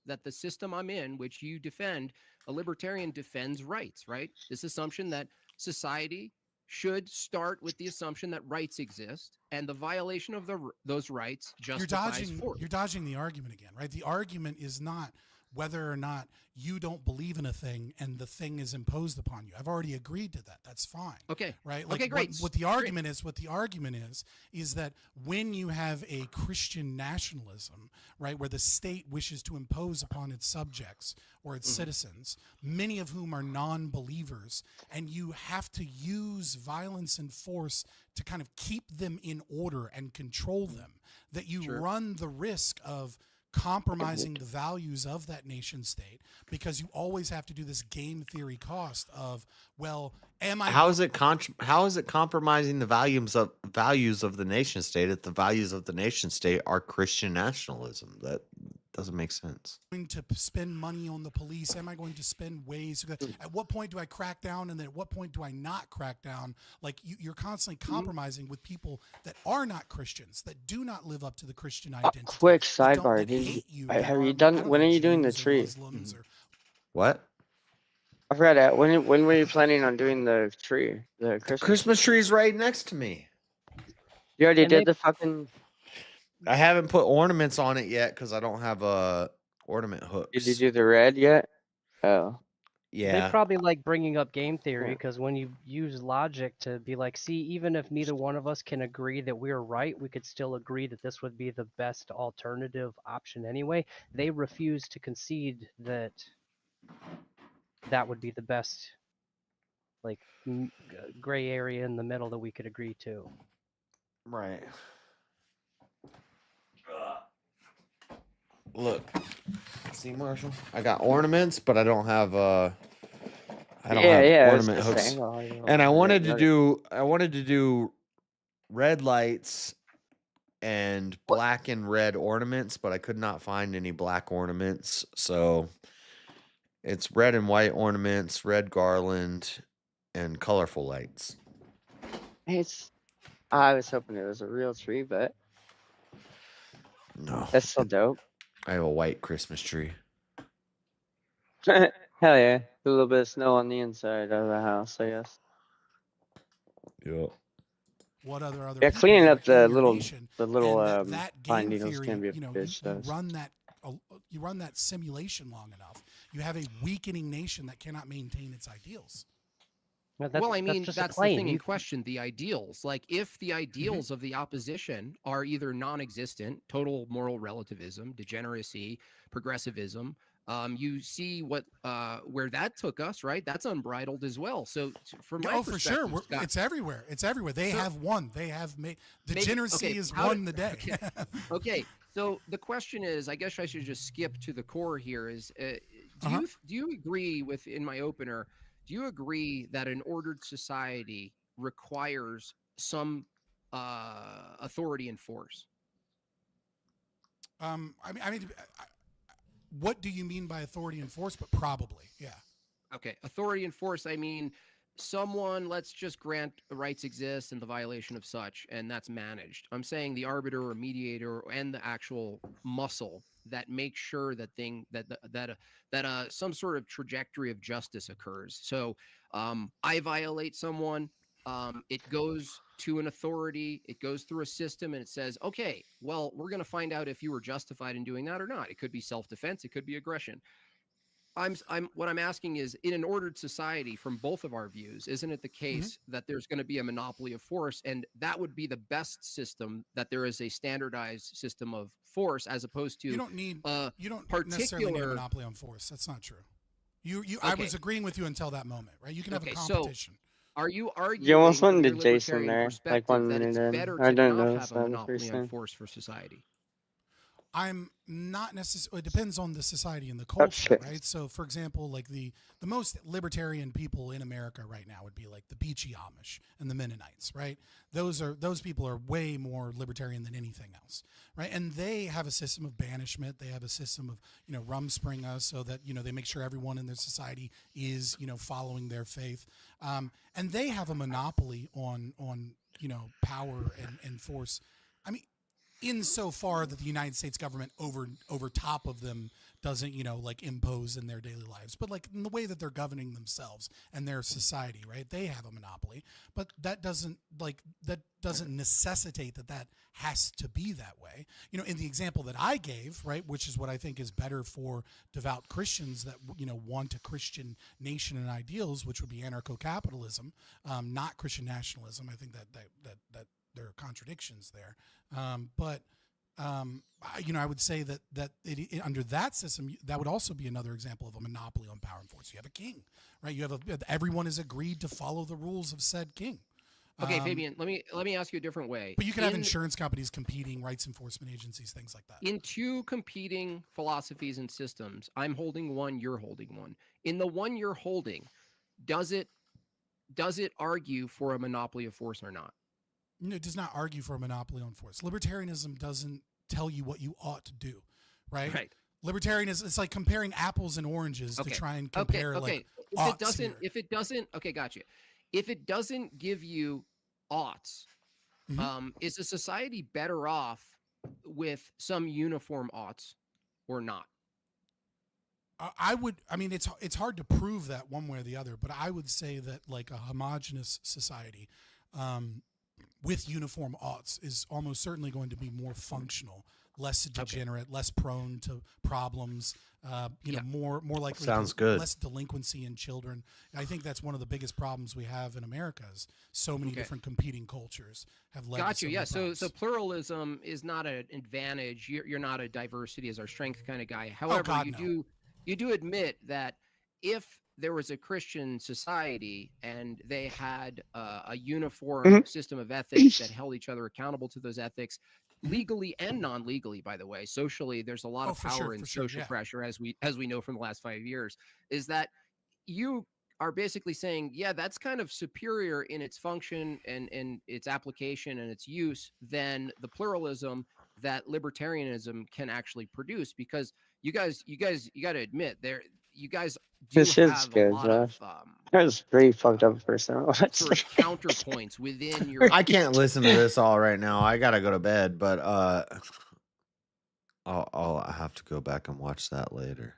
That the system I'm in, which you defend, a libertarian defends rights, right? This assumption that society should start with the assumption that rights exist, and the violation of those rights justifies force. You're dodging the argument again, right? The argument is not whether or not you don't believe in a thing and the thing is imposed upon you. I've already agreed to that. That's fine. Okay. Right? Like okay, great. What the argument is that when you have a Christian nationalism, right, where the state wishes to impose upon its subjects or its citizens, many of whom are non-believers, and you have to use violence and force to kind of keep them in order and control them, that you run the risk of compromising the values of that nation state, because you always have to do this game theory cost of, well, how is it compromising the values of the nation state if the values of the nation state are Christian nationalism? That doesn't make sense. Going to spend money on the police? Am I going to spend ways? At what point do I crack down, and then at what point do I not crack down? Like you're constantly compromising with people that are not Christians, that do not live up to the Christian identity. Quick sidebar. Have you done? When are you doing the tree? What? I forgot that. When were you planning on doing the tree? The Christmas tree's right next to me. You already did the fucking. I haven't put ornaments on it yet because I don't have ornament hooks. Did you do the red yet? Oh. Yeah. They probably like bringing up game theory because when you use logic to be like, see, even if neither one of us can agree that we're right, we could still agree that this would be the best alternative option anyway. They refuse to concede that that would be the best, like, gray area in the middle that we could agree to. Right. Look, see, Marshall, I got ornaments, but I don't have ornament hooks. And I wanted to do red lights and black and red ornaments, but I could not find any black ornaments. So it's red and white ornaments, red garland, and colorful lights. I was hoping it was a real tree, but no, that's so dope. I have a white Christmas tree. Hell yeah. A little bit of snow on the inside of the house, I guess. Yep. what other Yeah, people cleaning that up are in the your little nation, and that pine game needles theory, can be a you know, bitch. you run that simulation long enough, you have a weakening nation that cannot maintain its ideals. Well, I mean, that's the thing in question, the ideals. Like, if the Mm-hmm. ideals of the opposition are either non-existent, total moral relativism, degeneracy, progressivism, you see what where that took us, right? That's unbridled as well. So, from my Oh, for sure, perspective, Scott, it's everywhere. It's everywhere. They So- have won. They have made Maybe- degeneracy okay, is how won did- the day. Okay. Okay, so the question is, I guess I should just skip to the core here. Is do you agree with, in my opener? Do you agree that an ordered society requires some authority and force? I mean, what do you mean by authority and force? But probably, yeah. Okay, authority and force. I mean, someone, let's just grant rights exist and the violation of such, and that's managed. I'm saying the arbiter or mediator and the actual muscle that makes sure that some sort of trajectory of justice occurs. So I violate someone, it goes to an authority, it goes through a system, and it says, okay, well, we're going to find out if you were justified in doing that or not. It could be self-defense, it could be aggression. What I'm asking is, in an ordered society, from both of our views, isn't it the case that there's going to be a monopoly of force, and that would be the best system, that there is a standardized system of force, as opposed to You don't necessarily need a monopoly on force. That's not true. I was agreeing with you until that moment, right? You can have a competition. So are you arguing You almost from went your to Jason libertarian there, like perspective 1 that minute it's in. better I to don't not know have a monopoly on force for society? I'm not necessarily. It depends on the society and the culture, right? So, for example, like the most libertarian people in America right now would be like the Beachy Amish and the Mennonites, right? Those people are way more libertarian than anything else, right? And they have a system of banishment. They have a system of rumspringa, so that they make sure everyone in their society is following their faith, and they have a monopoly on power and force. I mean, insofar that the United States government over top of them doesn't like impose in their daily lives, but like in the way that they're governing themselves and their society, right? They have a monopoly, but that doesn't necessitate that has to be that way. In the example that I gave, right, which is what I think is better for devout Christians that want a Christian nation and ideals, which would be anarcho-capitalism, not Christian nationalism. I think that there are contradictions there, but I would say that under that system, that would also be another example of a monopoly on power and force. You have a king, right? Everyone has agreed to follow the rules of said king. Okay, Fabian, let me ask you a different way. But you can have insurance companies competing, rights enforcement agencies, things like that. In two competing philosophies and systems, I'm holding one, you're holding one. In the one you're holding, does it argue for a monopoly of force or not? No, it does not argue for a monopoly on force. Libertarianism doesn't tell you what you ought to do, right? Right. Libertarianism, it's like comparing apples and oranges to try and compare like oughts here. If it doesn't, okay, gotcha. If it doesn't give you oughts, is a society better off with some uniform oughts or not? I mean, it's hard to prove that one way or the other, but I would say that like a homogenous society, with uniform oughts is almost certainly going to be more functional, less degenerate, less prone to problems, more likely less delinquency in children. I think that's one of the biggest problems we have in America is so many different competing cultures have led to so many problems. So pluralism is not an advantage. You're not a diversity as our strength kind of guy. However, you do admit that if there was a Christian society and they had a uniform system of ethics that held each other accountable to those ethics, legally and non-legally, by the way, socially, there's a lot of power and social pressure, as we know from the last 5 years, is that you are basically saying, yeah, that's kind of superior in its function and its application and its use than the pluralism that libertarianism can actually produce, because you guys got to admit you guys do This have shit's good, a lot Josh. of That was pretty fucked up person. sort of counterpoints within your. I can't listen to this all right now. I gotta go to bed, but I'll have to go back and watch that later.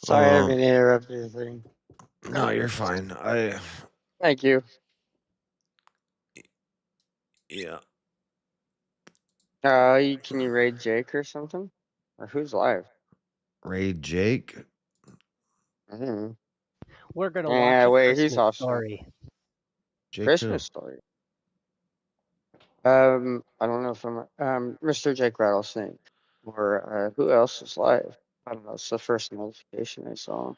Sorry, I didn't interrupt your thing. No, you're fine. Thank you. Yeah. Can you raid Jake or something? Or who's live? Raid Jake. Mm. We're gonna watch Yeah, a wait, he's Christmas off. Story. Jake Christmas Story. I don't know if Mr. Jake Rattlesnake or who else is live? I don't know. It's the first notification I saw.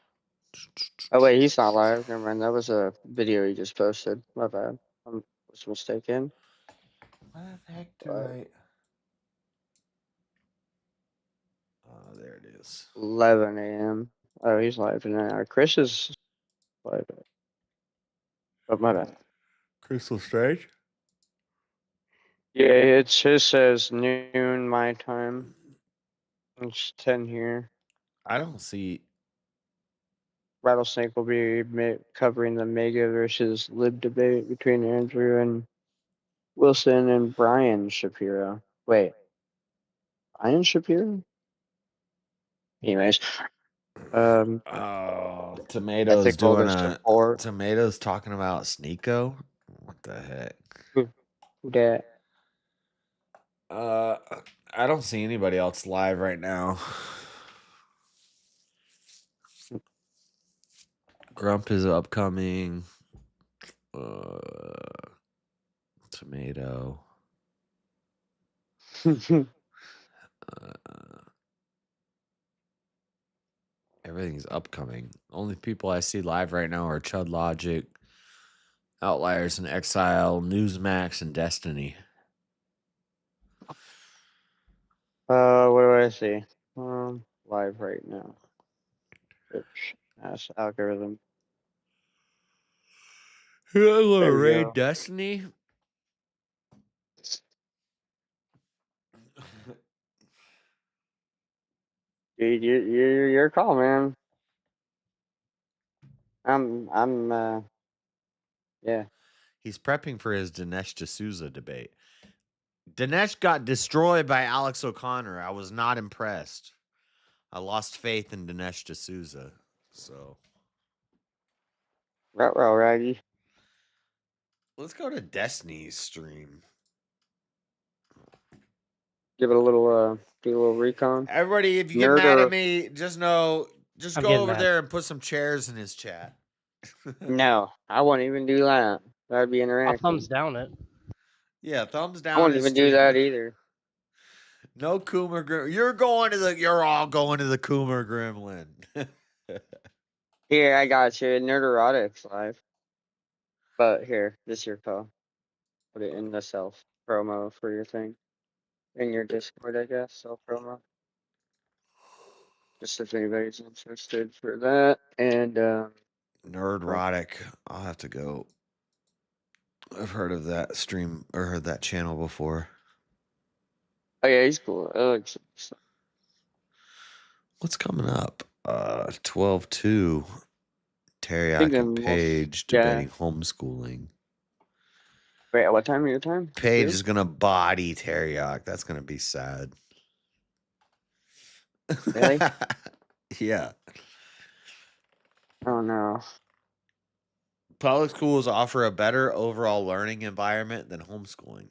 Oh wait, he's not live. Never mind. That was a video he just posted. My bad. I was mistaken. Where the heck do But I? Oh, there it is. 11 a.m. Oh, he's live now. Chris is live. But my bad. Crystal Strange. Yeah, his says noon my time. It's 10 here. I don't see. Rattlesnake will be covering the Mega versus Lib debate between Andrew and Wilson and Brian Shapiro. Wait, Brian Shapiro? Anyways, Oh, Tomatoes ethical doing to a support. Tomatoes talking about Sneeko. What the heck? Who that? I don't see anybody else live right now. Grump is upcoming. Tomato. Everything's upcoming. Only people I see live right now are Chud Logic, Outliers in Exile, Newsmax, and Destiny. What do I see? Live right now. Oops, that's algorithm. You guys want to There we raid go. Destiny? Dude, your call, man. Yeah. He's prepping for his Dinesh D'Souza debate. Dinesh got destroyed by Alex O'Connor. I was not impressed. I lost faith in Dinesh D'Souza. So Ruh-roh, Raggy. let's go to Destiny's stream. Give it a little, do a little recon. Everybody, if you get Nerd mad or at me, just know, just I'm go getting over mad. there and put some chairs in his chat. no, I won't even do that. That'd be I'll interactive. thumbs down it. Yeah, thumbs I down won't his even do stream. that either. No Coomer Gremlin. You're all going to the Coomer Gremlin. Here, I got you. Nerderotics live. But here, this your call. Put it in the self promo for your thing. In your Discord, I guess. Self promo. Just if anybody's interested for that. And Nerdrotic. I'll have to go. I've heard of that stream or heard that channel before. oh yeah, he's cool. I like some stuff. What's coming up? 12/2. Teriyaki and them Paige debating homeschooling. Wait, at what time? Your time? Paige 2? is gonna body Teriyaki. That's gonna be sad. Really? Yeah. Oh no. Public schools offer a better overall learning environment than homeschooling.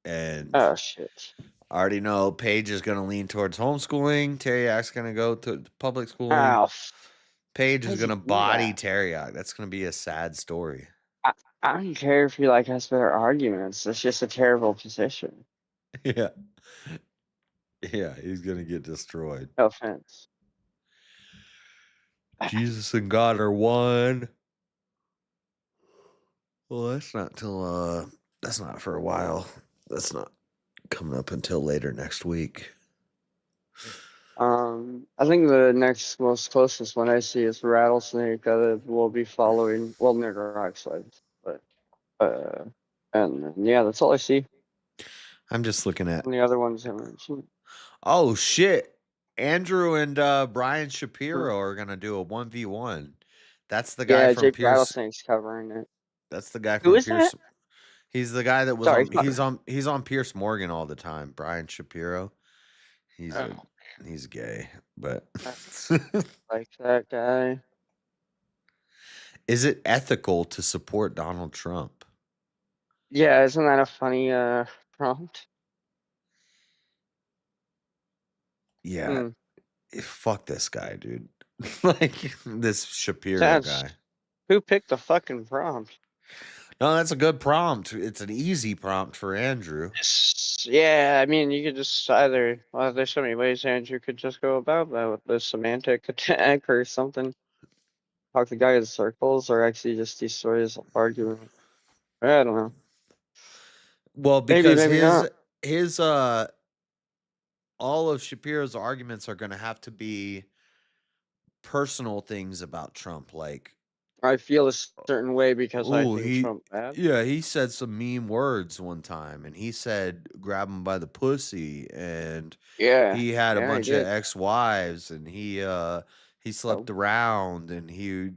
And Oh shit. I already know Paige is going to lean towards homeschooling. Teriyaki's going to go to public schooling. Oh, Paige is how'd going to you do body that? Teriyaki. That's going to be a sad story. I don't care if you like has better arguments. It's just a terrible position. Yeah. Yeah, he's going to get destroyed. No offense. Jesus and God are one. Well, that's not till that's not for a while. That's not coming up until later next week. I think the next most closest one I see is Rattlesnake. We'll be following Nerd Rocks live, but and yeah, that's all I see. I'm just looking at. And the other ones haven't seen. Oh shit! Andrew and Brian Shapiro are gonna do a 1v1. That's the guy Yeah, from Jake Pierce. Rattlesnake's covering it. That's the guy Who from is Pierce. that? He's the guy that was Sorry, he's on Pierce Morgan all the time. Brian Shapiro. He's gay, but like that guy. Is it ethical to support Donald Trump? Yeah, isn't that a funny prompt? Yeah. Fuck this guy, dude. Like this Shapiro That's guy. who picked the fucking prompt. No, that's a good prompt. It's an easy prompt for Andrew. Yeah, I mean, you could just either. Well, there's so many ways Andrew could just go about that with the semantic attack or something. Talk the guy in circles, or actually just destroy his argument. I don't know. Well, Maybe, because maybe not. his all of Shapiro's arguments are going to have to be personal things about Trump, like I feel a certain way because I oh, think Trump bad. he said some mean words one time, and he said grab him by the pussy, and Yeah, he had a yeah, he bunch of did. ex-wives, and he slept around, and he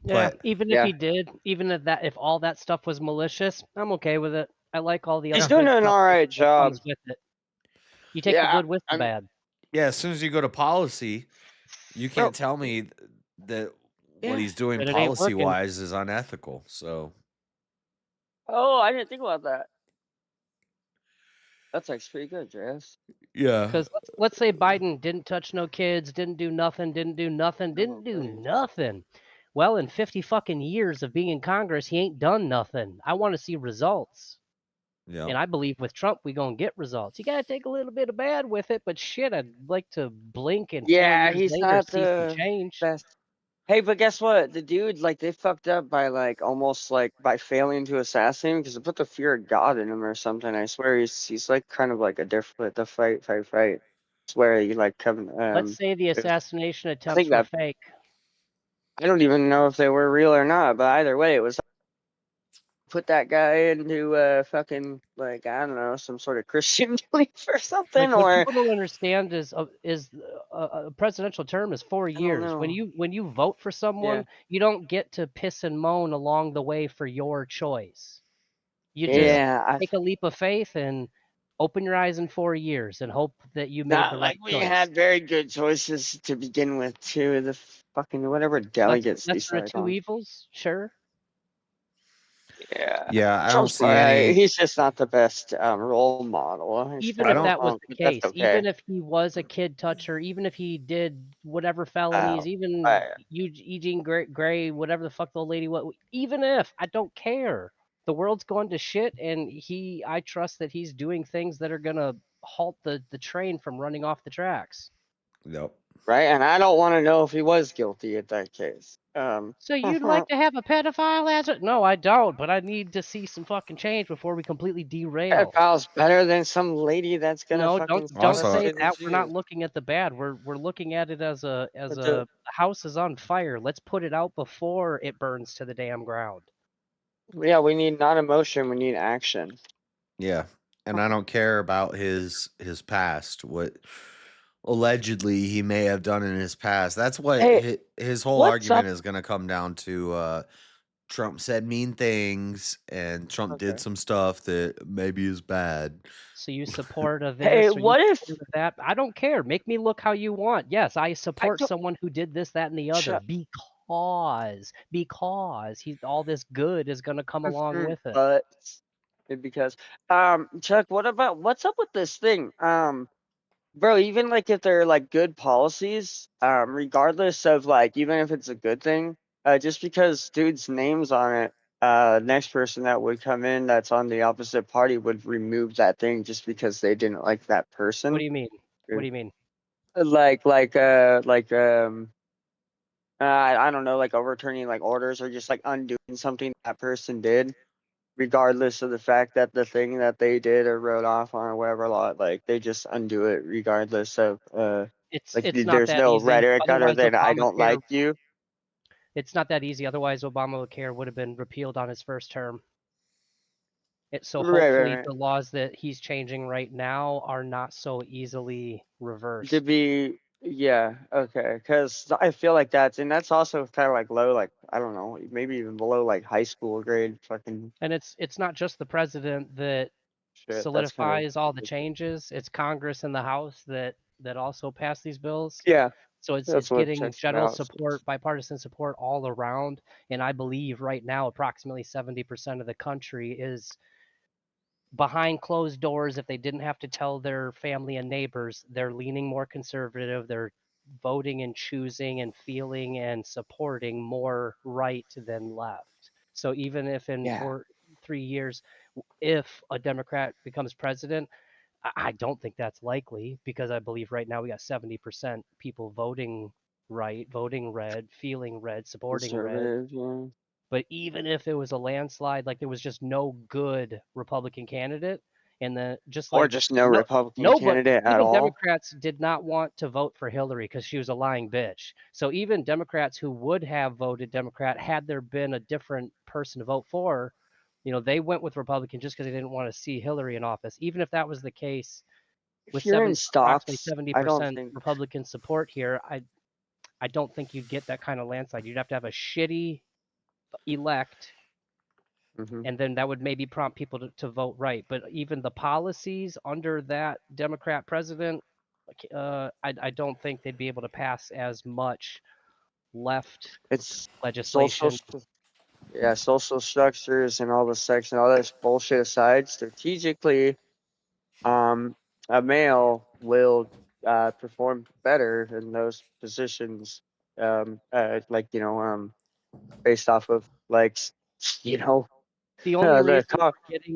Yeah, but even if he did, even if all that stuff was malicious, I'm okay with it. I like all the He's other doing good an stuff alright that job. comes with it. You take the good with the bad. yeah, as soon as you go to policy, you Bro. can't tell me that what Yeah. he's doing That it ain't working. policy-wise is unethical. So Oh, I didn't think about that. That's actually pretty good, Jess. yeah, Because let's say Biden didn't touch no kids, didn't do nothing. Well, in 50 fucking years of being in Congress, he ain't done nothing. I want to see results. yeah. And I believe with Trump, we gonna get results. You gotta take a little bit of bad with it, but shit, I'd like to blink and 4 Yeah, years he's later not see some the change. best. Hey, but guess what? The dude, like, they fucked up by, like, almost, like, by failing to assassinate him because they put the fear of God in him or something. I swear he's like, kind of like a different, the fight. I swear he, like, Kevin, Let's say the it was- assassination I attempts think were that, fake. I don't even know if they were real or not, but either way, it was put that guy into fucking, like, I don't know, some sort of Christian belief or something, Like what or people don't understand is a presidential term is 4 I don't years. When know. you vote for someone, you don't get to piss and moan along the way for your choice. You just take a leap of faith and open your eyes in 4 years and hope that you made Not the like right we choice. had very good choices to begin with, too. The fucking whatever delegates Lesser of decide two on. evils, sure. Yeah. Yeah, I don't Trump's see alright. any. He's just not the best role model. Even I if don't. that was the But case, that's even okay. if he was a kid toucher, even if he did whatever felonies, even Eugene Gray, whatever the fuck the old lady was, even if, I don't care. The world's going to shit, and I trust that he's doing things that are gonna halt the train from running off the tracks. Yep. Right, and I don't want to know if he was guilty in that case. So you'd like to have a pedophile as it? No, I don't, but I need to see some fucking change before we completely derail. Pedophile's better than some lady that's gonna No, fucking don't say sit in that. We're not jail. looking at the bad. We're looking at it as But a house is on fire. Let's put it out before it burns to the damn ground. Yeah, we need not emotion, we need action. Yeah, and I don't care about his past. What allegedly he may have done in his past. That's what Hey, his whole what's argument up? is going to come down to. Trump said mean things, and Trump did some stuff that maybe is bad. So you support of this Hey, or you what if support of that? I don't care. Make me look how you want. Yes, I support someone who did this, that, and the other because he's all this good is gonna come along with it. But because Chuck, what's up with this thing? Bro, even like if they're like good policies, regardless of like even if it's a good thing, just because dude's name's on it, next person that would come in that's on the opposite party would remove that thing just because they didn't like that person. What do you mean? What do you mean? I don't know, like overturning like orders or just like undoing something that person did, regardless of the fact that the thing that they did or wrote off on or whatever law, like they just undo it regardless of It's not there's that no easy. rhetoric other Otherwise, than I don't Obamacare. like you. It's not that easy. Otherwise, Obamacare would have been repealed on his first term. So hopefully Right. the laws that he's changing right now are not so easily reversed. To be okay, because I feel like that's also kind of like low, like I don't know, maybe even below like high school grade fucking And it's not just the president that shit. That's kind of solidifies all the changes. It's Congress and the House that that also passed these bills. Yeah, So it's that's what getting checks it general out. support, bipartisan support all around. And I believe right now approximately 70% of the country is behind closed doors. If they didn't have to tell their family and neighbors, they're leaning more conservative. They're voting and choosing and feeling and supporting more right than left. So even if in Yeah. 3 years, if a Democrat becomes president, I don't think that's likely, because I believe right now we got 70% people voting right, voting red, feeling red, supporting red. Conservative, yeah. But even if it was a landslide, like there was just no good Republican candidate, and then just Or like just no Republican nobody, candidate at even all. Democrats did not want to vote for Hillary because she was a lying bitch. So even Democrats who would have voted Democrat had there been a different person to vote for, they went with Republican just because they didn't want to see Hillary in office. Even if that was the case, with If you're in approximately stocks, I don't 70% think. Republican support here, I don't think you'd get that kind of landslide. You'd have to have a shitty elect, and then that would maybe prompt people to vote right. But even the policies under that Democrat president, I don't think they'd be able to pass as much left It's legislation. social structures and all the sex and all this bullshit aside, strategically, a male will perform better in those positions, based off of The only reason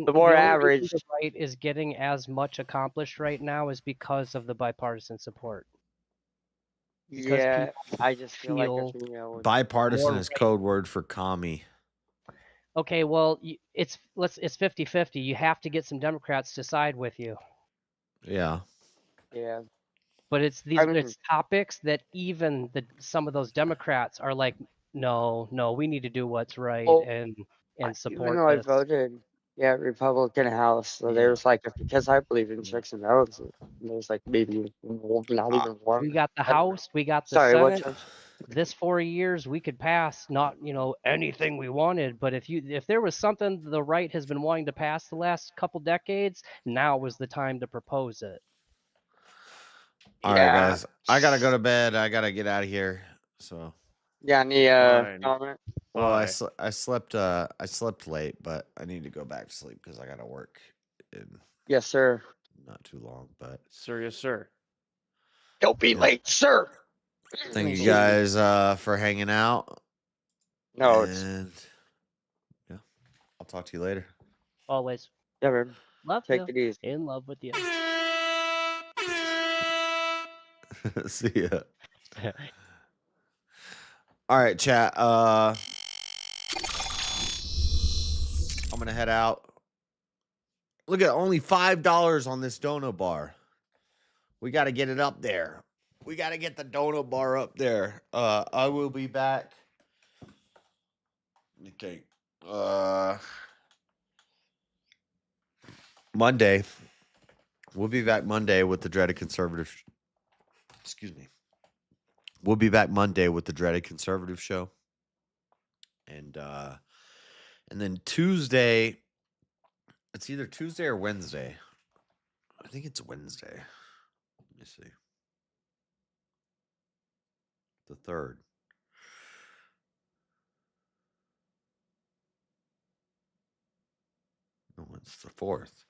the more average. the right is getting as much accomplished right now is because of the bipartisan support. Because Yeah, people I just feel like a feel female would. Bipartisan more is right. code word for commie. Okay, well, it's 50-50. You have to get some Democrats to side with you. Yeah. Yeah. But it's topics that even some of those Democrats are like, no, we need to do what's right and Even support though I this. voted, Republican House, so there's because I believe in checks and balances. There's maybe not even one. We got the I don't know. House, we got the Sorry, what, Senate. Judge? This 4 years we could pass not anything we wanted, but if there was something the right has been wanting to pass the last couple decades, now was the time to propose it. All right, guys. I gotta go to bed. I gotta get out of here. So. Yeah, any comment? Well, I slept late, but I need to go back to sleep because I gotta work in Yes, sir. not too long. But Sir, yes, sir. Don't be late, sir. Thank you guys for hanging out. No, and yeah, I'll talk to you later. Always. Yeah, man. Love Take you. it easy. In love with you. See ya. All right, chat. I'm gonna head out. Look at only $5 on this donut bar. We got to get it up there. We got to get the donut bar up there. I will be back. Let me think. Monday. We'll be back Monday with the Dreaded Conservative. Excuse me. We'll be back Monday with the Dreaded Conservative show. And then Tuesday. It's either Tuesday or Wednesday. I think it's Wednesday. Let me see. The 3rd. No, it's the 4th.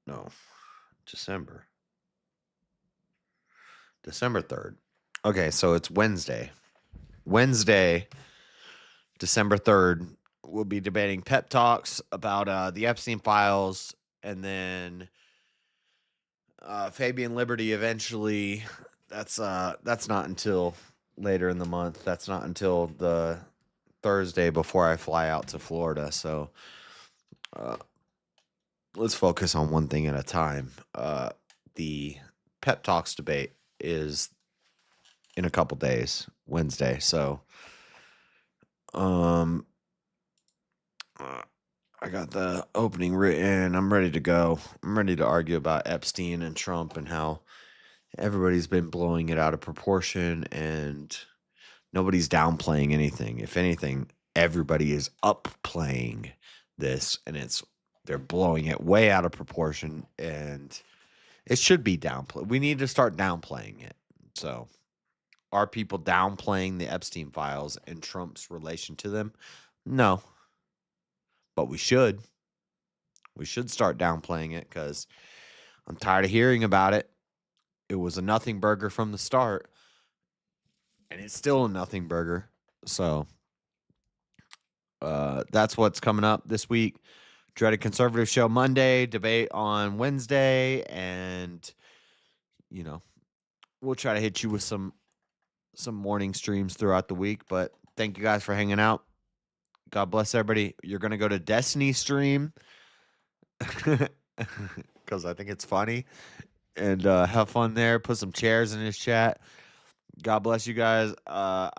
No, December 3rd. Okay, so it's Wednesday. Wednesday, December 3rd, we'll be debating pep talks about the Epstein files, and then Fabian Liberty eventually. That's not until later in the month. That's not until the Thursday before I fly out to Florida. So let's focus on one thing at a time. The pep talks debate is in a couple days, Wednesday. So I got the opening written. I'm ready to go. I'm ready to argue about Epstein and Trump and how everybody's been blowing it out of proportion and nobody's downplaying anything. If anything, everybody is upplaying this, and they're blowing it way out of proportion, and It should be downplayed. We need to start downplaying it. So, are people downplaying the Epstein files and Trump's relation to them? No. But we should. We should start downplaying it because I'm tired of hearing about it. It was a nothing burger from the start, and it's still a nothing burger. So, that's what's coming up this week. Dreaded Conservative show Monday, debate on Wednesday, and we'll try to hit you with some morning streams throughout the week. But thank you guys for hanging out. God bless everybody. You're gonna go to Destiny stream because I think it's funny, and have fun there. Put some chairs in his chat. God bless you guys. I